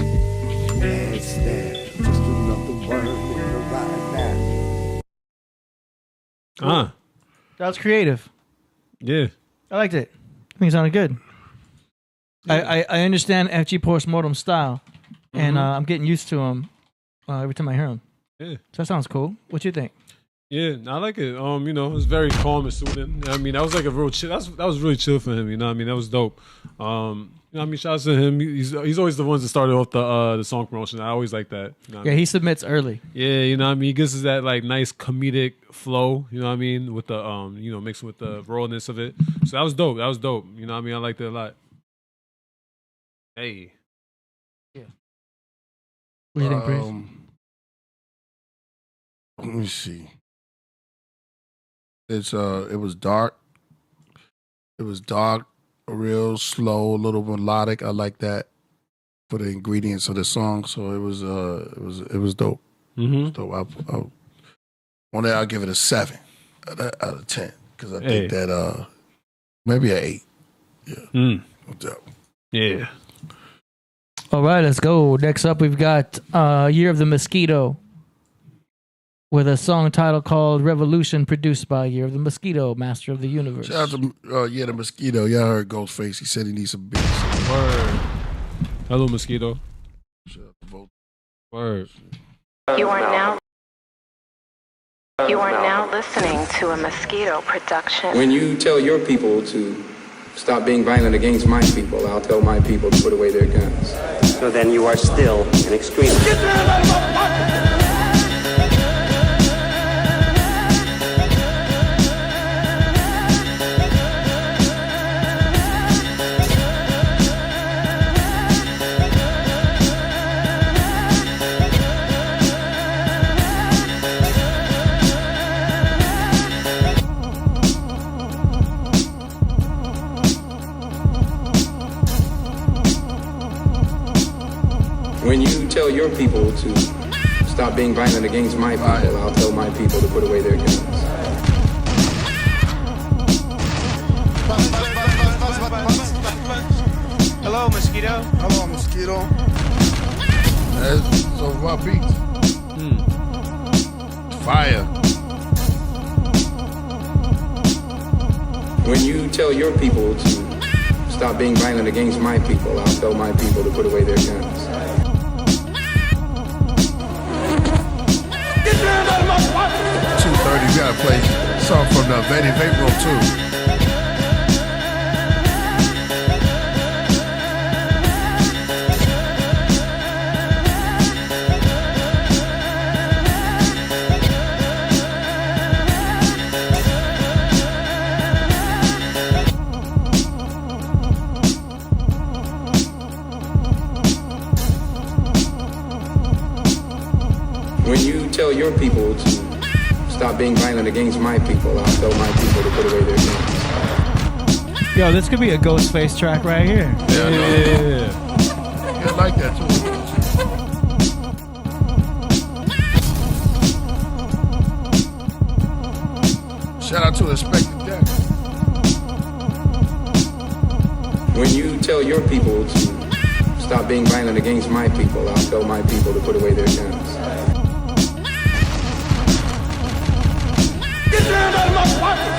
S12: just another worm in the rotten apple.
S3: That was creative.
S2: Yeah.
S3: I liked it. I think it sounded good. I understand FG Postmortem style, and I'm getting used to him every time I hear him.
S2: Yeah.
S3: So that sounds cool. What you think?
S2: Yeah, I like it. You know, it was very calm and soothing. I mean, that was like a real chill. That was really chill for him. You know, what I mean, that was dope. You know, I mean, shouts to him. He's always the ones that started off the song promotion. I always like that. You know what I mean?
S3: He submits early.
S2: Yeah, you know what I mean? He gives us that like nice comedic flow, you know what I mean, with the you know, mixed with the rawness of it. So that was dope. You know what I mean? I liked it a lot. Hey.
S3: Yeah. What do you think, Priest?
S1: Let me see. It was dark. It was dark, real slow, a little melodic. I like that for the ingredients of the song. So it was dope.
S2: Mm-hmm.
S1: It was dope. One day I'll give it a 7 out of 10 because I think that maybe an 8. Yeah, no doubt.
S2: Yeah.
S3: All right, let's go. Next up, we've got Year of the Mosquito with a song title called Revolution, produced by Year of the Mosquito, Master of the Universe.
S1: Shout out to the Mosquito. Y'all heard Ghostface. He said he needs some beats.
S2: Word. Hello, Mosquito.
S1: Shout out to Volt.
S2: Word.
S13: You are now listening to a Mosquito production.
S14: When you tell your people to stop being violent against my people, I'll tell my people to put away their guns.
S15: So then you are still an extremist.
S14: When you tell your people to stop being violent against my people, I'll tell my people to put away their guns.
S16: Hello, mosquito.
S10: Hello, mosquito.
S1: That's so my beats. Fire.
S14: When you tell your people to stop being violent against my people, I'll tell my people to put away their guns.
S1: 2:30, you gotta play song from the Vanity Vape Room too.
S14: When you tell your people to stop being violent against my people, I'll tell my people to put away their guns.
S3: Yo, this could be a Ghostface track right here.
S1: Yeah, I like that too. Shout out to Inspector Deck.
S14: When you tell your people to stop being violent against my people, I'll tell my people to put away their guns.
S16: Get down out of my pocket!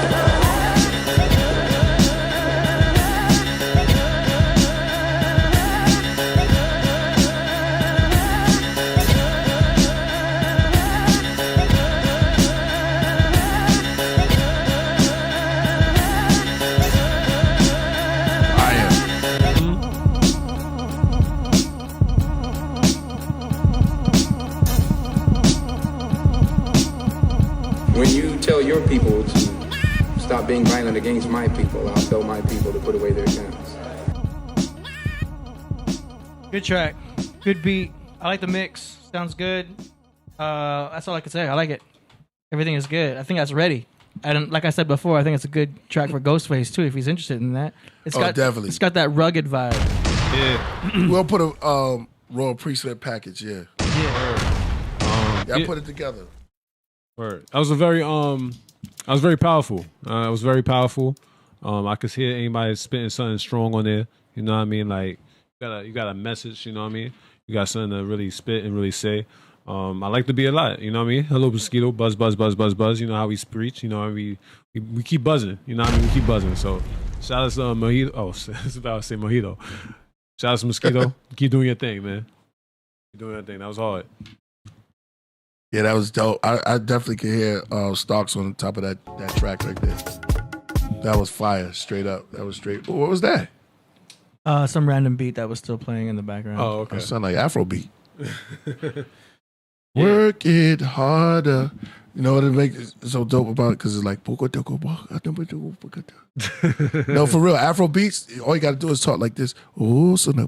S14: When you tell your people to stop being violent against my people, I'll tell my people to put away their guns.
S3: Good track. Good beat. I like the mix. Sounds good. That's all I can say. I like it. Everything is good. I think that's ready. And like I said before, I think it's a good track for Ghostface too, if he's interested in that.
S1: Definitely.
S3: It's got that rugged vibe.
S2: Yeah.
S1: We'll put a Royal Priesthood package, yeah. Y'all put it together.
S2: Word. That was a very I was very powerful. It was very powerful. I could hear anybody spitting something strong on there. You know what I mean? Like you got a message. You know what I mean? You got something to really spit and really say. I like to be a lot. You know what I mean? Hello, mosquito. Buzz, buzz, buzz, buzz, buzz. You know how we preach. You know we keep buzzing. You know what I mean? We keep buzzing. So shout out to Mojito. Oh, I was about to say Mojito. Shout out to Mosquito. Keep doing your thing, man. Keep doing your thing. That was hard.
S1: Yeah, that was dope. I definitely could hear Starks on the top of that track right there. That was fire, straight up. That was straight. What was that?
S3: Some random beat that was still playing in the background.
S2: Oh, okay.
S1: That sounded like Afrobeat. Work it harder. You know what it makes it so dope about it? Because it's like, no, for real, Afro beats, all you got to do is talk like this. Oh, so no, no.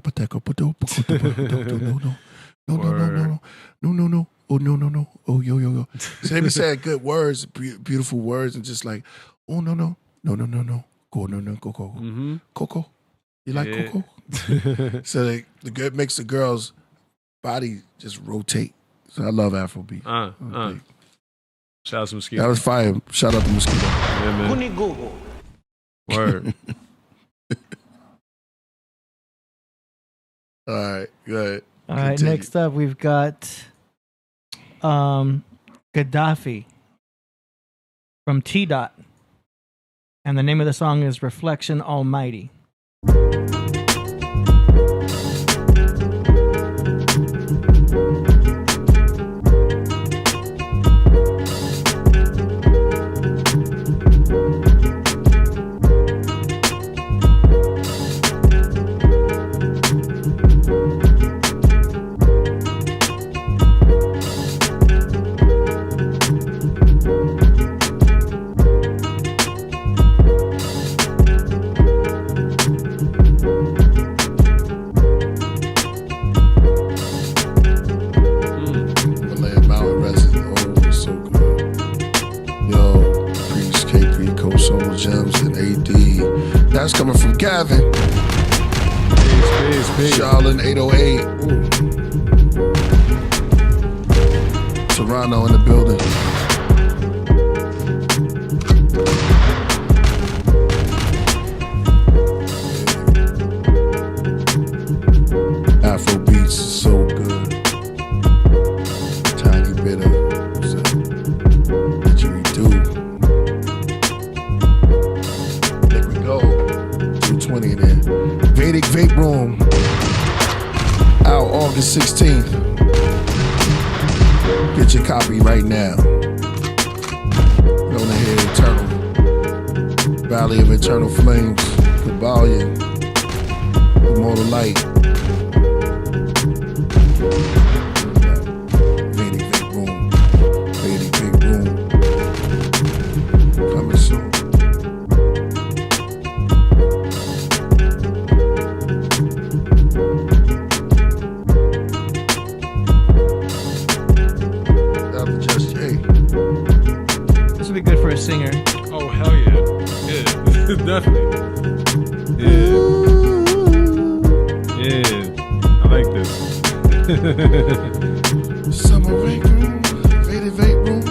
S1: Oh, no. Oh, yo. So they be saying good words, beautiful words, and just like, oh, no. Go, no.
S2: Mm-hmm.
S1: Coco. You like Coco? So it makes the girl's body just rotate. So I love Afrobeat.
S2: Shout out to Mosquito.
S1: That was fire. Shout out to Mosquito.
S2: Yeah, man. Word.
S1: All right, good.
S3: All right, next up we've got Ghaddafi from T Dot. And the name of the song is Reflection Almighty.
S1: Gems and AD. That's coming from Gavin.
S2: Peace.
S1: Charlotte 808. Toronto in the building. Afro beats so good. Tiny bit of didgeridoo. Liquid gold. 220 in there. Vedic Vape Room. Out August 16th. Get your copy right now. Go ahead, Eternal. Valley of Eternal Flames. Kabbalion. Immortal Light. Vedic Vape Room. Vedic Vape Room. Coming soon.
S3: This would be good for a singer.
S2: Oh, hell yeah. Yeah, definitely. Yeah, I like this.
S1: Summer vape room, Vedic Vape Room.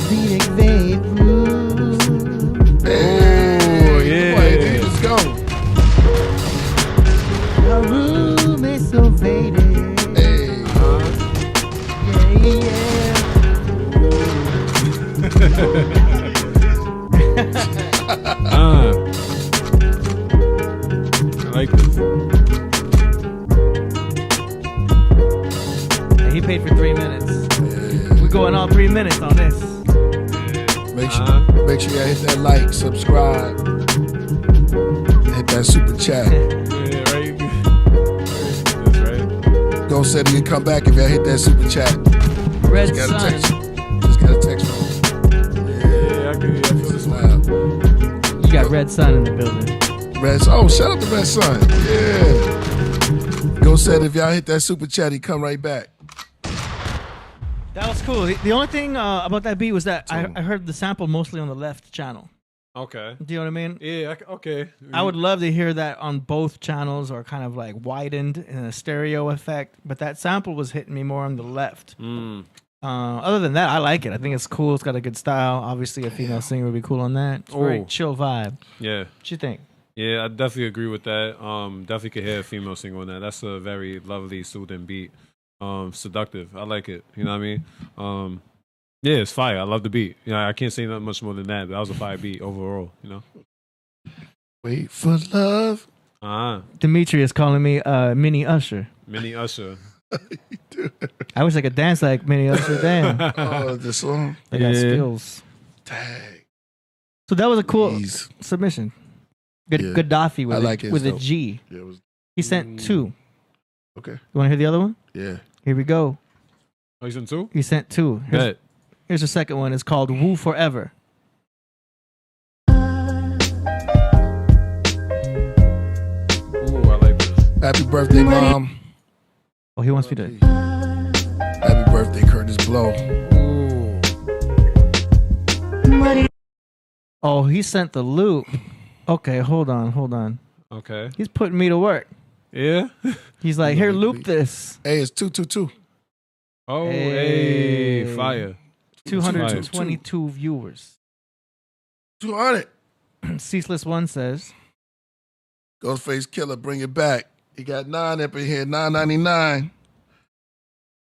S3: Vedic Vape Room.
S1: Hey,
S2: oh, yeah.
S1: Boy, dude, let's go.
S3: The room is so Vedic.
S1: Hey.
S2: I like this.
S3: And he paid for 3 minutes. We're going all 3 minutes on this.
S1: Make sure you hit that like, subscribe, hit that super chat.
S2: Yeah, right. That's right.
S1: Ghost said he could come back if y'all hit that super chat.
S3: Red
S1: Just got a
S3: Sun.
S1: text. Just got a text from him.
S2: Yeah, I feel this loud.
S3: You got Red Sun in the building.
S1: Oh, shout out to Red Sun. Yeah. Ghost said if y'all hit that super chat, he come right back.
S3: That was cool. The only thing about that beat was that I heard the sample mostly on the left channel.
S2: Okay.
S3: Do you know what I mean?
S2: Yeah, okay.
S3: I would love to hear that on both channels or kind of like widened in a stereo effect, but that sample was hitting me more on the left. Other than that, I like it. I think it's cool. It's got a good style. Obviously, a female singer would be cool on that. It's a very chill vibe.
S2: Yeah.
S3: What you think?
S2: Yeah, I definitely agree with that. Definitely could hear a female singer on that. That's a very lovely, soothing beat. Seductive. I like it. You know what I mean? Yeah, it's fire. I love the beat. You know, I can't say nothing much more than that. But that was a fire beat overall. You know.
S1: Wait for love.
S3: Dimitri is calling me Mini Usher.
S2: Mini Usher.
S3: I wish I could dance like Mini Usher. Damn.
S1: Oh, this song.
S3: I got skills.
S1: Dang.
S3: So that was a cool submission. Ghaddafi with,
S1: I like it,
S3: with a
S1: though.
S3: G.
S1: Yeah, it was,
S3: he sent 2.
S1: Okay.
S3: You want to hear the other one?
S1: Yeah.
S3: Here we go.
S2: Oh, you sent 2?
S3: He sent 2. Here's the second one. It's called Woo Forever.
S2: Ooh, I like this.
S1: Happy birthday, Mom.
S3: Oh, he wants me to.
S1: Happy birthday, Curtis Blow.
S3: Oh, he sent the loop. Okay, hold on.
S2: Okay.
S3: He's putting me to work.
S2: Yeah?
S3: He's like, here, loop this.
S1: Hey, it's 222.
S2: Oh, hey, fire.
S3: 222 viewers.
S1: 200.
S3: Ceaseless One says,
S1: Ghostface Killah, bring it back. He got 9 up in here, $9.99.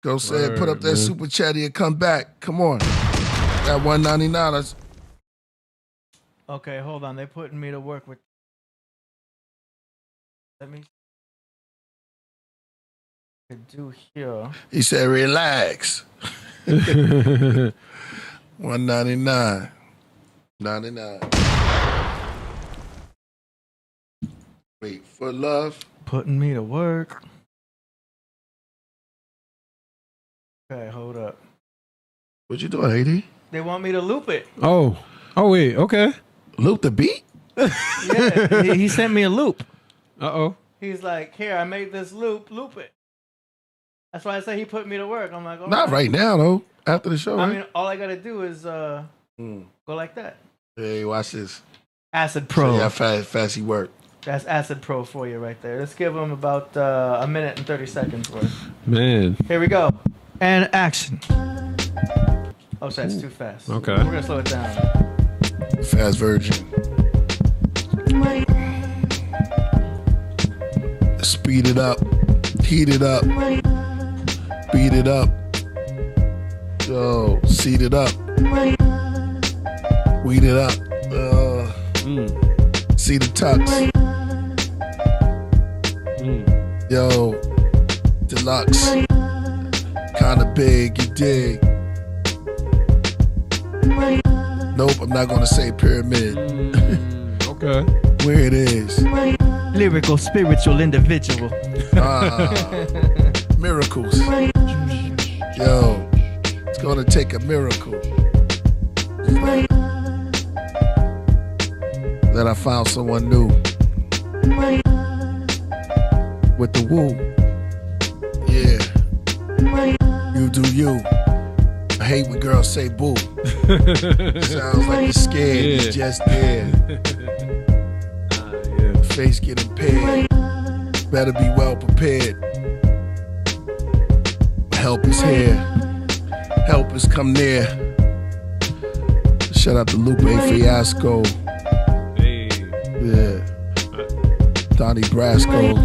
S1: Ghost said, put up that super chat and come back. Come on. Got $1.99.
S3: okay, hold on. They're putting me to work with. Let me do here.
S1: He said, relax. $1.99. 99. Wait for love.
S3: Putting me to work. Okay, hold up.
S1: What you doing, AD?
S3: They want me to loop it.
S2: Oh, wait, okay.
S1: Loop the beat?
S3: Yeah, he sent me a loop.
S2: Uh-oh.
S3: He's like, here, I made this loop it. That's why I say he put me to work. I'm like, all
S1: Not right now, though. After the show,
S3: I
S1: right?
S3: mean, all I got to do is go like that.
S1: Hey, watch this.
S3: Acid Pro.
S1: See how fast he work.
S3: That's Acid Pro for you right there. Let's give him about a minute and 30 seconds worth.
S2: Man.
S3: Here we go. And action. Oh, sorry, it's too fast.
S2: Okay.
S3: We're gonna slow it down.
S1: Fast version. Speed it up. Heat it up. Beat it up. Yo, seed it up. Weed it up. See the tux. Yo, deluxe. Kinda big, you dig. Nope, I'm not gonna say pyramid.
S2: Okay.
S1: Where it is.
S3: Lyrical, spiritual individual.
S1: Miracles. Yo, it's gonna take a miracle. That I found someone new. With the woo. Yeah. You do you. I hate when girls say boo. Sounds like you're scared.
S2: Yeah.
S1: You're just there. Face getting paid. Better be well prepared. Help is here. Help is come near. Shout out to Lupe Fiasco.
S2: Hey.
S1: Yeah. Donnie Brasco.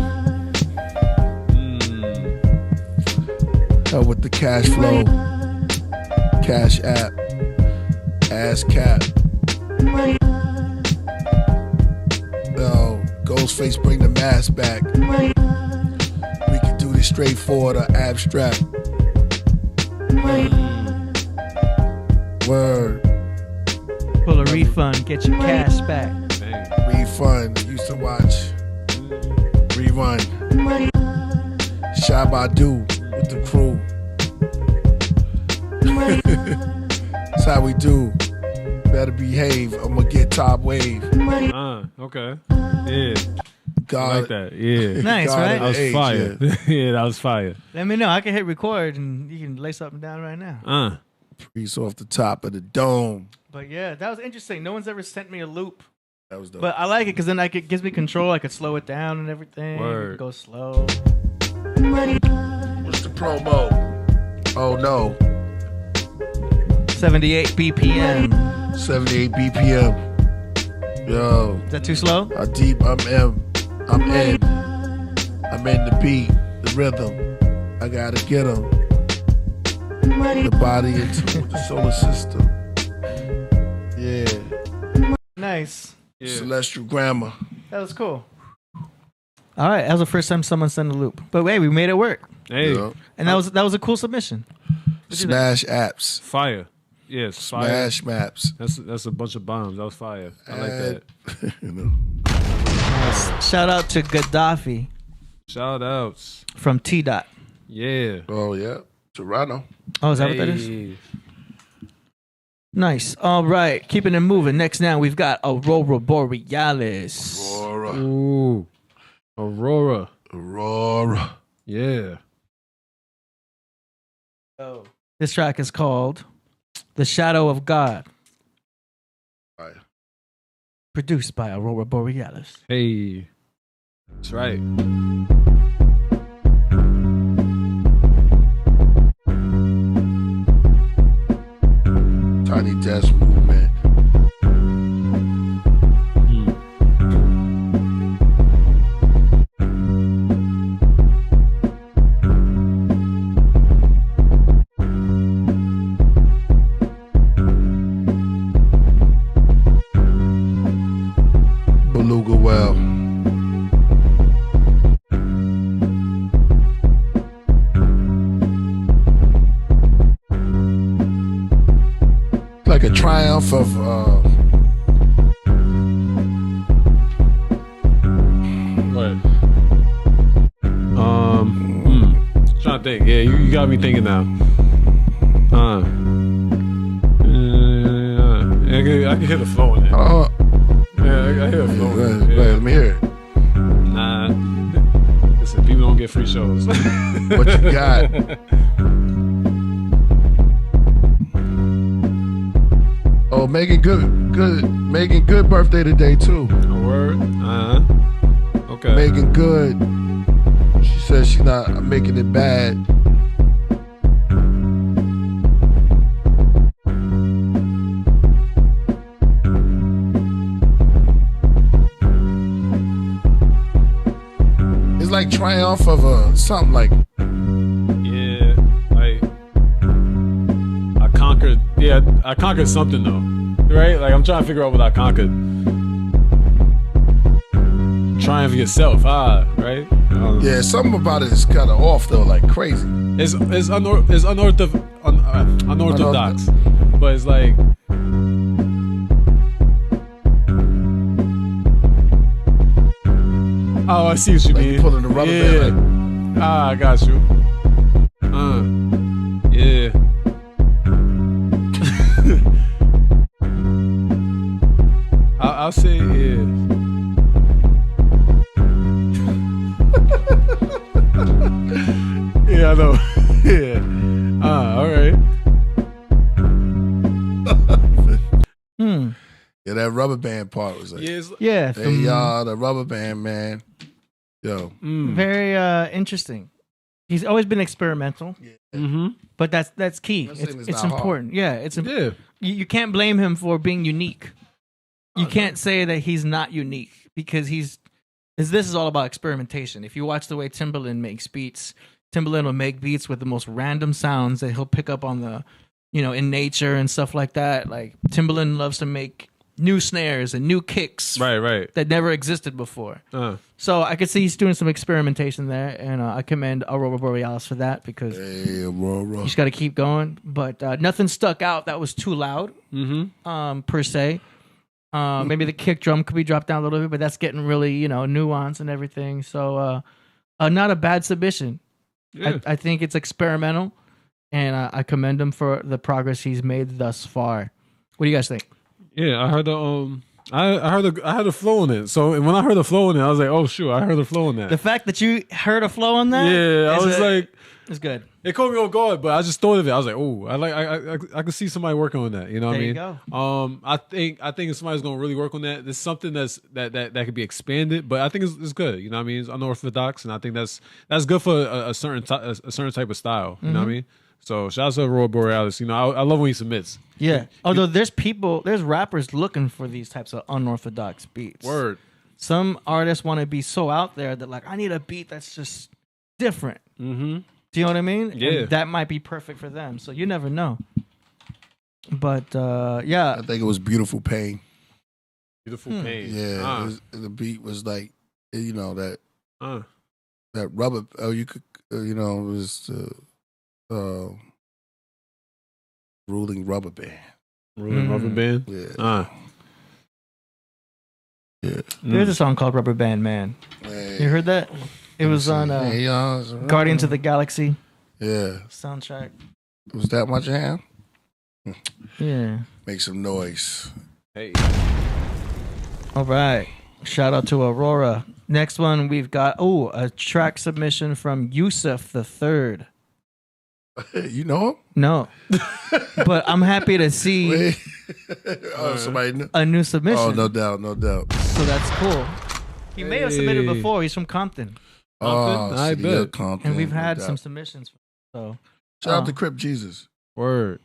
S1: Help with the cash flow. Cash app. Ass cap. Yo, Ghostface bring the mask back. We can do this straightforward or abstract. Word.
S3: Pull a refund, get your cash back.
S1: Refund. Used to watch. Rerun. Shabba-doo with the crew. That's how we do. Better behave. I'm gonna get top wave.
S2: Okay. Yeah.
S1: God.
S2: I like that. Yeah.
S3: Nice,
S1: God
S3: right?
S2: That was fire. Yeah, that was fire.
S3: Let me know. I can hit record and you can lay something down right now.
S1: Priest off the top of the dome.
S3: But yeah, that was interesting. No one's ever sent me a loop.
S1: That was dope.
S3: But I like it because then it gives me control. I could slow it down and everything.
S2: Word.
S3: Go slow.
S1: What's the promo? Oh no.
S3: 78 BPM.
S1: 78 BPM. Yo.
S3: Is that too slow?
S1: How deep I'm in. I'm in. I'm in the beat, the rhythm. I gotta get them. The body into the solar system. Yeah.
S3: Nice.
S2: Yeah.
S1: Celestial grammar.
S3: That was cool. All right, that was the first time someone sent a loop. But hey, we made it work.
S2: Hey.
S1: Yeah.
S3: And that was a cool submission.
S1: Smash apps.
S2: Fire. Yes, fire.
S1: Smash maps.
S2: That's a bunch of bombs. That was fire. I like that.
S1: You know.
S3: Shout out to Ghaddafi
S2: Shout outs.
S3: from T Dot.
S2: Yeah.
S1: Oh yeah. Toronto.
S3: Oh, is that what that is? Nice. All right, keeping it moving. Next now we've got Aurora Borealis.
S1: Aurora.
S2: Ooh. Aurora.
S1: Aurora.
S2: Yeah.
S3: Oh. This track is called The Shadow of God.
S1: Right.
S3: Produced by Aurora Borealis.
S2: Hey. That's right.
S1: Tiny Desk Movement. Beluga Well. Like a triumph of
S2: What? Trying to think. Yeah, you got me thinking now. I can hear the flow in it. Yeah, I hear the flow.
S1: Let me hear it.
S2: Nah. Listen, people don't get free shows.
S1: What you got? Oh, Megan Good birthday today too.
S2: A word. Okay.
S1: Megan Good. She says she's not making it bad. It's like triumph of something like.
S2: Yeah, like I conquered something though, right? Like I'm trying to figure out what I conquered. Triumph yourself, right?
S1: Yeah, something about it is kind of off though, like crazy.
S2: It's unorthodox, but it's like. Oh, I see what you mean.
S1: You pulling the rubber band. Like,
S2: I got you. Yeah. I'll say yeah. Yeah, I know. Yeah. All right.
S1: Yeah, that rubber band part was like.
S3: Yeah.
S1: Hey y'all, the rubber band man. Yo.
S3: Very interesting. He's always been experimental.
S2: Mm-hmm.
S3: But that's key. It's important.
S1: Hard.
S3: Yeah, you can't blame him for being unique. You can't say that he's not unique because this is all about experimentation. If you watch the way Timbaland makes beats, Timbaland will make beats with the most random sounds that he'll pick up on the, in nature and stuff like that. Like Timbaland loves to make new snares and new kicks,
S2: right,
S3: that never existed before. So I could see he's doing some experimentation there, and I commend Aurora Borealis for that because you just got to keep going. But nothing stuck out that was too loud, per se. Maybe the kick drum could be dropped down a little bit, but that's getting really nuance and everything. So not a bad submission. Yeah. I think it's experimental, and I commend him for the progress he's made thus far. What do you guys think?
S2: Yeah, I heard the I heard the flow in it. So when I heard the flow in it, I was like, oh shoot, I heard the flow in that.
S3: The fact that you heard a flow on that,
S2: yeah, I was like,
S3: it's good.
S2: It caught me off guard, but I just thought of it. I was like, oh, I could see somebody working on that. You know what I mean?
S3: There you go.
S2: I think if somebody's gonna really work on that, there's something that could be expanded. But I think it's good. You know what I mean? It's unorthodox, and I think that's good for a certain type of style. You know what I mean? So shout out to Aurora Borealis. I love when he submits.
S3: Yeah. Although there's rappers looking for these types of unorthodox beats.
S2: Word.
S3: Some artists want to be so out there that I need a beat that's just different.
S2: Mm-hmm.
S3: Do you know what I mean?
S2: Yeah.
S3: And that might be perfect for them. So you never know. But yeah.
S1: I think it was Beautiful Pain.
S2: Beautiful Pain.
S1: Yeah. The beat was like, that rubber. Oh, you could, it was ruling rubber band.
S2: Ruling rubber band?
S1: Yeah. Yeah.
S3: There's a song called Rubber Band Man.
S1: Hey.
S3: You heard that? It was on Guardians of the Galaxy.
S1: Yeah.
S3: Soundtrack.
S1: Was that my jam?
S3: Yeah.
S1: Make some noise.
S2: Hey.
S3: All right. Shout out to Aurora. Next one we've got a track submission from Yusuf the Third.
S1: You know him?
S3: No. But I'm happy to see
S1: somebody
S3: a new submission.
S1: Oh, no doubt, no doubt.
S3: So that's cool. He may have submitted before. He's from Compton.
S2: I bet.
S1: Compton,
S3: and we've had some submissions. So
S1: shout out to Crip Jesus.
S2: Word.